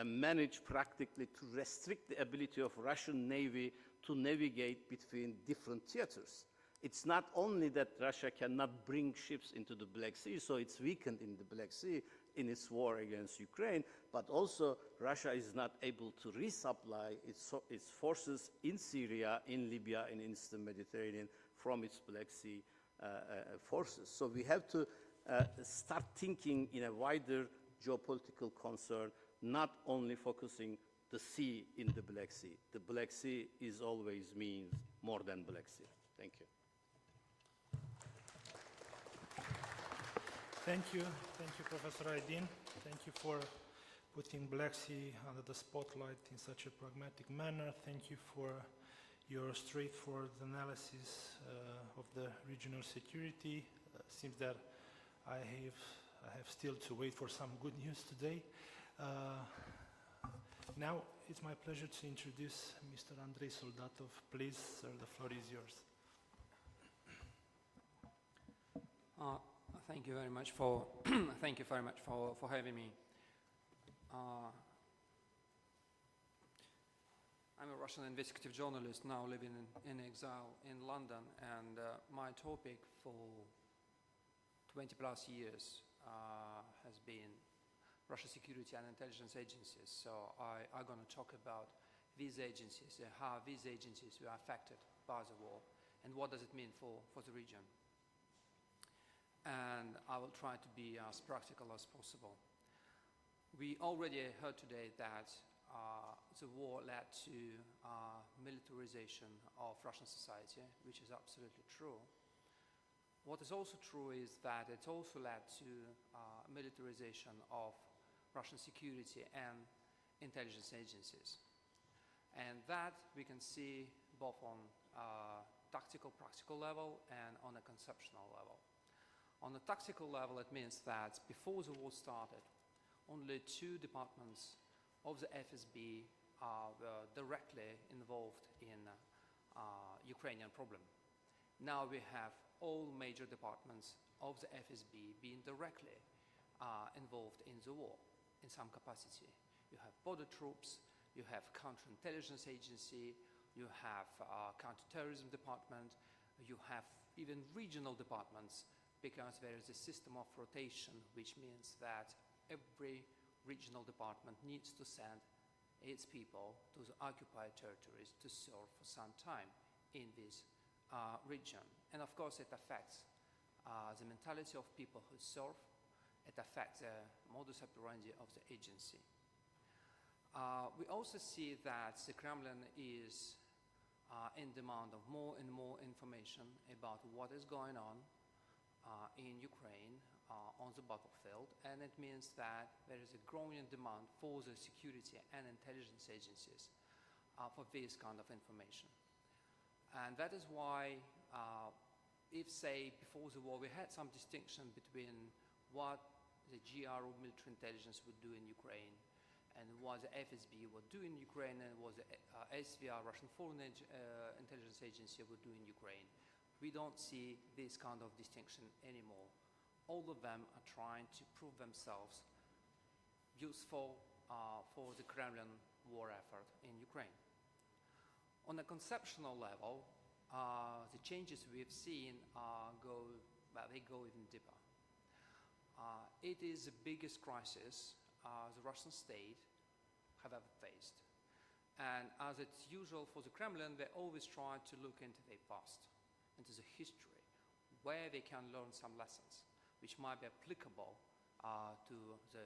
manage practically to restrict the ability of Russian Navy to navigate between different theaters. It's not only that Russia cannot bring ships into the Black Sea, so it's weakened in the Black Sea in its war against Ukraine, but also Russia is not able to resupply its forces in Syria, in Libya, in Eastern Mediterranean from its Black Sea forces. So we have to start thinking in a wider geopolitical concern, not only focusing the sea in the Black Sea. The Black Sea is always means more than Black Sea. Thank you. Thank you, Professor Aydin. Thank you for putting Black Sea under the spotlight in such a pragmatic manner. Thank you for your straightforward analysis of the regional security. Seems that I have still to wait for some good news today. Now it's my pleasure to introduce Mr. Andrei Soldatov. Please, sir, the floor is yours. Thank you very much for thank you very much for having me. I'm a Russian investigative journalist now living in exile in London, and my topic for 20 plus years has been Russian security and intelligence agencies. So I'm going to talk about these agencies and how these agencies were affected by the war and what does it mean for the region. And I will try to be as practical as possible. We already heard today that the war led to militarization of Russian society, which is absolutely true. What is also true is that it also led to militarization of Russian security and intelligence agencies. And that we can see both on tactical, practical level and on a conceptual level. On a tactical level, it means that before the war started, only 2 departments of the FSB were directly involved in Ukrainian problem. Now we have all major departments of the FSB being directly involved in the war in some capacity. You have border troops, you have counterintelligence agency, you have counterterrorism department, you have even regional departments, because there is a system of rotation, which means that every regional department needs to send its people to the occupied territories to serve for some time in this region. And of course it affects the mentality of people who serve, it affects the modus operandi of the agency. We also see that the Kremlin is in demand of more and more information about what is going on in Ukraine on the battlefield, and it means that there is a growing demand for the security and intelligence agencies for this kind of information. And that is why, if, say, before the war, we had some distinction between what the GRU military intelligence would do in Ukraine and what the FSB would do in Ukraine and what the SVR, Russian Foreign Intelligence Agency, would do in Ukraine. We don't see this kind of distinction anymore. All of them are trying to prove themselves useful for the Kremlin war effort in Ukraine. On a conceptual level, the changes we've seen go even deeper. It is the biggest crisis the Russian state have ever faced. And as it's usual for the Kremlin, they always try to look into their past, into the history, where they can learn some lessons which might be applicable to the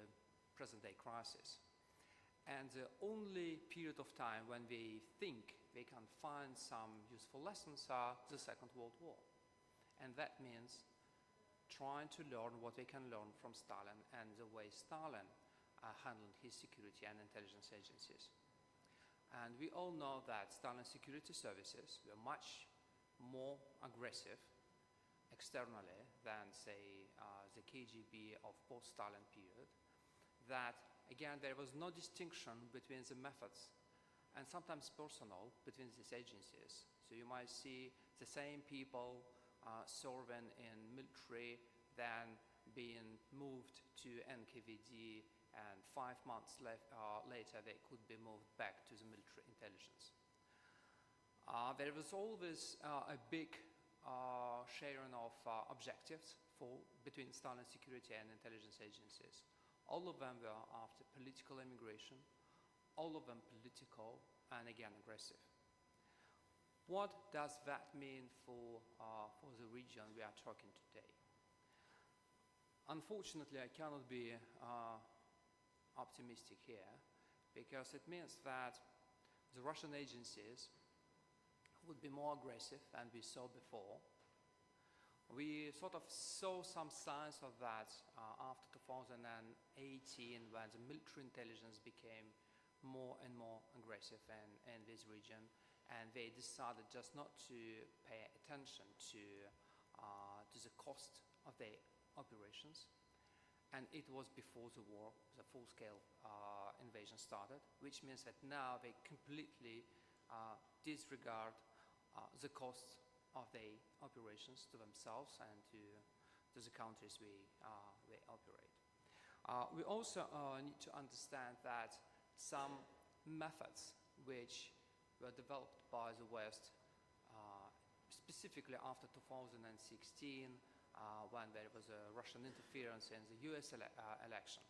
present-day crisis. And the only period of time when they think they can find some useful lessons are the Second World War. And that means trying to learn what they can learn from Stalin and the way Stalin handled his security and intelligence agencies. And we all know that Stalin's security services were much more aggressive externally than, say, the KGB of post-Stalin period. That, again, there was no distinction between the methods and sometimes personal between these agencies. So you might see the same people serving in military, then being moved to NKVD, and 5 months later they could be moved back to the military intelligence. There was always a big sharing of objectives between Stalin's security and intelligence agencies. All of them were after political immigration, all of them political and again aggressive. What does that mean for the region we are talking today? Unfortunately, I cannot be optimistic here, because it means that the Russian agencies would be more aggressive than we saw before. We sort of saw some signs of that after 2018, when the military intelligence became more and more aggressive in this region, and they decided just not to pay attention to the cost of their operations. And it was before the war, the full-scale invasion started, which means that now they completely disregard the costs of their operations to themselves and to the countries we operate. We also need to understand that some methods which were developed by the West, specifically after 2016, when there was a Russian interference in the US election,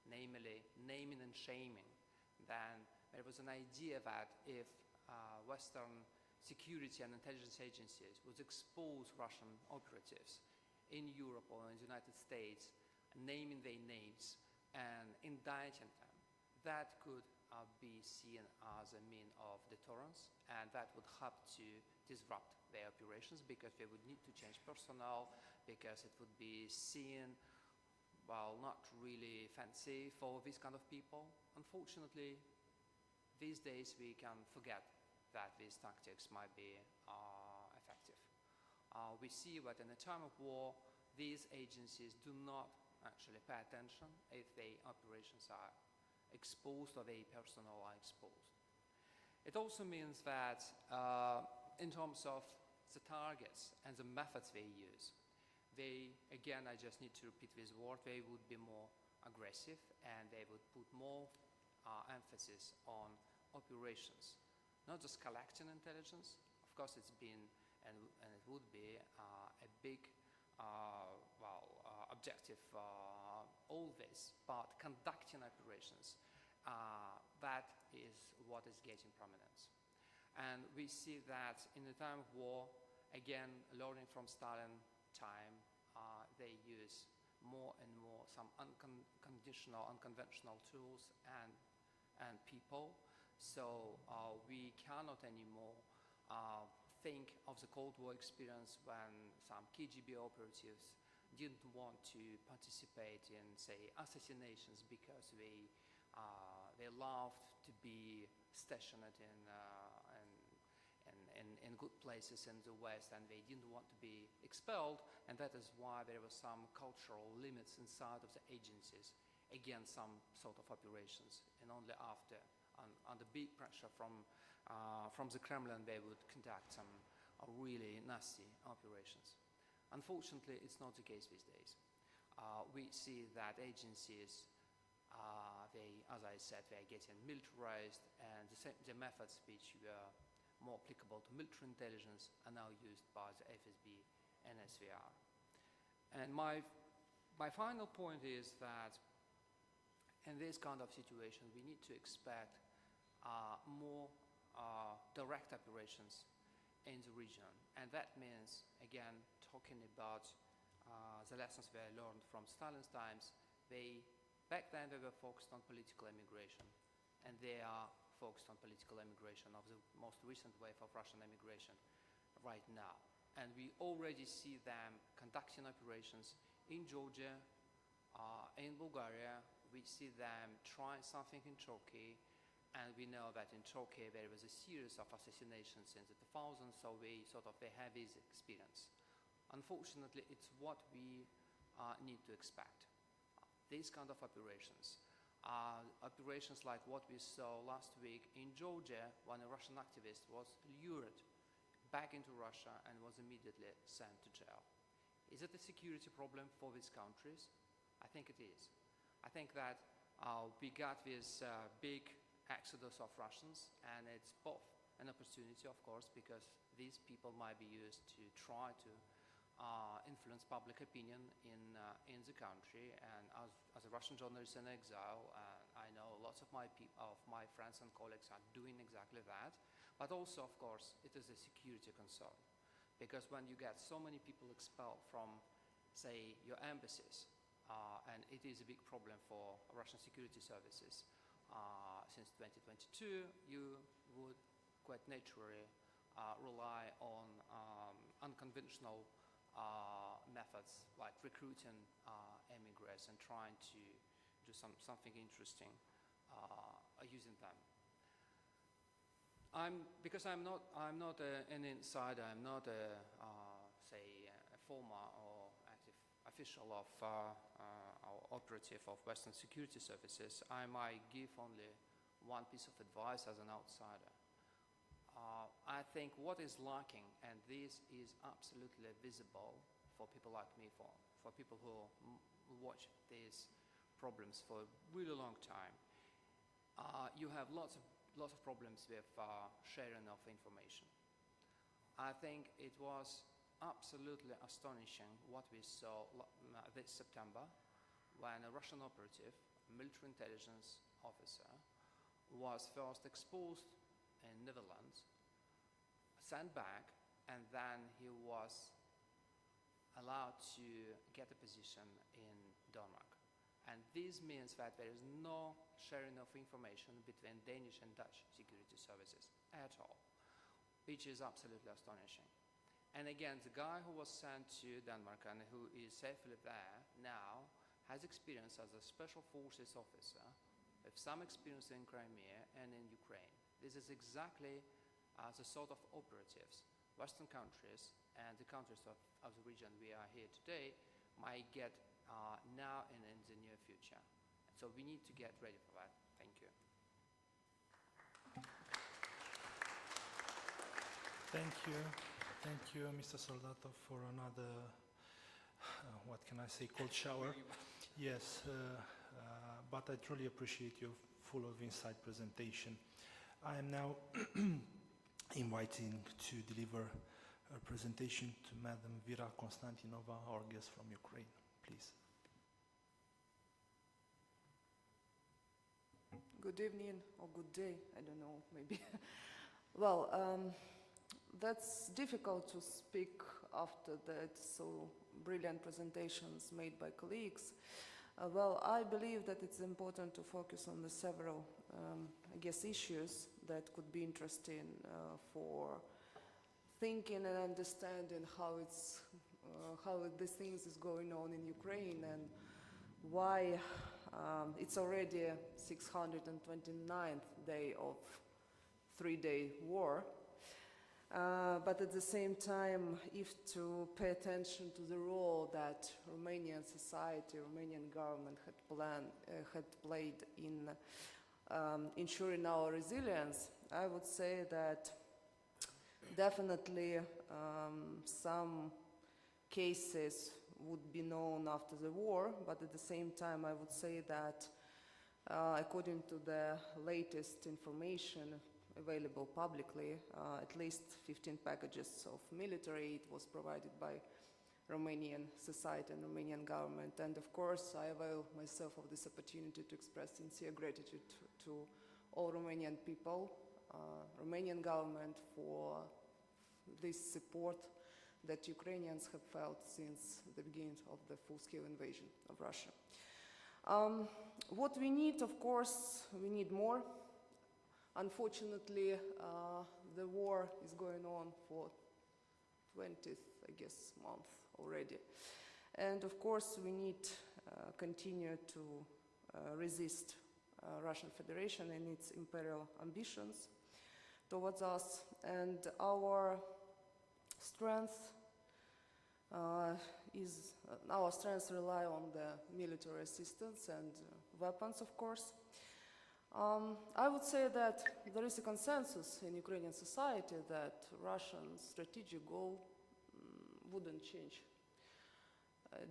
namely naming and shaming, then there was an idea that if Western security and intelligence agencies would expose Russian operatives in Europe or in the United States, naming their names and indicting them, that could be seen as a mean of deterrence, and that would help to disrupt their operations, because they would need to change personnel, because it would be seen, well, not really fancy for these kind of people. Unfortunately, these days we can forget that these tactics might be effective. We see that in a time of war, these agencies do not actually pay attention if their operations are exposed or their personnel are exposed. It also means that in terms of the targets and the methods they use, they, again, I just need to repeat this word, they would be more aggressive and they would put more emphasis on operations, not just collecting intelligence. Of course, it's been and it would be a big objective, all this, but conducting operations, that is what is getting prominence. And we see that in the time of war, again, learning from Stalin time, they use more and more some unconventional tools and people. So we cannot anymore think of the Cold War experience when some KGB operatives didn't want to participate in, say, assassinations because they loved to be stationed in good places in the West, and they didn't want to be expelled, and that is why there were some cultural limits inside of the agencies against some sort of operations, and only after, under big pressure from the Kremlin, they would conduct some really nasty operations. Unfortunately, it's not the case these days. We see that agencies, as I said, they are getting militarized, and the methods which were more applicable to military intelligence are now used by the FSB and SVR. And my final point is that in this kind of situation, we need to expect more direct operations in the region. And that means, again, talking about the lessons we learned from Stalin's times. Back then they were focused on political immigration, and they are focused on political immigration of the most recent wave of Russian immigration right now. And we already see them conducting operations in Georgia, in Bulgaria. We see them trying something in Turkey, and we know that in Turkey there was a series of assassinations in the 2000s, so they have this experience. Unfortunately, it's what we need to expect. These kind of operations. Operations like what we saw last week in Georgia, when a Russian activist was lured back into Russia and was immediately sent to jail. Is it a security problem for these countries? I think it is. I think that we got this big exodus of Russians, and it's both an opportunity, of course, because these people might be used to try to influence public opinion in the country. And as a Russian journalist in exile, I know lots of my friends and colleagues are doing exactly that. But also, of course, it is a security concern, because when you get so many people expelled from, say, your embassies, and it is a big problem for Russian security services, since 2022, you would quite naturally rely on unconventional methods like recruiting immigrants and trying to do something interesting using them. Because I'm not an insider, I'm not say a former or active official of or operative of Western security services. I might give only one piece of advice as an outsider. I think what is lacking, and this is absolutely visible for people like me, for people who watch these problems for a really long time, you have lots of problems with sharing of information. I think it was absolutely astonishing what we saw this September when a Russian operative, a military intelligence officer, was first exposed in Netherlands, sent back, and then he was allowed to get a position in Denmark. And this means that there is no sharing of information between Danish and Dutch security services at all, which is absolutely astonishing. And again, the guy who was sent to Denmark and who is safely there now has experience as a special forces officer with some experience in Crimea and in Ukraine. This is exactly the sort of operatives Western countries and the countries of the region we are here today might get now and in the near future. So we need to get ready for that. Thank you. Thank you, Mr. Soldatov, for another, what can I say, cold shower. Yes, but I truly appreciate your full of insight presentation. I am now inviting to deliver a presentation to Madam Vera Konstantinova, our guest from Ukraine, please. Good evening or good day, I don't know, maybe. Well, that's difficult to speak after that so brilliant presentations made by colleagues. Well, I believe that it's important to focus on the several, I guess, issues that could be interesting for thinking and understanding how it's how this things is going on in Ukraine and why it's already 629th day of three-day war. But at the same time, if to pay attention to the role that Romanian society, Romanian government had played in ensuring our resilience, I would say that definitely some cases would be known after the war, but at the same time I would say that according to the latest information available publicly, at least 15 packages of military aid was provided by Romanian society and Romanian government. And of course, I avail myself of this opportunity to express sincere gratitude to all Romanian people, Romanian government for this support that Ukrainians have felt since the beginning of the full-scale invasion of Russia. What we need, of course, we need more. Unfortunately, the war is going on for 20th, I guess, month already. And of course, we need continue to resist Russian Federation and its imperial ambitions towards us. And our strength rely on the military assistance and weapons, of course. I would say that there is a consensus in Ukrainian society that Russian strategic goal wouldn't change.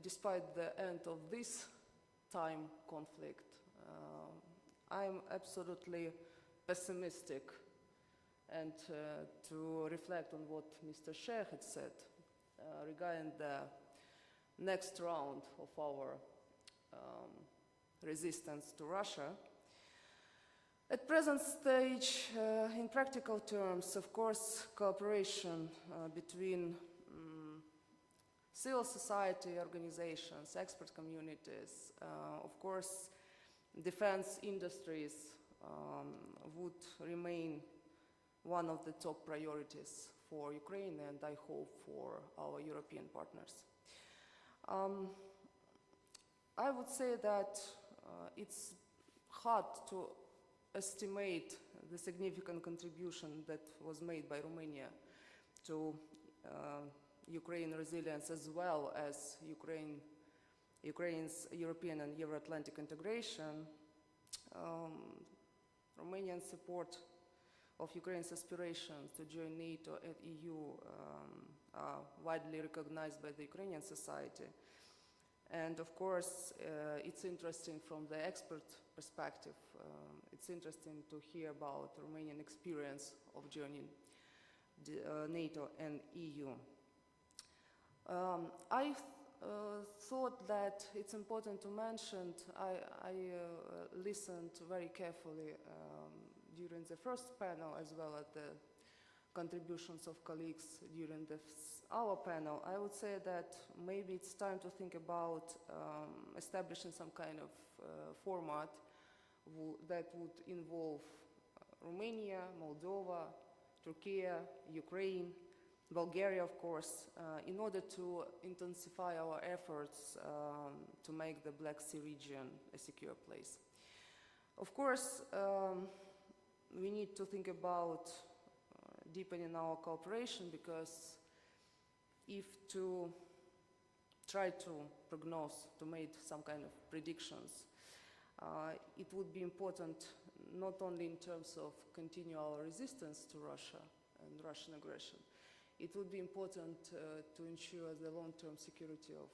Despite the end of this time conflict, I'm absolutely pessimistic. And to reflect on what Mr. Sheikh had said regarding the next round of our resistance to Russia, at present stage, in practical terms, of course, cooperation between civil society organizations, expert communities, of course, defense industries would remain one of the top priorities for Ukraine and I hope for our European partners. I would say that it's hard to estimate the significant contribution that was made by Romania to Ukraine resilience as well as Ukraine's European and Euro-Atlantic integration. Romanian support of Ukraine's aspirations to join NATO and EU are widely recognized by the Ukrainian society. And of course, it's interesting from the expert perspective. It's interesting to hear about Romanian experience of joining NATO and EU. I thought that it's important to mention, I listened very carefully during the first panel as well as the contributions of colleagues during our panel. I would say that maybe it's time to think about establishing some kind of format that would involve Romania, Moldova, Türkyie, Ukraine, Bulgaria, of course, in order to intensify our efforts to make the Black Sea region a secure place. Of course, we need to think about deepening our cooperation because if to try to prognose, to make some kind of predictions, it would be important not only in terms of continue our resistance to Russia and Russian aggression, it would be important to ensure the long-term security of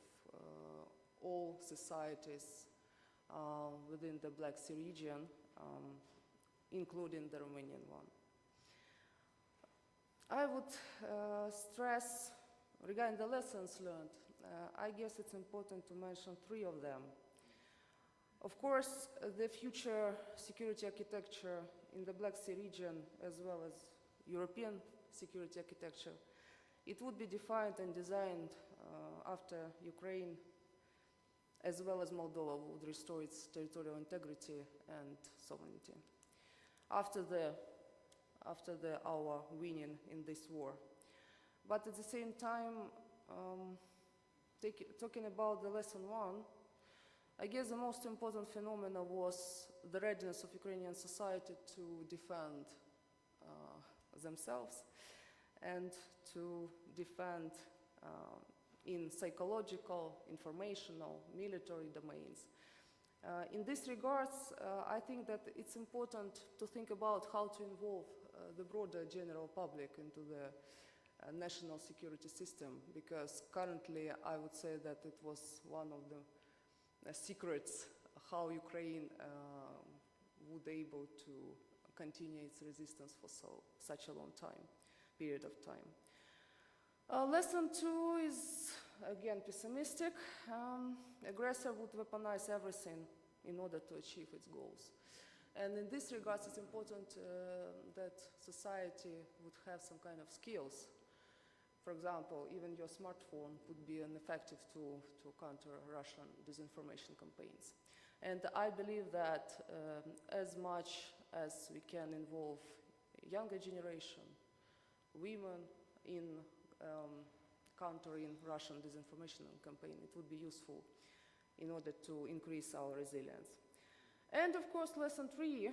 all societies within the Black Sea region, including the Romanian one. I would stress, regarding the lessons learned, I guess it's important to mention three of them. Of course, the future security architecture in the Black Sea region, as well as European security architecture, it would be defined and designed after Ukraine, as well as Moldova, would restore its territorial integrity and sovereignty. After our winning in this war. But at the same time, talking about the lesson 1, I guess the most important phenomena was the readiness of Ukrainian society to defend themselves and to defend in psychological, informational, military domains. In this regards, I think that it's important to think about how to involve the broader general public into the national security system, because currently I would say that it was one of the secrets how Ukraine would able to continue its resistance for such a long period of time. Lesson 2 is again pessimistic. Aggressor would weaponize everything in order to achieve its goals. And in this regard, it's important that society would have some kind of skills. For example, even your smartphone would be an effective tool to counter Russian disinformation campaigns. And I believe that as much as we can involve younger generation, women in countering Russian disinformation campaign, it would be useful in order to increase our resilience. And of course, lesson 3,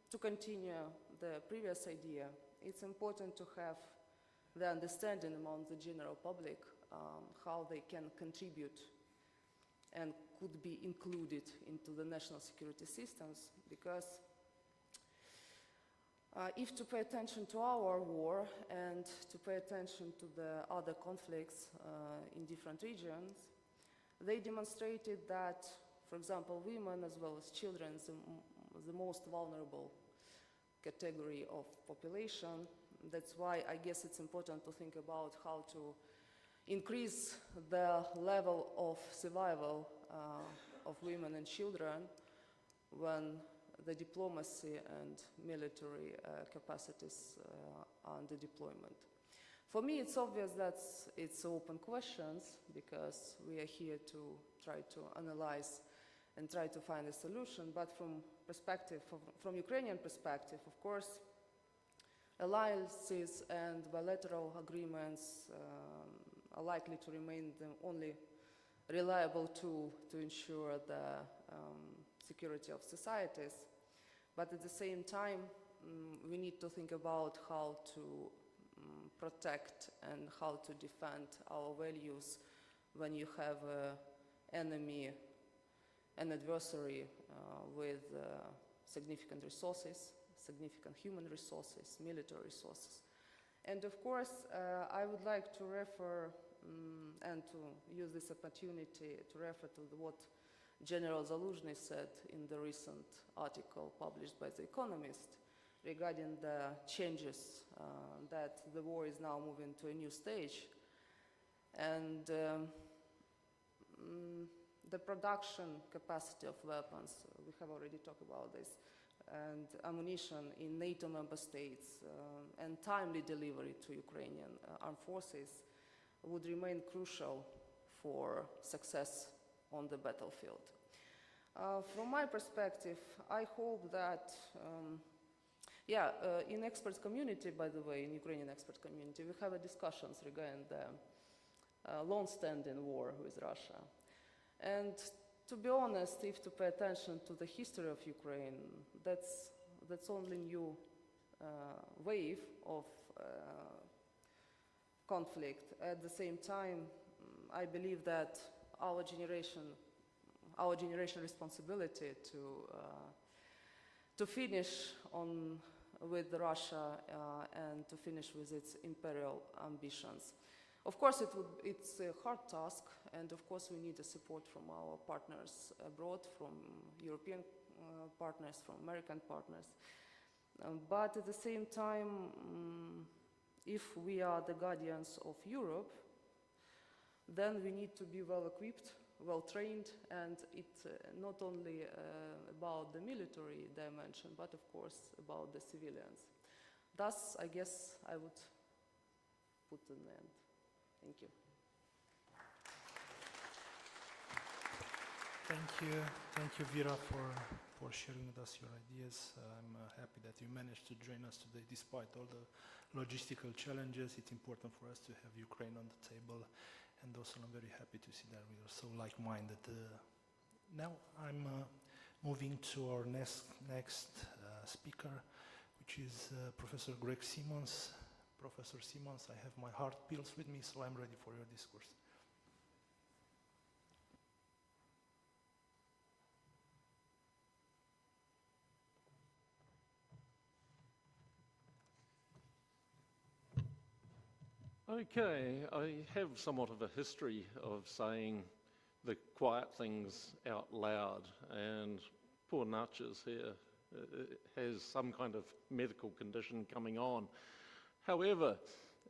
to continue the previous idea, it's important to have the understanding among the general public how they can contribute and could be included into the national security systems, because if to pay attention to our war and to pay attention to the other conflicts in different regions, they demonstrated that, for example, women as well as children, the most vulnerable category of population. That's why I guess it's important to think about how to increase the level of survival of women and children when the diplomacy and military capacities are under deployment. For me, it's obvious that it's open questions, because we are here to try to analyze and try to find a solution. But from Ukrainian perspective, of course, alliances and bilateral agreements are likely to remain the only reliable tool to ensure the security of societies. But at the same time, we need to think about how to protect and how to defend our values when you have an enemy, an adversary with significant resources, significant human resources, military resources. And of course, I would like to refer and to use this opportunity to refer to what General Zaluzhny said in the recent article published by The Economist regarding the changes that the war is now moving to a new stage. And the production capacity of weapons, we have already talked about this, and ammunition in NATO member states and timely delivery to Ukrainian armed forces would remain crucial for success on the battlefield. From my perspective, I hope that, in expert community, by the way, in Ukrainian expert community, we have discussions regarding the long-standing war with Russia. And to be honest, if to pay attention to the history of Ukraine, that's only new wave of conflict. At the same time, I believe that our generation responsibility to finish with Russia and to finish with its imperial ambitions. Of course, it's a hard task, and of course we need the support from our partners abroad, from European partners, from American partners. But at the same time, if we are the guardians of Europe, then we need to be well equipped, well trained, and it's not only about the military dimension, but of course about the civilians. Thus, I guess I would put an end. Thank you. Thank you, Vera, for sharing with us your ideas. I'm happy that you managed to join us today despite all the logistical challenges. It's important for us to have Ukraine on the table. and also I'm very happy to see that we are so like-minded. Now I'm moving to our next speaker, which is Professor Greg Simons. Professor Simons, I have my heart pills with me, so I'm ready for your discourse. Okay, I have somewhat of a history of saying the quiet things out loud, and poor Natchez here has some kind of medical condition coming on. However,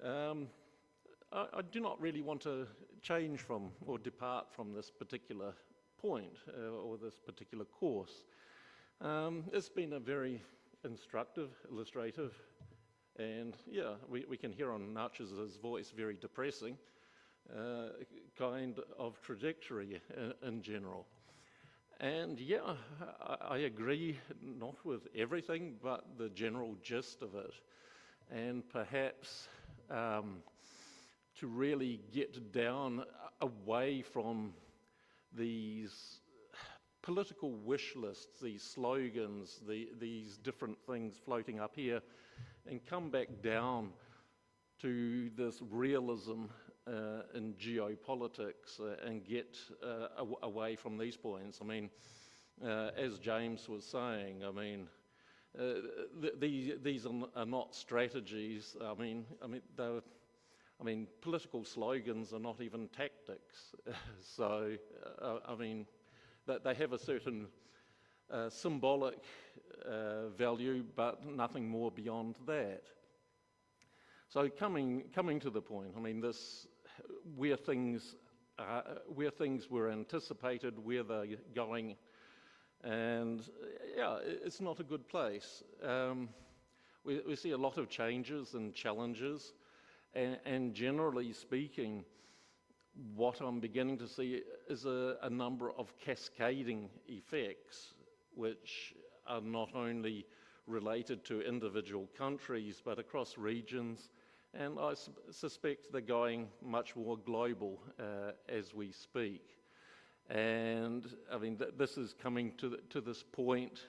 I do not really want to change from or depart from this particular point or this particular course. It's been a very instructive, illustrative, and yeah, we can hear on Natchez's voice very depressing kind of trajectory in general. And yeah, I agree, not with everything, but the general gist of it. And perhaps to really get down away from these political wish lists, these slogans, these different things floating up here, and come back down to this realism in geopolitics and get away from these points. I mean, as James was saying, I mean, these are not strategies. I mean, political slogans are not even tactics. So, I mean, they have a certain symbolic value, but nothing more beyond that. So, coming to the point, I mean, this where things were anticipated, where they're going. And yeah, it's not a good place. We see a lot of changes and challenges, and generally speaking, what I'm beginning to see is a number of cascading effects, which are not only related to individual countries, but across regions, and I suspect they're going much more global as we speak. And I mean, this is coming to this point,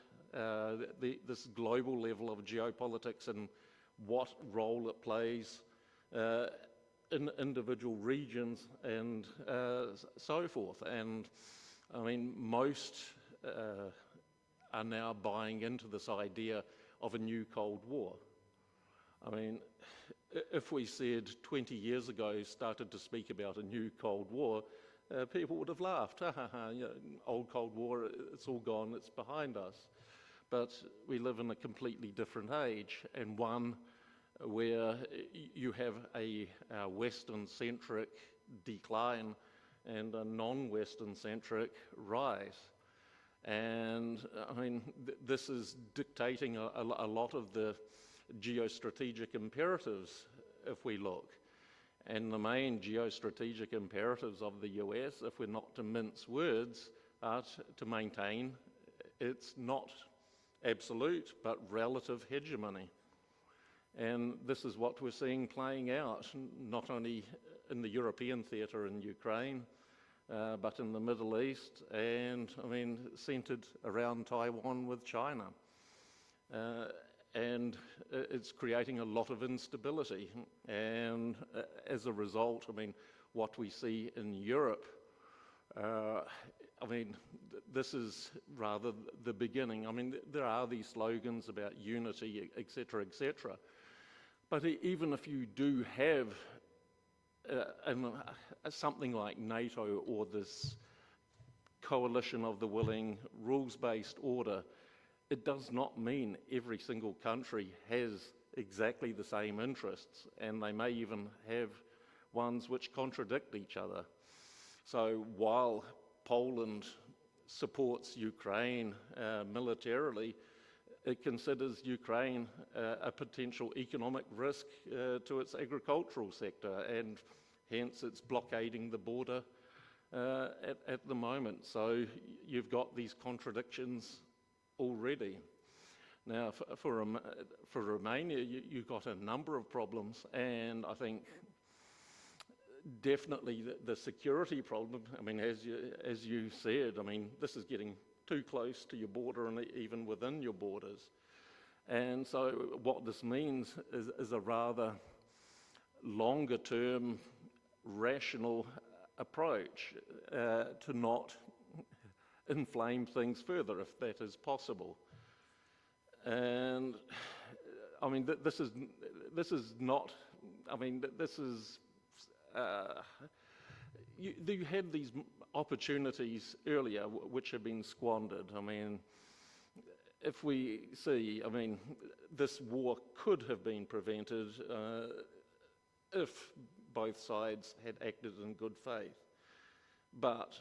this global level of geopolitics and what role it plays in individual regions and so forth. And I mean, most are now buying into this idea of a new Cold War. I mean, if we said 20 years ago, started to speak about a new Cold War, people would have laughed. Ha ha ha, you know, old Cold War, it's all gone, it's behind us. But we live in a completely different age, and one where you have a Western-centric decline and a non-Western-centric rise. And I mean, this is dictating a lot of the geostrategic imperatives, if we look. And the main geostrategic imperatives of the US, if we're not to mince words, are to maintain its not absolute but relative hegemony. And this is what we're seeing playing out, not only in the European theatre in Ukraine, but in the Middle East, and I mean, centered around Taiwan with China. And it's creating a lot of instability. And as a result, I mean, what we see in Europe, I mean, this is rather the beginning. I mean, there are these slogans about unity, etc., etc. But even if you do have something like NATO or this coalition of the willing, rules-based order, it does not mean every single country has exactly the same interests, and they may even have ones which contradict each other. So while Poland supports Ukraine militarily, it considers Ukraine a potential economic risk to its agricultural sector, and hence it's blockading the border at the moment. So you've got these contradictions already. Now, for Romania, you've got a number of problems, and I think definitely the security problem. I mean, as you said, I mean, this is getting too close to your border and even within your borders. And so what this means is a rather longer term rational approach to not inflame things further if that is possible. And I mean, this is not, I mean, this is, you had these opportunities earlier which have been squandered. I mean, if we see, I mean, this war could have been prevented if both sides had acted in good faith. But,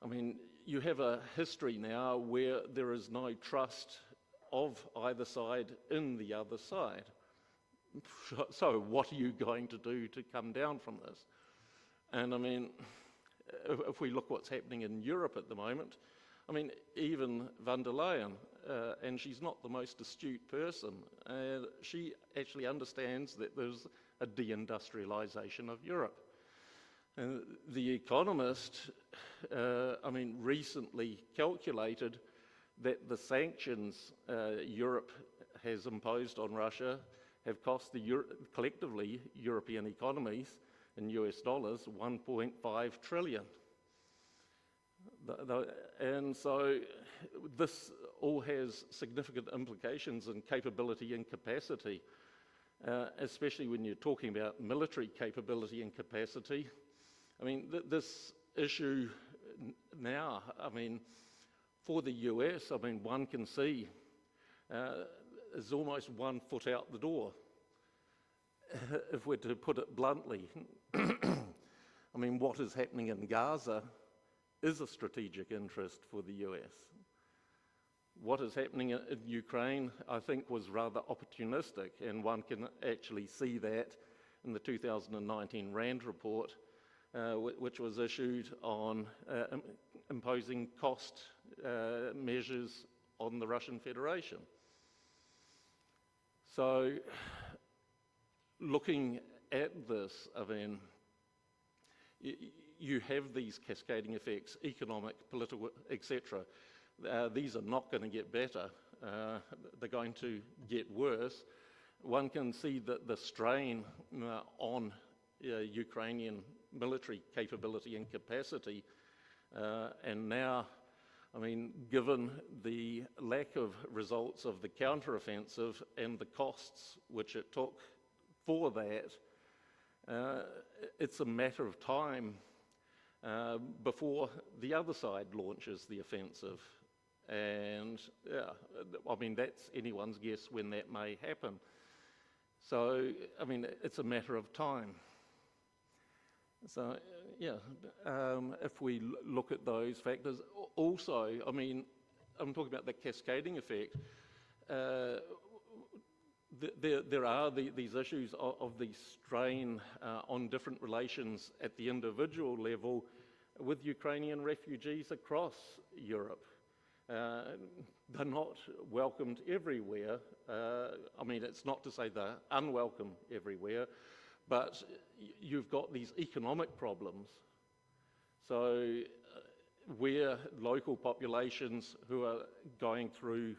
I mean, you have a history now where there is no trust of either side in the other side. So what are you going to do to come down from this? And I mean, if we look what's happening in Europe at the moment, I mean, even von der Leyen, and she's not the most astute person, she actually understands that there's a deindustrialization of Europe. And The Economist, I mean, recently calculated that the sanctions Europe has imposed on Russia have cost collectively European economies in US dollars 1.5 trillion. And so this all has significant implications in capability and capacity, especially when you're talking about military capability and capacity. I mean, this issue now, I mean, for the US, I mean, one can see is almost 1 foot out the door, if we're to put it bluntly. I mean, what is happening in Gaza is a strategic interest for the US. What is happening in Ukraine, I think, was rather opportunistic, and one can actually see that in the 2019 RAND report, which was issued on imposing cost measures on the Russian Federation. So, looking at this, I mean, you have these cascading effects, economic, political, etc. These are not going to get better. They're going to get worse. One can see that the strain on Ukrainian military capability and capacity, and now, I mean, given the lack of results of the counteroffensive and the costs which it took for that, it's a matter of time before the other side launches the offensive. And yeah, I mean, that's anyone's guess when that may happen. So, I mean, it's a matter of time. So, yeah, if we look at those factors, also, I mean, I'm talking about the cascading effect. There are these issues of the strain on different relations at the individual level with Ukrainian refugees across Europe. They're not welcomed everywhere. I mean, it's not to say they're unwelcome everywhere, but you've got these economic problems. So where local populations who are going through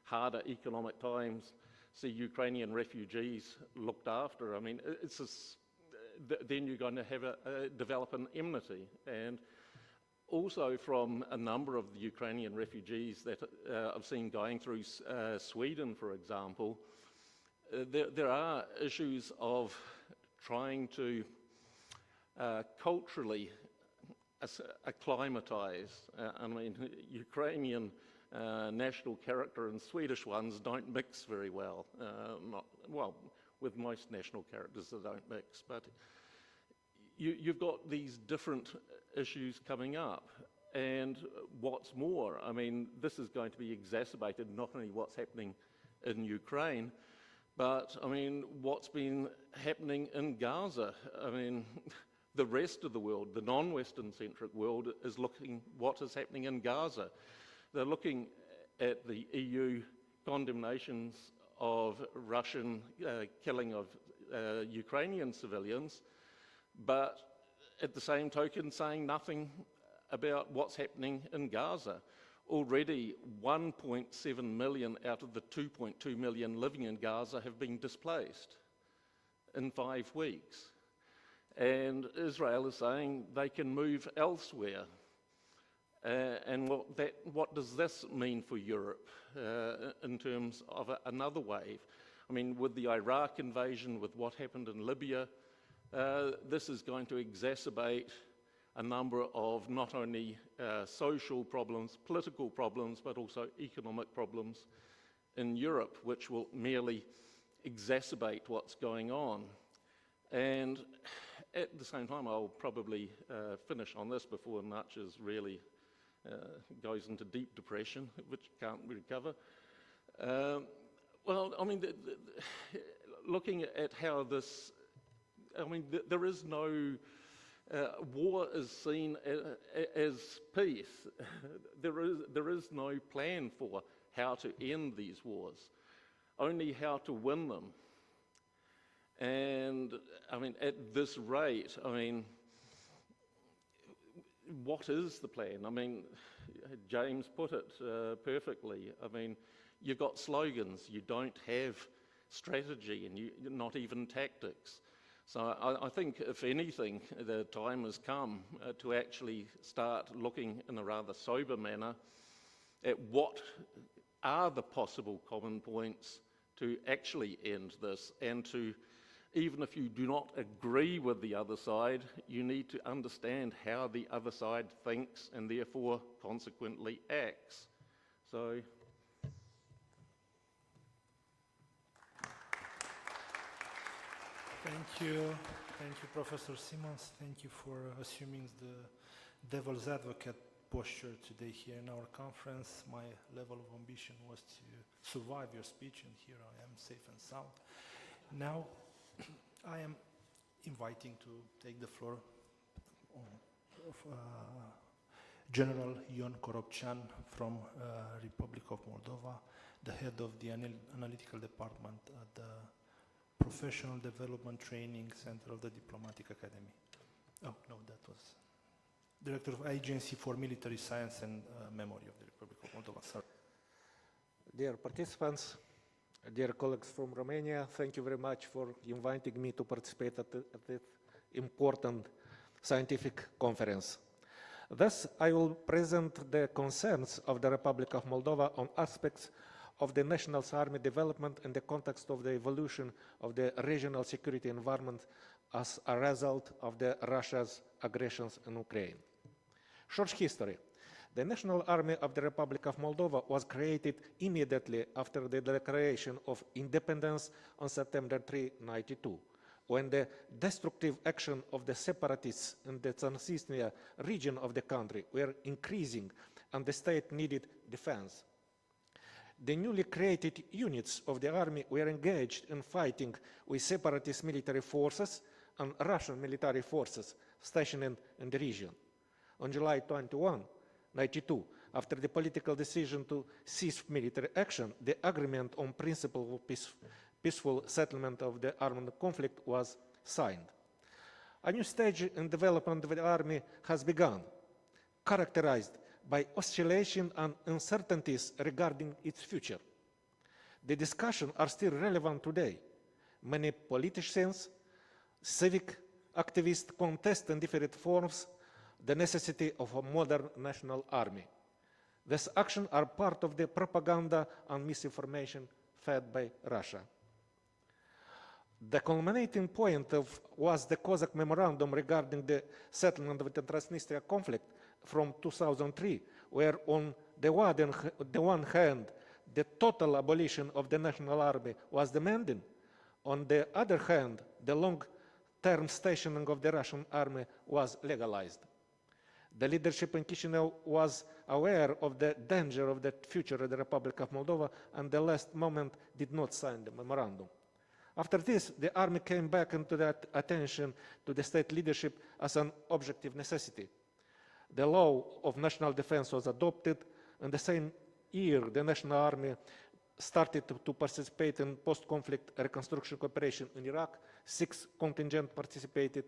harder economic times see Ukrainian refugees looked after, I mean, it's just, then you're going to have develop an enmity. And also from a number of the Ukrainian refugees that I've seen going through Sweden, for example, there are issues of trying to culturally acclimatize. I mean, Ukrainian national character and Swedish ones don't mix very well. Well, with most national characters they don't mix, but you've got these different issues coming up. And what's more, I mean, this is going to be exacerbated, not only what's happening in Ukraine, but I mean, what's been happening in Gaza. I mean, the rest of the world, the non-Western centric world, is looking what is happening in Gaza. They're looking at the EU condemnations of Russian killing of Ukrainian civilians, but at the same token, saying nothing about what's happening in Gaza. Already 1.7 million out of the 2.2 million living in Gaza have been displaced in 5 weeks. And Israel is saying they can move elsewhere. And what does this mean for Europe in terms of another wave? I mean, with the Iraq invasion, with what happened in Libya, this is going to exacerbate a number of not only social problems, political problems, but also economic problems in Europe, which will merely exacerbate what's going on. And at the same time, I'll probably finish on this before Mircea really goes into deep depression, which can't recover. Well, I mean, looking at how this, I mean, there is no, war is seen as peace. There is no plan for how to end these wars, only how to win them. And, I mean, at this rate, I mean, what is the plan? I mean, James put it perfectly. I mean, you've got slogans, you don't have strategy, and not even tactics. So I think, if anything, the time has come to actually start looking in a rather sober manner at what are the possible common points to actually end this, and to, even if you do not agree with the other side, you need to understand how the other side thinks and therefore consequently acts. So. Thank you, Professor Simons. Thank you for assuming the devil's advocate posture today here in our conference. My level of ambition was to survive your speech, and here I am, safe and sound. Now, I am inviting to take the floor General Ion Koropchan from Republic of Moldova, the head of the analytical department at the Professional Development Training Center of the Diplomatic Academy. Oh, no, that was Director of Agency for Military Science and Memory of the Republic of Moldova. Sorry. Dear participants, dear colleagues from Romania, thank you very much for inviting me to participate at this important scientific conference. Thus, I will present the concerns of the Republic of Moldova on aspects of the National Army development in the context of the evolution of the regional security environment as a result of Russia's aggressions in Ukraine. Short history. The National Army of the Republic of Moldova was created immediately after the declaration of independence on September 3, 1992, when the destructive action of the separatists in the Transnistria region of the country were increasing and the state needed defense. The newly created units of the army were engaged in fighting with separatist military forces and Russian military forces stationed in the region. On July 21, 1992, after the political decision to cease military action, the agreement on principle of peaceful settlement of the armed conflict was signed. A new stage in development of the army has begun, characterized by oscillation and uncertainties regarding its future. The discussions are still relevant today. Many politicians, civic activists contest in different forms the necessity of a modern national army. These actions are part of the propaganda and misinformation fed by Russia. The culminating point was the Cossack Memorandum regarding the settlement of the Transnistria conflict from 2003, where on the one hand, the total abolition of the national army was demanded. On the other hand, the long-term stationing of the Russian army was legalized. The leadership in Chisinau was aware of the danger of the future of the Republic of Moldova, and at the last moment did not sign the memorandum. After this, the army came back into the attention to the state leadership as an objective necessity. The law of national defense was adopted. In the same year, the National Army started to participate in post-conflict reconstruction operation in Iraq. 6 contingents participated.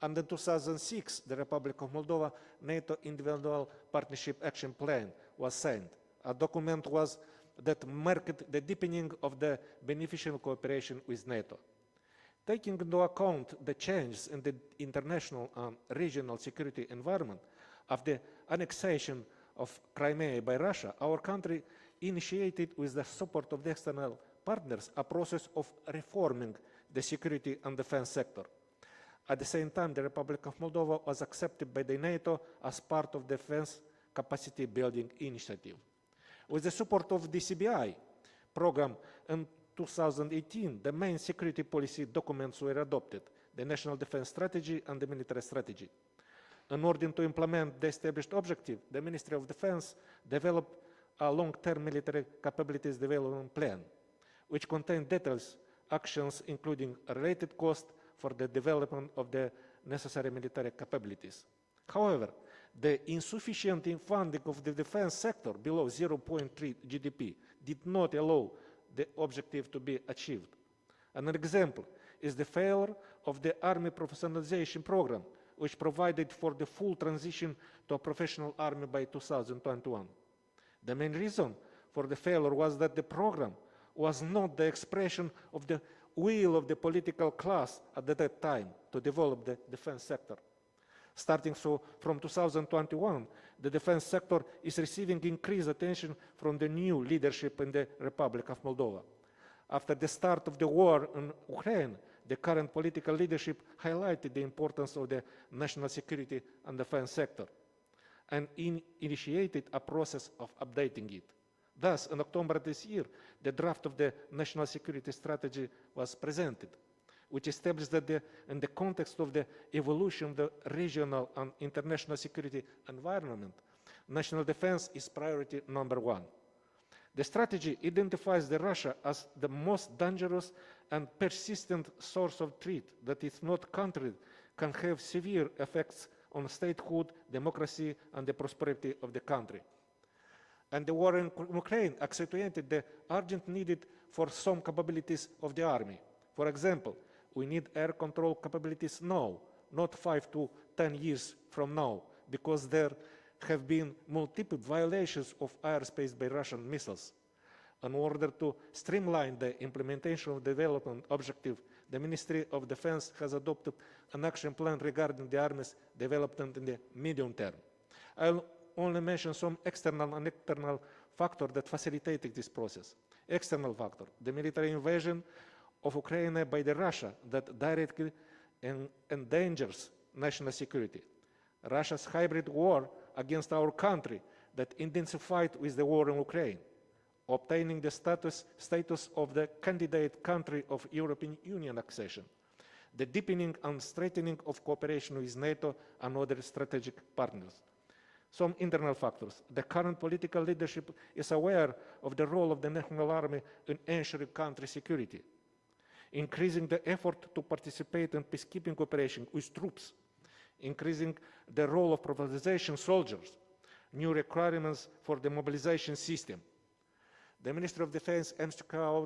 And in 2006, the Republic of Moldova NATO Individual Partnership Action Plan was signed. A document that marked the deepening of the beneficial cooperation with NATO. Taking into account the changes in the international and regional security environment of the annexation of Crimea by Russia, our country initiated, with the support of the external partners, a process of reforming the security and defense sector. At the same time, the Republic of Moldova was accepted by the NATO as part of the Defense Capacity Building Initiative. With the support of the CBI program in 2018, the main security policy documents were adopted, the National Defense Strategy and the Military Strategy. In order to implement the established objective, the Ministry of Defense developed a long-term military capabilities development plan, which contained details, actions including related costs for the development of the necessary military capabilities. However, the insufficient funding of the defense sector below 0.3 GDP did not allow the objective to be achieved. An example is the failure of the Army professionalization program, which provided for the full transition to a professional army by 2021. The main reason for the failure was that the program was not the expression of the will of the political class at that time to develop the defense sector. Starting from 2021, the defense sector is receiving increased attention from the new leadership in the Republic of Moldova. After the start of the war in Ukraine, the current political leadership highlighted the importance of the national security and defense sector and initiated a process of updating it. Thus, in October this year, the draft of the National Security Strategy was presented, which established that in the context of the evolution of the regional and international security environment, national defense is priority number one. The strategy identifies Russia as the most dangerous and persistent source of threat that, if not countered, can have severe effects on statehood, democracy, and the prosperity of the country. And the war in Ukraine accentuated the urgent need for some capabilities of the army. For example, we need air control capabilities now, not 5 to 10 years from now, because there have been multiple violations of airspace by Russian missiles. In order to streamline the implementation of the development objective, the Ministry of Defense has adopted an action plan regarding the Army's development in the medium term. I'll only mention some external and internal factors that facilitated this process. External factor, the military invasion of Ukraine by Russia that directly endangers national security. Russia's hybrid war against our country that intensified with the war in Ukraine. Obtaining the status of the candidate country of European Union accession. The deepening and strengthening of cooperation with NATO and other strategic partners. Some internal factors. The current political leadership is aware of the role of the National Army in ensuring country security. Increasing the effort to participate in peacekeeping operation with troops. Increasing the role of professionalization soldiers. New requirements for the mobilization system. The Ministry of Defense aims to carry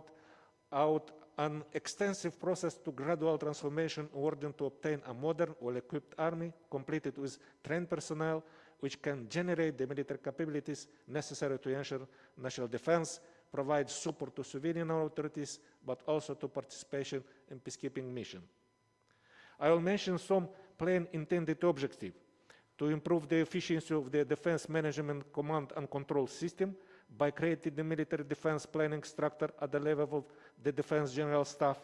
out an extensive process to gradual transformation in order to obtain a modern, well-equipped army, completed with trained personnel, which can generate the military capabilities necessary to ensure national defense, provide support to civilian authorities, but also to participation in peacekeeping mission. I will mention some plain intended objectives: to improve the efficiency of the defense management command and control system, by creating the military defense planning structure at the level of the Defense General Staff,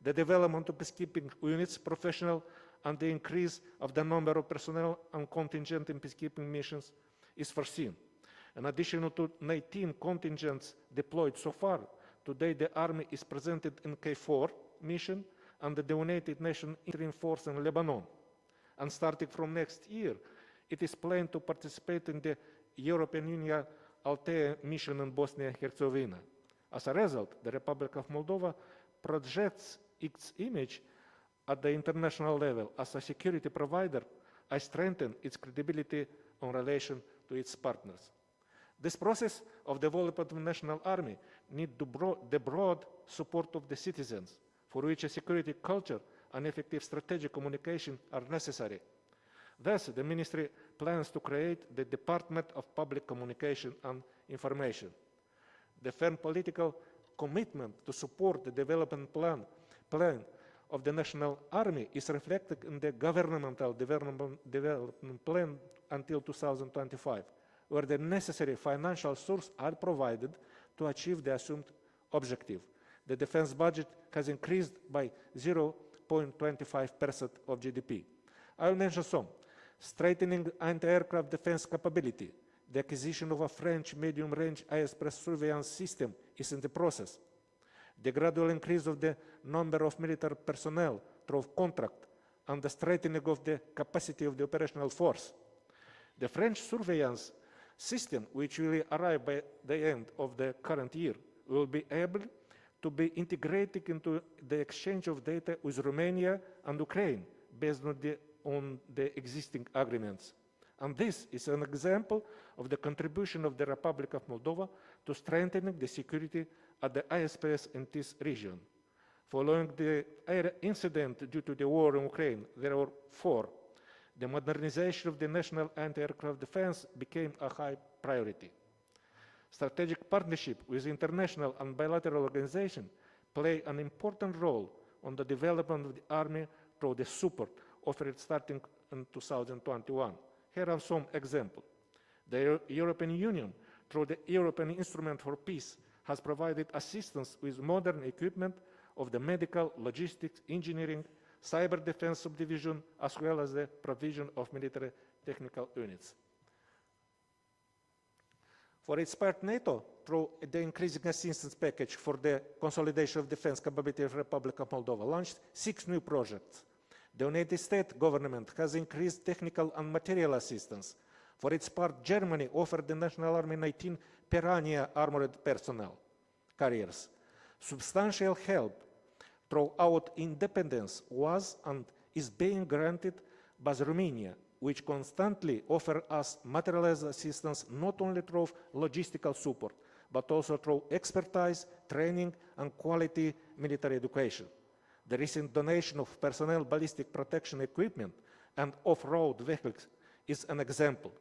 the development of peacekeeping units, professional, and the increase of the number of personnel and contingent in peacekeeping missions is foreseen. In addition to 19 contingents deployed so far, today the Army is presented in KFOR mission and the United Nations Interim Force in Lebanon. And starting from next year, it is planned to participate in the European Union ALTAN mission in Bosnia and Herzegovina. As a result, the Republic of Moldova projects its image at the international level as a security provider and strengthens its credibility in relation to its partners. This process of development of the national army needs the broad support of the citizens, for which a security culture and effective strategic communication are necessary. Thus, the Ministry plans to create the Department of Public Communication and Information. The firm political commitment to support the development plan of the National Army is reflected in the Governmental Development Plan until 2025, where the necessary financial sources are provided to achieve the assumed objective. The defense budget has increased by 0.25% of GDP. I will mention some. Strengthening anti-aircraft defense capability. The acquisition of a French medium-range air-express surveillance system is in the process. The gradual increase of the number of military personnel through contract and the strengthening of the capacity of the operational force. The French surveillance system, which will arrive by the end of the current year, will be able to be integrated into the exchange of data with Romania and Ukraine based on the existing agreements. And this is an example of the contribution of the Republic of Moldova to strengthening the security at the airspace in this region. Following the air incident due to the war in Ukraine, there were 4. The modernization of the national anti-aircraft defense became a high priority. Strategic partnership with international and bilateral organizations play an important role on the development of the Army through the support offered starting in 2021. Here are some examples. The European Union, through the European Instrument for Peace, has provided assistance with modern equipment of the medical, logistics, engineering, cyber defense subdivision, as well as the provision of military technical units. For its part, NATO, through the increasing assistance package for the consolidation of defense capability of the Republic of Moldova, launched 6 new projects. The United States government has increased technical and material assistance. For its part, Germany offered the National Army 19 Piranha armored personnel carriers. Substantial help throughout independence was and is being granted by Romania, which constantly offers us materialized assistance not only through logistical support, but also through expertise, training, and quality military education. The recent donation of personnel ballistic protection equipment and off-road vehicles is an example.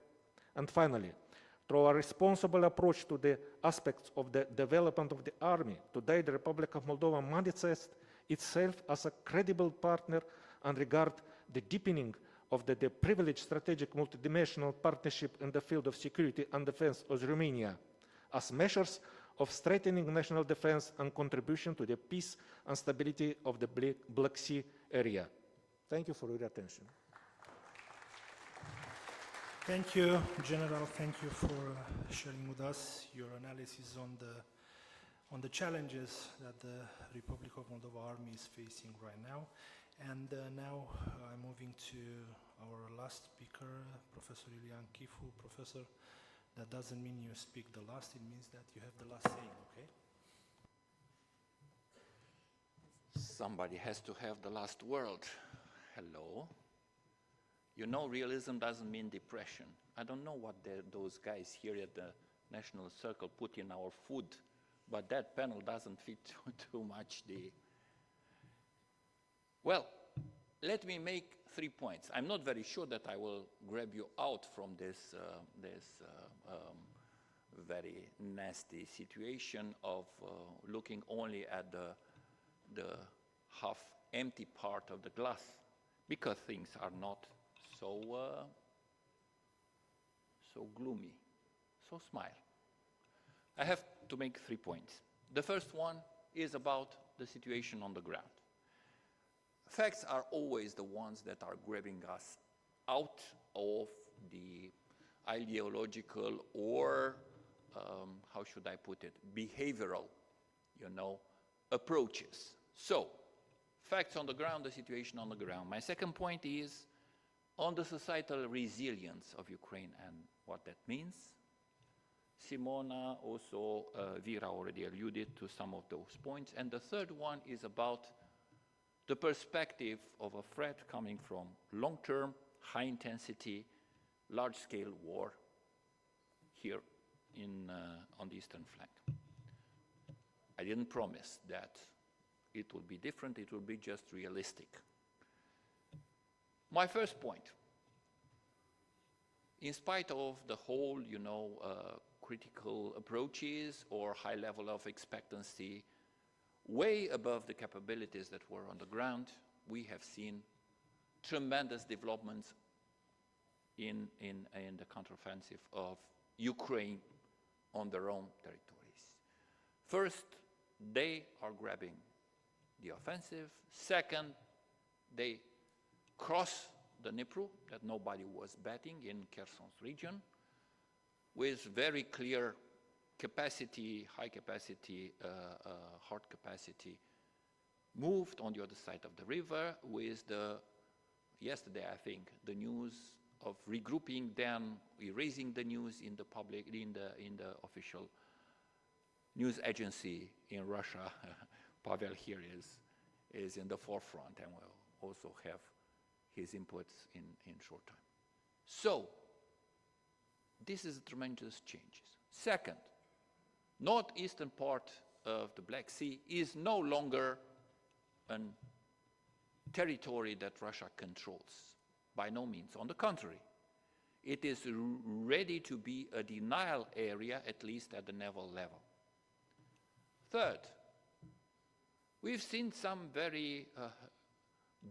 And finally, through a responsible approach to the aspects of the development of the Army, today the Republic of Moldova manifests itself as a credible partner and regard the deepening of the privileged strategic multidimensional partnership in the field of security and defense with Romania as measures of strengthening national defense and contribution to the peace and stability of the Black Sea area. Thank you for your attention. Thank you, General. Thank you for sharing with us your analysis on the challenges that the Republic of Moldova Army is facing right now. And now I'm moving to our last speaker, Professor Iulian Chifu. Professor, that doesn't mean you speak the last, it means that you have the last saying, okay? Somebody has to have the last word. Hello. You know, realism doesn't mean depression. I don't know what those guys here at the National Circle put in our food, but that panel doesn't fit too much the... Well, let me make 3 points. I'm not very sure that I will grab you out from this, very nasty situation of looking only at the half-empty part of the glass, because things are not so gloomy. So smile. I have to make 3 points. The first one is about the situation on the ground. Facts are always the ones that are grabbing us out of the ideological or, how should I put it, behavioral, approaches. So, facts on the ground, the situation on the ground. My second point is on the societal resilience of Ukraine and what that means. Simona, also Vera already alluded to some of those points. And the third one is about the perspective of a threat coming from long-term, high-intensity, large-scale war here on the eastern flank. I didn't promise that it will be different, it will be just realistic. My first point, in spite of the whole, critical approaches or high level of expectancy, way above the capabilities that were on the ground, we have seen tremendous developments in the counteroffensive of Ukraine on their own territories. First, they are grabbing the offensive. Second, they cross the Dnipro that nobody was betting in Kherson's region with very clear capacity, high capacity, hard capacity, moved on the other side of the river with yesterday I think, the news of regrouping, then erasing the news in the public, in the official news agency in Russia. Pavel here is in the forefront and will also have his inputs in short time. So, this is tremendous changes. Second, northeastern part of the Black Sea is no longer a territory that Russia controls. By no means. On the contrary, it is ready to be a denial area, at least at the naval level. Third, we've seen some very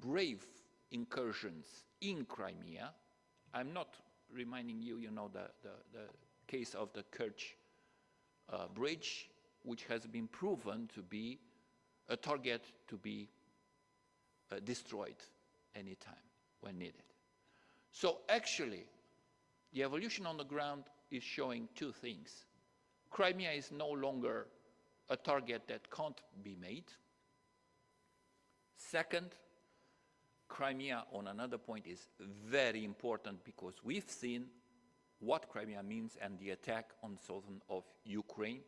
brave incursions in Crimea. I'm not reminding you, the case of the Kerch bridge, which has been proven to be a target to be destroyed anytime when needed. So actually, the evolution on the ground is showing two things. Crimea is no longer a target that can't be made. Second, Crimea, on another point, is very important because we've seen what Crimea means and the attack on southern of Ukraine,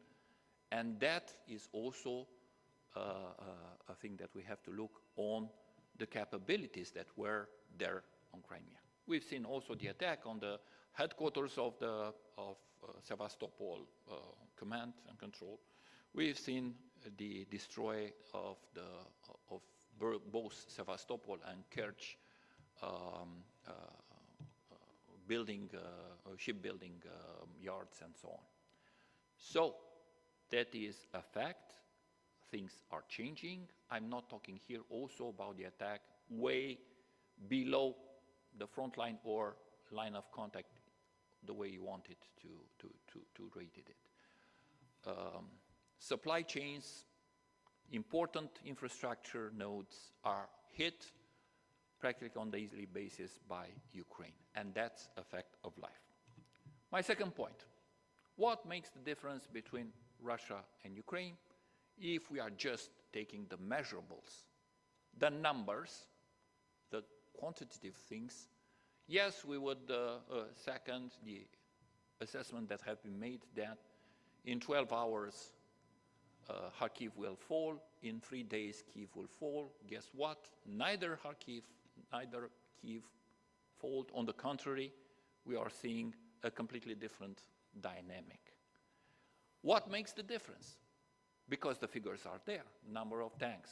and that is also a thing that we have to look on the capabilities that were there on Crimea. We've seen also the attack on the headquarters of Sevastopol command and control. We've seen the destroy of both Sevastopol and Kerch shipbuilding yards and so on. So that is a fact. Things are changing. I'm not talking here also about the attack way below the front line or line of contact, the way you wanted to rate it. Supply chains, important infrastructure nodes are hit practically on a daily basis by Ukraine, and that's a fact of life. My second point, what makes the difference between Russia and Ukraine if we are just taking the measurables, the numbers, the quantitative things? Yes, we would second the assessment that have been made that in 12 hours Kharkiv will fall, in 3 days Kyiv will fall. Guess what? Neither Kharkiv, neither Kyiv fall. On the contrary, we are seeing a completely different dynamic. What makes the difference? Because the figures are there, number of tanks,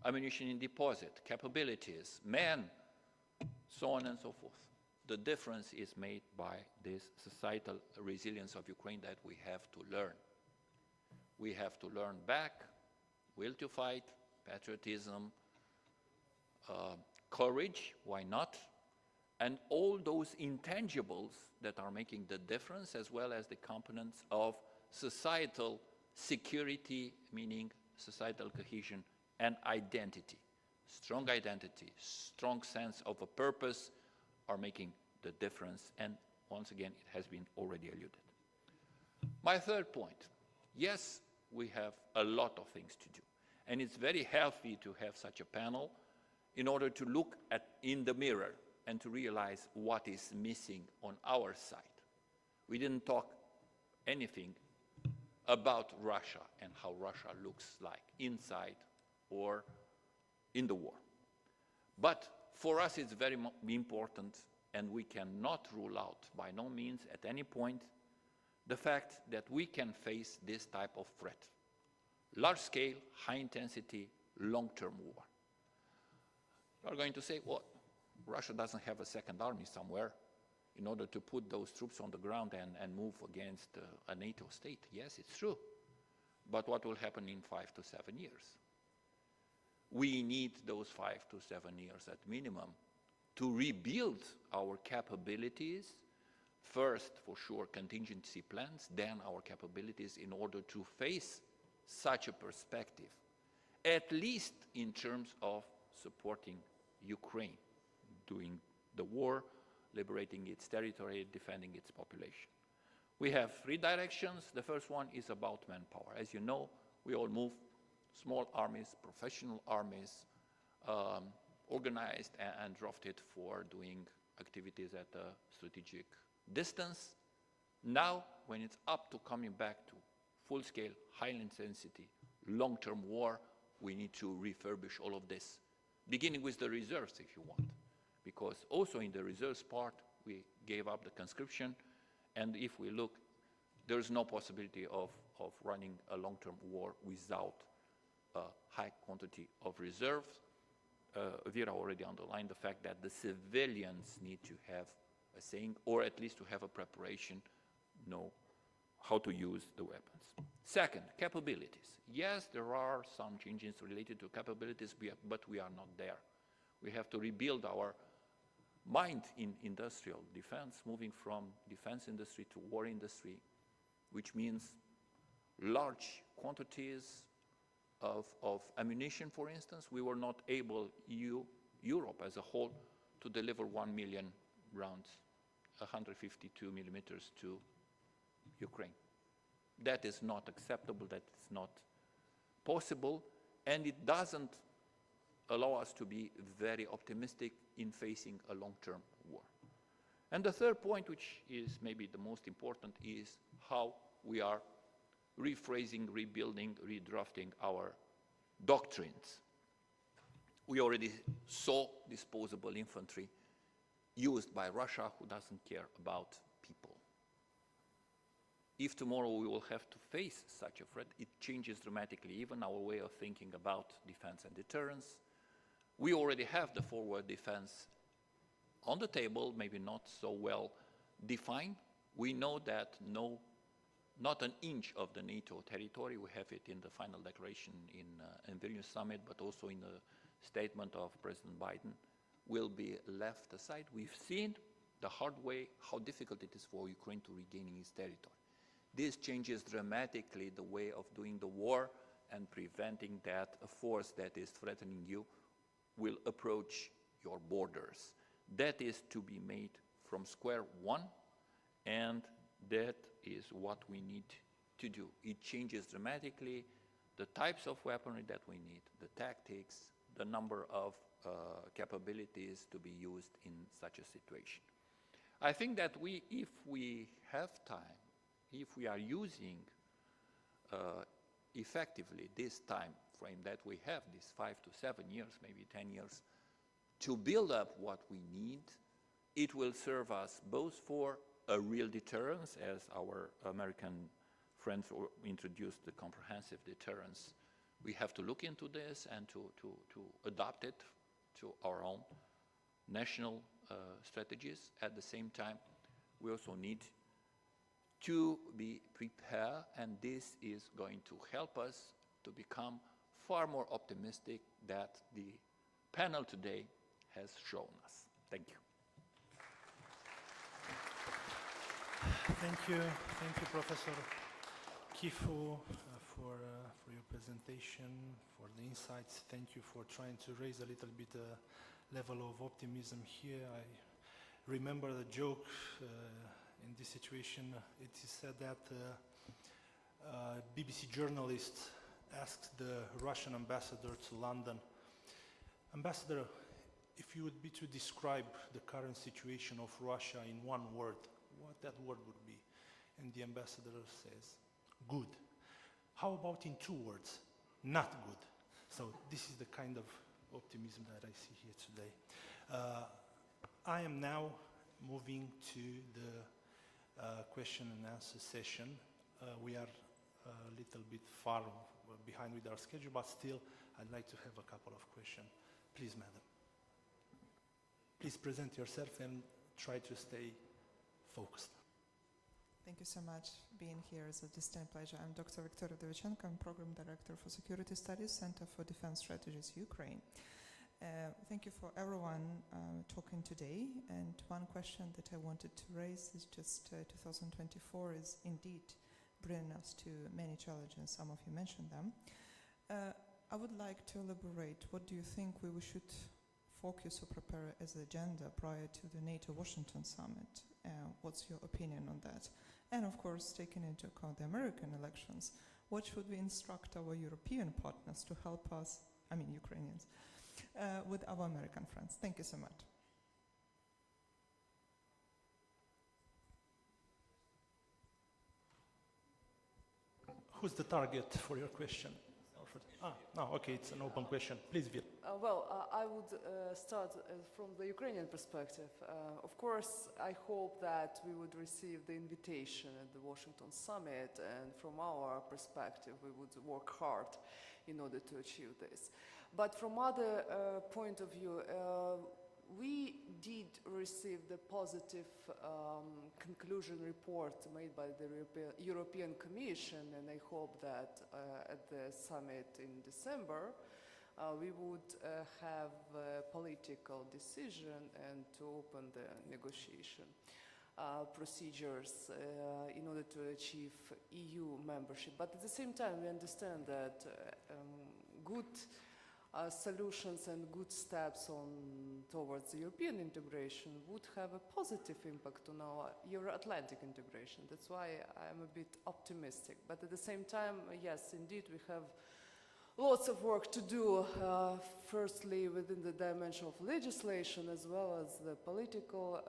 ammunition in deposit, capabilities, men, so on and so forth. The difference is made by this societal resilience of Ukraine that we have to learn. We have to learn back, will to fight, patriotism, courage, why not? And all those intangibles that are making the difference, as well as the components of societal security, meaning societal cohesion and identity. Strong identity, strong sense of a purpose are making the difference, and once again, it has been already alluded. My third point, yes, we have a lot of things to do, and it's very healthy to have such a panel in order to look in the mirror and to realize what is missing on our side. We didn't talk anything about Russia and how Russia looks like inside or in the war. But for us it's very important, and we cannot rule out by no means at any point the fact that we can face this type of threat. Large scale, high intensity, long-term war. You are going to say, what? Russia doesn't have a second army somewhere in order to put those troops on the ground and move against a NATO state. Yes, it's true. But what will happen in 5 to 7 years? We need those 5 to 7 years at minimum to rebuild our capabilities. First, for sure, contingency plans, then our capabilities in order to face such a perspective, at least in terms of supporting Ukraine, doing the war, liberating its territory, defending its population. We have 3 directions. The first one is about manpower. As you know, we all move small armies, professional armies, organized and drafted for doing activities at a strategic distance. Now, when it's up to coming back to full-scale, high-intensity, long-term war, we need to refurbish all of this, beginning with the reserves, if you want. Because also in the reserves part, we gave up the conscription, and if we look, there's no possibility of running a long-term war without a high quantity of reserves. Vera already underlined the fact that the civilians need to have a saying, or at least to have a preparation, know how to use the weapons. Second, capabilities. Yes, there are some changes related to capabilities, but we are not there. We have to rebuild our mind in industrial defense, moving from defense industry to war industry, which means large quantities of ammunition, for instance. We were not able, Europe as a whole, to deliver 1 million rounds, 152 millimeters to Ukraine. That is not acceptable, that is not possible, and it doesn't allow us to be very optimistic in facing a long-term war. And the third point, which is maybe the most important, is how we are rephrasing, rebuilding, redrafting our doctrines. We already saw disposable infantry used by Russia, who doesn't care about people. If tomorrow we will have to face such a threat, it changes dramatically even our way of thinking about defense and deterrence. We already have the forward defense on the table, maybe not so well defined. We know that not an inch of the NATO territory, we have it in the final declaration in Vilnius summit, but also in the statement of President Biden, will be left aside. We've seen the hard way how difficult it is for Ukraine to regain its territory. This changes dramatically the way of doing the war and preventing that a force that is threatening you will approach your borders. That is to be made from square one, and that is what we need to do. It changes dramatically the types of weaponry that we need, the tactics, the number of capabilities to be used in such a situation. I think that if we have time, if we are using effectively this time frame that we have, these 5 to 7 years, maybe 10 years, to build up what we need, it will serve us both for a real deterrence, as our American friends introduced the comprehensive deterrence. We have to look into this and to adapt it to our own national strategies. At the same time, we also need to be prepared, and this is going to help us to become far more optimistic that the panel today has shown us. Thank you. Thank you, Professor Kifu, for your presentation, for the insights. Thank you for trying to raise a little bit level of optimism here. I remember the joke in this situation. It is said that BBC journalist asked the Russian ambassador to London, "Ambassador, if you would be to describe the current situation of Russia in one word, what that word would be?" And the ambassador says, "Good." How about in 2 words? Not good. So this is the kind of optimism that I see here today. I am now moving to the question and answer session. We are a little bit far behind with our schedule, but still I'd like to have a couple of questions. Please, madam. please present yourself and try to stay focused. Thank you so much. Being here is a distinct pleasure. I'm Dr. Victoria Devichenko. I'm Program Director for Security Studies, Center for Defense Strategies, Ukraine. Thank you for everyone talking today. And one question that I wanted to raise is just 2024 is indeed bringing us to many challenges. Some of you mentioned them. I would like to elaborate. What do you think we should focus or prepare as agenda prior to the NATO Washington summit? What's your opinion on that? And of course, taking into account the American elections, what should we instruct our European partners to help us, I mean Ukrainians, with our American friends? Thank you so much. Who's the target for your question? No, okay, it's an open question. Please, Vir. I would start from the Ukrainian perspective. Of course, I hope that we would receive the invitation at the Washington summit, and from our perspective, we would work hard in order to achieve this. But from other point of view, we did receive the positive conclusion report made by the European Commission, and I hope that at the summit in December, we would have a political decision and to open the negotiation procedures in order to achieve EU membership. But at the same time, we understand that good solutions and good steps towards the European integration would have a positive impact on our Euro-Atlantic integration. That's why I'm a bit optimistic. But at the same time, yes, indeed, we have lots of work to do, firstly within the dimension of legislation as well as the political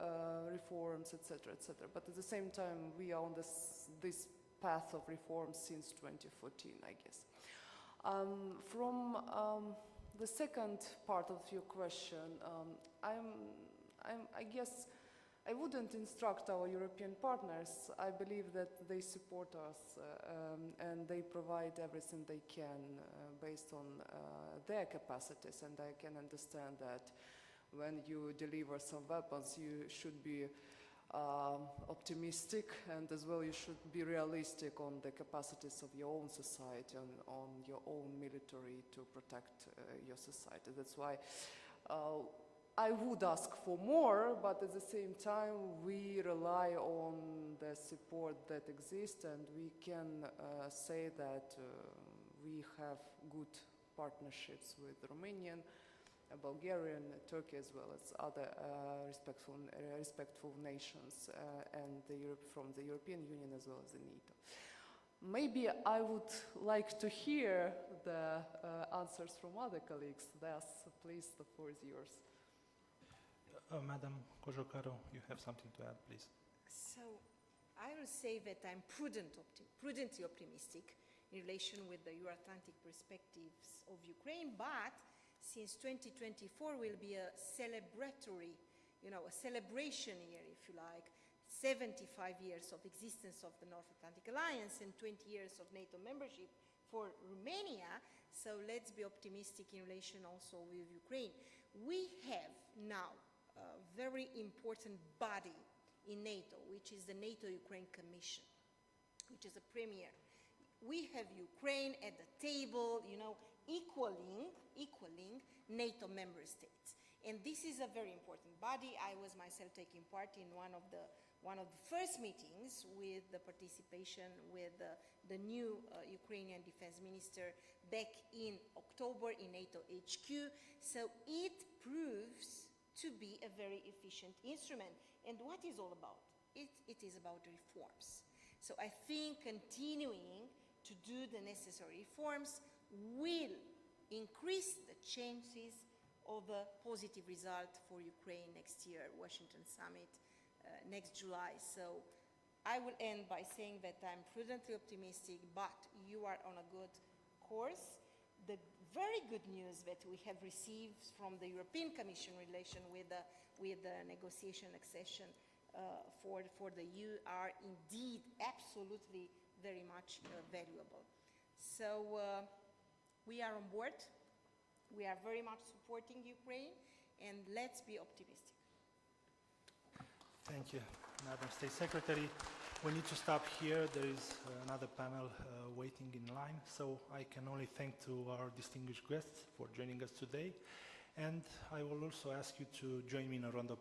reforms, etc., etc. But at the same time, we are on this path of reform since 2014, I guess. From the second part of your question, I guess I wouldn't instruct our European partners. I believe that they support us and they provide everything they can based on their capacities, and I can understand that when you deliver some weapons, you should be optimistic, and as well you should be realistic on the capacities of your own society and on your own military to protect your society. That's why I would ask for more, but at the same time we rely on the support that exists, and we can say that we have good partnerships with Romanian, Bulgarian, Turkey, as well as other respectful nations and from the European Union as well as the NATO. Maybe I would like to hear the answers from other colleagues. Thus, please, the floor is yours. Madam Cojocaru, you have something to add, please. So, I will say that I'm prudently optimistic in relation with the Euro-Atlantic perspectives of Ukraine, but since 2024 will be a celebratory, a celebration year, if you like, 75 years of existence of the North Atlantic Alliance and 20 years of NATO membership for Romania, so let's be optimistic in relation also with Ukraine. We have now a very important body in NATO, which is the NATO-Ukraine Commission, which is a premier. We have Ukraine at the table, equaling NATO member states. And this is a very important body. I was myself taking part in one of the first meetings with the participation with the new Ukrainian defense minister back in October in NATO HQ. So it proves to be a very efficient instrument. And what is all about? It is about reforms. So I think continuing to do the necessary reforms will increase the chances of a positive result for Ukraine next year, Washington summit next July. So I will end by saying that I'm prudently optimistic, but you are on a good course. The very good news that we have received from the European Commission in relation with the negotiation accession for the EU are indeed absolutely very much valuable. So we are on board. We are very much supporting Ukraine, and let's be optimistic. Thank you, Madam State Secretary. We need to stop here. There is another panel waiting in line, so I can only thank to our distinguished guests for joining us today. And I will also ask you to join me in a round of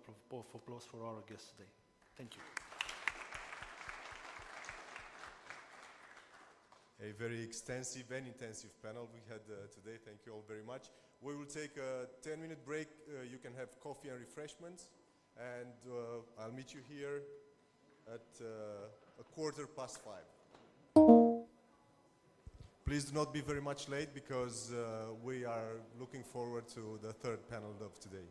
applause for our guests today. Thank you. A very extensive and intensive panel we had today. Thank you all very much. We will take a 10-minute break. You can have coffee and refreshments. And I'll meet you here at 5:15. Please do not be very much late because we are looking forward to the third panel of today.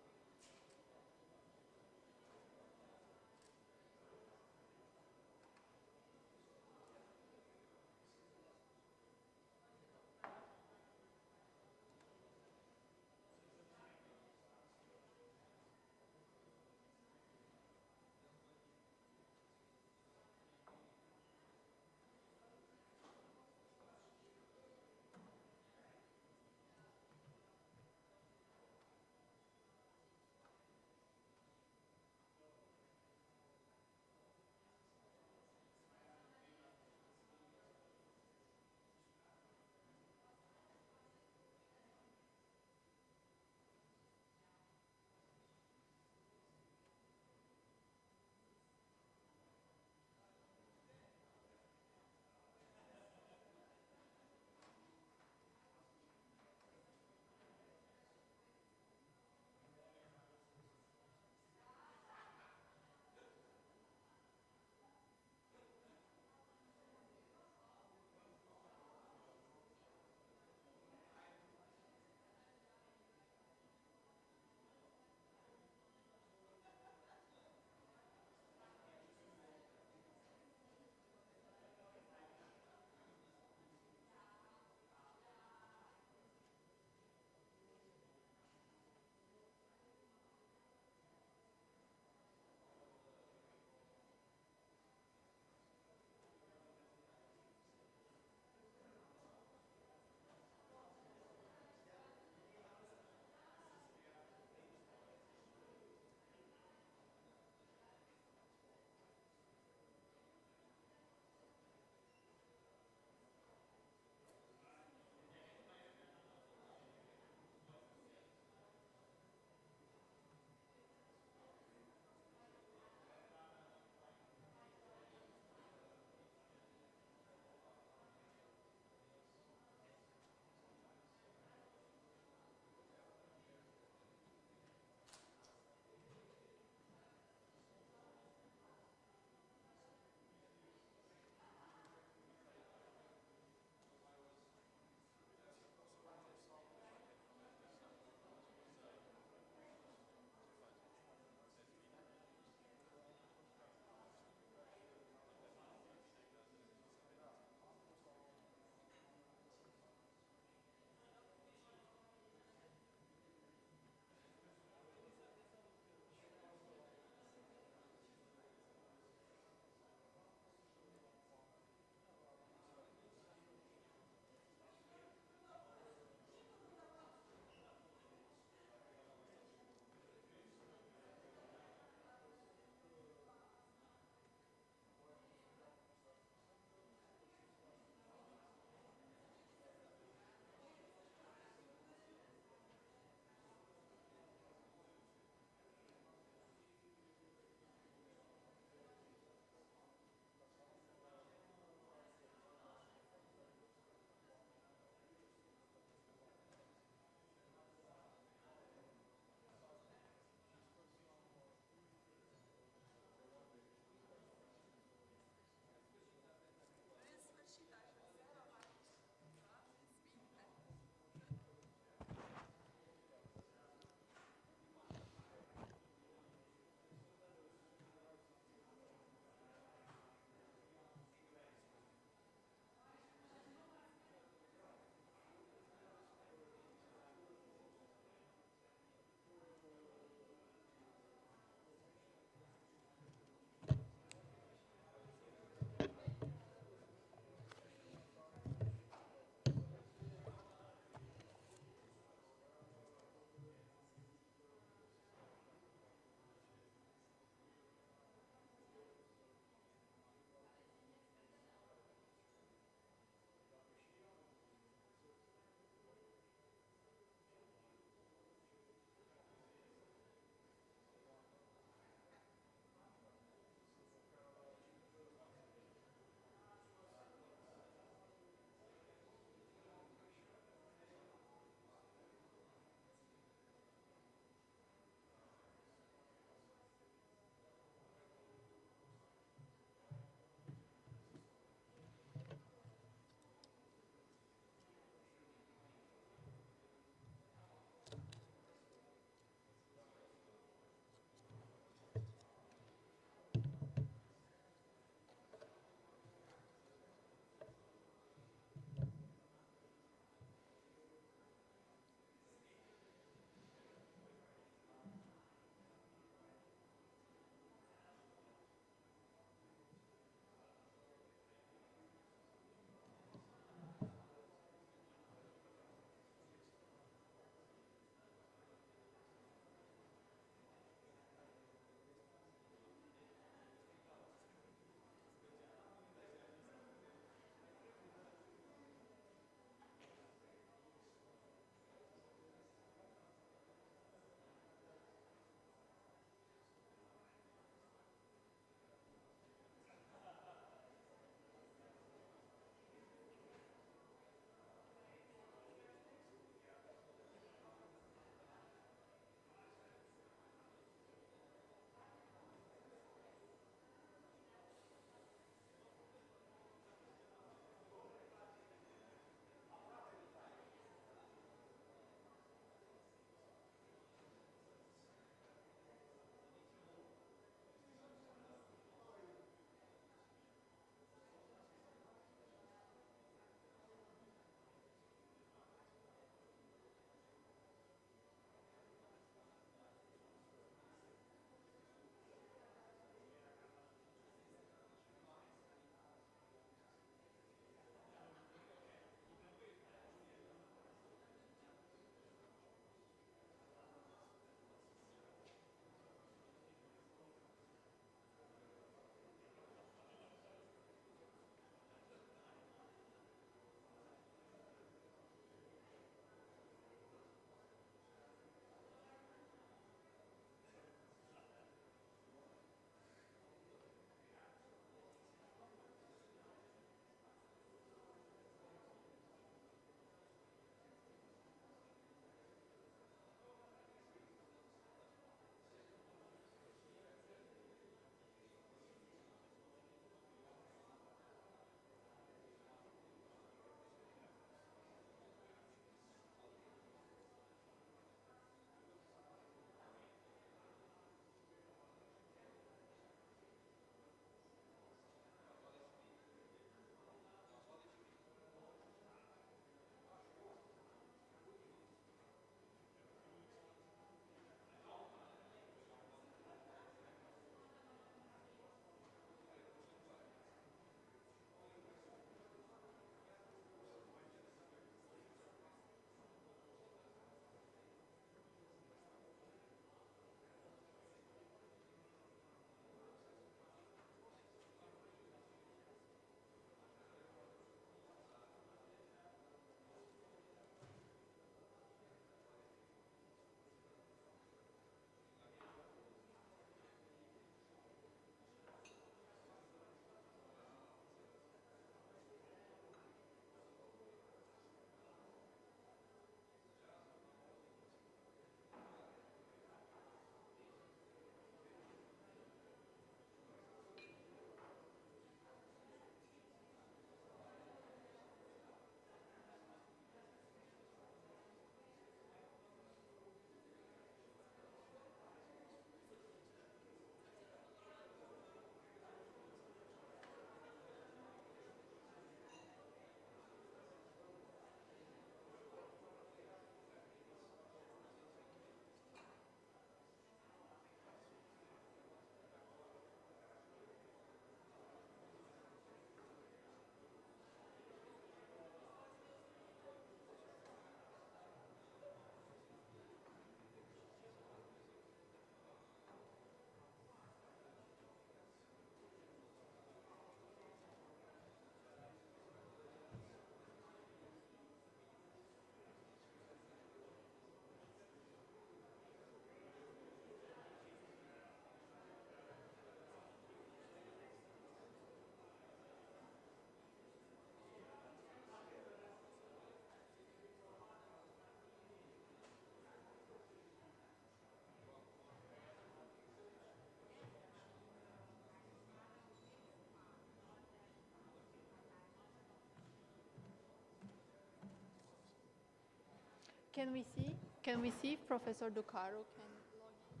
Can we see? Can we see if Professor Ducaru can log in?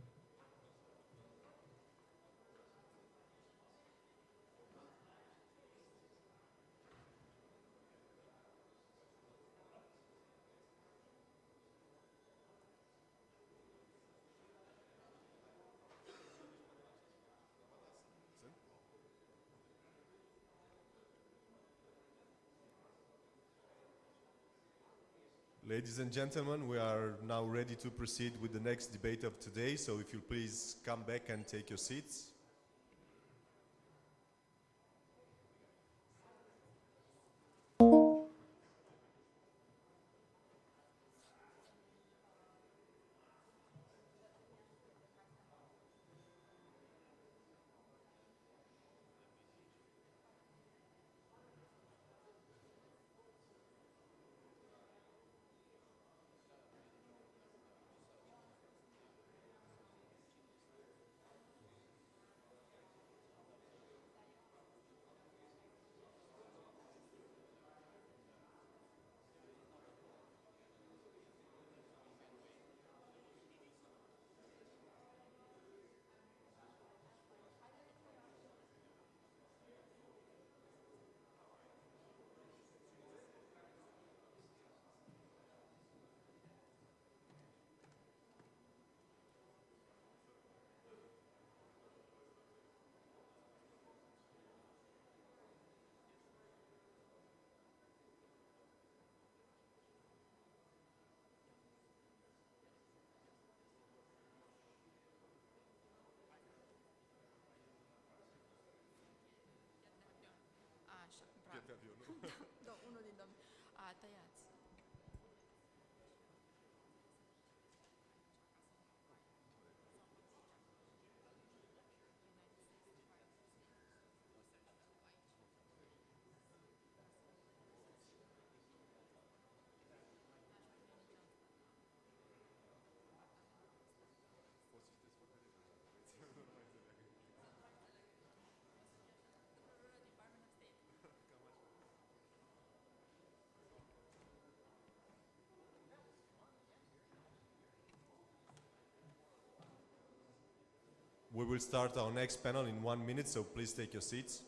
Ladies and gentlemen, we are now ready to proceed with the next debate of today, so if you'll please come back and take your seats. Da, unul din domni. Tăiați. We will start our next panel in 1 minute, so please take your seats.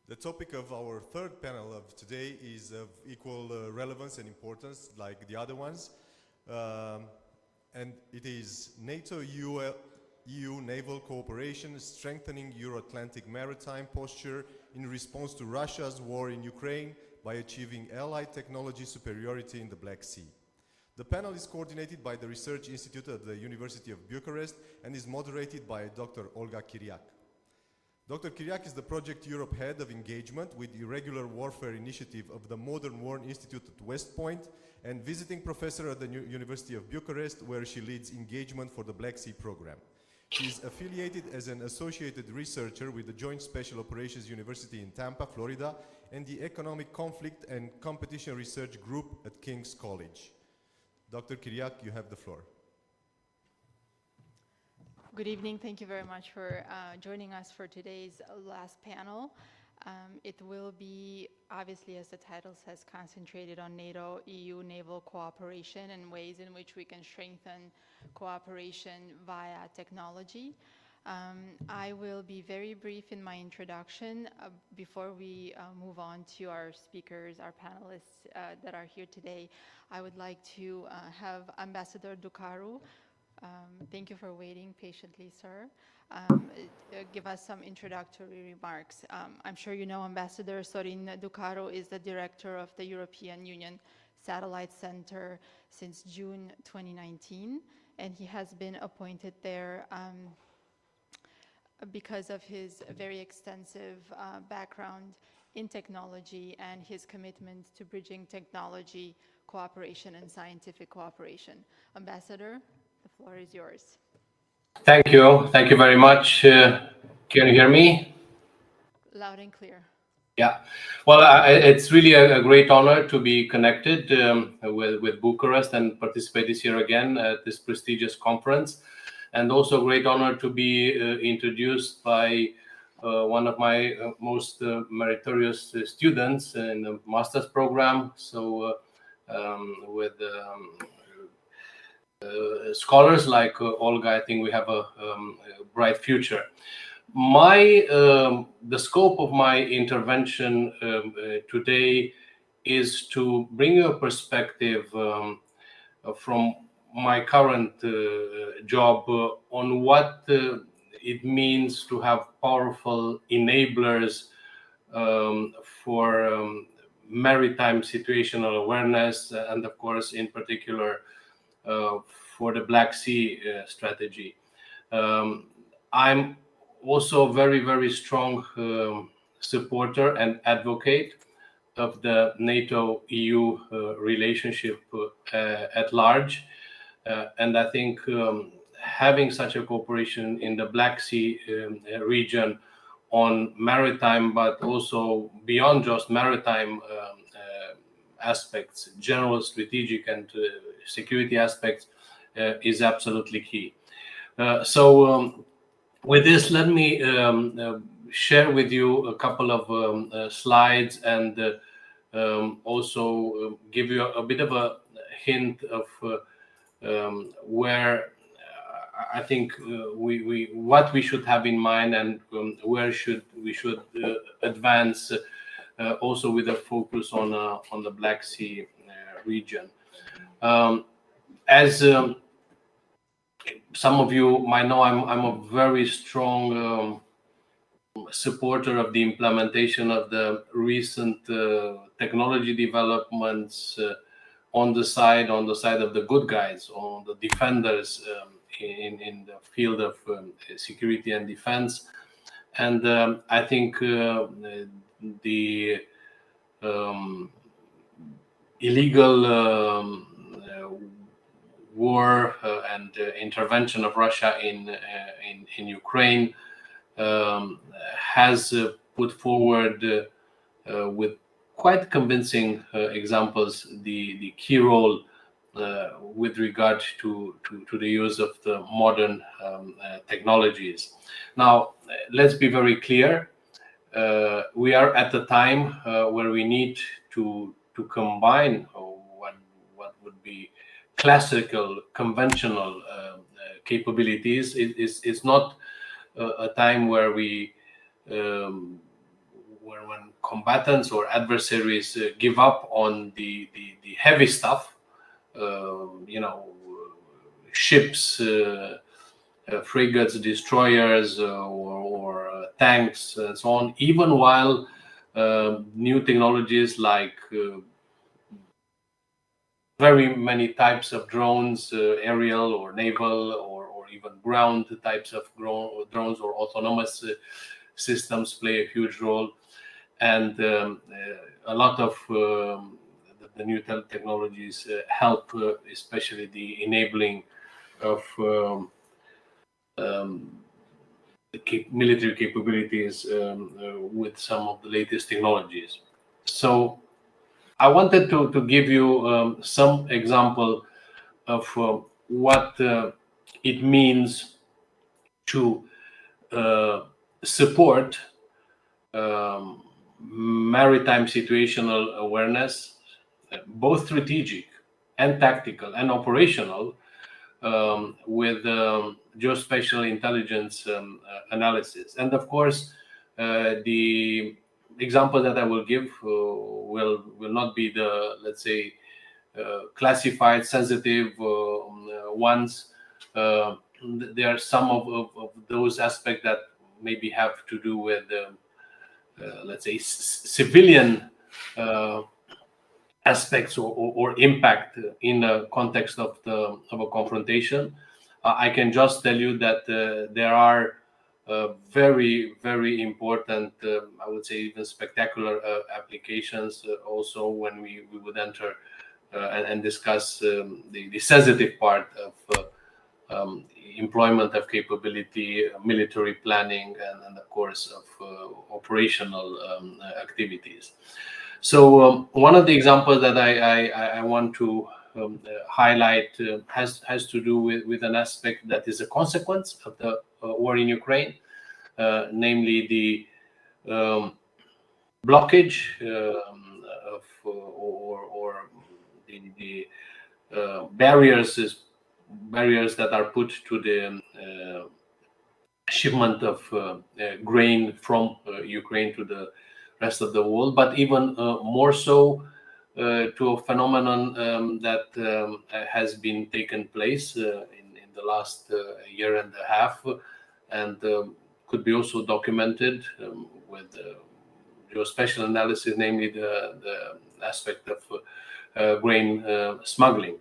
The topic of our third panel of today is of equal relevance and importance like the other ones. And it is NATO-EU naval cooperation strengthening Euro-Atlantic maritime posture in response to Russia's war in Ukraine by achieving allied technology superiority in the Black Sea. The panel is coordinated by the Research Institute at the University of Bucharest and is moderated by Dr. Olga Chiriac. Dr. Chiriac is the Project Europe Head of Engagement with Irregular Warfare Initiative of the Modern War Institute at West Point and visiting professor at the University of Bucharest, where she leads engagement for the Black Sea program. She is affiliated as an associated researcher with the Joint Special Operations University in Tampa, Florida, and the Economic Conflict and Competition Research Group at King's College. Dr. Chiriac, you have the floor. Good evening. Thank you very much for joining us for today's last panel. It will be, obviously, as the title says, concentrated on NATO-EU naval cooperation and ways in which we can strengthen cooperation via technology. I will be very brief in my introduction before we move on to our speakers, our panelists that are here today. I would like to have Ambassador Ducaru, thank you for waiting patiently, sir, give us some introductory remarks. I'm sure you know Ambassador Sorin Ducaru is the director of the European Union Satellite Center since June 2019, and he has been appointed there because of his very extensive background in technology and his commitment to bridging technology cooperation and scientific cooperation. Ambassador, the floor is yours. Thank you. Thank you very much. Can you hear me? Loud and clear. Yeah. Well, it's really a great honor to be connected with Bucharest and participate this year again at this prestigious conference. And also a great honor to be introduced by one of my most meritorious students in the master's program. So with scholars like Olga, I think we have a bright future. The scope of my intervention today is to bring you a perspective from my current job on what it means to have powerful enablers for maritime situational awareness, and of course, in particular, for the Black Sea strategy. I'm also a very, very strong supporter and advocate of the NATO-EU relationship at large. And I think having such a cooperation in the Black Sea region on maritime, but also beyond just maritime aspects, general strategic and security aspects is absolutely key. With this, let me share with you a couple of slides and also give you a bit of a hint of where I think what we should have in mind and where we should advance, also with a focus on the Black Sea region. As some of you might know, I'm a very strong supporter of the implementation of the recent technology developments on the side of the good guys, on the defenders in the field of security and defense. And I think the illegal war and intervention of Russia in Ukraine has put forward with quite convincing examples the key role with regard to the use of the modern technologies. Now, let's be very clear. We are at a time where we need to combine what would be classical, conventional capabilities. It's not a time where when combatants or adversaries give up on the heavy stuff, ships, frigates, destroyers, or tanks, and so on, even while new technologies like very many types of drones, aerial or naval or even ground types of drones or autonomous systems play a huge role. And a lot of the new technologies help, especially the enabling of military capabilities with some of the latest technologies. So I wanted to give you some example of what it means to support maritime situational awareness, both strategic and tactical and operational, with geospatial intelligence analysis. And of course, the example that I will give will not be the, let's say, classified, sensitive ones. There are some of those aspects that maybe have to do with, let's say, civilian aspects or impact in the context of a confrontation. I can just tell you that there are very, very important, I would say even spectacular applications also when we would enter and discuss the sensitive part of employment of capability, military planning, and of course of operational activities. So one of the examples that I want to highlight has to do with an aspect that is a consequence of the war in Ukraine, namely the blockage of or the barriers that are put to the shipment of grain from Ukraine to the rest of the world, but even more so to a phenomenon that has been taken place in the last year and a half, and could be also documented with geospatial analysis, namely the aspect of grain smuggling.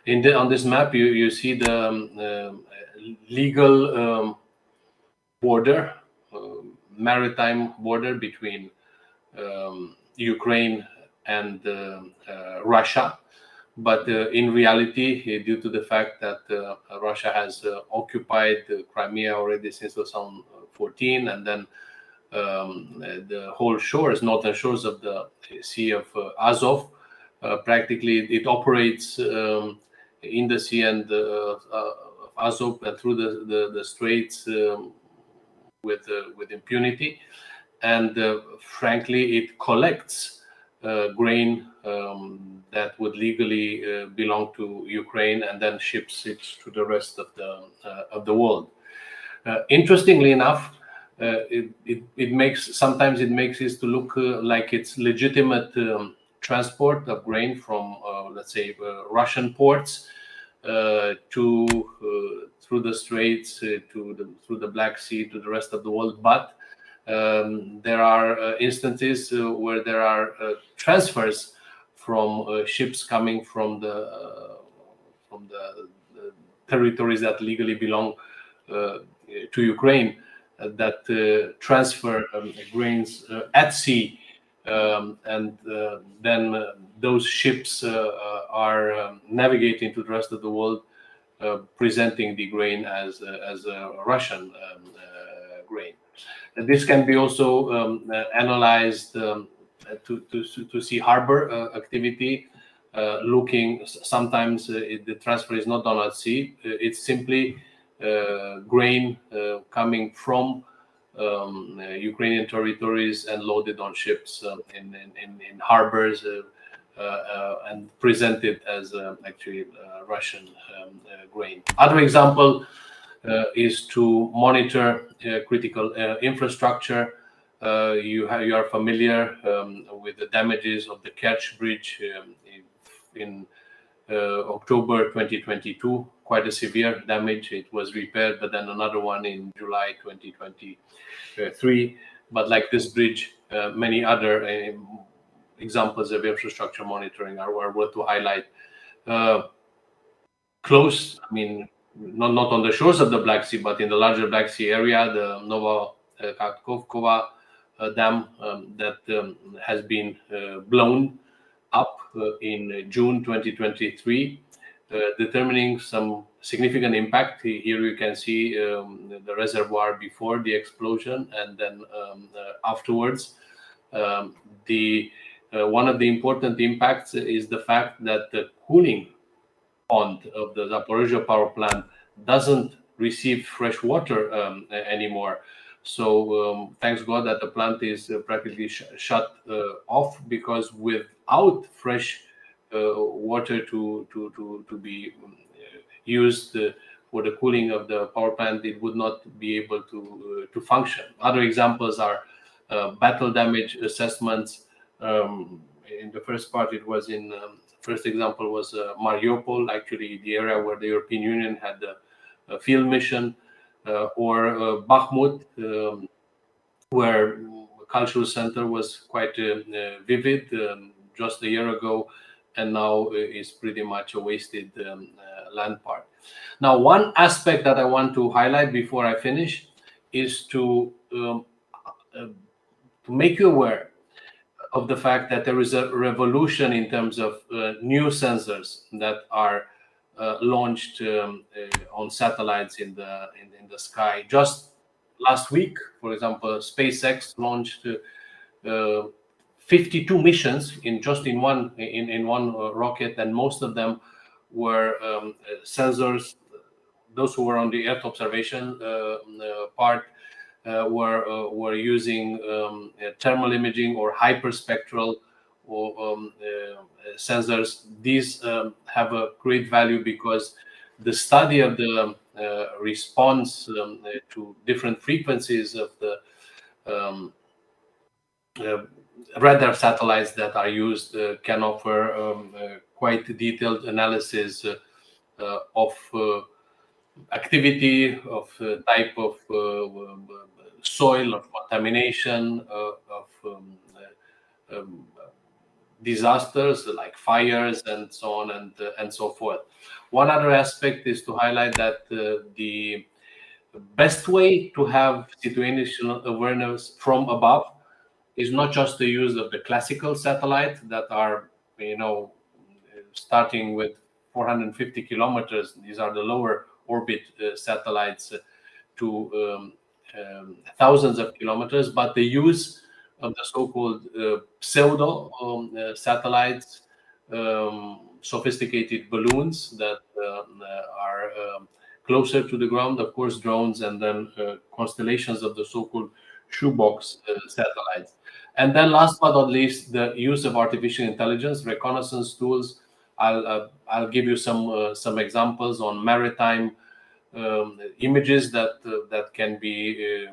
On this map, you see the legal border, maritime border between Ukraine and Russia, but in reality, due to the fact that Russia has occupied Crimea already since 2014, and then the whole shores, northern shores of the Sea of Azov, practically it operates in the sea and Azov and through the straits with impunity, and frankly, it collects grain that would legally belong to Ukraine and then ships it to the rest of the world. Interestingly enough, sometimes it makes it to look like it's legitimate transport of grain from, let's say, Russian ports through the straits through the Black Sea to the rest of the world, but there are instances where there are transfers from ships coming from the territories that legally belong to Ukraine that transfer grains at sea, and then those ships are navigating to the rest of the world, presenting the grain as a Russian grain. And this can be also analyzed to see harbor activity. Looking, sometimes the transfer is not done at sea. It's simply grain coming from Ukrainian territories and loaded on ships in harbors and presented as actually Russian grain. Other example is to monitor critical infrastructure. You are familiar with the damages of the Kerch Bridge in October 2022, quite a severe damage. It was repaired, but then another one in July 2023. But like this bridge, many other examples of infrastructure monitoring are worth to highlight. Close, I mean, not on the shores of the Black Sea, but in the larger Black Sea area, the Nova Kakhovkova dam that has been blown up in June 2023, determining some significant impact. Here you can see the reservoir before the explosion and then afterwards. One of the important impacts is the fact that the cooling pond of the Zaporizhzhia power plant doesn't receive fresh water anymore. So thanks God that the plant is practically shut off, because without fresh water to be used for the cooling of the power plant, it would not be able to function. Other examples are battle damage assessments. In the first part, it was in first example was Mariupol, actually the area where the European Union had a field mission, or Bakhmut, where cultural center was quite vivid just a year ago, and now is pretty much a wasted land part. Now, one aspect that I want to highlight before I finish is to make you aware of the fact that there is a revolution in terms of new sensors that are launched on satellites in the sky. Just last week, for example, SpaceX launched 52 missions in one rocket, and most of them were sensors. Those who were on the Earth observation part were using thermal imaging or hyperspectral or sensors. These have a great value because the study of the response to different frequencies of the radar satellites that are used can offer quite detailed analysis of activity, of type of soil, of contamination, of disasters like fires and so on and so forth. One other aspect is to highlight that the best way to have situational awareness from above is not just the use of the classical satellite that are, starting with 450 kilometers. These are the lower orbit satellites to thousands of kilometers, but the use of the so-called pseudo satellites, sophisticated balloons that are closer to the ground, of course, drones, and then constellations of the so-called shoebox satellites. And then last but not least, the use of artificial intelligence, reconnaissance tools. I'll give you some examples on maritime images that can be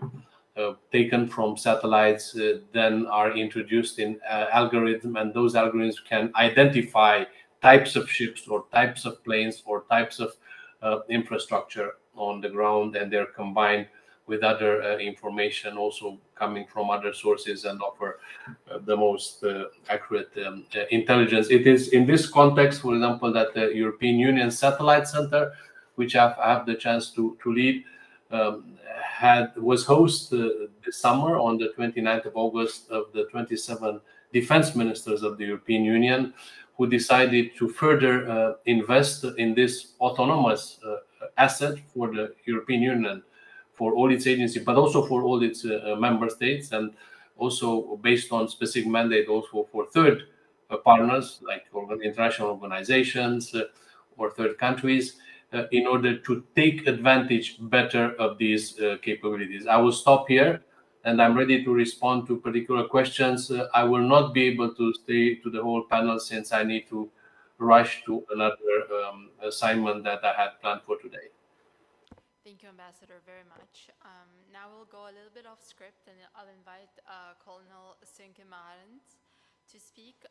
taken from satellites, then are introduced in algorithm, and those algorithms can identify types of ships or types of planes or types of infrastructure on the ground, and they're combined with other information also coming from other sources and offer the most accurate intelligence. It is in this context, for example, that the European Union Satellite Center, which I have the chance to lead, was host this summer on the 29th of August of the 27 defense ministers of the European Union, who decided to further invest in this autonomous asset for the European Union, for all its agencies, but also for all its member states, and also based on specific mandate also for third partners like international organizations or third countries, in order to take advantage better of these capabilities. I will stop here, and I'm ready to respond to particular questions. I will not be able to stay to the whole panel since I need to rush to another assignment that I had planned for today. Thank you, Ambassador, very much. Now we'll go a little bit off script, and I'll invite Colonel Sönke Marens to speak.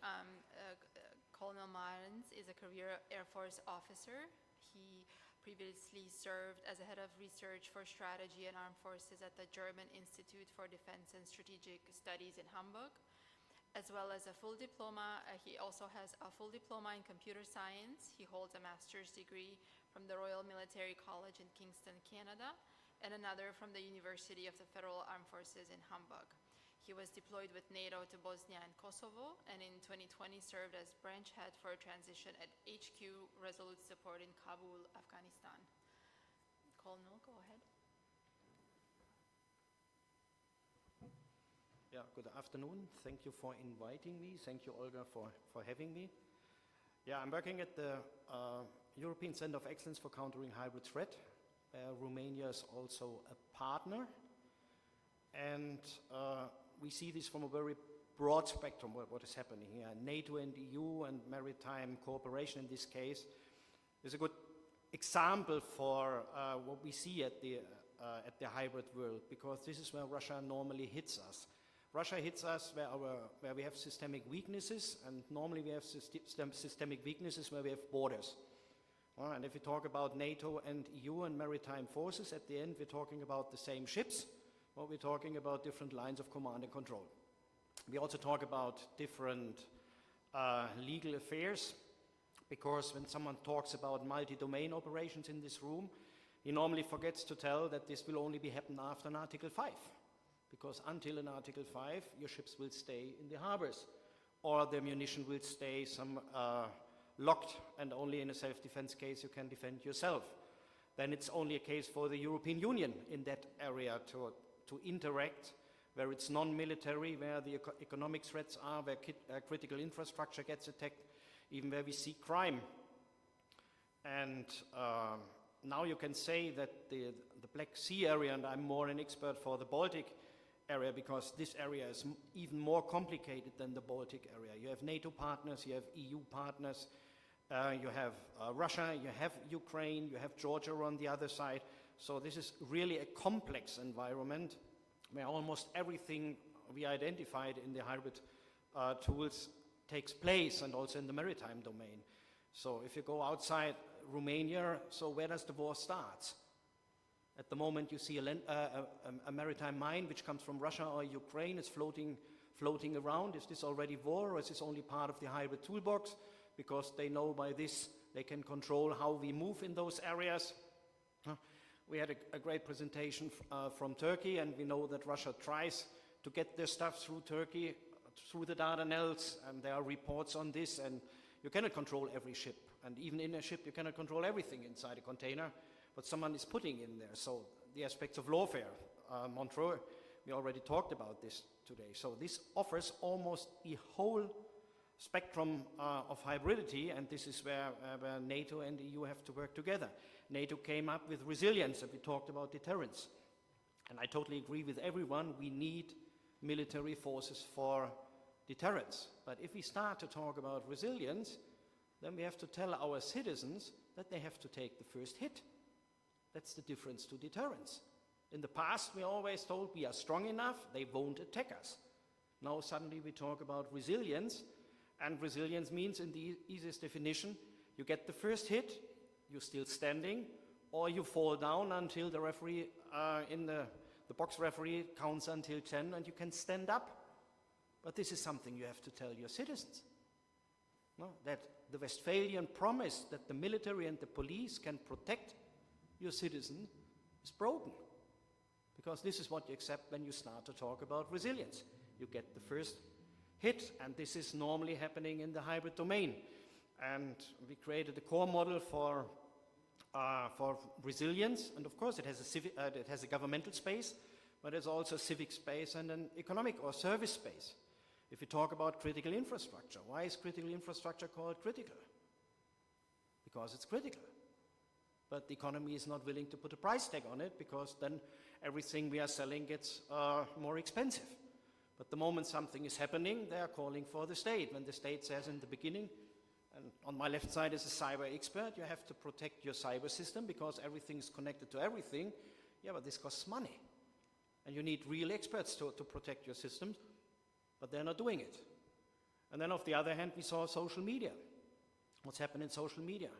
Colonel Marens is a career Air Force officer. He previously served as a head of research for strategy and armed forces at the German Institute for Defense and Strategic Studies in Hamburg, as well as a full diploma. He also has a full diploma in computer science. He holds a master's degree from the Royal Military College in Kingston, Canada, and another from the University of the Federal Armed Forces in Hamburg. He was deployed with NATO to Bosnia and Kosovo, and in 2020 served as branch head for transition at HQ Resolute Support in Kabul, Afghanistan. Colonel, go ahead. Yeah, good afternoon. Thank you for inviting me. Thank you, Olga, for having me. Yeah, I'm working at the European Center of Excellence for Countering Hybrid Threat. Romania is also a partner. And we see this from a very broad spectrum, what is happening here. NATO and EU and maritime cooperation in this case is a good example for what we see at the hybrid world, because this is where Russia normally hits us. Russia hits us where we have systemic weaknesses, and normally we have systemic weaknesses where we have borders. And if we talk about NATO and EU and maritime forces, at the end we're talking about the same ships, but we're talking about different lines of command and control. We also talk about different legal affairs, because when someone talks about multi-domain operations in this room, he normally forgets to tell that this will only be happen after an Article 5. Because until an Article 5, your ships will stay in the harbors, or the ammunition will stay locked, and only in a self-defense case you can defend yourself. Then it's only a case for the European Union in that area to interact, where it's non-military, where the economic threats are, where critical infrastructure gets attacked, even where we see crime. And now you can say that the Black Sea area, and I'm more an expert for the Baltic area, because this area is even more complicated than the Baltic area. You have NATO partners, you have EU partners, you have Russia, you have Ukraine, you have Georgia on the other side. So this is really a complex environment where almost everything we identified in the hybrid tools takes place, and also in the maritime domain. So if you go outside Romania, so where does the war start? At the moment you see a maritime mine which comes from Russia or Ukraine, is floating around. Is this already war, or is this only part of the hybrid toolbox? Because they know by this they can control how we move in those areas. We had a great presentation from Turkey, and we know that Russia tries to get their stuff through Turkey, through the Dardanelles, and there are reports on this, and you cannot control every ship. And even in a ship you cannot control everything inside a container, but someone is putting in there. So the aspects of lawfare, Montreux, we already talked about this today. So this offers almost the whole spectrum of hybridity, and this is where NATO and the EU have to work together. NATO came up with resilience, and we talked about deterrence. And I totally agree with everyone, we need military forces for deterrence. But if we start to talk about resilience, then we have to tell our citizens that they have to take the first hit. That's the difference to deterrence. In the past, we always told we are strong enough, they won't attack us. Now suddenly we talk about resilience, and resilience means, in the easiest definition, you get the first hit, you're still standing, or you fall down until the referee the box referee counts until 10 and you can stand up. But this is something you have to tell your citizens. No? That the Westphalian promise that the military and the police can protect your citizen is broken. Because this is what you accept when you start to talk about resilience. You get the first hit, and this is normally happening in the hybrid domain. And we created a core model for resilience, and of course it has a governmental space, but there's also a civic space and an economic or service space. If you talk about critical infrastructure, why is critical infrastructure called critical? Because it's critical. But the economy is not willing to put a price tag on it, because then everything we are selling gets more expensive. But the moment something is happening, they are calling for the state. When the state says in the beginning, and on my left side is a cyber expert, you have to protect your cyber system because everything is connected to everything. Yeah, but this costs money. And you need real experts to protect your systems, but they're not doing it. And then on the other hand, we saw social media. What's happened in social media?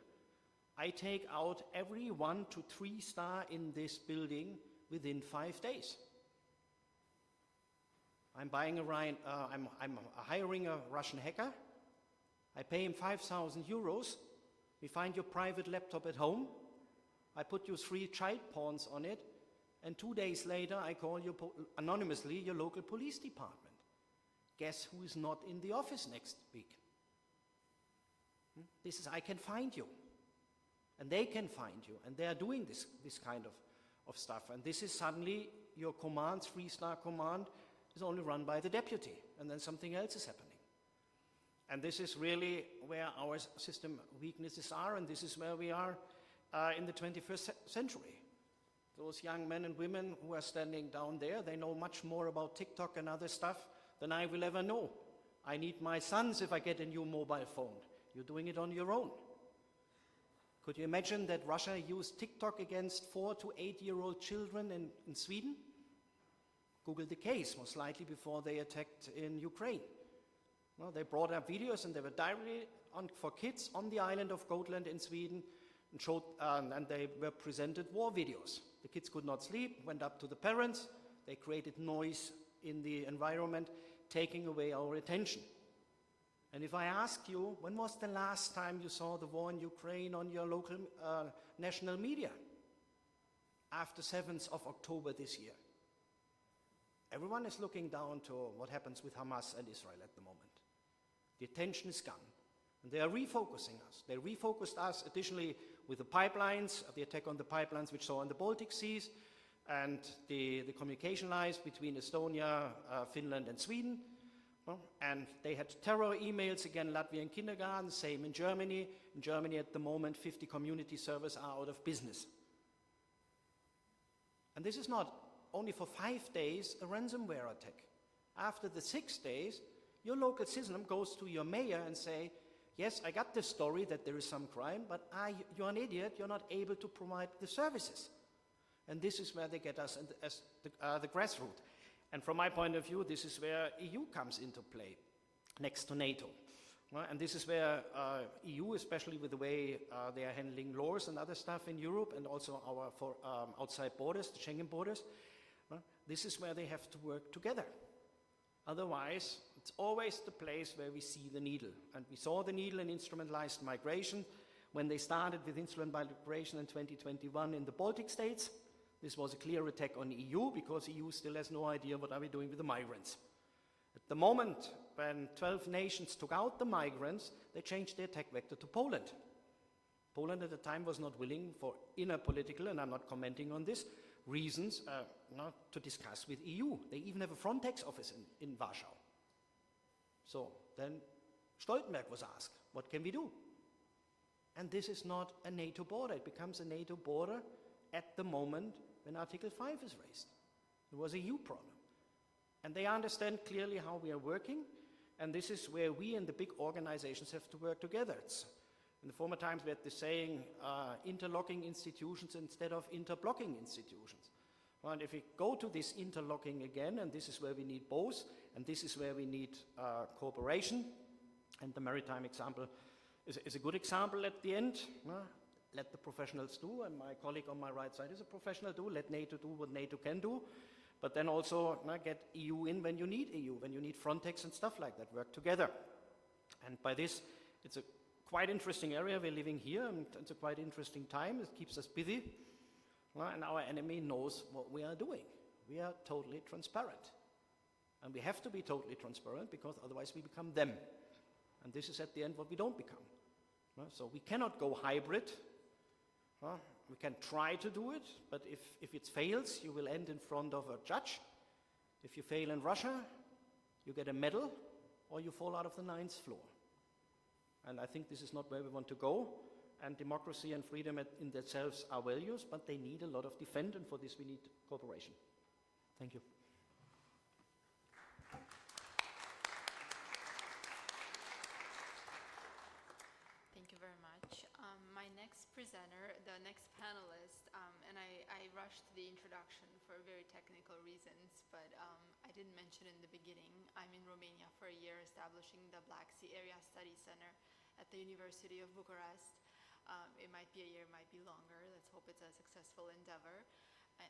I take out every 1 to 3 star in this building within 5 days. I'm hiring a Russian hacker. I pay him 5,000 euros. We find your private laptop at home. I put you 3 child porns on it. And 2 days later, I call you anonymously your local police department. Guess who is not in the office next week? This is, I can find you. And they can find you. And they are doing this kind of stuff. And this is suddenly your command, 3-star command, is only run by the deputy. And then something else is happening. And this is really where our system weaknesses are, and this is where we are in the 21st century. Those young men and women who are standing down there, they know much more about TikTok and other stuff than I will ever know. I need my sons if I get a new mobile phone. You're doing it on your own. Could you imagine that Russia used TikTok against 4 to 8-year-old children in Sweden? Google the case, most likely before they attacked in Ukraine. Well, they brought up videos and they were directly for kids on the island of Gotland in Sweden and showed, and they were presented war videos. The kids could not sleep, went up to the parents, they created noise in the environment, taking away our attention. And if I ask you, when was the last time you saw the war in Ukraine on your local national media? After 7th of October this year. Everyone is looking down to what happens with Hamas and Israel at the moment. The attention is gone. And they are refocusing us. They refocused us additionally with the pipelines, the attack on the pipelines which saw in the Baltic Seas, and the communication lines between Estonia, Finland and Sweden. And they had terror emails, again, Latvian kindergarten, same in Germany. In Germany at the moment, 50 community servers are out of business. And this is not only for 5 days a ransomware attack. After the 6 days, your local citizen goes to your mayor and say, yes, I got this story that there is some crime, but you're an idiot, you're not able to provide the services. And this is where they get us as the grassroots. And from my point of view, this is where EU comes into play, next to NATO. And this is where EU, especially with the way they are handling laws and other stuff in Europe, and also our outside borders, the Schengen borders, this is where they have to work together. Otherwise, it's always the place where we see the needle. And we saw the needle in instrumentalized migration when they started with instrumentalized migration in 2021 in the Baltic states. This was a clear attack on EU because EU still has no idea what are we doing with the migrants. At the moment, when 12 nations took out the migrants, they changed the attack vector to Poland. Poland at the time was not willing for inner political, and I'm not commenting on this, reasons not to discuss with EU. They even have a Frontex office in Warsaw. So then Stoltenberg was asked, what can we do? And this is not a NATO border. It becomes a NATO border at the moment when Article 5 is raised. It was a EU problem. And they understand clearly how we are working, and this is where we and the big organizations have to work together. In the former times we had the saying, interlocking institutions instead of interblocking institutions. And if we go to this interlocking again, and this is where we need both, and this is where we need cooperation, and the maritime example is a good example at the end. Let the professionals do, and my colleague on my right side is a professional do. Let NATO do what NATO can do, but then also get EU in when you need EU, when you need Frontex and stuff like that, work together. And by this, it's a quite interesting area. We're living here, and it's a quite interesting time. It keeps us busy, and our enemy knows what we are doing. We are totally transparent, and we have to be totally transparent because otherwise we become them. And this is at the end what we don't become. So we cannot go hybrid. We can try to do it, but if it fails, you will end in front of a judge. If you fail in Russia, you get a medal, or you fall out of the 9th floor. And I think this is not where we want to go. And democracy and freedom in themselves are values, but they need a lot of defense, and for this we need cooperation. Thank you. Thank you very much. My next presenter, the next panelist, and I rushed the introduction for very technical reasons, but I didn't mention in the beginning, I'm in Romania for a year establishing the Black Sea Area Study Center at the University of Bucharest. It might be a year, it might be longer. Let's hope it's a successful endeavor.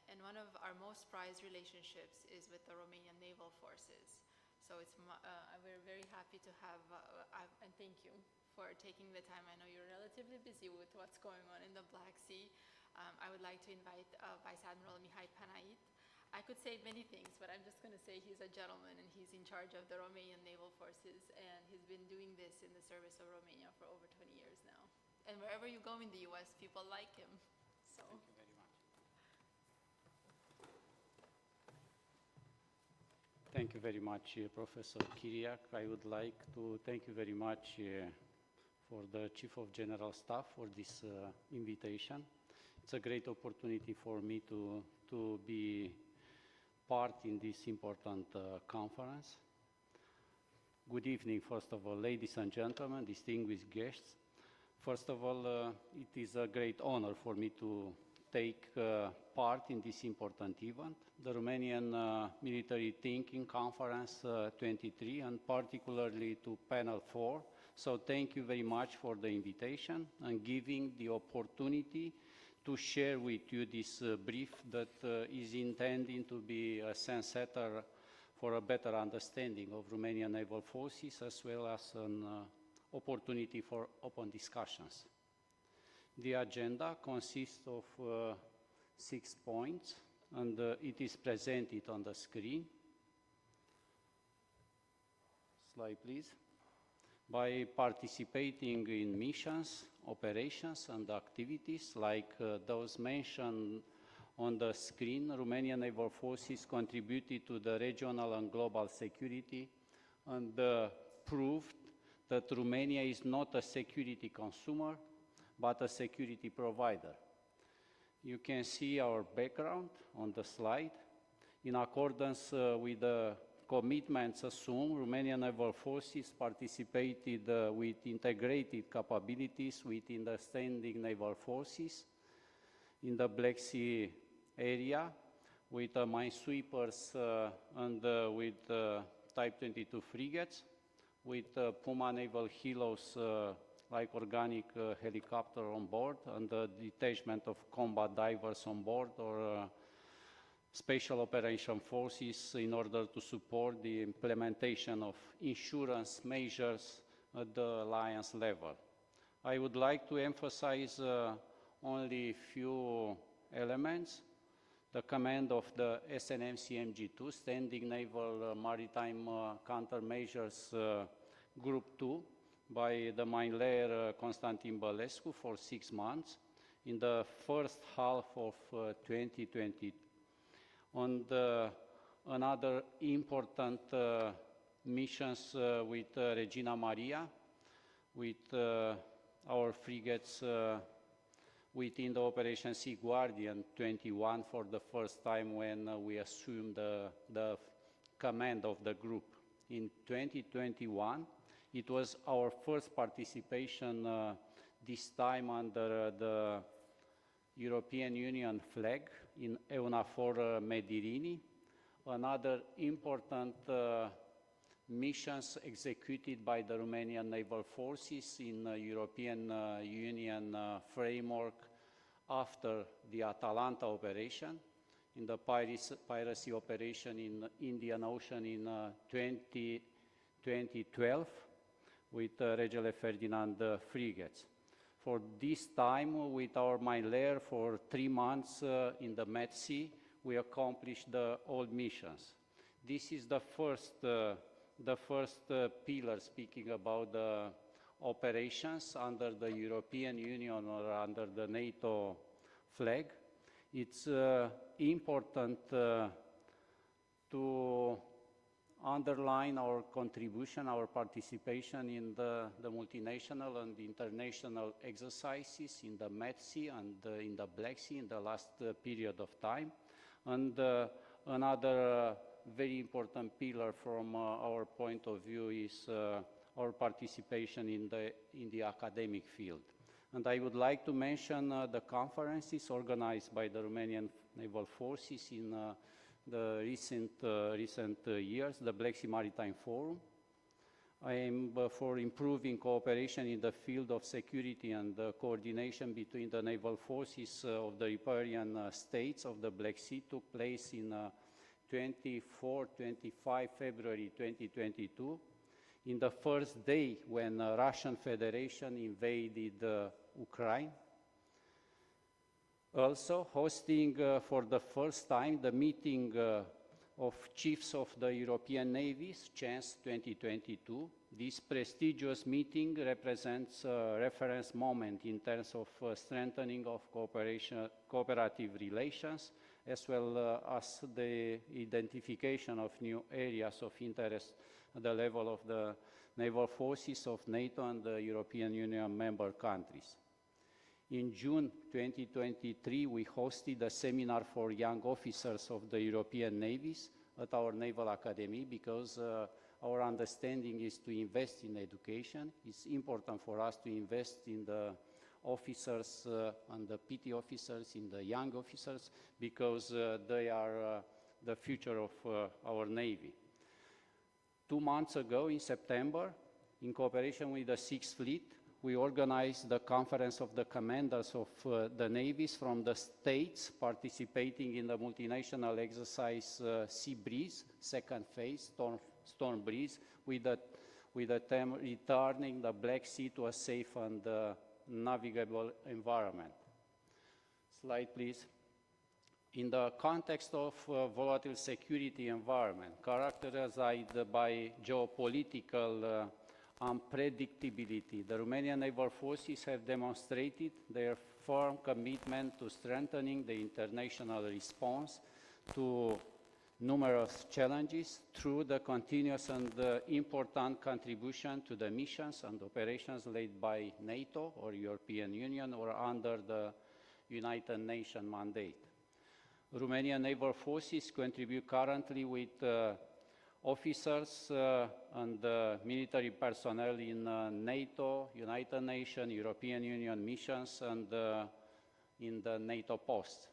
And one of our most prized relationships is with the Romanian naval forces. So it's we're very happy to have, and thank you for taking the time. I know you're relatively busy with what's going on in the Black Sea. I would like to invite Vice Admiral Mihai Panait. I could say many things, but I'm just going to say he's a gentleman and he's in charge of the Romanian naval forces, and he's been doing this in the service of Romania for over 20 years now. And wherever you go in the US, people like him. So. Thank you very much. Thank you very much, Professor Kyriak. I would like to thank you very much for the Chief of General Staff for this invitation. It's a great opportunity for me to be part in this important conference. Good evening, first of all, ladies and gentlemen, distinguished guests. First of all, it is a great honor for me to take part in this important event, the Romanian Military Thinking Conference 23, and particularly to Panel 4. So thank you very much for the invitation and giving the opportunity to share with you this brief that is intended to be a sense setter for a better understanding of Romanian naval forces, as well as an opportunity for open discussions. The agenda consists of 6 points, and it is presented on the screen. Slide, please. By participating in missions, operations, and activities like those mentioned on the screen, Romanian naval forces contributed to the regional and global security and proved that Romania is not a security consumer, but a security provider. You can see our background on the slide. In accordance with the commitments assumed, Romanian naval forces participated with integrated capabilities within the standing naval forces in the Black Sea area with minesweepers and with Type 22 frigates, with Puma naval helos like organic helicopter on board, and the detachment of combat divers on board, or special operation forces in order to support the implementation of insurance measures at the alliance level. I would like to emphasize only a few elements. The command of the SNMCMG-2, Standing Naval Maritime Countermeasures Group 2, by the mine layer Constantin Bălescu for 6 months in the first half of 2020. And another important missions with Regina Maria, with our frigates within the Operation Sea Guardian 21 for the first time when we assumed the command of the group. In 2021, it was our first participation, this time under the European Union flag in EUNAVFOR Medirini. Another important missions executed by the Romanian naval forces in the European Union framework after the Atalanta operation, in the piracy operation in Indian Ocean in 2012 with Regele Ferdinand frigates. For this time, with our mine layer for 3 months in the Med Sea, we accomplished all missions. This is the first pillar speaking about the operations under the European Union or under the NATO flag. It's important to underline our contribution, our participation in the multinational and international exercises in the Med Sea and in the Black Sea in the last period of time. And another very important pillar from our point of view is our participation in the academic field. And I would like to mention the conferences organized by the Romanian Naval Forces in the recent years, the Black Sea Maritime Forum. I am for improving cooperation in the field of security and coordination between the naval forces of the riparian states of the Black Sea took place in 24-25 February 2022, in the first day when Russian Federation invaded Ukraine. Also hosting for the first time the meeting of chiefs of the European navies, CHANCE 2022. This prestigious meeting represents a reference moment in terms of strengthening of cooperative relations, as well as the identification of new areas of interest at the level of the naval forces of NATO and the European Union member countries. In June 2023, we hosted a seminar for young officers of the European navies at our Naval Academy because our understanding is to invest in education. It's important for us to invest in the officers and the PT officers, in the young officers, because they are the future of our Navy. 2 months ago, in September, in cooperation with the Sixth Fleet, we organized the Conference of the Commanders of the Navies from the states participating in the multinational exercise Sea Breeze, second phase, Storm Breeze, with the theme returning the Black Sea to a safe and navigable environment. Slide, please. In the context of volatile security environment, characterized by geopolitical unpredictability, the Romanian naval forces have demonstrated their firm commitment to strengthening the international response to numerous challenges through the continuous and important contribution to the missions and operations led by NATO or European Union or under the United Nations mandate. Romanian naval forces contribute currently with officers and military personnel in NATO, United Nations, European Union missions, and in the NATO posts.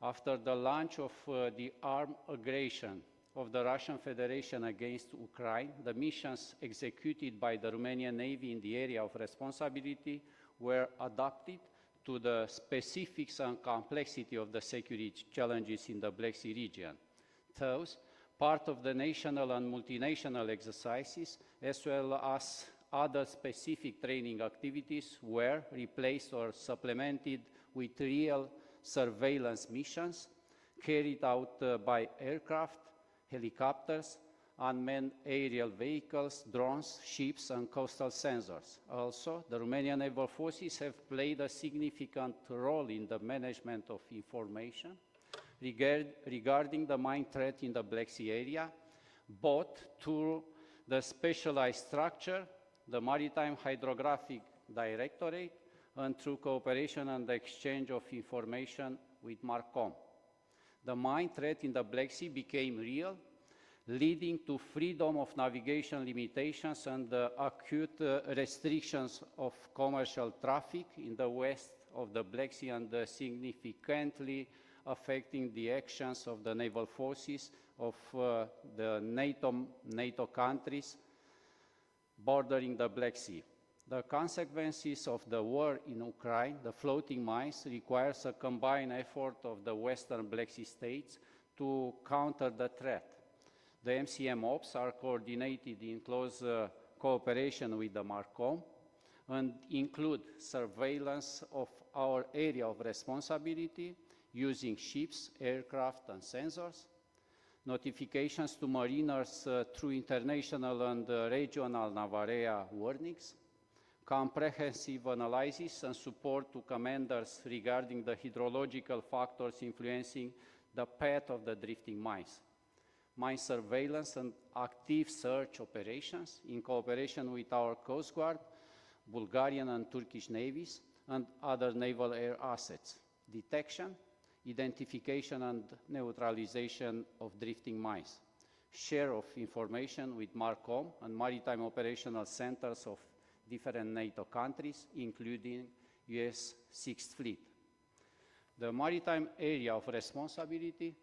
After the launch of the armed aggression of the Russian Federation against Ukraine, the missions executed by the Romanian Navy in the area of responsibility were adapted to the specifics and complexity of the security challenges in the Black Sea region. Thus, part of the national and multinational exercises, as well as other specific training activities, were replaced or supplemented with real surveillance missions carried out by aircraft, helicopters, unmanned aerial vehicles, drones, ships, and coastal sensors. Also, the Romanian naval forces have played a significant role in the management of information regarding the mine threat in the Black Sea area, both through the specialized structure, the Maritime Hydrographic Directorate, and through cooperation and the exchange of information with MARCOM. The mine threat in the Black Sea became real, leading to freedom of navigation limitations and acute restrictions of commercial traffic in the west of the Black Sea and significantly affecting the actions of the naval forces of the NATO countries bordering the Black Sea. The consequences of the war in Ukraine, the floating mines, requires a combined effort of the Western Black Sea states to counter the threat. The MCM ops are coordinated in close cooperation with the MARCOM and include surveillance of our area of responsibility using ships, aircraft, and sensors, notifications to mariners through international and regional NAVAREA warnings, comprehensive analysis and support to commanders regarding the hydrological factors influencing the path of the drifting mines, mine surveillance and active search operations in cooperation with our Coast Guard, Bulgarian and Turkish navies, and other naval air assets, detection, identification and neutralization of drifting mines, share of information with MARCOM and maritime operational centers of different NATO countries, including US Sixth Fleet. The maritime area of responsibility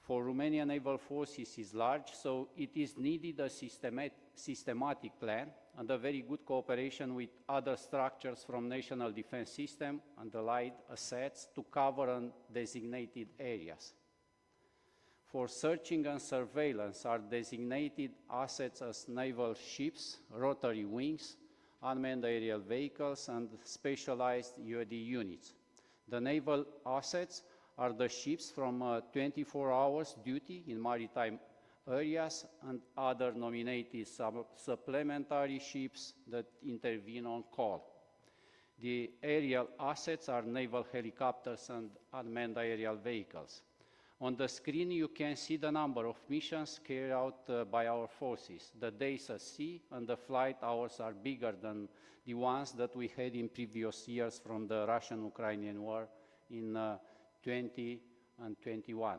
for Romanian naval forces is large, so it is needed a systematic plan and a very good cooperation with other structures from national defense system and allied assets to cover designated areas. For searching and surveillance are designated assets as naval ships, rotary wings, unmanned aerial vehicles, and specialized UAD units. The naval assets are the ships from 24 hours duty in maritime areas and other nominated supplementary ships that intervene on call. The aerial assets are naval helicopters and unmanned aerial vehicles. On the screen you can see the number of missions carried out by our forces. The days at sea and the flight hours are bigger than the ones that we had in previous years from the Russian-Ukrainian war in 20 and 21.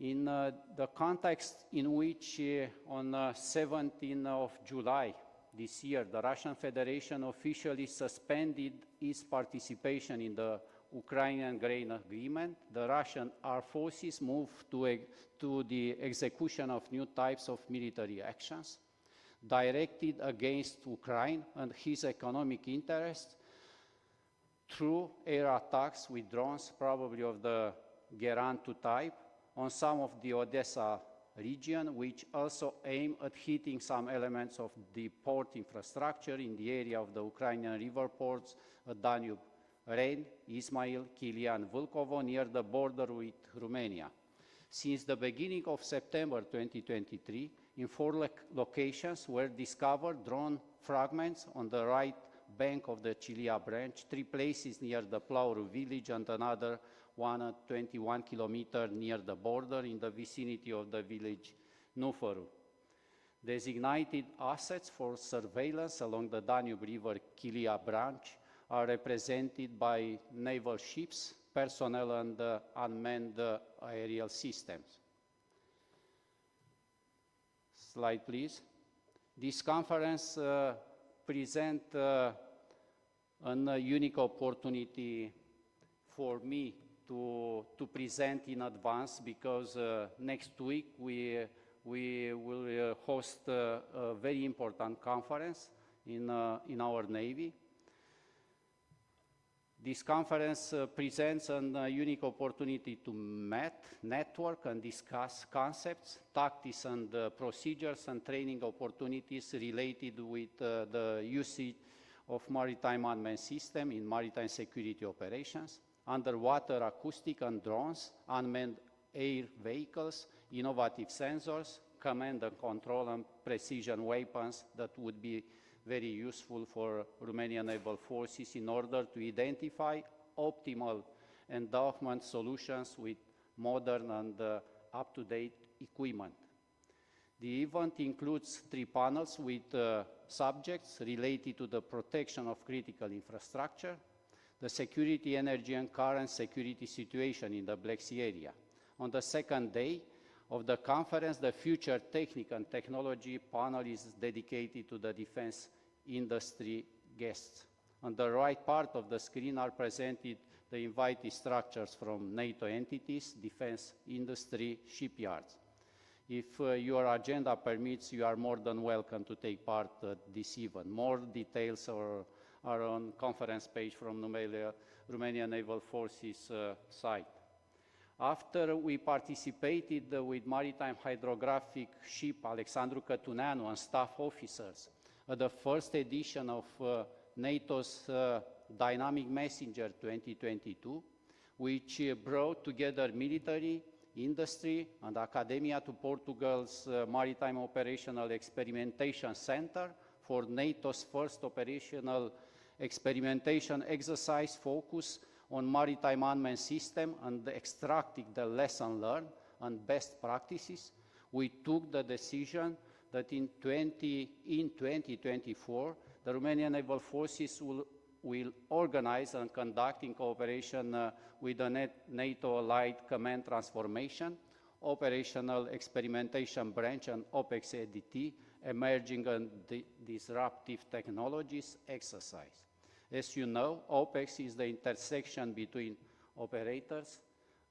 In the context in which on 17th of July this year, the Russian Federation officially suspended its participation in the Ukrainian grain agreement, the Russian armed forces moved to the execution of new types of military actions directed against Ukraine and his economic interests through air attacks with drones, probably of the GEOANЫN 2 type, on some of the Odessa region, which also aim at hitting some elements of the port infrastructure in the area of the Ukrainian river ports, Danube, Rhein, Ismail, Chilia, and Vâlkovo, near the border with Romania. Since the beginning of September 2023, in 4 locations were discovered drone fragments on the right bank of the Chilia branch, 3 places near the Plauru village and another one at 21 kilometers near the border in the vicinity of the village Nufăru. Designated assets for surveillance along the Danube River Chilia branch are represented by naval ships, personnel, and unmanned aerial systems. Slide, please. This conference presents a unique opportunity for me to present in advance, because next week we will host a very important conference in our Navy. This conference presents a unique opportunity to meet, network, and discuss concepts, tactics, and procedures and training opportunities related with the usage of maritime unmanned system in maritime security operations, underwater acoustic and drones, unmanned air vehicles, innovative sensors, command and control, and precision weapons that would be very useful for Romanian naval forces in order to identify optimal endowment solutions with modern and up-to-date equipment. The event includes 3 panels with subjects related to the protection of critical infrastructure, the security, energy, and current security situation in the Black Sea area. On the second day of the conference, the Future Technique and Technology panel is dedicated to the defense industry guests. On the right part of the screen are presented the invited structures from NATO entities, defense industry, shipyards. If your agenda permits, you are more than welcome to take part at this event. More details are on conference page from Romanian Naval Forces site. After we participated with maritime hydrographic ship Alexandru Cătuneanu and staff officers at the first edition of NATO's Dynamic Messenger 2022, which brought together military, industry, and academia to Portugal's Maritime Operational Experimentation Center for NATO's first operational experimentation exercise focused on maritime unmanned system and extracting the lesson learned and best practices, we took the decision that in 2024, the Romanian Naval Forces will organize and conduct in cooperation with the NATO Allied Command Transformation, Operational Experimentation Branch, and OPEX-EDT, Emerging and Disruptive Technologies exercise. As you know, OPEX is the intersection between operators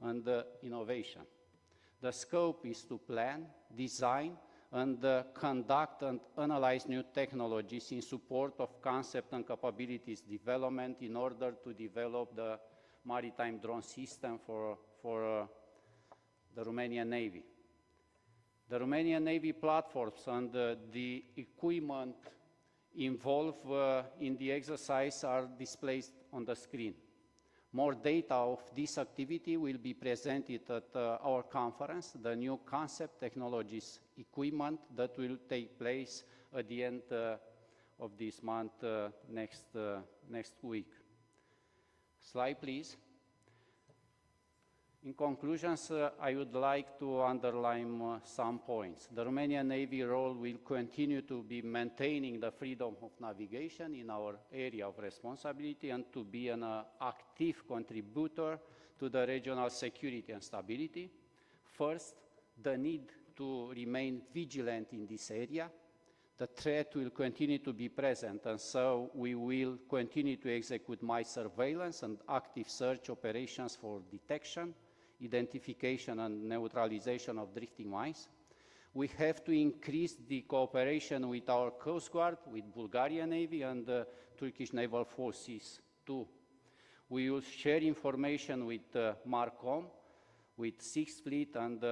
and innovation. The scope is to plan, design, and conduct and analyze new technologies in support of concept and capabilities development in order to develop the maritime drone system for the Romanian Navy. The Romanian Navy platforms and the equipment involved in the exercise are displayed on the screen. More data of this activity will be presented at our conference, the new concept technologies equipment that will take place at the end of this month, next week. Slide, please. In conclusions, I would like to underline some points. The Romanian Navy role will continue to be maintaining the freedom of navigation in our area of responsibility and to be an active contributor to the regional security and stability. First, the need to remain vigilant in this area. The threat will continue to be present, and so we will continue to execute mine surveillance and active search operations for detection, identification, and neutralization of drifting mines. We have to increase the cooperation with our Coast Guard, with Bulgarian Navy and the Turkish Naval Forces too. We will share information with MARCOM, with 6th Fleet and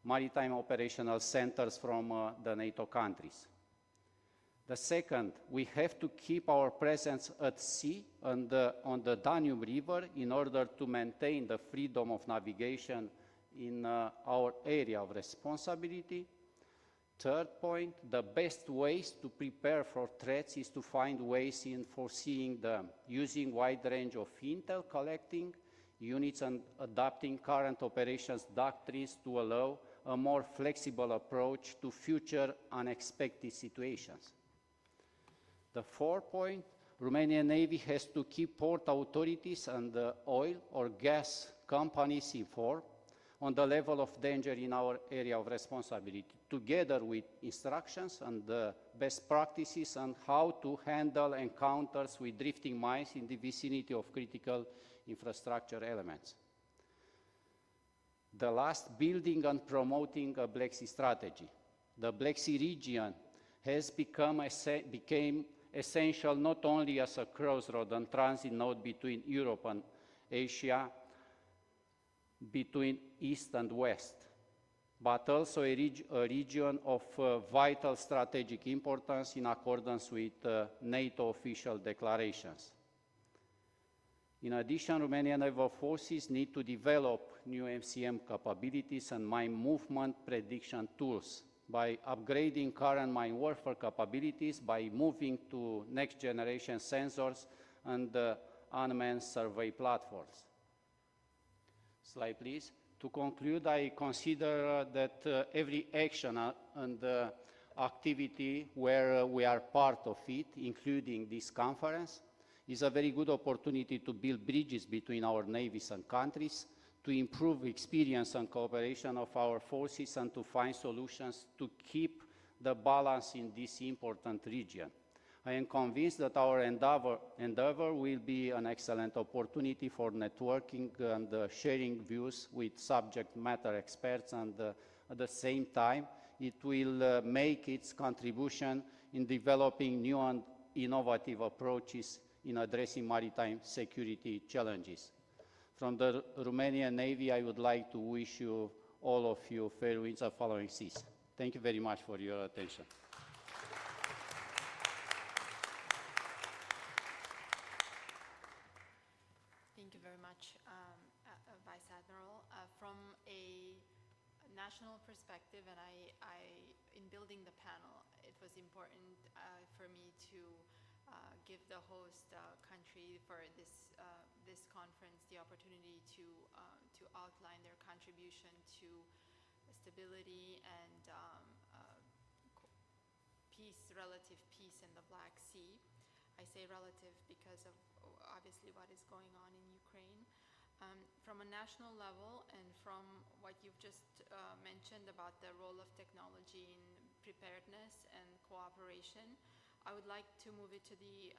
maritime operational centers from the NATO countries. The second, we have to keep our presence at sea and on the Danube River in order to maintain the freedom of navigation in our area of responsibility. Third point, the best ways to prepare for threats is to find ways in foreseeing them, using wide range of intel collecting units and adapting current operations doctrines to allow a more flexible approach to future unexpected situations. The fourth point, Romanian Navy has to keep port authorities and oil or gas companies informed on the level of danger in our area of responsibility, together with instructions and best practices on how to handle encounters with drifting mines in the vicinity of critical infrastructure elements. The last, building and promoting a Black Sea strategy. The Black Sea region has became essential not only as a crossroad and transit node between Europe and Asia, between East and West, but also a region of vital strategic importance in accordance with NATO official declarations. In addition, Romanian naval forces need to develop new MCM capabilities and mine movement prediction tools by upgrading current mine warfare capabilities, by moving to next generation sensors and unmanned survey platforms. Slide, please. To conclude, I consider that every action and activity where we are part of it, including this conference, is a very good opportunity to build bridges between our navies and countries, to improve experience and cooperation of our forces, and to find solutions to keep the balance in this important region. I am convinced that our endeavor will be an excellent opportunity for networking and sharing views with subject matter experts, and at the same time, it will make its contribution in developing new and innovative approaches in addressing maritime security challenges. From the Romanian Navy, I would like to wish you, all of you, fair winds and following seas. Thank you very much for your attention. Thank you very much, Vice Admiral. From a national perspective, and in building the panel, it was important for me to give the host country for this conference the opportunity to outline their contribution to stability and relative peace in the Black Sea. I say relative because of obviously what is going on in Ukraine. From a national level, and from what you've just mentioned about the role of technology in preparedness and cooperation, I would like to move it to the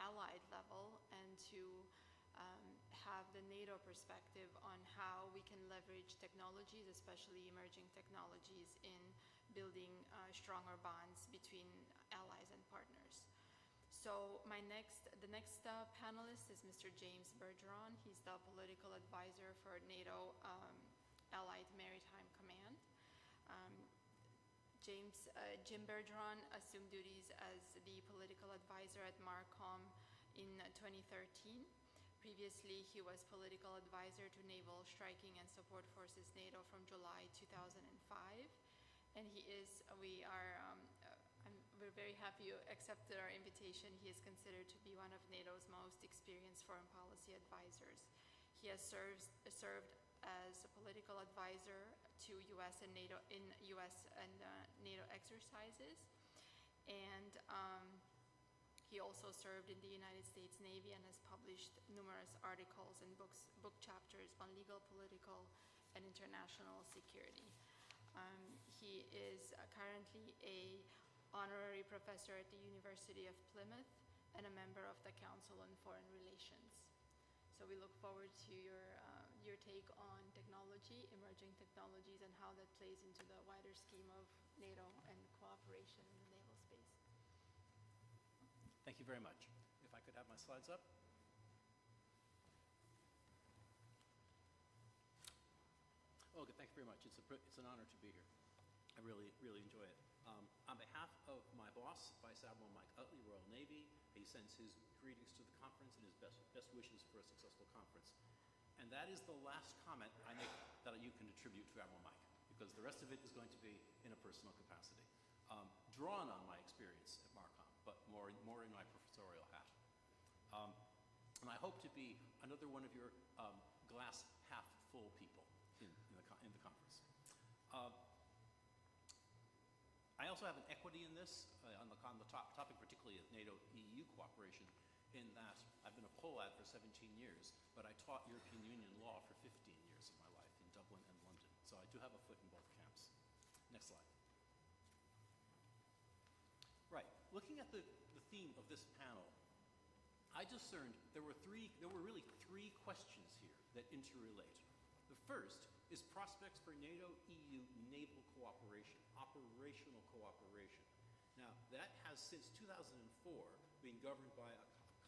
allied level and to have the NATO perspective on how we can leverage technologies, especially emerging technologies, in building stronger bonds between allies and partners. So the next panelist is Mr. James Bergeron. He's the political advisor for NATO Allied Maritime Command. Jim Bergeron assumed duties as the political advisor at MARCOM in 2013. Previously, he was political advisor to Naval Striking and Support Forces NATO from July 2005. And we're very happy you accepted our invitation. He is considered to be one of NATO's most experienced foreign policy advisors. He has served as a political advisor to US and NATO NATO exercises, and he also served in the United States Navy and has published numerous articles and book chapters on legal, political, and international security. He is currently an honorary professor at the University of Plymouth and a member of the Council on Foreign Relations. So we look forward to your take on technology, emerging technologies, and how that plays into the wider scheme of NATO and cooperation in the naval space. Thank you very much. If I could have my slides up. Oh, good. Thank you very much. It's an honor to be here. I really enjoy it. On behalf of my boss, Vice Admiral Mike Utley, Royal Navy, he sends his greetings to the conference and his best wishes for a successful conference. And that is the last comment I make that you can attribute to Admiral Mike, because the rest of it is going to be in a personal capacity, drawn on my experience at MARCOM, but more in my professorial hat. And I hope to be another one of your glass half full people in the conference. I also have an equity in this on the topic, particularly of NATO-EU cooperation, in that I've been a POLAD for 17 years, but I taught European Union law for 15 years of my life in Dublin and London. So I do have a foot in both camps. Next slide. Right, looking at the theme of this panel, I discerned there were really three questions here that interrelate. The first is prospects for NATO-EU naval cooperation, operational cooperation. Now, that has since 2004 been governed by a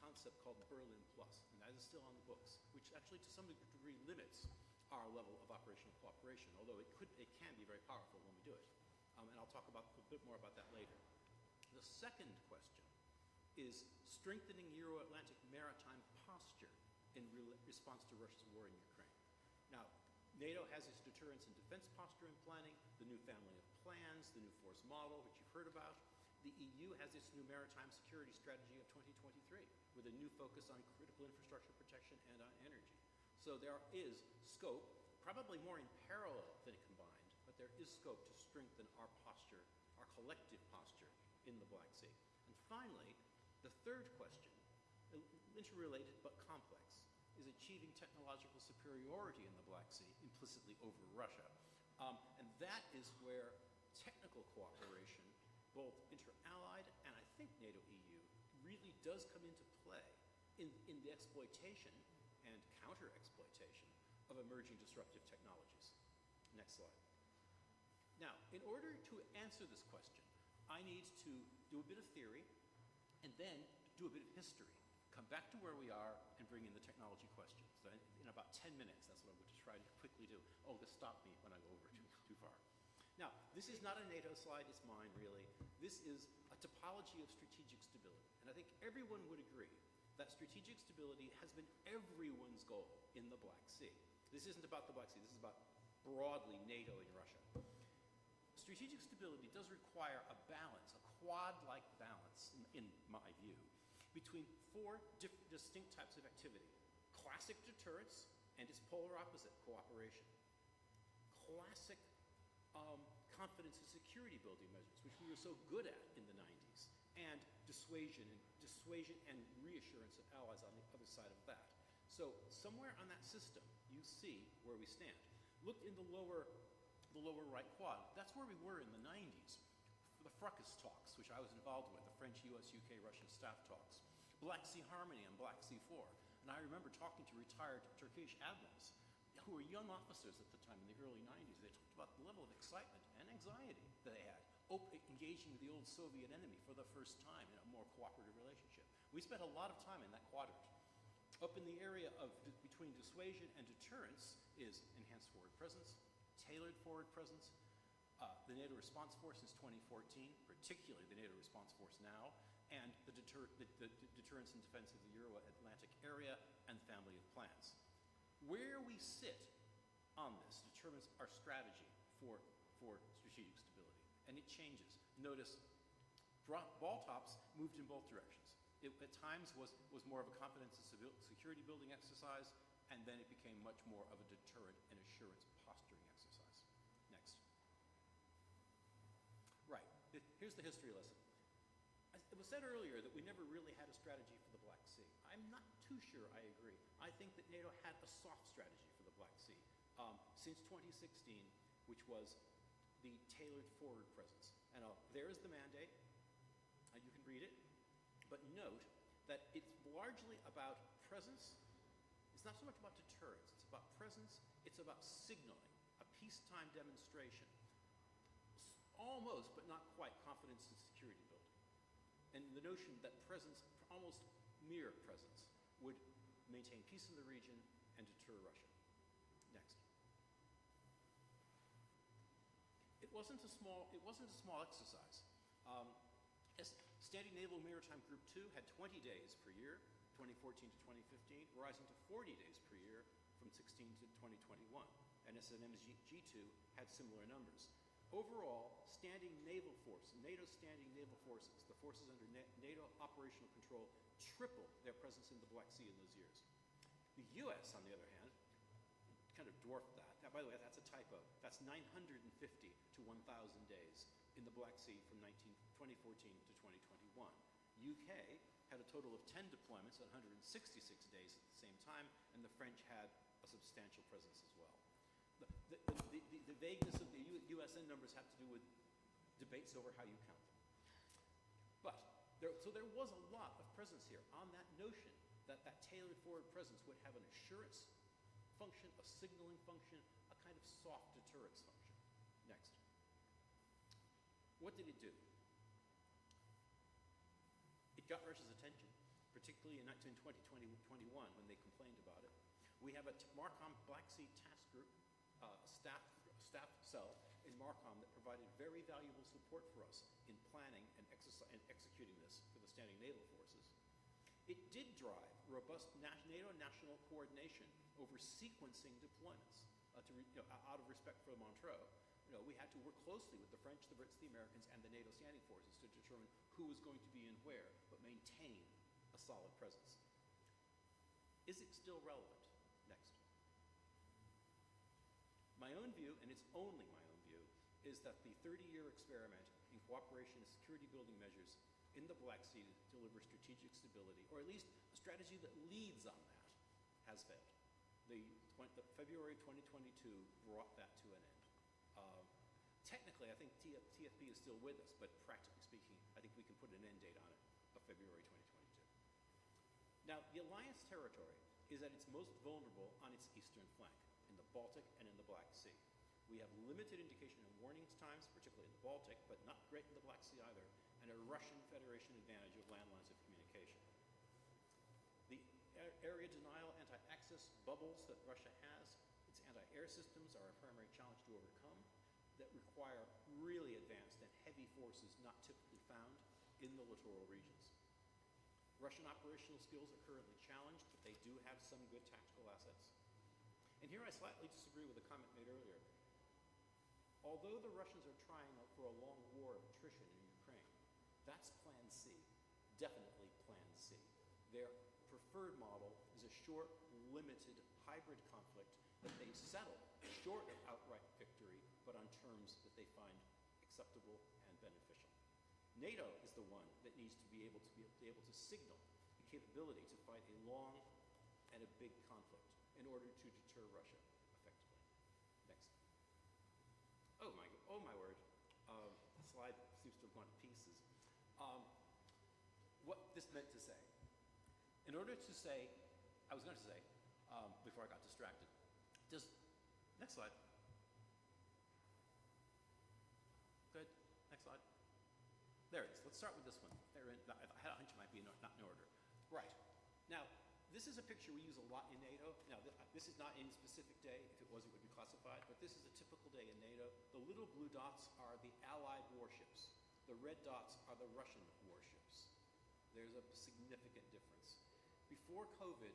concept called Berlin Plus, and that is still on the books, which actually to some degree limits our level of operational cooperation, although it can be very powerful when we do it. And I'll talk a bit more about that later. The second question is strengthening Euro-Atlantic maritime posture in response to Russia's war in Ukraine. Now, NATO has its deterrence and defense posture and planning, the new family of plans, the new force model, which you've heard about. The EU has its new maritime security strategy of 2023, with a new focus on critical infrastructure protection and on energy. So there is scope, probably more in parallel than combined, but there is scope to strengthen our posture, our collective posture in the Black Sea. And finally, the third question, interrelated but complex, is achieving technological superiority in the Black Sea, implicitly over Russia. And that is where technical cooperation, both inter-allied and I think NATO-EU, really does come into play in the exploitation and counter-exploitation of emerging disruptive technologies. Next slide. Now, in order to answer this question, I need to do a bit of theory and then do a bit of history. Come back to where we are and bring in the technology questions. So in about 10 minutes, that's what I'm going to try to quickly do. Oh, just stop me when I go over too far. Now, this is not a NATO slide, it's mine really. This is a topology of strategic stability. And I think everyone would agree that strategic stability has been everyone's goal in the Black Sea. This isn't about the Black Sea, this is about broadly NATO and Russia. Strategic stability does require a balance, a quad-like balance, in my view, between four distinct types of activity. Classic deterrence and its polar opposite, cooperation. Classic confidence and security building measures, which we were so good at in the 90s, and dissuasion and reassurance of allies on the other side of that. So somewhere on that system, you see where we stand. Look in the lower right quad. That's where we were in the 90s. The fracas talks, which I was involved with, the French, US, UK, Russian staff talks. Black Sea Harmony and Black Sea 4. And I remember talking to retired Turkish admirals who were young officers at the time in the early 90s. They talked about the level of excitement and anxiety that they had, engaging the old Soviet enemy for the first time in a more cooperative relationship. We spent a lot of time in that quadrant. Up in the area of between dissuasion and deterrence is enhanced forward presence, tailored forward presence, the NATO Response Force since 2014, particularly the NATO Response Force now, and the deterrence and defense of the Euro-Atlantic area and family of plans. Where we sit on this determines our strategy for strategic stability, and it changes. Notice, ball tops moved in both directions. It at times was more of a confidence and security building exercise, and then it became much more of a deterrent and assurance posturing exercise. Next. Right, here's the history lesson. It was said earlier that we never really had a strategy for the Black Sea. I'm not too sure I agree. I think that NATO had a soft strategy for the Black Sea since 2016, which was the tailored forward presence. And there is the mandate. You can read it. But note that it's largely about presence. It's not so much about deterrence. It's about presence. It's about signaling, a peacetime demonstration. Almost, but not quite, confidence and security building. And the notion that presence, almost mere presence, would maintain peace in the region and deter Russia. Next. It wasn't a small exercise. Standing Naval Maritime Group 2 had 20 days per year, 2014 to 2015, rising to 40 days per year from 16 to 2021. And SNMG2 had similar numbers. Overall, standing naval force, NATO's standing naval forces, the forces under NATO operational control, tripled their presence in the Black Sea in those years. The US, on the other hand, kind of dwarfed that. Now, by the way, that's a typo. That's 950 to 1,000 days in the Black Sea from 2014 to 2021. UK had a total of 10 deployments at 166 days at the same time, and the French had a substantial presence as well. The vagueness of the USN numbers have to do with debates over how you count them. But, so there was a lot of presence here on that notion that that tailored forward presence would have an assurance function, a signaling function, a kind of soft deterrence function. Next. What did it do? It got Russia's attention, particularly in 2021 when they complained about it. We have a MARCOM Black Sea Task Group, staff cell in MARCOM that provided very valuable support for us in planning and executing this for the standing naval forces. It did drive robust NATO national coordination over sequencing deployments out of respect for Montreux. We had to work closely with the French, the Brits, the Americans, and the NATO standing forces to determine who was going to be in where, but maintain a solid presence. Is it still relevant? Next. My own view, and it's only my own view, is that the 30-year experiment in cooperation and security building measures in the Black Sea to deliver strategic stability, or at least a strategy that leads on that, has failed. The February 2022 brought that to an end. Technically, I think TFP is still with us, but practically speaking, I think we can put an end date on it of February 2022. Now, the alliance territory is at its most vulnerable on its eastern flank, in the Baltic and in the Black Sea. We have limited indication and warnings times, particularly in the Baltic, but not great in the Black Sea either, and a Russian Federation advantage of landlines of communication. The area denial anti-access bubbles that Russia has, its anti-air systems are a primary challenge to overcome that require really advanced and heavy forces not typically found in the littoral regions. Russian operational skills are currently challenged, but they do have some good tactical assets. And here I slightly disagree with a comment made earlier. Although the Russians are trying for a long war of attrition in Ukraine, that's Plan C, definitely Plan C. Their preferred model is a short, limited, hybrid conflict that they settle short of outright victory, but on terms that they find acceptable and beneficial. NATO is the one that needs to be able to signal the capability to fight a long and a big conflict in order to deter Russia effectively. Next. Oh my word. The slide seems to have gone to pieces. What this meant to say. In order to say, I was going to say, before I got distracted, next slide. Good, next slide. There it is, let's start with this one. I had a hunch it might be not in order. Right, now, this is a picture we use a lot in NATO. Now, this is not any specific day. If it was, it would be classified, but this is a typical day in NATO. The little blue dots are the Allied warships. The red dots are the Russian warships. There's a significant difference. Before COVID,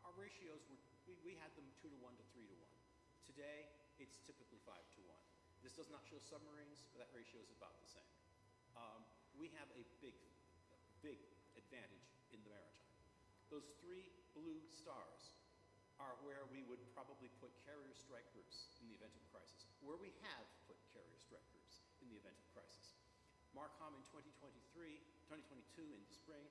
our ratios were, we had them 2 to 1 to 3 to 1. Today, it's typically 5 to 1. This does not show submarines, but that ratio is about the same. We have a big advantage in the maritime. Those 3 blue stars are where we would probably put carrier strike groups in the event of crisis, where we have put carrier strike groups in the event of crisis. MARCOM in 2022 in the spring,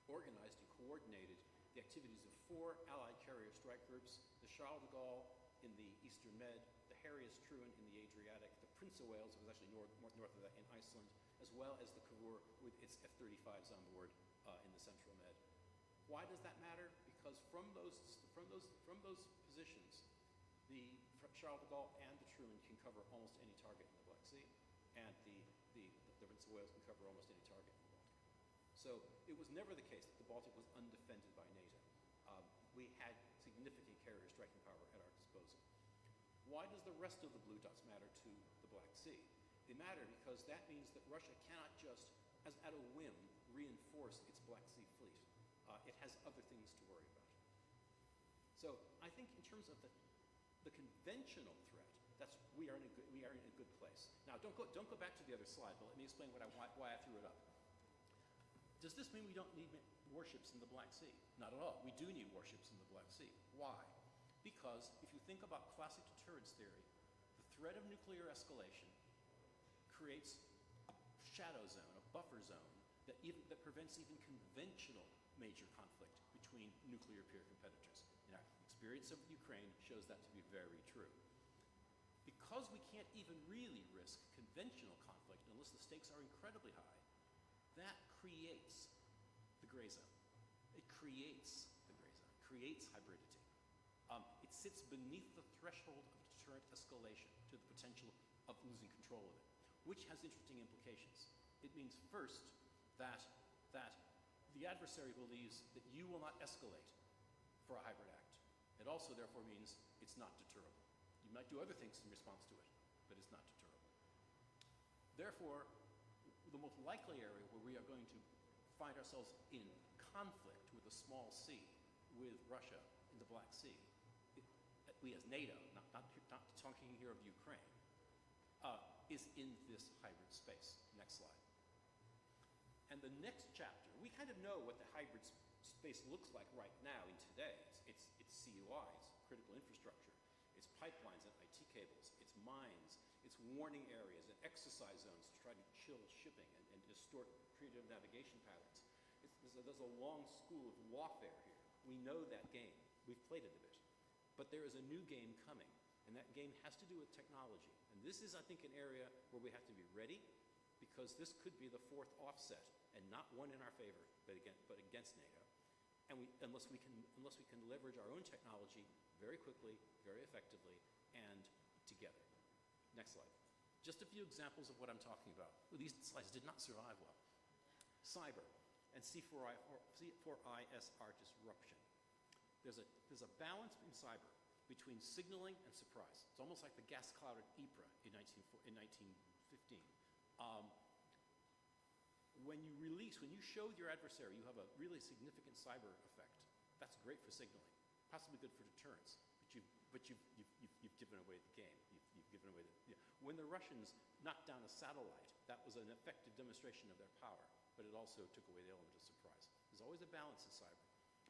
organized and coordinated the activities of 4 Allied carrier strike groups, the Charles de Gaulle in the Eastern Med, the Harrius Truman in the Adriatic, the Prince of Wales, who was actually north of that in Iceland, as well as the Cavour with its F-35s on board in the Central Med. Why does that matter? Because from those positions, the Charles de Gaulle and the Truman can cover almost any target in the Black Sea, and the Prince of Wales can cover almost any target in the Baltic. So it was never the case that the Baltic was undefended by NATO. We had significant carrier striking power at our disposal. Why does the rest of the blue dots matter to the Black Sea? They matter because that means that Russia cannot just, as at a whim, reinforce its Black Sea fleet. It has other things to worry about. So I think in terms of the conventional threat, we are in a good place. Now don't go back to the other slide, but let me explain why I threw it up. Does this mean we don't need warships in the Black Sea? Not at all. We do need warships in the Black Sea. Why? Because if you think about classic deterrence theory, the threat of nuclear escalation creates a shadow zone, a buffer zone, that prevents even conventional major conflict between nuclear peer competitors. And our experience of Ukraine shows that to be very true. Because we can't even really risk conventional conflict unless the stakes are incredibly high, that creates the gray zone. It creates the gray zone. It creates hybridity. It sits beneath the threshold of deterrent escalation to the potential of losing control of it, which has interesting implications. It means first that the adversary believes that you will not escalate for a hybrid act. It also therefore means it's not deterrable. You might do other things in response to it, but it's not deterrable. Therefore, the most likely area where we are going to find ourselves in conflict with a small c with Russia in the Black Sea, we as NATO, not talking here of Ukraine, is in this hybrid space. Next slide. And the next chapter, we kind of know what the hybrid space looks like right now in today. It's CUIs, critical infrastructure, it's pipelines and IT cables, it's mines, it's warning areas and exercise zones to try to chill shipping and distort creative navigation patterns. There's a long school of warfare here. We know that game. We've played it a bit. But there is a new game coming, and that game has to do with technology. And this is, I think, an area where we have to be ready, because this could be the fourth offset, and not one in our favor, but against NATO. And unless we can leverage our own technology very quickly, very effectively, and together. Next slide. Just a few examples of what I'm talking about. Well, these slides did not survive well. Cyber and C4ISR disruption. There's a balance in cyber between signaling and surprise. It's almost like the gas cloud at Ypres in 1915. When you show your adversary you have a really significant cyber effect, that's great for signaling, possibly good for deterrence, but you've given away the game. You've given away when the Russians knocked down a satellite, that was an effective demonstration of their power, but it also took away the element of surprise. There's always a balance in cyber.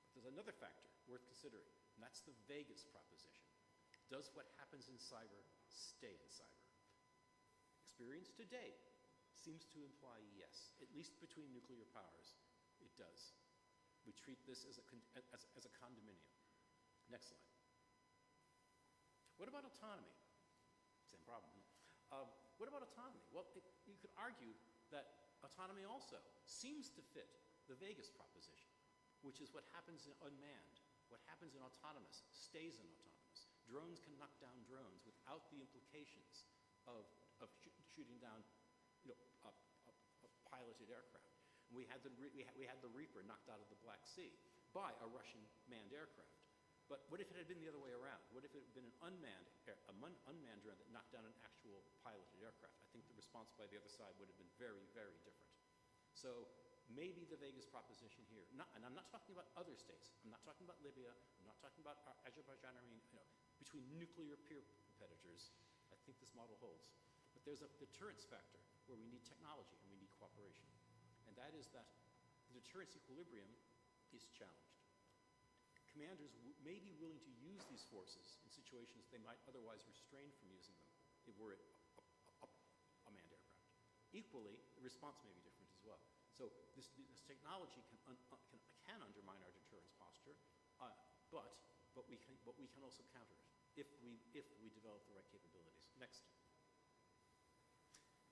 But there's another factor worth considering, and that's the Vegas proposition. Does what happens in cyber stay in cyber? Experience today seems to imply yes, at least between nuclear powers, it does. We treat this as a condominium. Next slide. What about autonomy? Same problem. What about autonomy? Well, you could argue that autonomy also seems to fit the Vegas proposition, which is what happens in unmanned. What happens in autonomous stays in autonomous. Drones can knock down drones without the implications of shooting down a piloted aircraft. We had the Reaper knocked out of the Black Sea by a Russian manned aircraft. But what if it had been the other way around? What if it had been an unmanned drone that knocked down an actual piloted aircraft? I think the response by the other side would have been very, very different. So maybe the Vegas proposition here, and I'm not talking about other states. I'm not talking about Libya. I'm not talking about Azerbaijan, Armenia. Between nuclear peer competitors, I think this model holds. But there's a deterrence factor where we need technology and we need cooperation. And that is that the deterrence equilibrium is challenged. Commanders may be willing to use these forces in situations they might otherwise refrain from using them if were it a manned aircraft. Equally, the response may be different as well. So this technology can undermine our deterrence posture, but but we can also counter it if we develop the right capabilities. Next.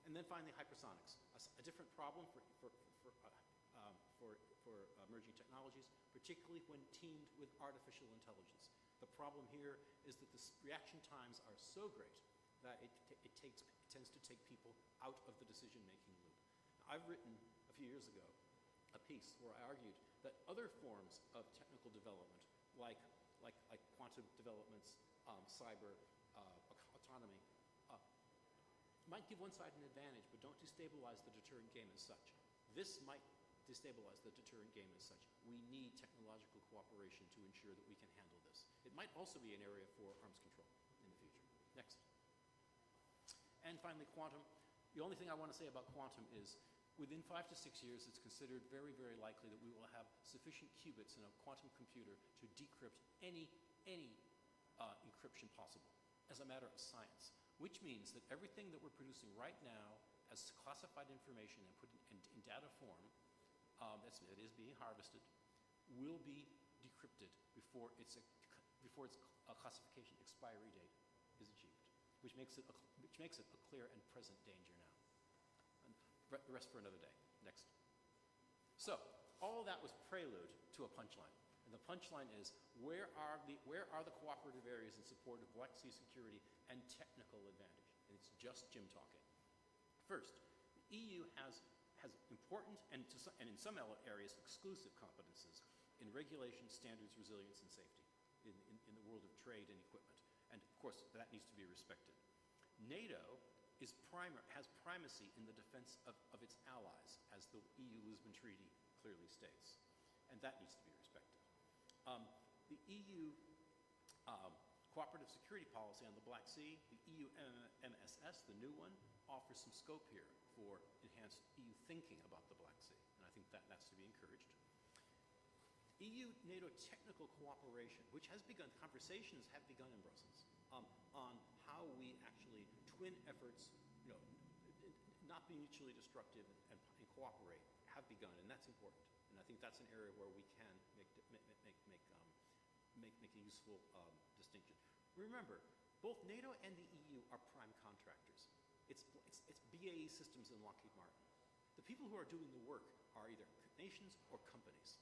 And then finally, hypersonics, a different problem for emerging technologies, particularly when teamed with artificial intelligence. The problem here is that the reaction times are so great that it tends to take people out of the decision-making loop. Now, I've written a few years ago a piece where I argued that other forms of technical development, like quantum developments, cyber, autonomy, might give one side an advantage, but don't destabilize the deterrent game as such. This might destabilize the deterrent game as such. We need technological cooperation to ensure that we can handle this. It might also be an area for arms control in the future. Next. And finally, quantum. The only thing I want to say about quantum is within 5 to 6 years, it's considered very, very likely that we will have sufficient qubits in a quantum computer to decrypt any encryption possible as a matter of science, which means that everything that we're producing right now as classified information and put in data form that is being harvested will be decrypted before its classification expiry date is achieved, which makes it a clear and present danger now. And the rest for another day. Next. So all that was prelude to a punchline. And the punchline is, where are the cooperative areas in support of Black Sea security and technical advantage? And it's just Jim talking. First, the EU has important and in some areas exclusive competences in regulation, standards, resilience, and safety in the world of trade and equipment. And of course, that needs to be respected. NATO has primacy in the defense of its allies, as the EU Lisbon Treaty clearly states. And that needs to be respected. The EU cooperative security policy on the Black Sea, the EU MSS, the new one, offers some scope here for enhanced EU thinking about the Black Sea, and I think that's to be encouraged. EU-NATO technical cooperation, which has begun, conversations have begun in Brussels on how we actually twin efforts, not be mutually destructive and cooperate, have begun, and that's important. And I think that's an area where we can make a useful distinction. Remember, both NATO and the EU are prime contractors. It's BAE Systems and Lockheed Martin. The people who are doing the work are either nations or companies,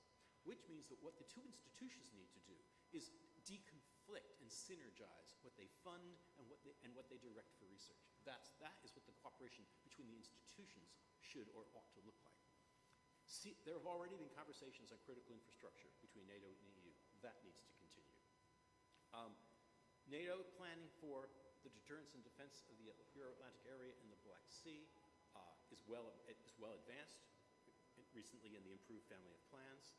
which means that what the two institutions need to do is deconflict and synergize what they fund and what they direct for research. That is what the cooperation between the institutions should or ought to look like. See, there have already been conversations on critical infrastructure between NATO and the EU. That needs to continue. NATO planning for the deterrence and defense of the Euro-Atlantic area in the Black Sea is well advanced recently in the improved family of plans.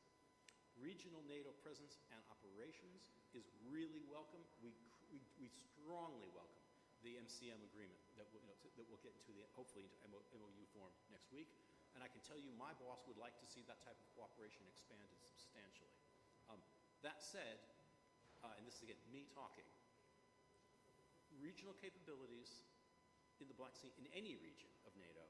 Regional NATO presence and operations is really welcome. We strongly welcome the MCM agreement that we'll get into hopefully into MOU form next week. And I can tell you my boss would like to see that type of cooperation expanded substantially. That said, and this is again me talking, regional capabilities in the Black Sea, in any region of NATO,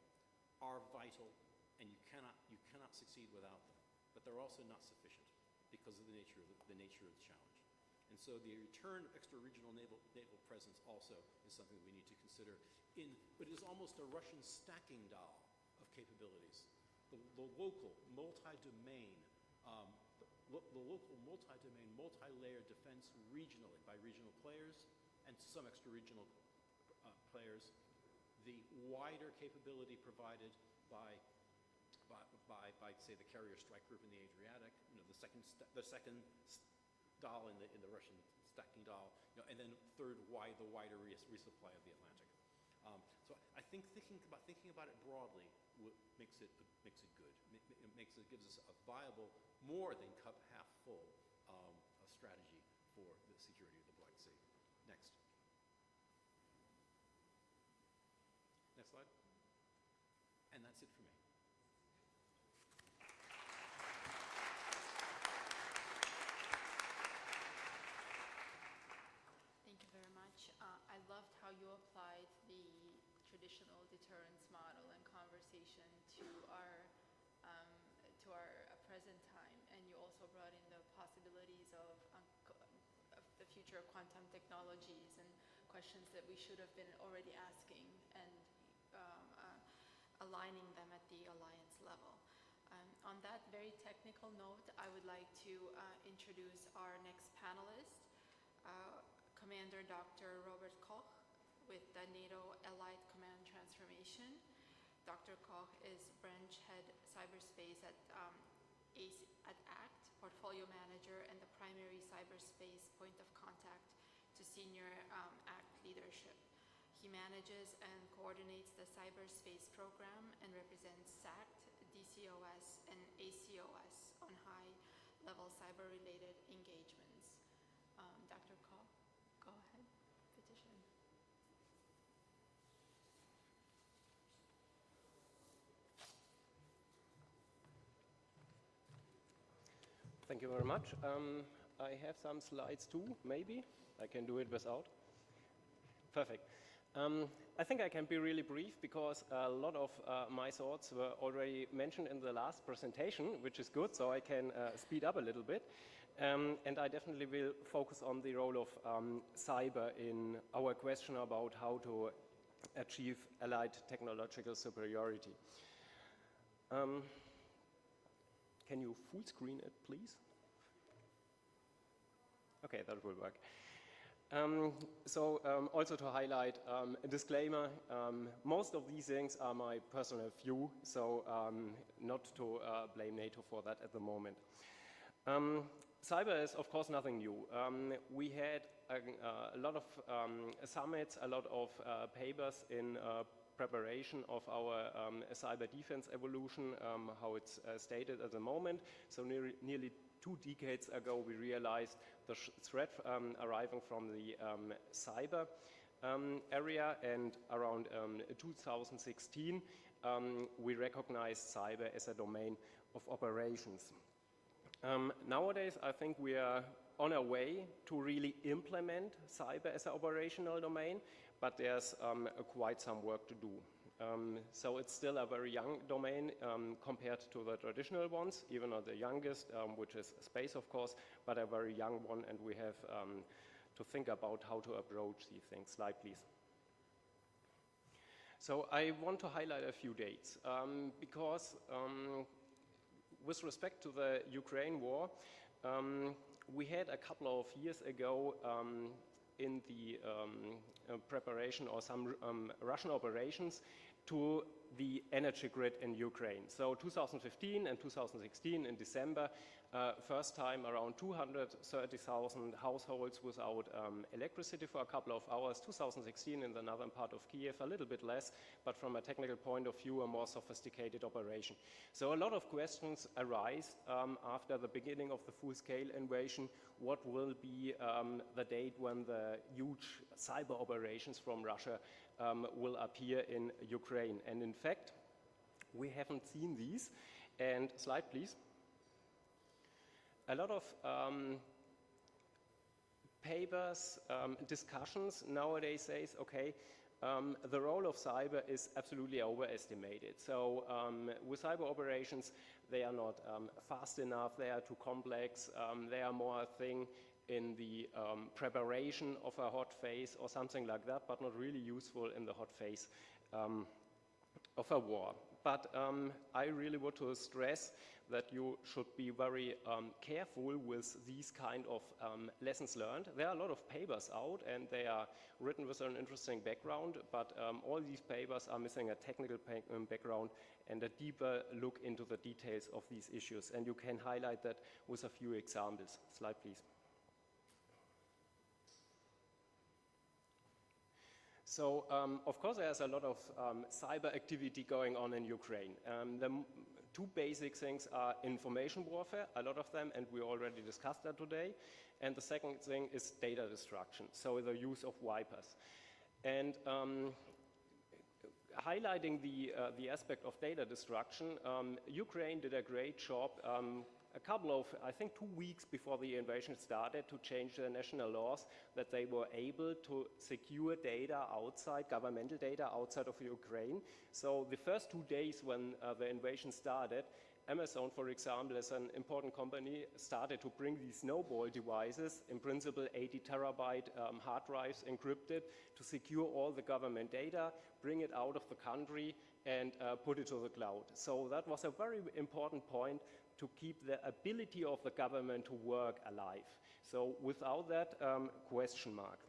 are vital, and you cannot succeed without them. But they're also not sufficient because of the nature of the challenge. And so the return of extra-regional naval presence also is something we need to consider. But it is almost a Russian stacking doll of capabilities. The local multi-domain, multi-layered defense regionally by regional players and some extra-regional players. The wider capability provided by say the carrier strike group in the Adriatic, the second doll in the Russian stacking doll, and then third, the wider resupply of the Atlantic. So I think thinking about it broadly makes it good. It gives us a viable, more than cup half full strategy for the security of the Black Sea. Next. Next slide. And that's it for me. Thank you very much. I loved how you applied the traditional deterrence model and conversation to our present time, and you also brought in the possibilities of future quantum technologies and questions that we should have been already asking and aligning them at the alliance level. On that very technical note, I would like to introduce our next panelist, Commander Dr. Robert Koch with the NATO Allied Command Transformation. Dr. Koch is branch head cyberspace at ACT, portfolio manager and the primary cyberspace point of contact to senior ACT leadership. He manages and coordinates the cyberspace program and represents SACT, DCOS, and ACOS on high-level cyber-related engagements. Dr. Koch, go ahead, petition. Thank you very much. I have some slides too, maybe. I can do it without. Perfect. I think I can be really brief because a lot of my thoughts were already mentioned in the last presentation, which is good, so I can speed up a little bit. And I definitely will focus on the role of cyber in our question about how to achieve allied technological superiority. Can you full screen it, please? Okay, that will work. Also to highlight a disclaimer, most of these things are my personal view, so not to blame NATO for that at the moment. Cyber is, of course, nothing new. We had a lot of summits, a lot of papers in preparation of our cyber defense evolution, how it's stated at the moment. So nearly 2 decades ago, we realized the threat arriving from the cyber area, and around 2016, we recognized cyber as a domain of operations. Nowadays, I think we are on our way to really implement cyber as an operational domain, but there's quite some work to do. So it's still a very young domain compared to the traditional ones, even not the youngest, which is space, of course, but a very young one, and we have to think about how to approach these things. Slide, please. So I want to highlight a few dates, because with respect to the Ukraine war, we had a couple of years ago in the preparation or some Russian operations to the energy grid in Ukraine. So 2015 and 2016 in December, first time around 230,000 households without electricity for a couple of hours. 2016 in the northern part of Kiev, a little bit less, but from a technical point of view, a more sophisticated operation. So a lot of questions arise after the beginning of the full-scale invasion. What will be the date when the huge cyber operations from Russia will appear in Ukraine? And in fact, we haven't seen these. And slide, please. A lot of papers, discussions nowadays says, okay, the role of cyber is absolutely overestimated. So with cyber operations, they are not fast enough, they are too complex, they are more a thing in the preparation of a hot phase or something like that, but not really useful in the hot phase of a war. But I really want to stress that you should be very careful with these kind of lessons learned. There are a lot of papers out, and they are written with an interesting background, but all these papers are missing a technical background and a deeper look into the details of these issues. And you can highlight that with a few examples. Slide, please. So, of course, there's a lot of cyber activity going on in Ukraine. The two basic things are information warfare, a lot of them, and we already discussed that today. And the second thing is data destruction, so the use of wipers. And highlighting the aspect of data destruction, Ukraine did a great job a couple of, I think 2 weeks before the invasion started, to change the national laws that they were able to secure data outside, governmental data outside of Ukraine. So the first 2 days when the invasion started, Amazon, for example, as an important company, started to bring these snowball devices, in principle 80 terabyte hard drives encrypted, to secure all the government data, bring it out of the country, and put it to the cloud. So that was a very important point to keep the ability of the government to work alive. So without that, question mark.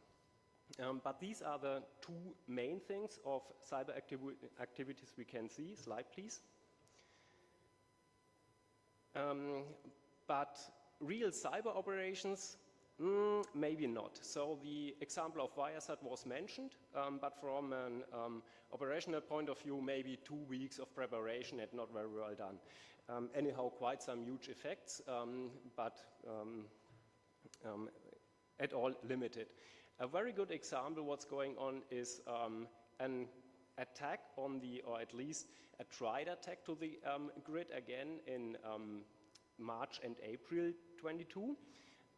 But these are the two main things of cyber activities we can see. Slide, please. But real cyber operations, maybe not. So the example of Viasat was mentioned, but from an operational point of view, maybe 2 weeks of preparation and not very well done. Anyhow, quite some huge effects, but at all limited. A very good example what's going on is an attack on the, or at least a tried attack to the grid again in March and April 22,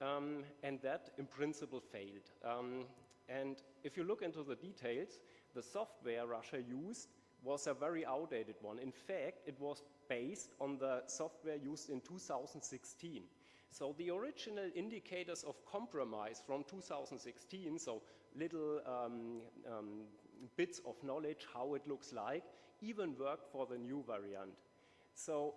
and that in principle failed. And if you look into the details, the software Russia used was a very outdated one. In fact, it was based on the software used in 2016. So the original indicators of compromise from 2016, so little bits of knowledge how it looks like, even worked for the new variant. So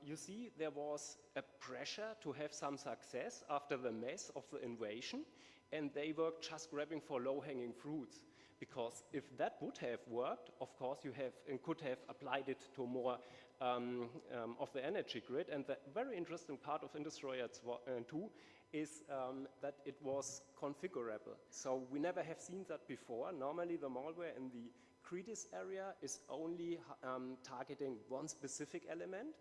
you see there was a pressure to have some success after the mess of the invasion, and they were just grabbing for low-hanging fruits. Because if that would have worked, of course you have and could have applied it to more of the energy grid. And the very interesting part of Industry 2 is that it was configurable. So we never have seen that before. Normally the malware in the CREDIS area is only targeting one specific element.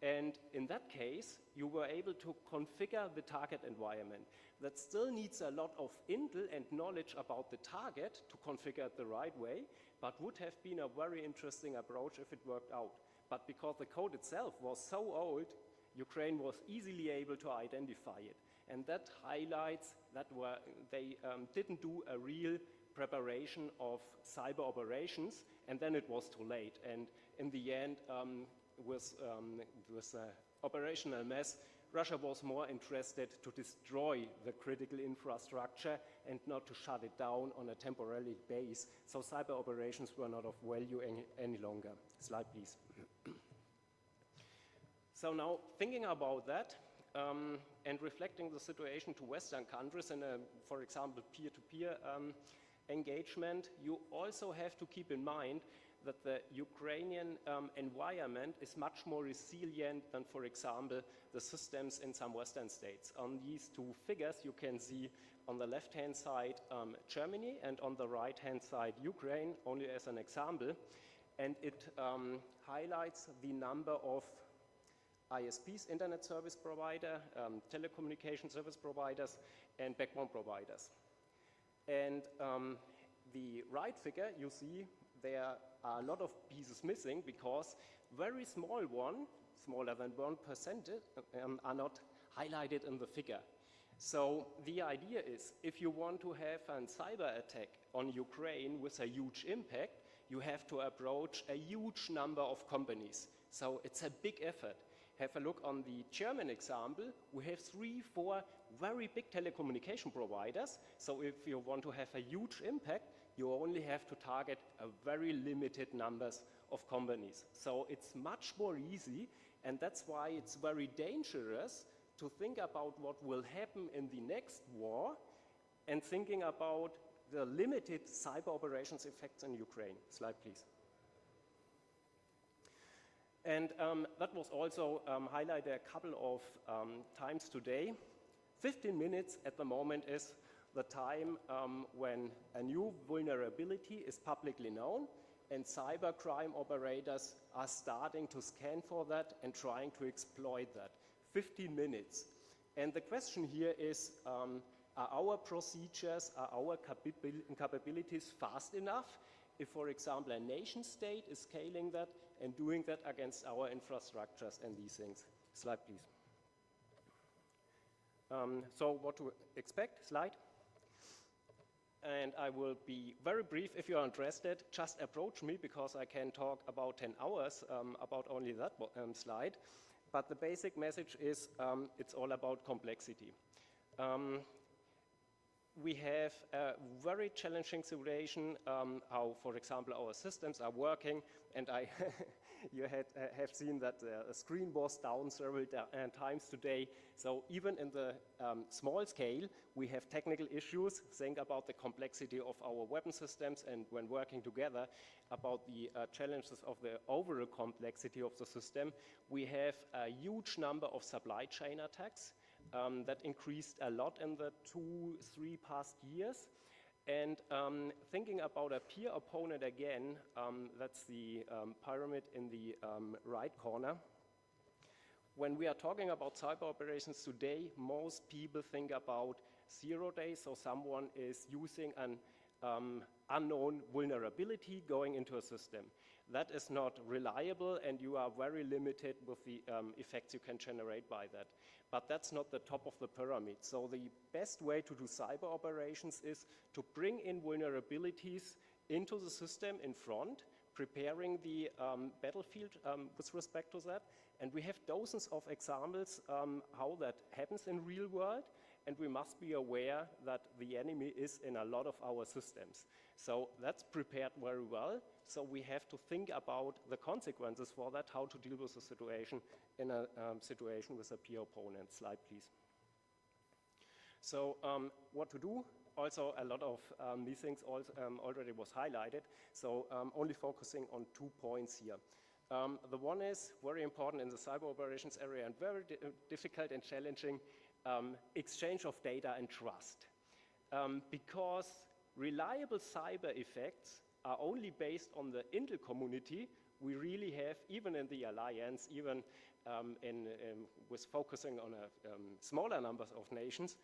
And in that case, you were able to configure the target environment. That still needs a lot of intel and knowledge about the target to configure it the right way, but would have been a very interesting approach if it worked out. But because the code itself was so old, Ukraine was easily able to identify it. And that highlights that they didn't do a real preparation of cyber operations, and then it was too late. And in the end, with operational mess, Russia was more interested to destroy the critical infrastructure and not to shut it down on a temporary base. So cyber operations were not of value any longer. Slide, please. So now, thinking about that and reflecting the situation to Western countries in a, for example, peer-to-peer engagement, you also have to keep in mind that the Ukrainian environment is much more resilient than, for example, the systems in some Western states. On these two figures, you can see on the left-hand side Germany and on the right-hand side Ukraine, only as an example. And it highlights the number of ISPs, internet service provider, telecommunication service providers, and backbone providers. And the right figure, you see there are a lot of pieces missing because very small one, smaller than 1%, are not highlighted in the figure. So the idea is, if you want to have a cyber attack on Ukraine with a huge impact, you have to approach a huge number of companies. So it's a big effort. Have a look on the German example. We have 3, 4 very big telecommunication providers. So if you want to have a huge impact, you only have to target a very limited numbers of companies. So it's much more easy, and that's why it's very dangerous to think about what will happen in the next war and thinking about the limited cyber operations effects in Ukraine. Slide, please. And that was also highlighted a couple of times today. 15 minutes at the moment is the time when a new vulnerability is publicly known and cybercrime operators are starting to scan for that and trying to exploit that. 15 minutes. And the question here is, are our procedures, are our capabilities fast enough if, for example, a nation state is scaling that and doing that against our infrastructures and these things? Slide, please. So what to expect? Slide. and I will be very brief. If you are interested, just approach me because I can talk about 10 hours about only that slide. But the basic message is it's all about complexity. We have a very challenging situation, how, for example, our systems are working, and you have seen that the screen was down several times today. So even in the small scale, we have technical issues. Think about the complexity of our weapon systems, and when working together, about the challenges of the overall complexity of the system. We have a huge number of supply chain attacks. That increased a lot in the 2-3 past years. And thinking about a peer opponent again, that's the pyramid in the right corner. When we are talking about cyber operations today, most people think about 0 days, so someone is using an unknown vulnerability going into a system. That is not reliable, and you are very limited with the effects you can generate by that. But that's not the top of the pyramid. So the best way to do cyber operations is to bring in vulnerabilities into the system in front, preparing the battlefield with respect to that. And we have dozens of examples how that happens in real world. And we must be aware that the enemy is in a lot of our systems. So that's prepared very well. So we have to think about the consequences for that, how to deal with the situation in a situation with a peer opponent. Slide, please. So what to do? Also, a lot of these things already was highlighted. So only focusing on 2 points here. The one is very important in the cyber operations area and very difficult and challenging, exchange of data and trust. Because reliable cyber effects are only based on the intel community, we really have, even in the alliance, even with focusing on a smaller numbers of nations,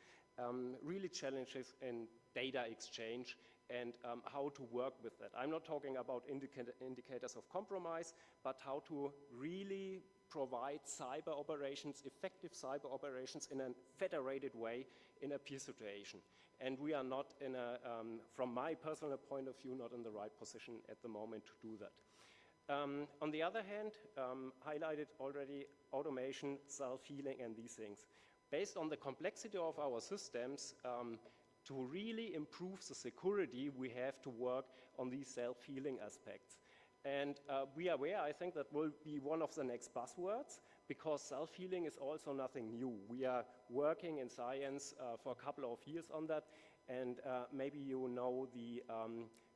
really challenges in data exchange and how to work with that. I'm not talking about indicators of compromise, but how to really provide cyber operations, effective cyber operations in a federated way in a peer situation. And we are not in a, from my personal point of view, not in the right position at the moment to do that. On the other hand, highlighted already automation, self-healing and these things. Based on the complexity of our systems, to really improve the security, we have to work on these self-healing aspects. And we are aware, I think that will be one of the next buzzwords, because self-healing is also nothing new. We are working in science for a couple of years on that, and maybe you know the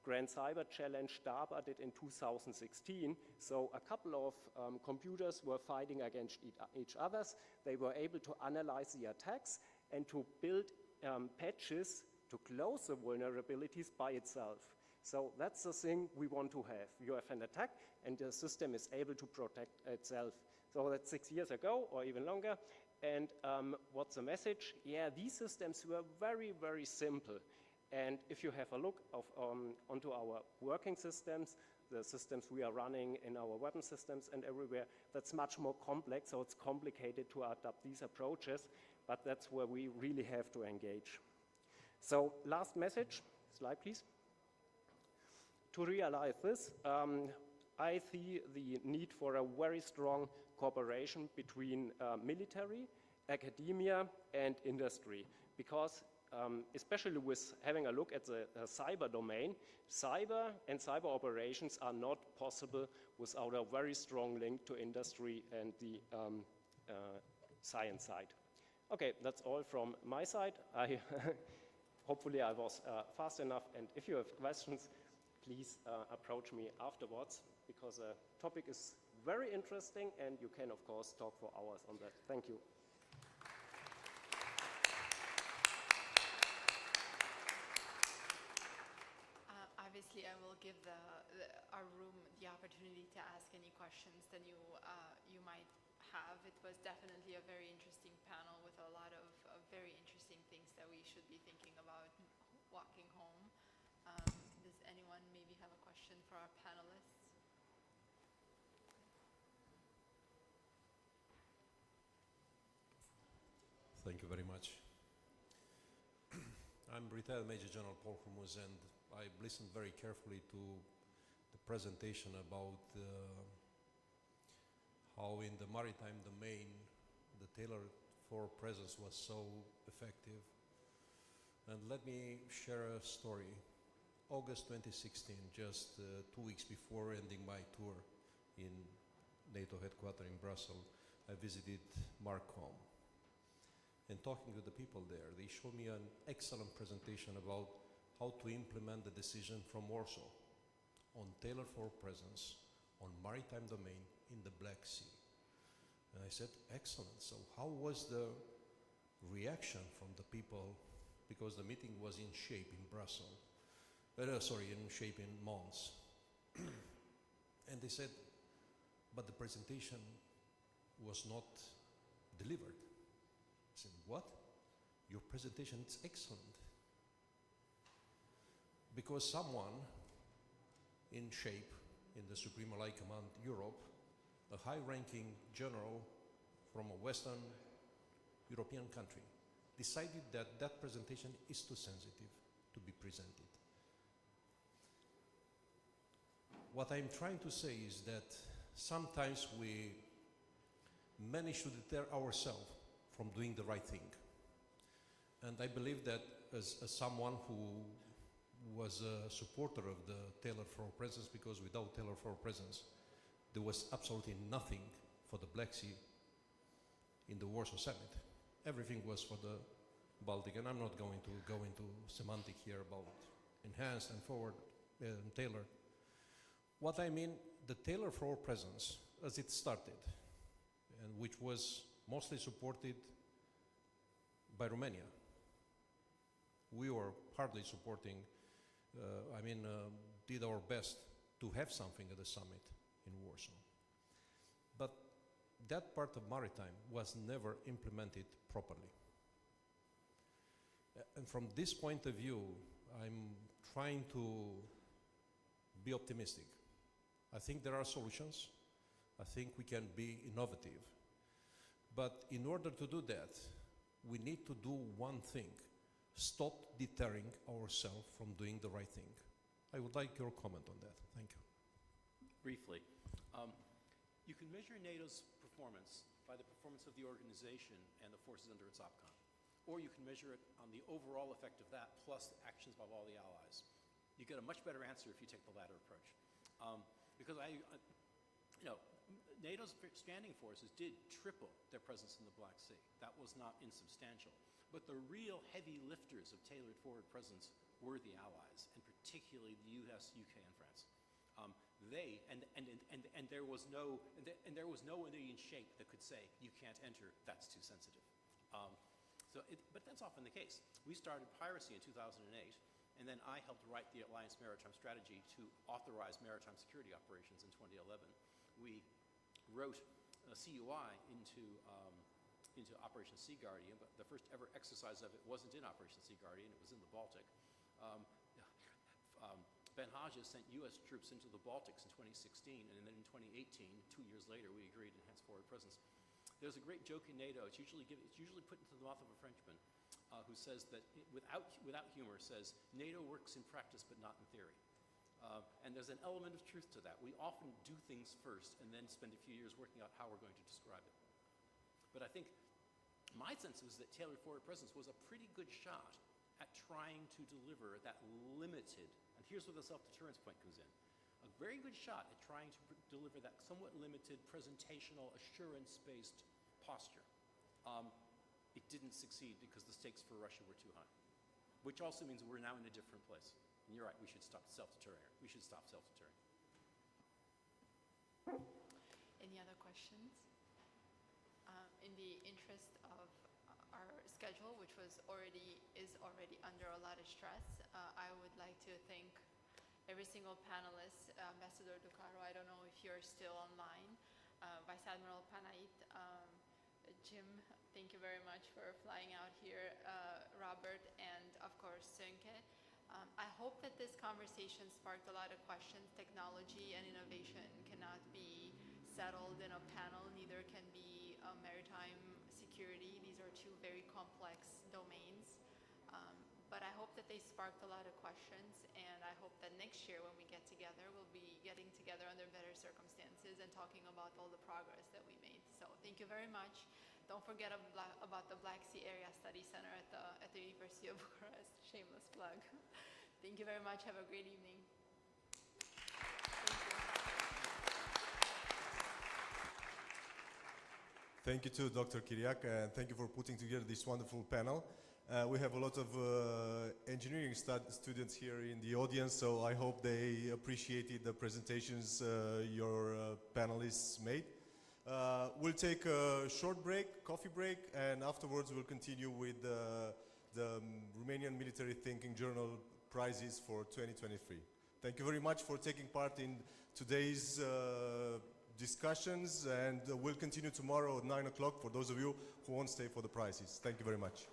Grand Cyber Challenge DARPA did in 2016. So a couple of computers were fighting against each other. They were able to analyze the attacks and to build patches to close the vulnerabilities by itself. So that's the thing we want to have. You have an attack and the system is able to protect itself. So that's 6 years ago or even longer. And what's the message? Yeah, these systems were very, very simple. And if you have a look onto our working systems, the systems we are running in our weapon systems and everywhere, that's much more complex. So it's complicated to adapt these approaches, but that's where we really have to engage. So last message, slide please. To realize this, I see the need for a very strong cooperation between military, academia, and industry. Because especially with having a look at the cyber domain, cyber and cyber operations are not possible without a very strong link to industry and the science side. Okay, that's all from my side. Hopefully I was fast enough, and if you have questions, please approach me afterwards, because the topic is very interesting and you can, of course, talk for hours on that. Thank you. Obviously, I will give our room the opportunity to ask any questions that you might have. It was definitely a very interesting panel with a lot of very interesting things that we should be thinking about walking home. Does anyone maybe have a question for our panelists? Thank you very much. I'm retired Major General Paul Hormuz, and I listened very carefully to the presentation about how in the maritime domain the tailored forward presence was so effective. And let me share a story. August 2016, just 2 weeks before ending my tour in NATO headquarters in Brussels, I visited Marcom. And talking to the people there, they showed me an excellent presentation about how to implement the decision from Warsaw on tailored forward presence on maritime domain in the Black Sea. And I said, excellent. So how was the reaction from the people? Because the meeting was in shape in Brussels. In shape in Mons. And they said, but the presentation was not delivered. I said, what? Your presentation is excellent. Because someone in shape in the Supreme Allied Command Europe, a high-ranking general from a Western European country, decided that that presentation is too sensitive to be presented. What I'm trying to say is that sometimes we manage to deter ourselves from doing the right thing. And I believe that as someone who was a supporter of the tailored forward presence, because without tailored forward presence, there was absolutely nothing for the Black Sea in the Warsaw Summit. Everything was for the Baltic, and I'm not going to go into semantic here about enhanced and forward and tailored. What I mean, the tailored forward presence, as it started, and which was mostly supported by Romania. We were hardly supporting, did our best to have something at the summit in Warsaw. But that part of maritime was never implemented properly. And from this point of view, I'm trying to be optimistic. I think there are solutions. I think we can be innovative. But in order to do that, we need to do one thing: stop deterring ourselves from doing the right thing. I would like your comment on that. Thank you. Briefly, you can measure NATO's performance by the performance of the organization and the forces under its OPCON. Or you can measure it on the overall effect of that plus the actions by all the allies. You get a much better answer if you take the latter approach. Because NATO's standing forces did triple their presence in the Black Sea. That was not insubstantial. But the real heavy lifters of tailored forward presence were the allies, and particularly the US, UK, and France. There was no Indian shape that could say, you can't enter, that's too sensitive. But that's often the case. We started piracy in 2008, and then I helped write the Alliance Maritime Strategy to authorize maritime security operations in 2011. We wrote a CUI into Operation Sea Guardian, but the first ever exercise of it wasn't in Operation Sea Guardian, it was in the Baltic. Ben Hodges sent US troops into the Baltics in 2016, and then in 2018, 2 years later, we agreed to enhance forward presence. There's a great joke in NATO, it's usually put into the mouth of a Frenchman, who says that, without humor, says, NATO works in practice but not in theory. And there's an element of truth to that. We often do things first and then spend a few years working out how we're going to describe it. But I think my sense was that tailored forward presence was a pretty good shot at trying to deliver that limited, and here's where the self-deterrence point comes in, a very good shot at trying to deliver that somewhat limited presentational assurance-based posture. It didn't succeed because the stakes for Russia were too high, which also means we're now in a different place. And you're right, we should stop self-deterring. We should stop self-deterring. Any other questions? In the interest of our schedule, which is already under a lot of stress, I would like to thank every single panelist. Ambassador Ducaro, I don't know if you're still online. Vice Admiral Panait, Jim, thank you very much for flying out here. Robert, and of course, Sönke. I hope that this conversation sparked a lot of questions. Technology and innovation cannot be settled in a panel, neither can be maritime security. These are two very complex domains. but I hope that they sparked a lot of questions, and I hope that next year when we get together, we'll be getting together under better circumstances and talking about all the progress that we made. So thank you very much. Don't forget about the Black Sea Area Study Center at the University of Bucharest. Shameless plug. Thank you very much. Have a great evening. Thank you too, Dr. Chiriac, and thank you for putting together this wonderful panel. We have a lot of engineering students here in the audience, so I hope they appreciated the presentations your panelists made. We'll take a short break, coffee break, and afterwards we'll continue with the Romanian Military Thinking Journal prizes for 2023. Thank you very much for taking part in today's discussions, and we'll continue tomorrow at 9 o'clock for those of you who won't stay for the prizes. Thank you very much.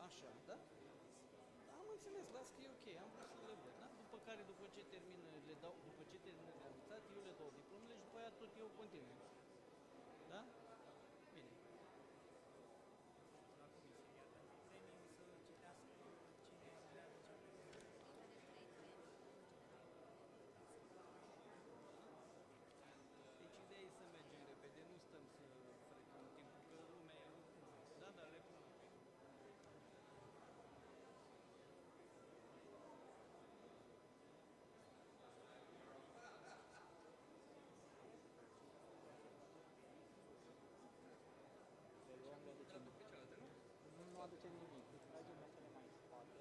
Așa, da? Am înțeles, las că e ok, am vrut să le văd, da? După care, după ce termină, le dau, după ce termină de anunțat, eu le dau diplomele și după aia tot eu continui. Da? Bine. Deci ideea e să mergem repede, nu stăm să frecăm timpul, că lumea e... Da, da, le pun. Nu aduce nimic, îți tragem mesele mai în spate.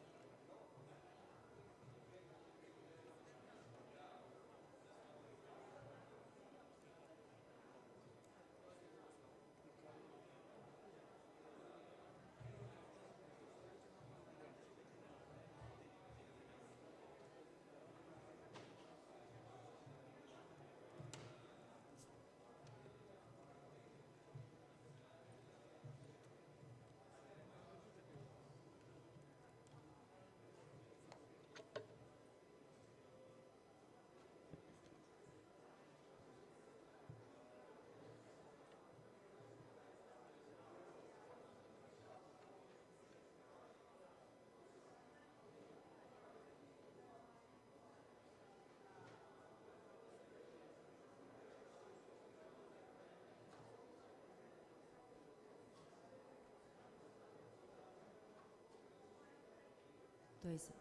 То есть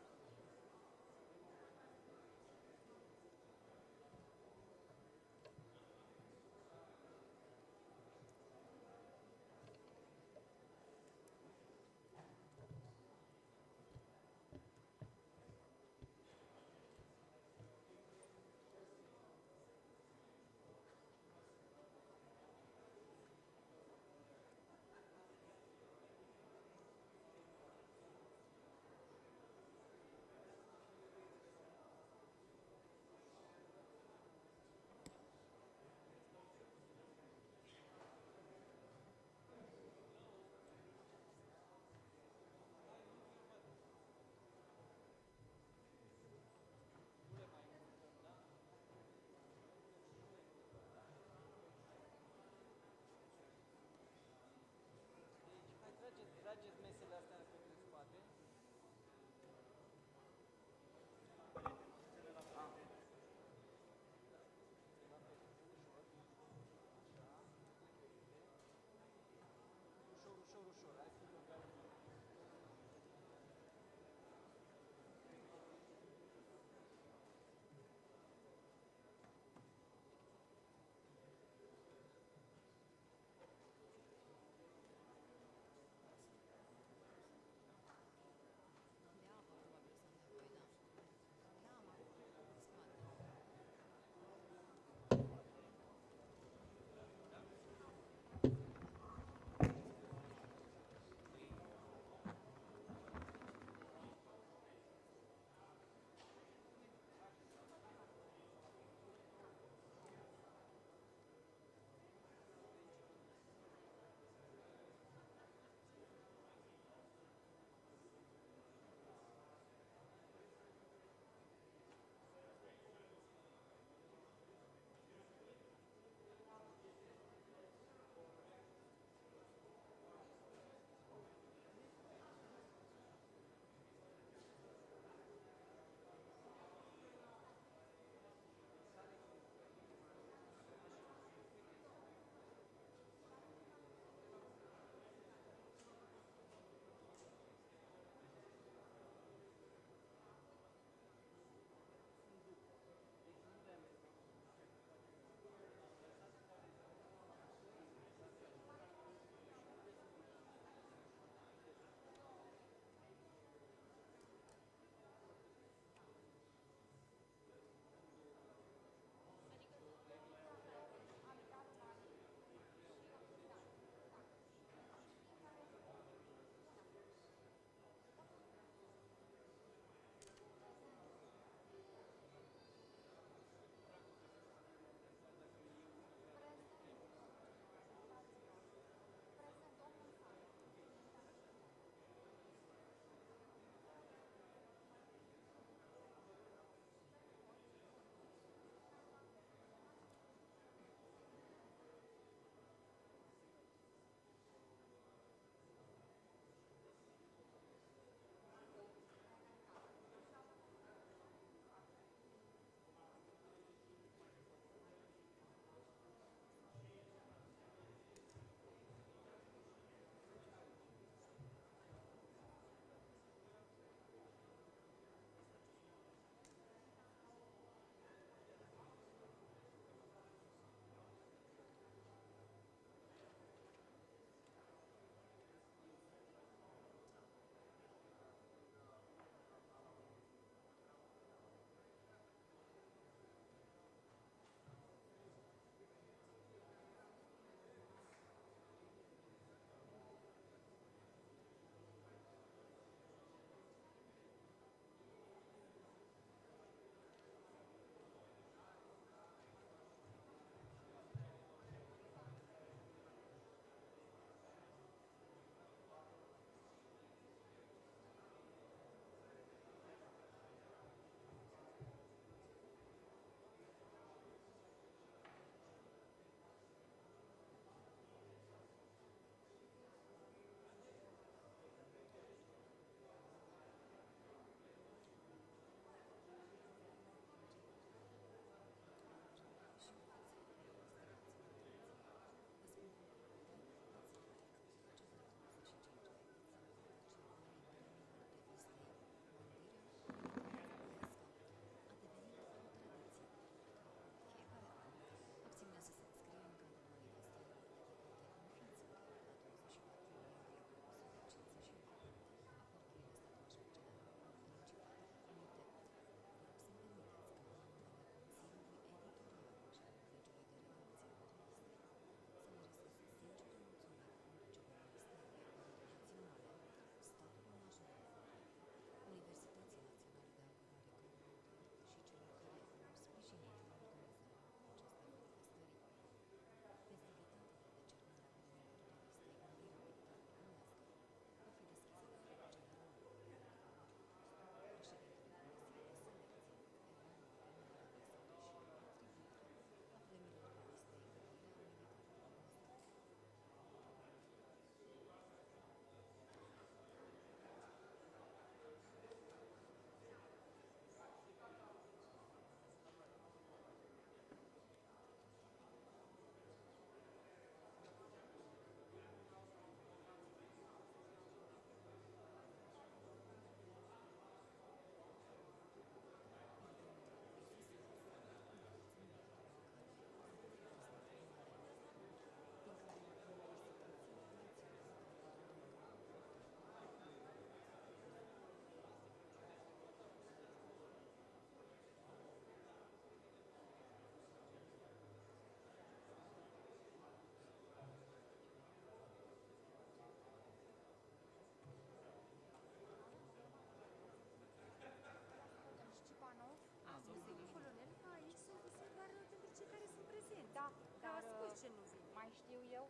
dar Că spui ce nu vine. mai știu eu,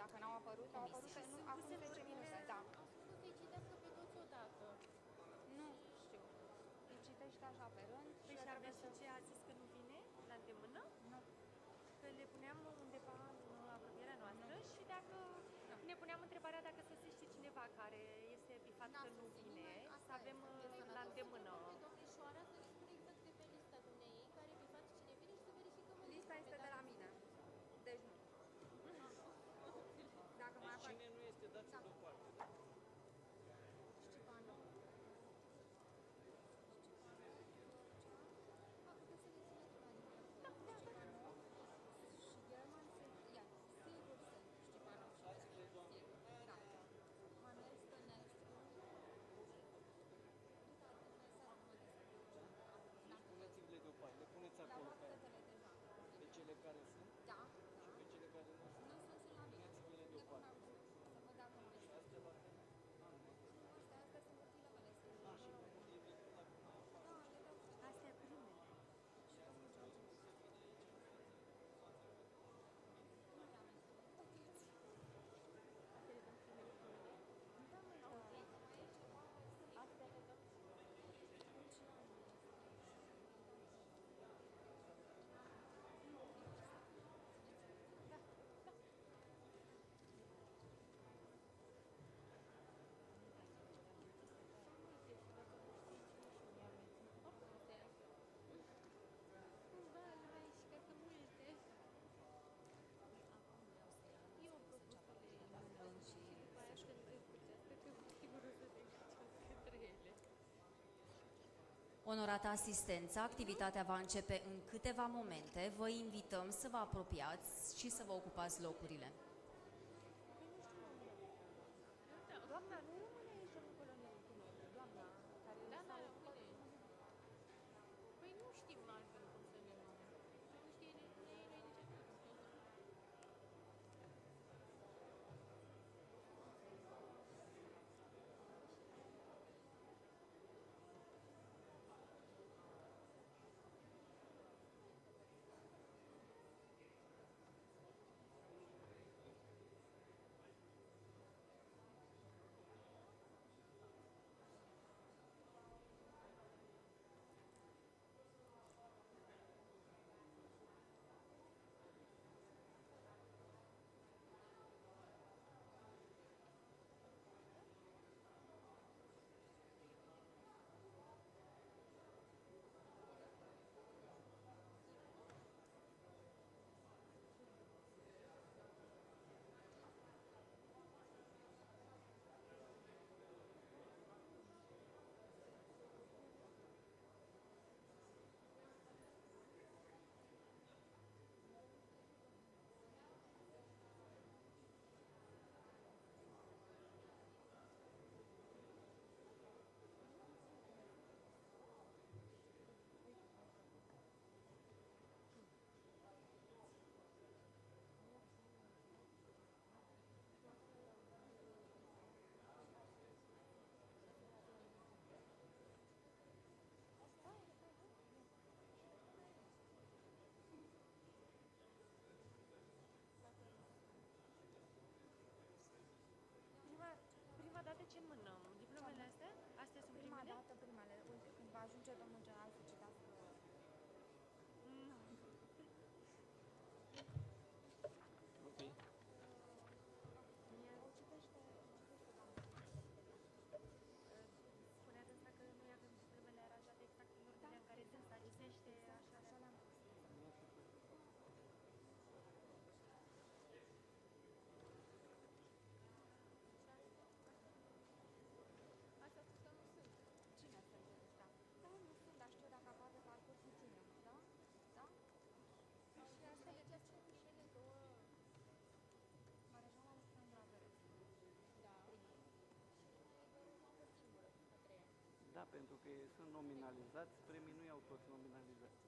dacă n-au apărut, au apărut acum 10 minute, da. Nu te citească pe toți odată. Nu știu. Îi citește așa pe rând Păi și aveți și ce a zis că nu vine la îndemână? Nu. Că le puneam undeva în apropierea noastră și dacă ne puneam întrebarea dacă sosește cineva care este bifat că nu vine, să avem la îndemână. Domnișoara să ne spune exact de pe lista dumneei care bifați cine vine și să verificăm. Lista este de la mine. Deci nu. Dacă mai apare. Cine nu este, dați-l deoparte. Da? Ștefanu. Da, și German sunt, ia, sigur sunt Ștefanu. Dați-le, doamne. Da. Manuel Stănescu. Puneți-le deoparte, le puneți acolo pe aia. Pe cele care sunt Da. și pe cele care nu sunt. Nu sunt și la mine. Puneți-le deoparte. Să văd dacă mai Și astea la tine? Astea sunt hârtiile mele. A, și le pun acum afară. Astea primele. Onorată asistență, activitatea va începe în câteva momente. Vă invităm să vă apropiați și să vă ocupați locurile. Doamna, nu rămâne aici în colonel cu noi, doamna care s-a ocupat. Păi nu știm altfel cum să ne luăm. Nu știe ei nici atât. Prima dată ce înmânăm? Diplomele astea? Astea sunt Prima primele? dată, primele. Uite, când va ajunge domnul general să citească. Ok. Spunea dânsa că noi avem diplomele aranjate exact în ordinea în care dânsa citește, așa le-am pus. Asta spus că nu sunt. Cine sunt ăsta? Da, nu sunt, dar știu dacă apar pe parcurs nu ținem, da? Da? Și asta aici sunt primele două. Mareșala Alexandra Verez. Da. Da, pentru că sunt nominalizați, premii nu iau toți nominalizați.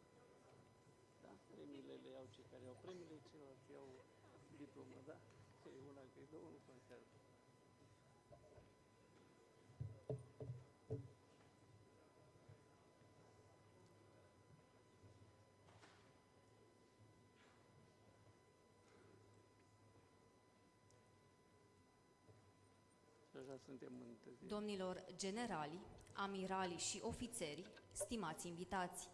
Da, premiile le iau cei care iau premiile, ceilalți iau diplomă, da? Că e una, că e două, nu contează. deja suntem în întârziere. Domnilor generali, amirali și ofițeri, stimați invitați,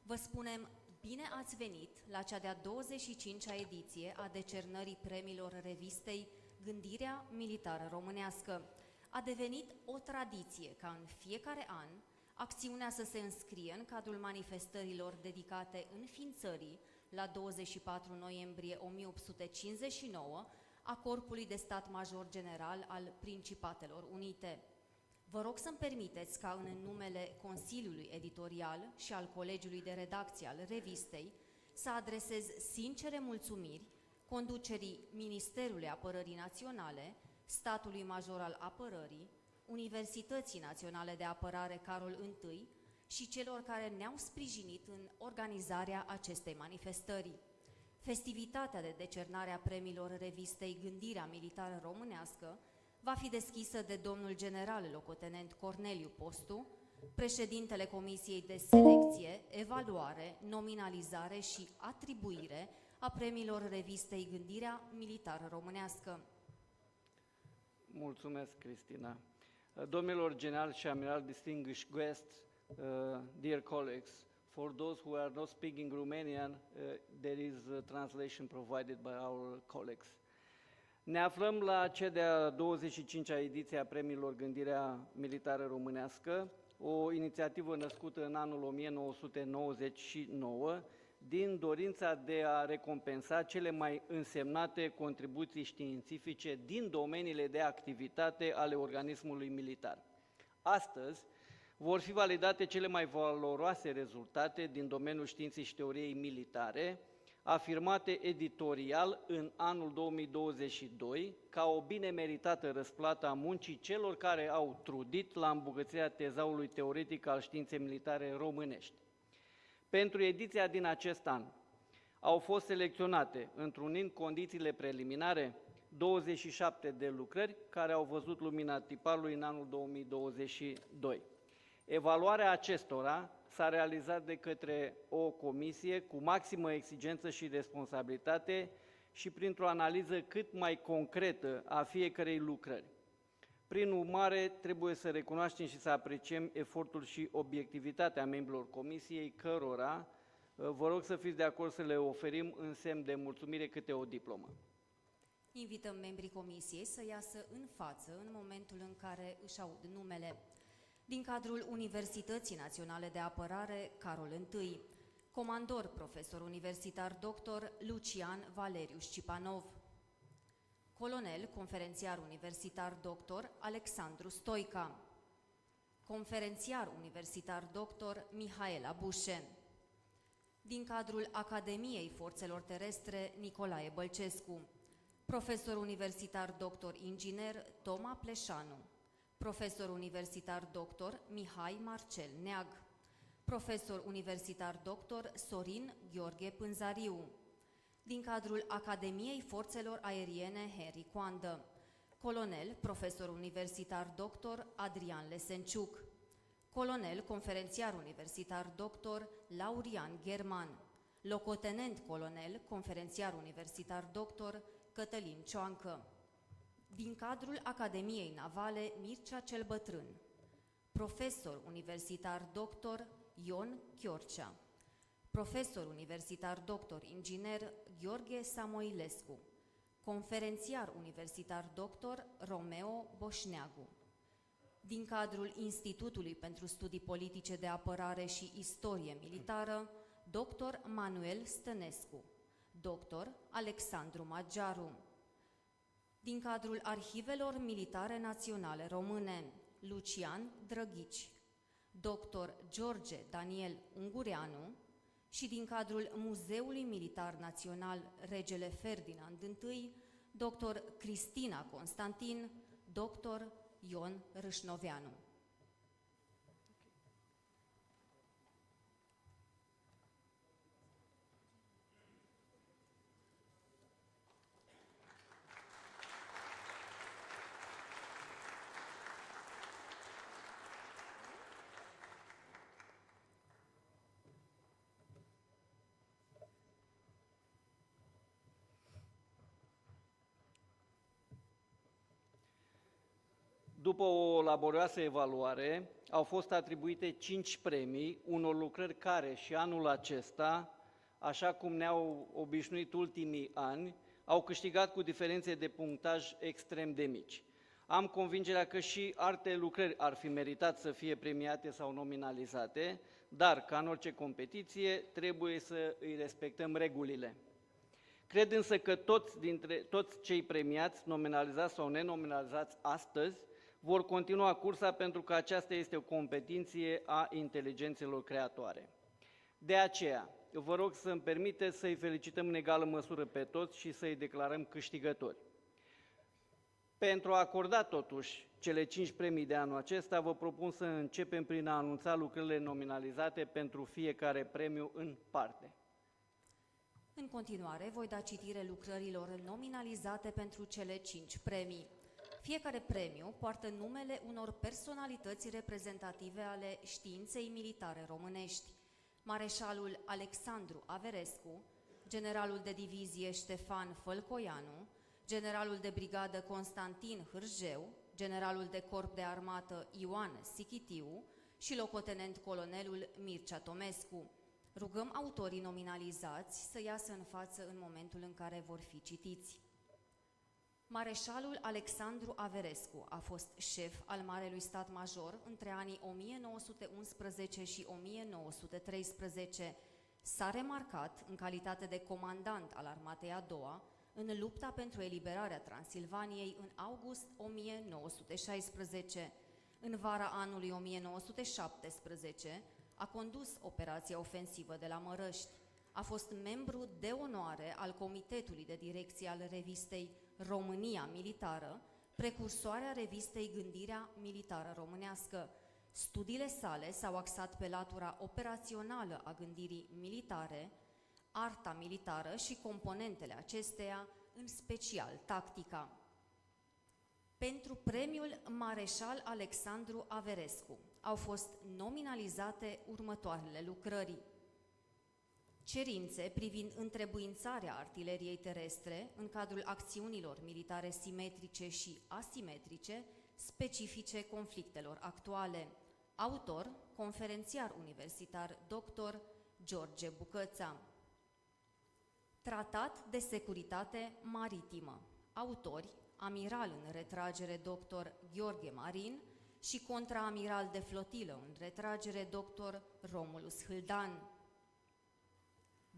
vă spunem bine ați venit la cea de-a 25-a ediție a decernării premiilor revistei Gândirea Militară Românească. A devenit o tradiție ca în fiecare an acțiunea să se înscrie în cadrul manifestărilor dedicate înființării la 24 noiembrie 1859 a Corpului de Stat Major General al Principatelor Unite. Vă rog să-mi permiteți ca în numele Consiliului Editorial și al Colegiului de Redacție al revistei să adresez sincere mulțumiri conducerii Ministerului Apărării Naționale, Statului Major al Apărării, Universității Naționale de Apărare Carol I și celor care ne-au sprijinit în organizarea acestei manifestări. Festivitatea de decernare a premiilor revistei Gândirea Militară Românească va fi deschisă de domnul general locotenent Corneliu Postu, președintele Comisiei de Selecție, Evaluare, Nominalizare și Atribuire a premiilor revistei Gândirea Militară Românească. Mulțumesc, Cristina. Domnilor general și amiral, distinguished guests, dear colleagues, for those who are not speaking Romanian, there is a translation provided by our colleagues. Ne aflăm la cea de-a 25-a ediție a premiilor Gândirea Militară Românească, o inițiativă născută în anul 1999 din dorința de a recompensa cele mai însemnate contribuții științifice din domeniile de activitate ale organismului militar. Astăzi vor fi validate cele mai valoroase rezultate din domeniul științei și teoriei militare, afirmate editorial în anul 2022 ca o bine meritată răsplată a muncii celor care au trudit la îmbogățirea tezaurului teoretic al științei militare românești. Pentru ediția din acest an au fost selecționate, întrunind condițiile preliminare, 27 de lucrări care au văzut lumina tiparului în anul 2022. Evaluarea acestora s-a realizat de către o comisie cu maximă exigență și responsabilitate și printr-o analiză cât mai concretă a fiecărei lucrări. Prin urmare, trebuie să recunoaștem și să apreciem efortul și obiectivitatea membrilor comisiei, cărora vă rog să fiți de acord să le oferim în semn de mulțumire câte o diplomă. Invităm membrii comisiei să iasă în față în momentul în care își aud numele. Din cadrul Universității Naționale de Apărare Carol I, comandor profesor universitar dr. Lucian Valeriu Scipanov, colonel conferențiar universitar dr. Alexandru Stoica, conferențiar universitar dr. Mihaela Bușen, din cadrul Academiei Forțelor Terestre Nicolae Bălcescu, profesor universitar dr. inginer Toma Pleșanu, profesor universitar dr. Mihai Marcel Neag, profesor universitar dr. Sorin Gheorghe Pânzariu, din cadrul Academiei Forțelor Aeriene Henri Coandă, colonel profesor universitar dr. Adrian Lesenciuc, colonel conferențiar universitar dr. Laurian German, locotenent colonel conferențiar universitar dr. Cătălin Cioancă, din cadrul Academiei Navale Mircea cel Bătrân, profesor universitar dr. Ion Chiorcea, profesor universitar dr. inginer Gheorghe Samoilescu, conferențiar universitar dr. Romeo Boșneagu, din cadrul Institutului pentru Studii Politice de Apărare și Istorie Militară, dr. Manuel Stănescu, dr. Alexandru Magiaru, din cadrul Arhivelor Militare Naționale Române, Lucian Drăghici, dr. George Daniel Ungureanu și din cadrul Muzeului Militar Național Regele Ferdinand I, dr. Cristina Constantin, dr. Ion Râșnoveanu. După o laborioasă evaluare, au fost atribuite 5 premii unor lucrări care și anul acesta, așa cum ne-au obișnuit ultimii ani, au câștigat cu diferențe de punctaj extrem de mici. Am convingerea că și alte lucrări ar fi meritat să fie premiate sau nominalizate, dar, ca în orice competiție, trebuie să îi respectăm regulile. Cred însă că toți cei premiați, nominalizați sau nenominalizați astăzi, vor continua cursa pentru că aceasta este o competiție a inteligențelor creatoare. De aceea, vă rog să-mi permiteți să-i felicităm în egală măsură pe toți și să-i declarăm câștigători. Pentru a acorda totuși cele 5 premii de anul acesta, vă propun să începem prin a anunța lucrările nominalizate pentru fiecare premiu în parte. În continuare, voi da citire lucrărilor nominalizate pentru cele 5 premii. Fiecare premiu poartă numele unor personalități reprezentative ale științei militare românești. Mareșalul Alexandru Averescu, generalul de divizie Ștefan Fălcoianu, generalul de brigadă Constantin Hârjeu, generalul de corp de armată Ioan Sichitiu și locotenent colonelul Mircea Tomescu. Rugăm autorii nominalizați să iasă în față în momentul în care vor fi citiți. Mareșalul Alexandru Averescu a fost șef al Marelui Stat Major între anii 1911 și 1913. S-a remarcat în calitate de comandant al Armatei a doua în lupta pentru eliberarea Transilvaniei în august 1916. În vara anului 1917 a condus operația ofensivă de la Mărăști. A fost membru de onoare al Comitetului de Direcție al revistei România Militară, precursoarea revistei Gândirea Militară Românească. Studiile sale s-au axat pe latura operațională a gândirii militare, arta militară și componentele acesteia, în special tactica. Pentru premiul Mareșal Alexandru Averescu au fost nominalizate următoarele lucrări. Cerințe privind întrebuințarea artileriei terestre în cadrul acțiunilor militare simetrice și asimetrice specifice conflictelor actuale. Autor, conferențiar universitar dr. George Bucăța. Tratat de securitate maritimă. Autori, amiral în retragere dr. Gheorghe Marin și contraamiral de flotilă în retragere dr. Romulus Hâldan.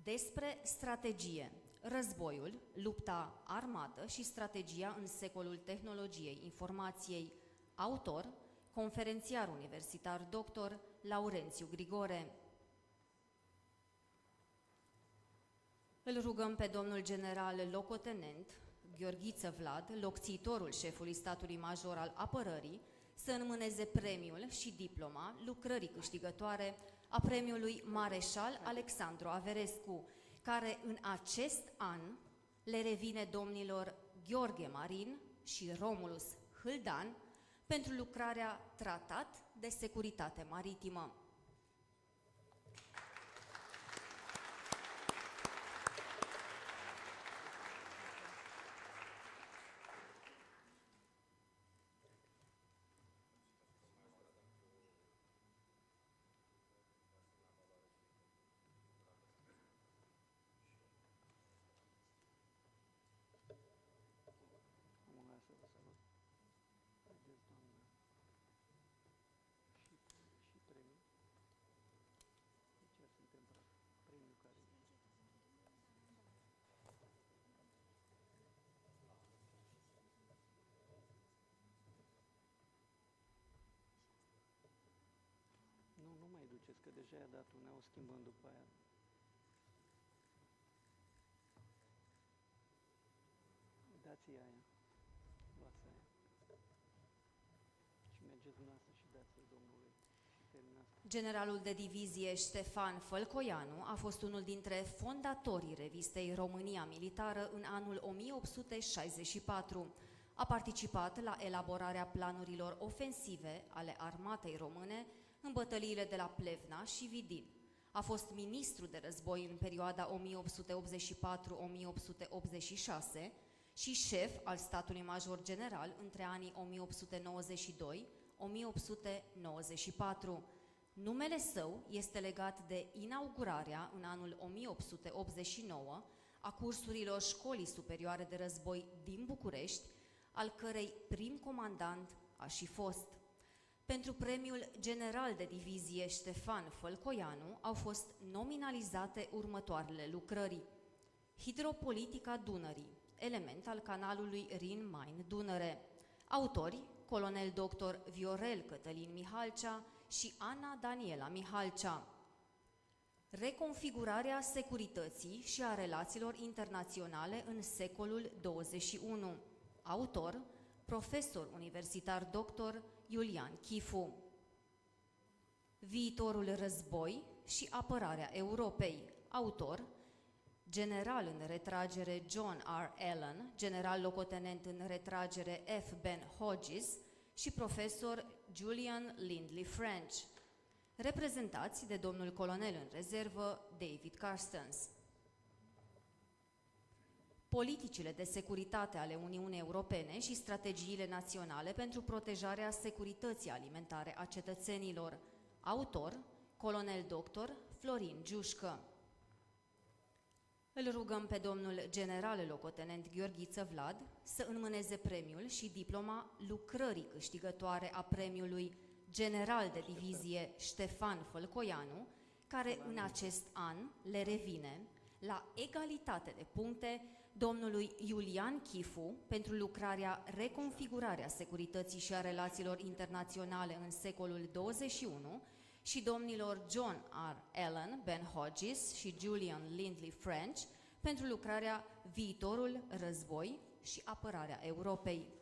Despre strategie, războiul, lupta armată și strategia în secolul tehnologiei informației. Autor, conferențiar universitar dr. Laurențiu Grigore. Îl rugăm pe domnul general locotenent Gheorghiță Vlad, locțiitorul șefului statului major al apărării, să înmâneze premiul și diploma lucrării câștigătoare a premiului Mareșal Alexandru Averescu, care în acest an le revine domnilor Gheorghe Marin și Romulus Hâldan pentru lucrarea Tratat de Securitate Maritimă. Nu mai duceți, că deja i-a dat una, o schimbăm după aia. Dați-i aia. Luați aia. Și mergeți dumneavoastră și dați-i domnului. Și terminați. Generalul de divizie Ștefan Fălcoianu a fost unul dintre fondatorii revistei România Militară în anul 1864. A participat la elaborarea planurilor ofensive ale armatei române în bătăliile de la Plevna și Vidin. A fost ministru de război în perioada 1884-1886 și șef al statului major general între anii 1892-1894. Numele său este legat de inaugurarea în anul 1889 a cursurilor Școlii Superioare de Război din București, al cărei prim comandant a și fost. Pentru premiul general de divizie Ștefan Fălcoianu au fost nominalizate următoarele lucrări: Hidropolitica Dunării, element al canalului Rin-Main-Dunăre. Autori: colonel dr. Viorel Cătălin Mihalcea și Ana Daniela Mihalcea. Reconfigurarea securității și a relațiilor internaționale în secolul 21. Autor: profesor universitar dr. Iulian Chifu. Viitorul război și apărarea Europei. Autor: general în retragere John R. Allen, general locotenent în retragere F. Ben Hodges și profesor Julian Lindley French, reprezentați de domnul colonel în rezervă David Carstens. Politicile de securitate ale Uniunii Europene și strategiile naționale pentru protejarea securității alimentare a cetățenilor. Autor: colonel dr. Florin Giușcă. Îl rugăm pe domnul general locotenent Gheorghiță Vlad să înmâneze premiul și diploma lucrării câștigătoare a premiului general de divizie Ștefan Fălcoianu, care în acest an le revine, la egalitate de puncte, domnului Iulian Chifu pentru lucrarea Reconfigurarea securității și a relațiilor internaționale în secolul 21 și domnilor John R. Allen, Ben Hodges și Julian Lindley French pentru lucrarea Viitorul război și apărarea Europei.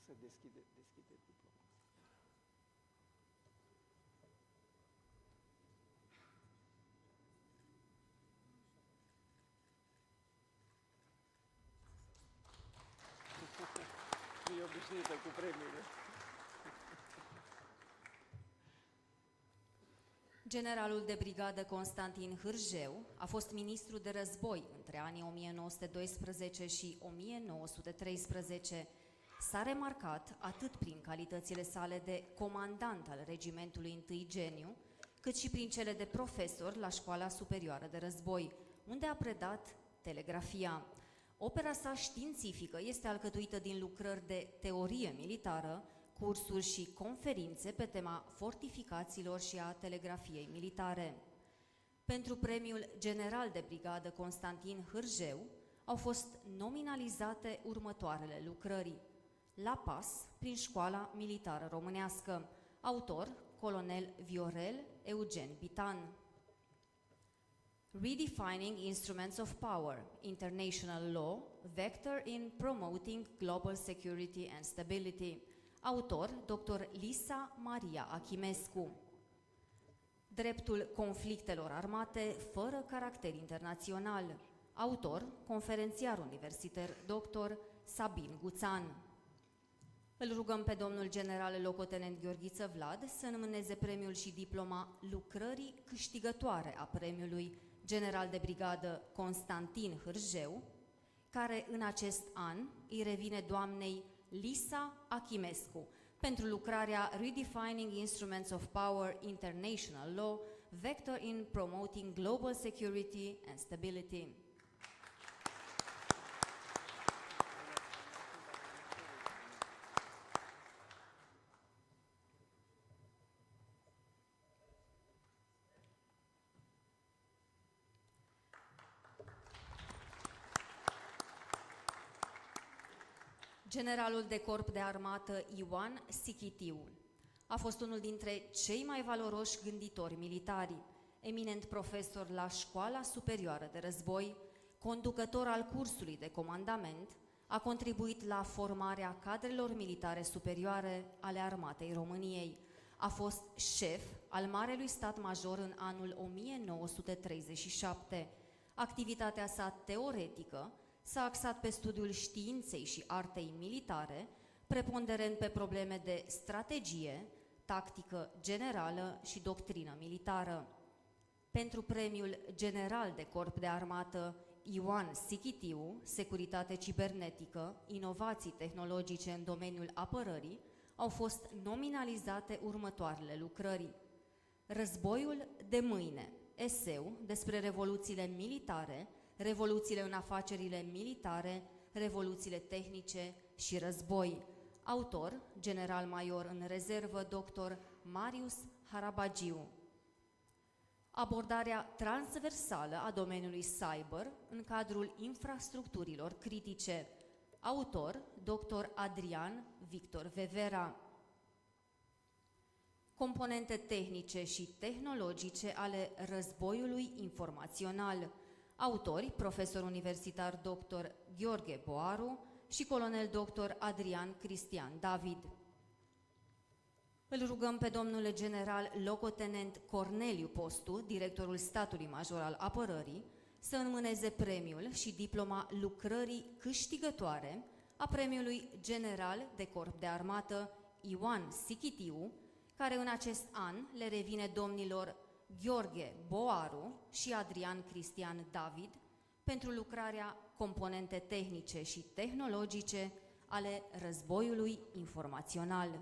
Se deschide diploma. Nu e obișnuită cu premiile. Generalul de brigadă Constantin Hârjeu a fost ministru de război între anii 1912 și 1913. S-a remarcat atât prin calitățile sale de comandant al regimentului 1 Geniu, cât și prin cele de profesor la Școala Superioară de Război, unde a predat telegrafia. Opera sa științifică este alcătuită din lucrări de teorie militară, cursuri și conferințe pe tema fortificațiilor și a telegrafiei militare. Pentru premiul general de brigadă Constantin Hârjeu au fost nominalizate următoarele lucrări: La Pas, prin Școala Militară Românească. Autor: colonel Viorel Eugen Bitan. Redefining Instruments of Power, International Law, Vector in Promoting Global Security and Stability. Autor: dr. Lisa Maria Achimescu. Dreptul conflictelor armate fără caracter internațional. Autor: conferențiar universitar dr. Sabin Guțan. Îl rugăm pe domnul general locotenent Gheorghiță Vlad să înmâneze premiul și diploma lucrării câștigătoare a premiului general de brigadă Constantin Hârjeu, care în acest an îi revine doamnei Lisa Achimescu, pentru lucrarea Redefining Instruments of Power International Law, Vector in Promoting Global Security and Stability. Generalul de corp de armată Ioan Sichitiu a fost unul dintre cei mai valoroși gânditori militari, eminent profesor la Școala Superioară de Război, conducător al cursului de comandament, a contribuit la formarea cadrelor militare superioare ale Armatei României. A fost șef al Marelui Stat Major în anul 1937. Activitatea sa teoretică s-a axat pe studiul științei și artei militare, preponderent pe probleme de strategie, tactică generală și doctrină militară. Pentru Premiul General de Corp de Armată Ioan Sichitiu, Securitate cibernetică, inovații tehnologice în domeniul apărării, au fost nominalizate următoarele lucrări: Războiul de mâine, eseu despre revoluțiile militare, revoluțiile în afacerile militare, revoluțiile tehnice și război. Autor, general-major în rezervă, dr. Marius Harabagiu. Abordarea transversală a domeniului cyber în cadrul infrastructurilor critice. Autor, dr. Adrian Victor Vevera. Componente tehnice și tehnologice ale războiului informațional. Autori, profesor universitar dr. Gheorghe Boaru și colonel dr. Adrian Cristian David. Îl rugăm pe domnul general locotenent Corneliu Postu, directorul statului major al apărării, să înmâneze premiul și diploma lucrării câștigătoare a premiului general de corp de armată Ioan Sichitiu, care în acest an le revine domnilor Gheorghe Boaru și Adrian Cristian David pentru lucrarea Componente tehnice și tehnologice ale războiului informațional.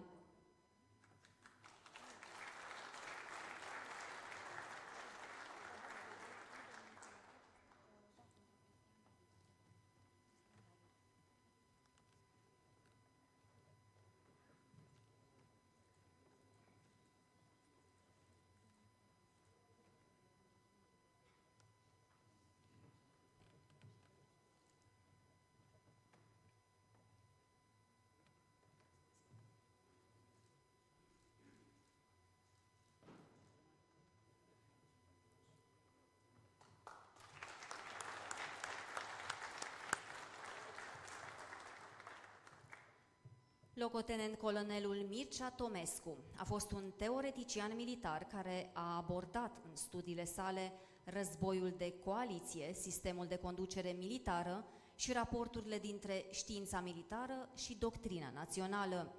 Locotenent colonelul Mircea Tomescu a fost un teoretician militar care a abordat în studiile sale războiul de coaliție, sistemul de conducere militară și raporturile dintre știința militară și doctrina națională.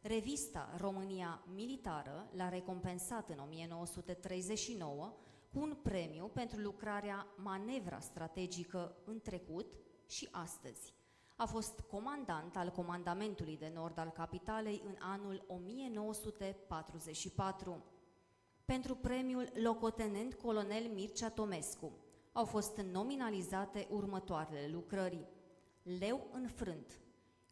Revista România Militară l-a recompensat în 1939 cu un premiu pentru lucrarea Manevra strategică în trecut și astăzi. A fost comandant al Comandamentului de Nord al Capitalei în anul 1944. Pentru premiul locotenent colonel Mircea Tomescu au fost nominalizate următoarele lucrări: Leu înfrânt,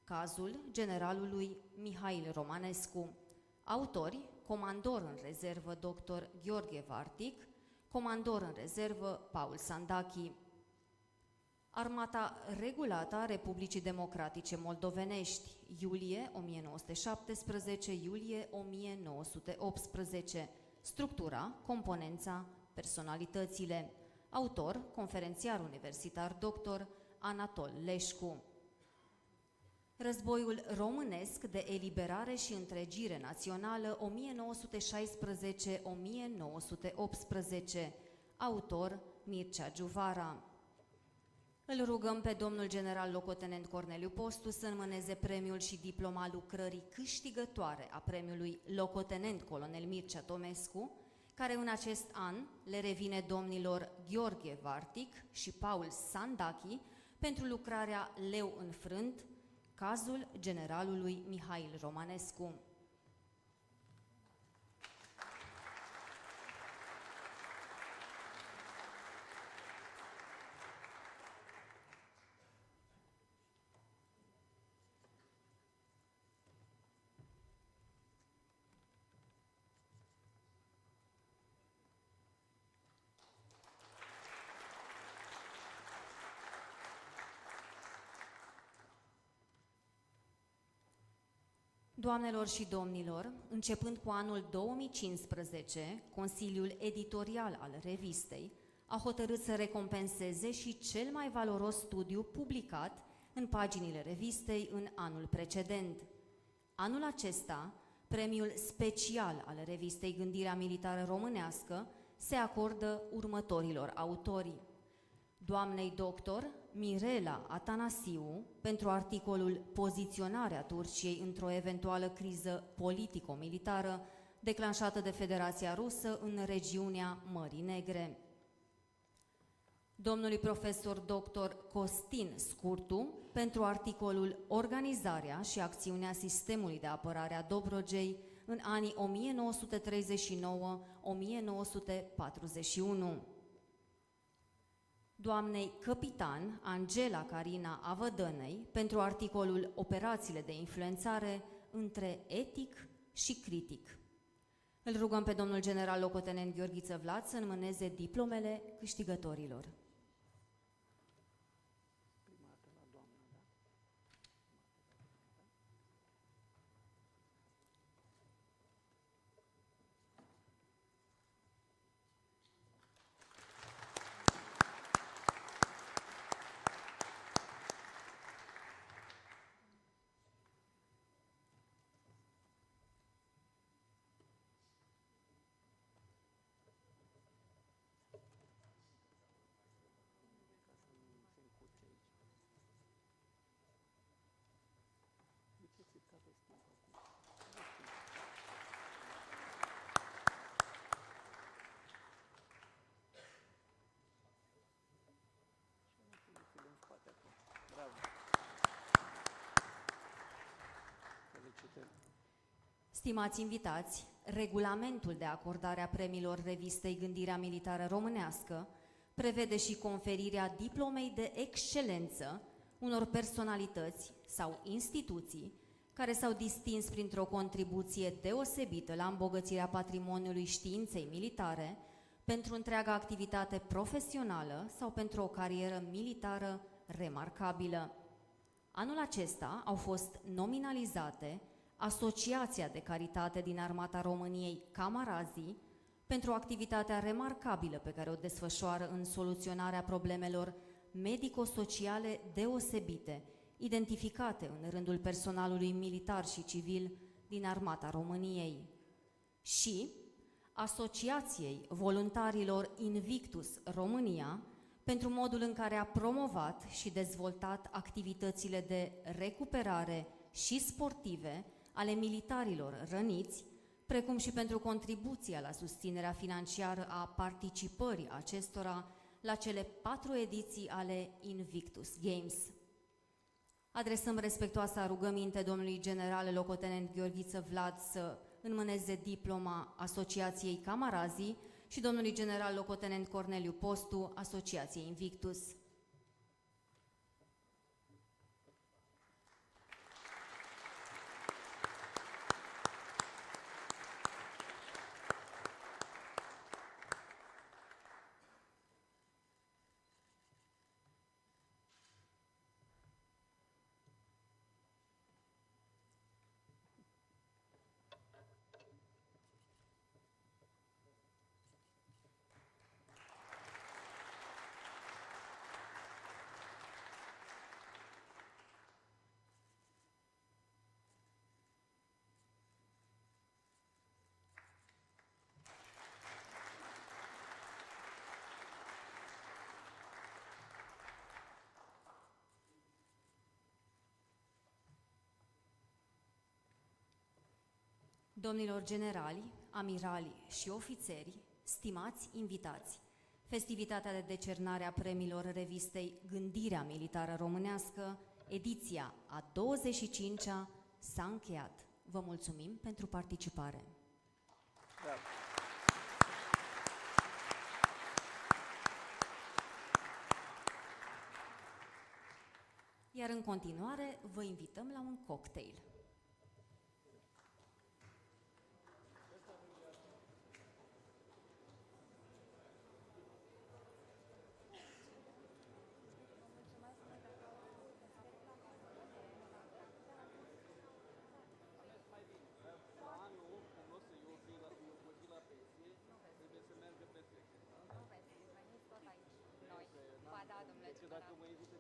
cazul generalului Mihail Romanescu. Autori, comandor în rezervă dr. Gheorghe Vartic, comandor în rezervă Paul Sandachi. Armata regulată a Republicii Democratice Moldovenești, iulie 1917-iulie 1918. Structura, componența, personalitățile. Autor, conferențiar universitar dr. Anatol Leșcu. Războiul românesc de eliberare și întregire națională 1916-1918. Autor, Mircea Giuvara. Îl rugăm pe domnul general locotenent Corneliu Postu să înmâneze premiul și diploma lucrării câștigătoare a premiului locotenent colonel Mircea Tomescu, care în acest an le revine domnilor Gheorghe Vartic și Paul Sandachi pentru lucrarea Leu înfrânt, cazul generalului Mihail Romanescu. Doamnelor și domnilor, începând cu anul 2015, Consiliul Editorial al revistei a hotărât să recompenseze și cel mai valoros studiu publicat în paginile revistei în anul precedent. Anul acesta, premiul special al revistei Gândirea Militară Românească se acordă următorilor autori: doamnei doctor Mirela Atanasiu pentru articolul Poziționarea Turciei într-o eventuală criză politico-militară declanșată de Federația Rusă în regiunea Mării Negre. Domnului profesor dr. Costin Scurtu pentru articolul Organizarea și acțiunea sistemului de apărare a Dobrogei în anii 1939-1941. Doamnei capitan Angela Carina Avădănei pentru articolul Operațiile de influențare între etic și critic. Îl rugăm pe domnul general locotenent Gheorghiță Vlad să înmâneze diplomele câștigătorilor. Stimați invitați, regulamentul de acordare a premiilor revistei Gândirea Militară Românească prevede și conferirea diplomei de excelență unor personalități sau instituții care s-au distins printr-o contribuție deosebită la îmbogățirea patrimoniului științei militare, pentru întreaga activitate profesională sau pentru o carieră militară remarcabilă. Anul acesta au fost nominalizate Asociația de Caritate din Armata României Camarazii pentru activitatea remarcabilă pe care o desfășoară în soluționarea problemelor medico-sociale deosebite, identificate în rândul personalului militar și civil din Armata României, și Asociației Voluntarilor Invictus România pentru modul în care a promovat și dezvoltat activitățile de recuperare și sportive ale militarilor răniți, precum și pentru contribuția la susținerea financiară a participării acestora la cele 4 ediții ale Invictus Games. Adresăm respectuoasa rugăminte domnului general locotenent Gheorghiță Vlad să înmâneze diploma Asociației Camarazii și domnului general locotenent Corneliu Postu, Asociației Invictus. Domnilor generali, amirali și ofițeri, stimați invitați, festivitatea de decernare a premiilor revistei Gândirea Militară Românească, ediția a 25-a, s-a încheiat. Vă mulțumim pentru participare. Bravo. Iar în continuare vă invităm la un cocktail. dacă mă invită